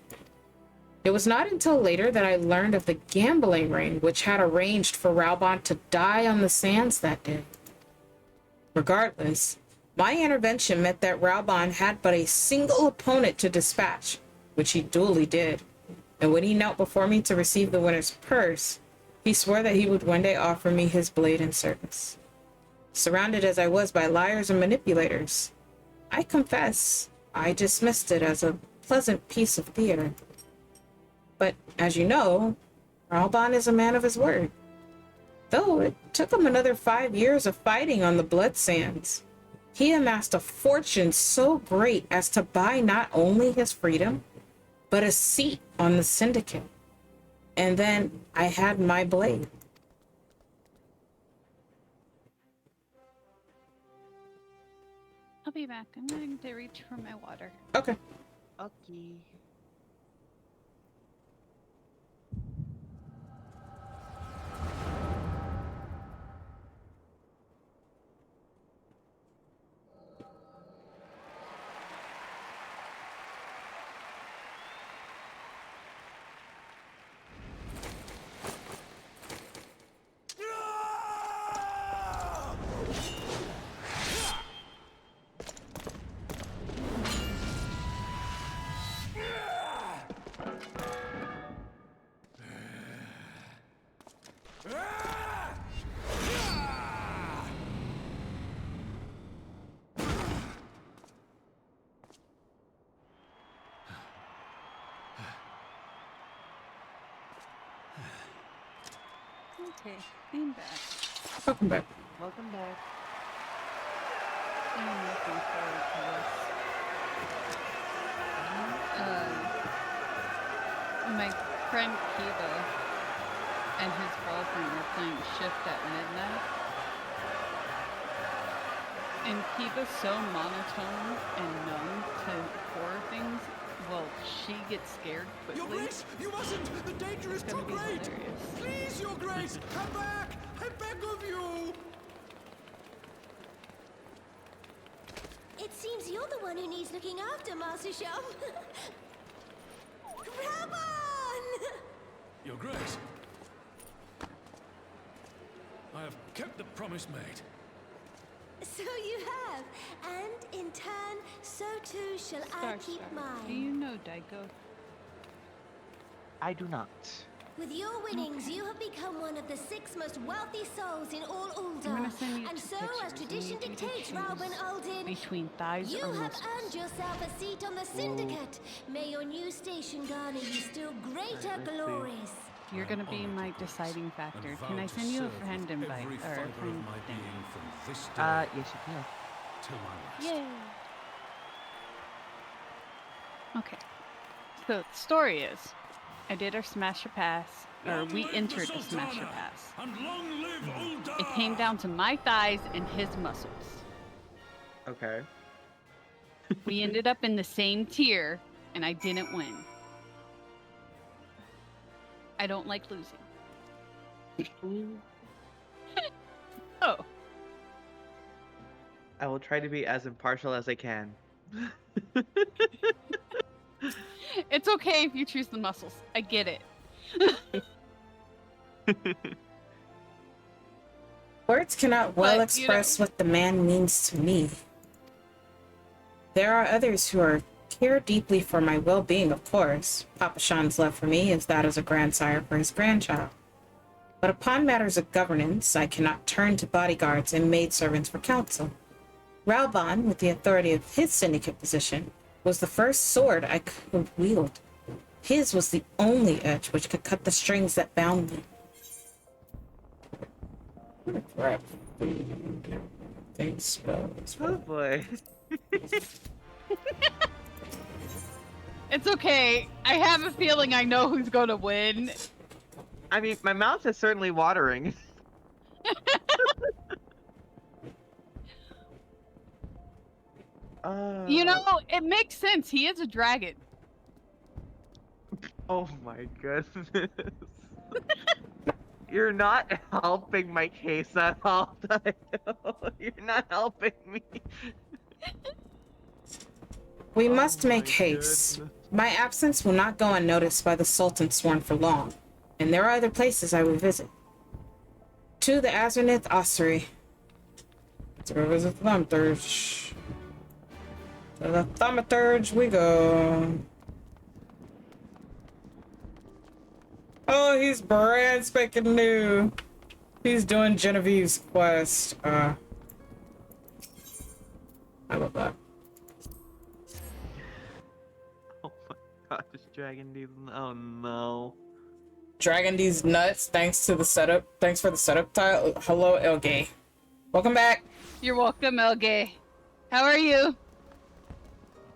It was not until later that I learned of the gambling ring which had arranged for Raubon to die on the sands that day. Regardless, my intervention meant that Raubon had but a single opponent to dispatch, which he duly did. And when he knelt before me to receive the winner's purse, he swore that he would one day offer me his blade in service. Surrounded as I was by liars and manipulators, I confess I dismissed it as a pleasant piece of theater. But, as you know, Raubon is a man of his word. Though it took him another 5 years of fighting on the blood sands, he amassed a fortune so great as to buy not only his freedom, but a seat on the syndicate. And then I had my blade. I'll be back. I'm going to reach for my water. Okay. Okay. Okay, I'm back. Welcome back. Welcome back. I'm looking forward to this. My friend Kiba and his girlfriend were playing Shift at midnight. And Kiba's so monotone and numb to horror things. Well, she gets scared quickly. Your Grace, you mustn't! The danger is too great! Hilarious. Please, Your Grace, come back! I beg of you! It seems you're the one who needs looking after, Master Chef. Rabon! Your Grace. I have kept the promise made. So you have, and in turn, so too shall I keep Do mine. you know Daiko? I do not. With your winnings, you have become one of the 6 most wealthy souls in all I'm Ul'dah. gonna send you And two so, as pictures. tradition You need to dictates, choose Rauben Aldin, between thighs you or have muscles. earned yourself a seat on the syndicate. May your new station garner you still greater let's see. glories. You're gonna be my deciding factor. Can I send you a friend invite or a friend thing? Yes, you can. Till my last. Yay! Okay. So the story is, I did our Smasher Pass, or we entered the Smasher Pass. It came down to my thighs and his muscles. Okay. We ended up in the same tier, and I didn't win. I don't like losing. Oh. I will try to be as impartial as I can. It's okay if you choose the muscles. I get it. Words cannot well express what the man means to me. There are others who care deeply for my well-being, of course. Papa Sean's love for me is that as a grandsire for his grandchild. But upon matters of governance, I cannot turn to bodyguards and maidservants for counsel. Raoban, with the authority of his syndicate position, was the first sword I could wield. His was the only edge which could cut the strings that bound me. Crap. Things spells. Oh boy. It's okay. I have a feeling I know who's going to win. I mean, my mouth is certainly watering. You know, it makes sense. He is a dragon. Oh my goodness. You're not helping my case at all, Tayo. You're not helping me. We must make haste. My absence will not go unnoticed by the Sultan Sworn for long, and there are other places I will visit. To the Azernith Ossuary. To go visit the Thaumaturge. To the Thaumaturge we go. Oh, he's brand spanking new. He's doing Genevieve's quest. I love that. Oh my gosh, Dragon D's. Oh no. Dragon D's nuts. Thanks to the setup. Thanks for the setup tile. Hello, Elgay. Welcome back. You're welcome, Elgay. How are you?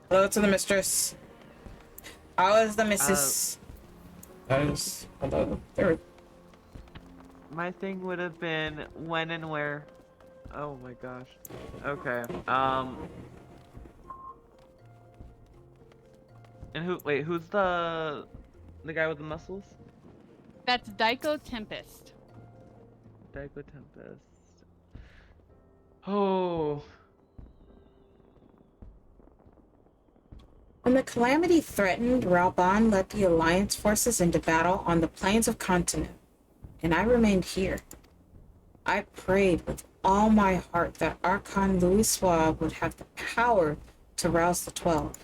Hello to the mistress. How is the missus? Hello. There. My thing would have been when and where. Oh my gosh. Okay. And who's the guy with the muscles? That's Daiko Tempest. Daiko Tempest. Oh. When the calamity threatened, Raoban led the Alliance forces into battle on the plains of Continent, and I remained here. I prayed with all my heart that Archon Louis would have the power to rouse the 12.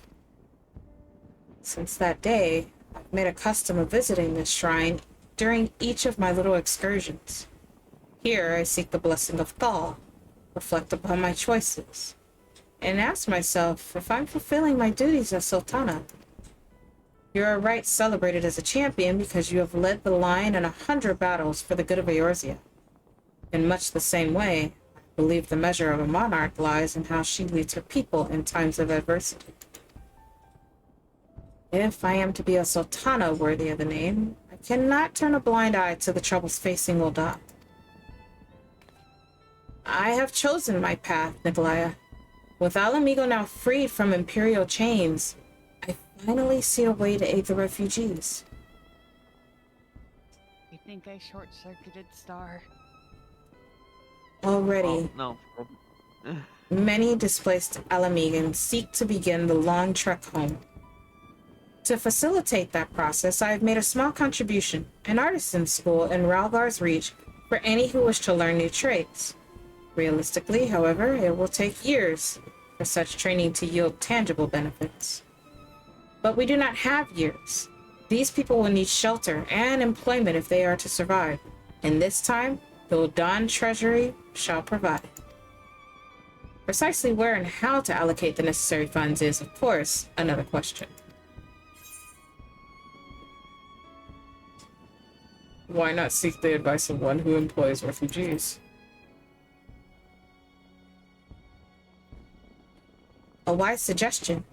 Since that day, I've made a custom of visiting this shrine during each of my little excursions. Here I seek the blessing of Thal, reflect upon my choices, and ask myself if I'm fulfilling my duties as Sultana. You are right celebrated as a champion because you have led the line in 100 battles for the good of Eorzea. In much the same way, I believe the measure of a monarch lies in how she leads her people in times of adversity. If I am to be a Sultana worthy of the name, I cannot turn a blind eye to the troubles facing Ul'dah. I have chosen my path, Nikolaya. With Ala Mhigo now freed from Imperial chains, I finally see a way to aid the refugees. You think I short-circuited Star? Already, no. many displaced Ala Mhigans seek to begin the long trek home. To facilitate that process, I have made a small contribution, an artisan school in Ralgar's Reach for any who wish to learn new trades. Realistically, however, it will take years for such training to yield tangible benefits. But we do not have years. These people will need shelter and employment if they are to survive, and this time, the Ul'dah Treasury shall provide. Precisely where and how to allocate the necessary funds is, of course, another question. Why not seek the advice of one who employs refugees? A wise suggestion.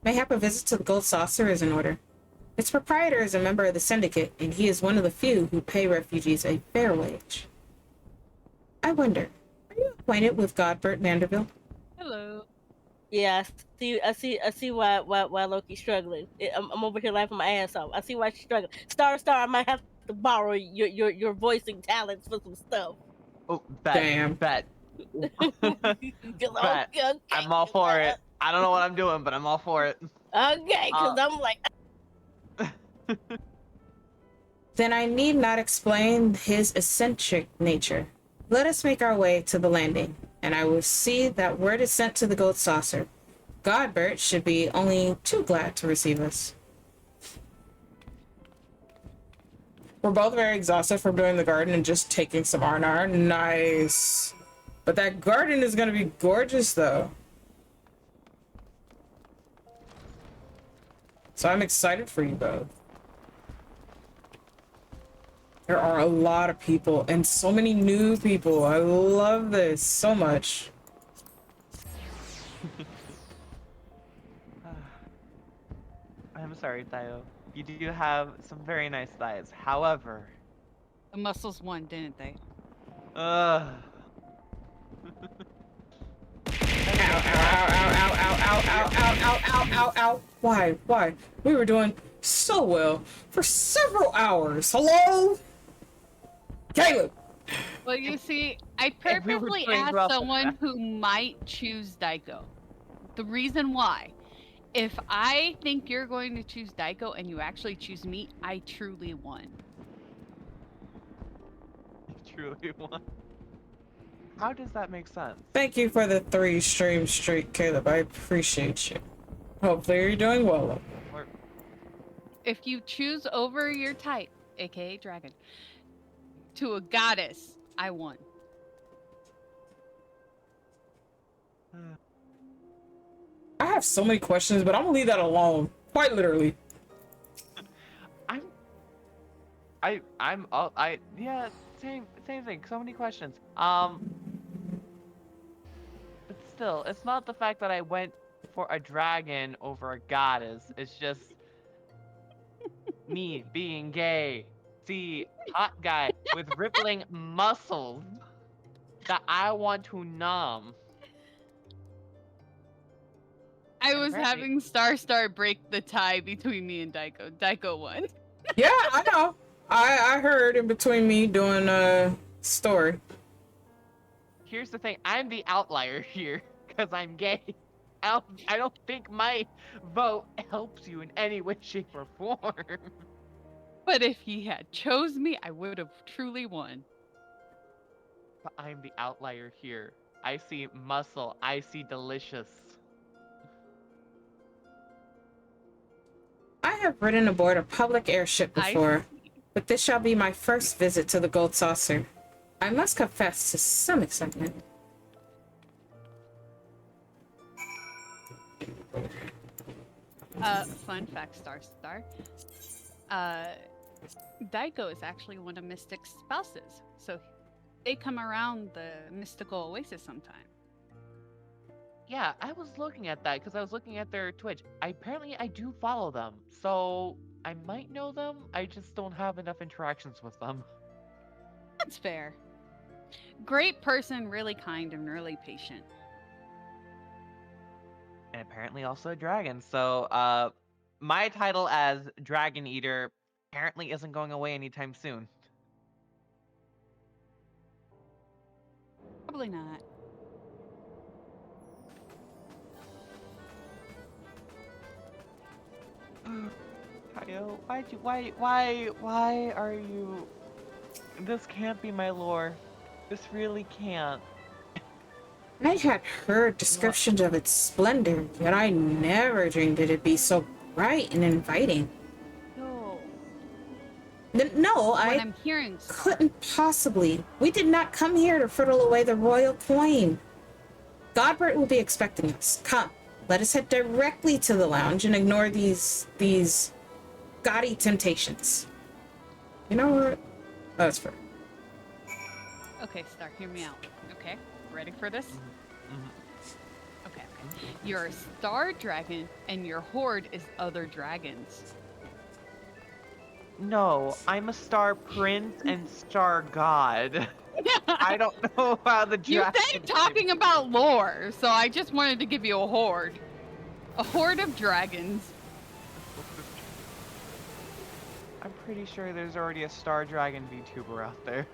Mayhap a visit to the Gold Saucer is in order. Its proprietor is a member of the syndicate, and he is one of the few who pay refugees a fair wage. I wonder, are you acquainted with Godbert Vanderbilt? Hello. Yeah, I see why Loki's struggling. I'm over here laughing my ass off. I see why she's struggling. Star, I might have to borrow your voicing talents for some stuff. Oh, bet. Bet. Okay. I'm all for it. I don't know what I'm doing, but I'm all for it. Okay, because I'm like... Then I need not explain his eccentric nature. Let us make our way to the landing, and I will see that word is sent to the gold saucer. Godbert should be only too glad to receive us. We're both very exhausted from doing the garden and just taking some R&R. Nice. But that garden is going to be gorgeous, though. So I'm excited for you both. There are a lot of people and so many new people. I love this so much. I'm sorry, Tayo. You do have some very nice thighs. However... The muscles won, didn't they? Ow, ow. Why? We were doing so well for several hours. Hello? Caleb! Well, you see, I purposely asked someone who might choose Daiko. The reason why, if I think you're going to choose Daiko and you actually choose me, I truly won. Truly won. How does that make sense? Thank you for the 3 stream streak, Caleb. I appreciate you. Hopefully you're doing well. If you choose over your type, aka dragon, to a goddess, I won. I have so many questions, but I'm gonna leave that alone. Quite literally. Yeah, same thing. So many questions. But still, it's not the fact that I went for a dragon over a goddess. It's just me being gay. See, hot guy with rippling muscles that I want to numb. I was having Star break the tie between me and Daiko. Daiko won. Yeah, I know. I heard in between me doing a story. Here's the thing, I'm the outlier here because I'm gay. I don't think my vote helps you in any way, shape, or form. But if he had chose me, I would have truly won. But I'm the outlier here. I see muscle. I see delicious. I have ridden aboard a public airship before, but this shall be my first visit to the Gold Saucer. I must confess to some excitement. Fun fact, Star. Daiko is actually one of Mystic's spouses, so they come around the mystical oasis sometime. Yeah, I was looking at that because I was looking at their Twitch. Apparently, I do follow them, so I might know them. I just don't have enough interactions with them. That's fair. Great person, really kind and really patient. And apparently also a dragon. So, my title as Dragon Eater apparently isn't going away anytime soon. Probably not. Tayo, why are you... This can't be my lore. This really can't. I had heard descriptions of its splendor, yet I never dreamed it'd be so bright and inviting. No, I'm hearing, couldn't possibly. We did not come here to friddle away the royal coin. Godbert will be expecting us. Come, let us head directly to the lounge and ignore these gaudy temptations. You know what? That's fair. Okay, Star, hear me out. Okay, ready for this? Okay. You're a star dragon, and your horde is other dragons. No, I'm a star prince and star god. I don't know how the You dragon. said talking about lore, so I just wanted to give you a horde. A horde of dragons. I'm pretty sure there's already a star dragon VTuber out there.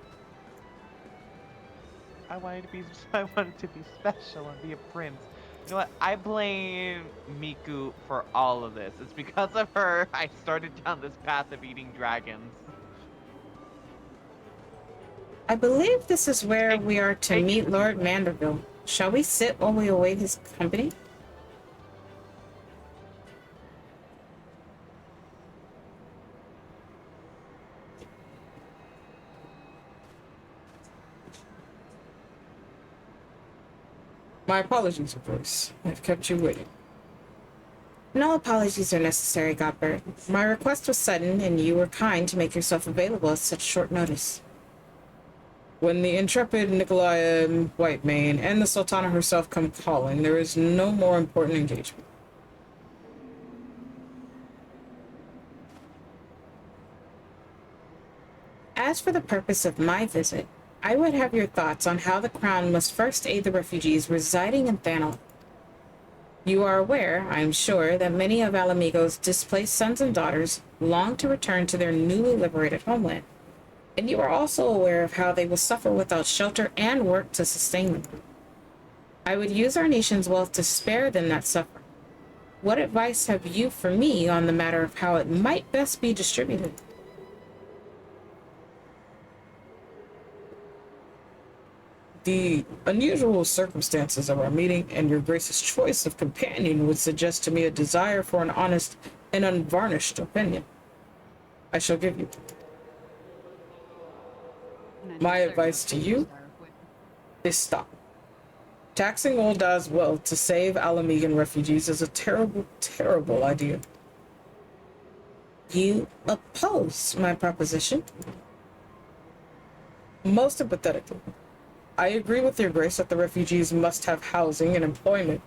I wanted to be special and be a prince. You know what? I blame Miku for all of this. It's because of her I started down this path of eating dragons. I believe this is where we are to meet Lord Manderville. Shall we sit while we await his company? My apologies, of course. I've kept you waiting. No apologies are necessary, Godbert. My request was sudden, and you were kind to make yourself available at such short notice. When the intrepid Nikolai Whitemane and the Sultana herself come calling, there is no more important engagement. As for the purpose of my visit, I would have your thoughts on how the Crown must first aid the refugees residing in Thanol. You are aware, I am sure, that many of Alamigo's displaced sons and daughters long to return to their newly liberated homeland, and you are also aware of how they will suffer without shelter and work to sustain them. I would use our nation's wealth to spare them that suffering. What advice have you for me on the matter of how it might best be distributed? The unusual circumstances of our meeting and your grace's choice of companion would suggest to me a desire for an honest and unvarnished opinion. I shall give you. My advice to you is stop. Taxing Ulda's wealth to save Alamigan refugees is a terrible, terrible idea. You oppose my proposition? Most empathetically. I agree with your grace that the refugees must have housing and employment,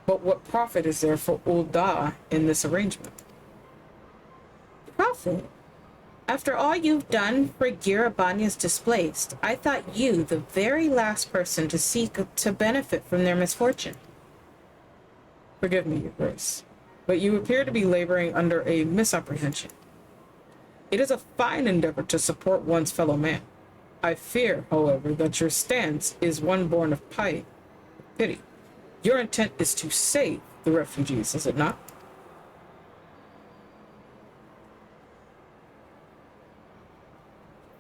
but what profit is there for Ulda in this arrangement? Profit? After all you've done for Girabanya's displaced, I thought you the very last person to seek to benefit from their misfortune. Forgive me, your grace, but you appear to be laboring under a misapprehension. It is a fine endeavor to support one's fellow man. I fear, however, that your stance is one born of pity. Your intent is to save the refugees, is it not?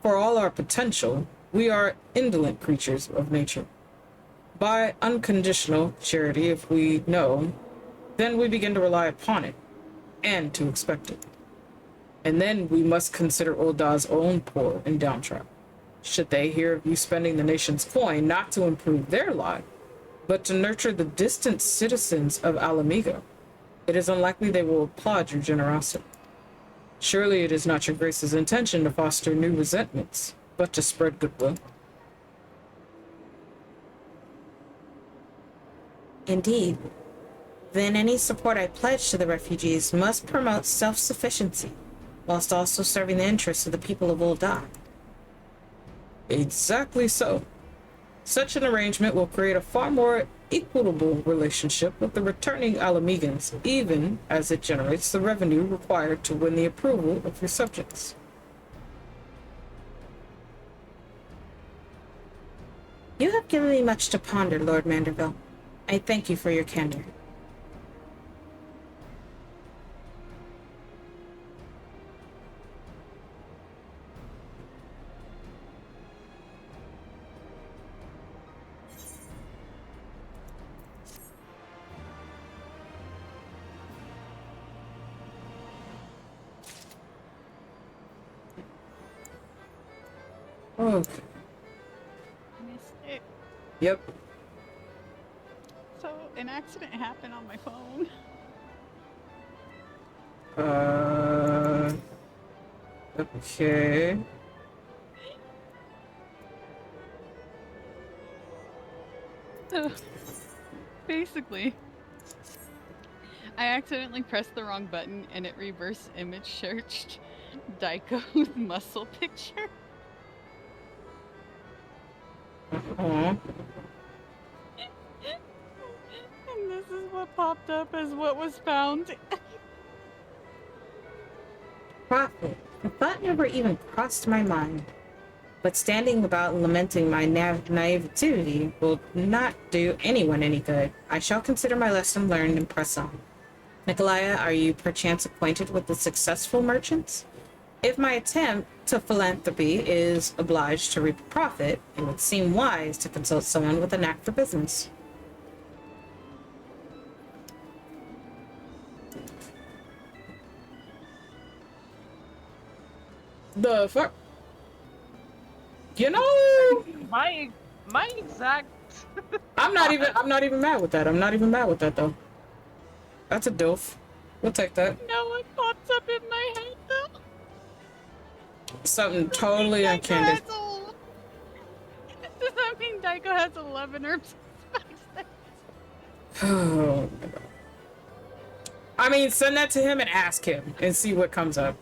For all our potential, we are indolent creatures of nature. By unconditional charity, if we know, then we begin to rely upon it, and to expect it. And then we must consider Ulda's own poor and downtrodden. Should they hear of you spending the nation's coin not to improve their lot, but to nurture the distant citizens of Alamigo, it is unlikely they will applaud your generosity. Surely it is not your grace's intention to foster new resentments, but to spread goodwill. Indeed. Then any support I pledge to the refugees must promote self-sufficiency, whilst also serving the interests of the people of Ulda. Exactly so. Such an arrangement will create a far more equitable relationship with the returning Alamigans, even as it generates the revenue required to win the approval of your subjects. You have given me much to ponder, Lord Manderville. I thank you for your candor. Okay. Missed it. Yep. So, an accident happened on my phone. Okay. Basically, I accidentally pressed the wrong button and it reverse image searched Daiko's muscle picture. Uh-huh. And this is what popped up as what was found. Profit. The thought never even crossed my mind. But standing about lamenting my naivety will not do anyone any good. I shall consider my lesson learned and press on. Nikolaya, are you perchance acquainted with the successful merchants? If my attempt to philanthropy is obliged to reap a profit, it would seem wise to consult someone with a knack for business. The fuck? You know, my exact. I'm not even mad with that. I'm not even mad with that though. That's a dilf. We'll take that. No, it pops up in my head though. Something totally uncanny. Does that mean Daiko has 11 herbs? Oh my god. I mean, send that to him and ask him and see what comes up.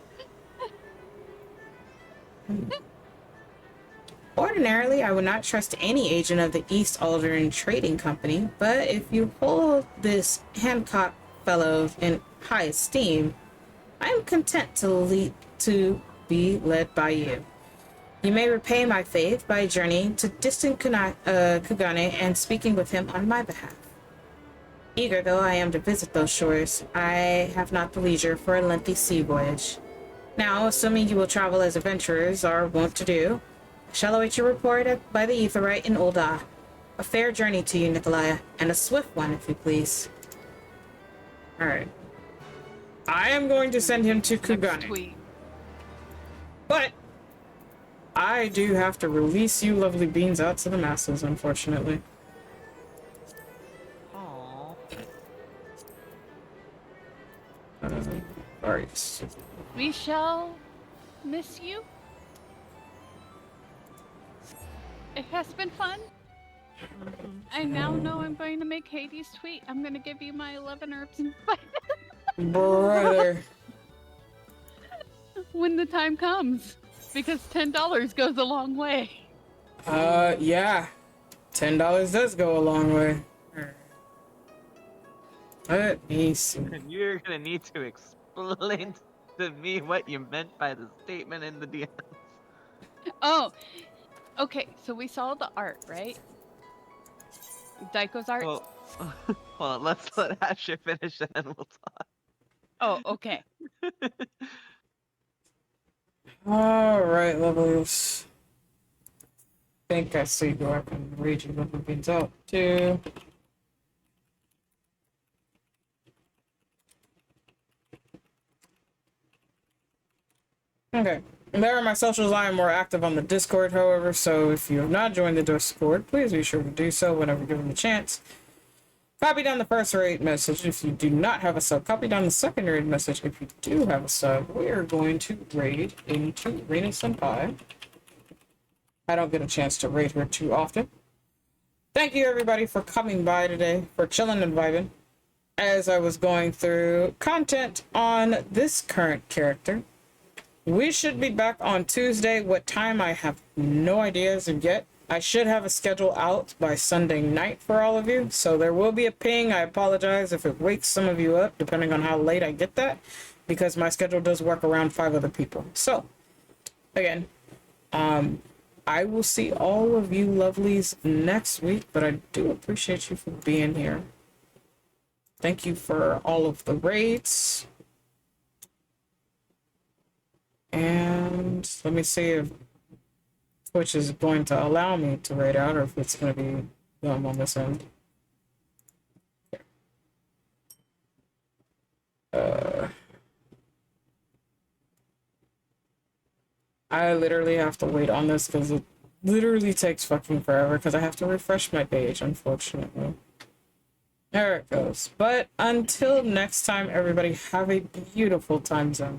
Ordinarily, I would not trust any agent of the East Aldern Trading Company, but if you hold this Hancock fellow in high esteem, I am content to be led by you. You may repay my faith by journeying to distant Kugane and speaking with him on my behalf. Eager though I am to visit those shores, I have not the leisure for a lengthy sea voyage. Now, assuming you will travel as adventurers are wont to do, I shall await your report by the Aetheryte in Ul'dah. A fair journey to you, Nikolaya, and a swift one, if you please. Alright. I am going to send him to Kugane. But I do have to release you lovely beans out to the masses, unfortunately. Alright. We shall miss you. It has been fun. I now know I'm going to make Hades tweet. I'm going to give you my 11 herbs and Brother. when the time comes. Because $10 goes a long way. Yeah. $10 does go a long way. Let me see. You're gonna need to explain to me what you meant by the statement in the DMs. Oh, okay. So we saw the art, right? Daiko's art. Well, hold on. Let's let Asher finish and then we'll talk. Oh, okay. Alright, levels. I think I see who I can read you lovely beans out to. Okay. There are my socials. I am more active on the Discord, however, so if you have not joined the Discord, please be sure to do so whenever given the chance. Copy down the first raid message if you do not have a sub. Copy down the second raid message if you do have a sub. We are going to raid into Rena Senpai. I don't get a chance to raid her too often. Thank you everybody for coming by today, for chilling and vibing. As I was going through content on this current character, we should be back on Tuesday. What time, I have no idea as of yet. I should have a schedule out by Sunday night for all of you, so there will be a ping. I apologize if it wakes some of you up, depending on how late I get that, because my schedule does work around 5 other people. So, again, I will see all of you lovelies next week, but I do appreciate you for being here. Thank you for all of the raids. And let me see if Twitch is going to allow me to raid out or if it's going to be dumb on this end. I literally have to wait on this because it literally takes fucking forever because I have to refresh my page, unfortunately. There it goes. But until next time, everybody, have a beautiful time zone.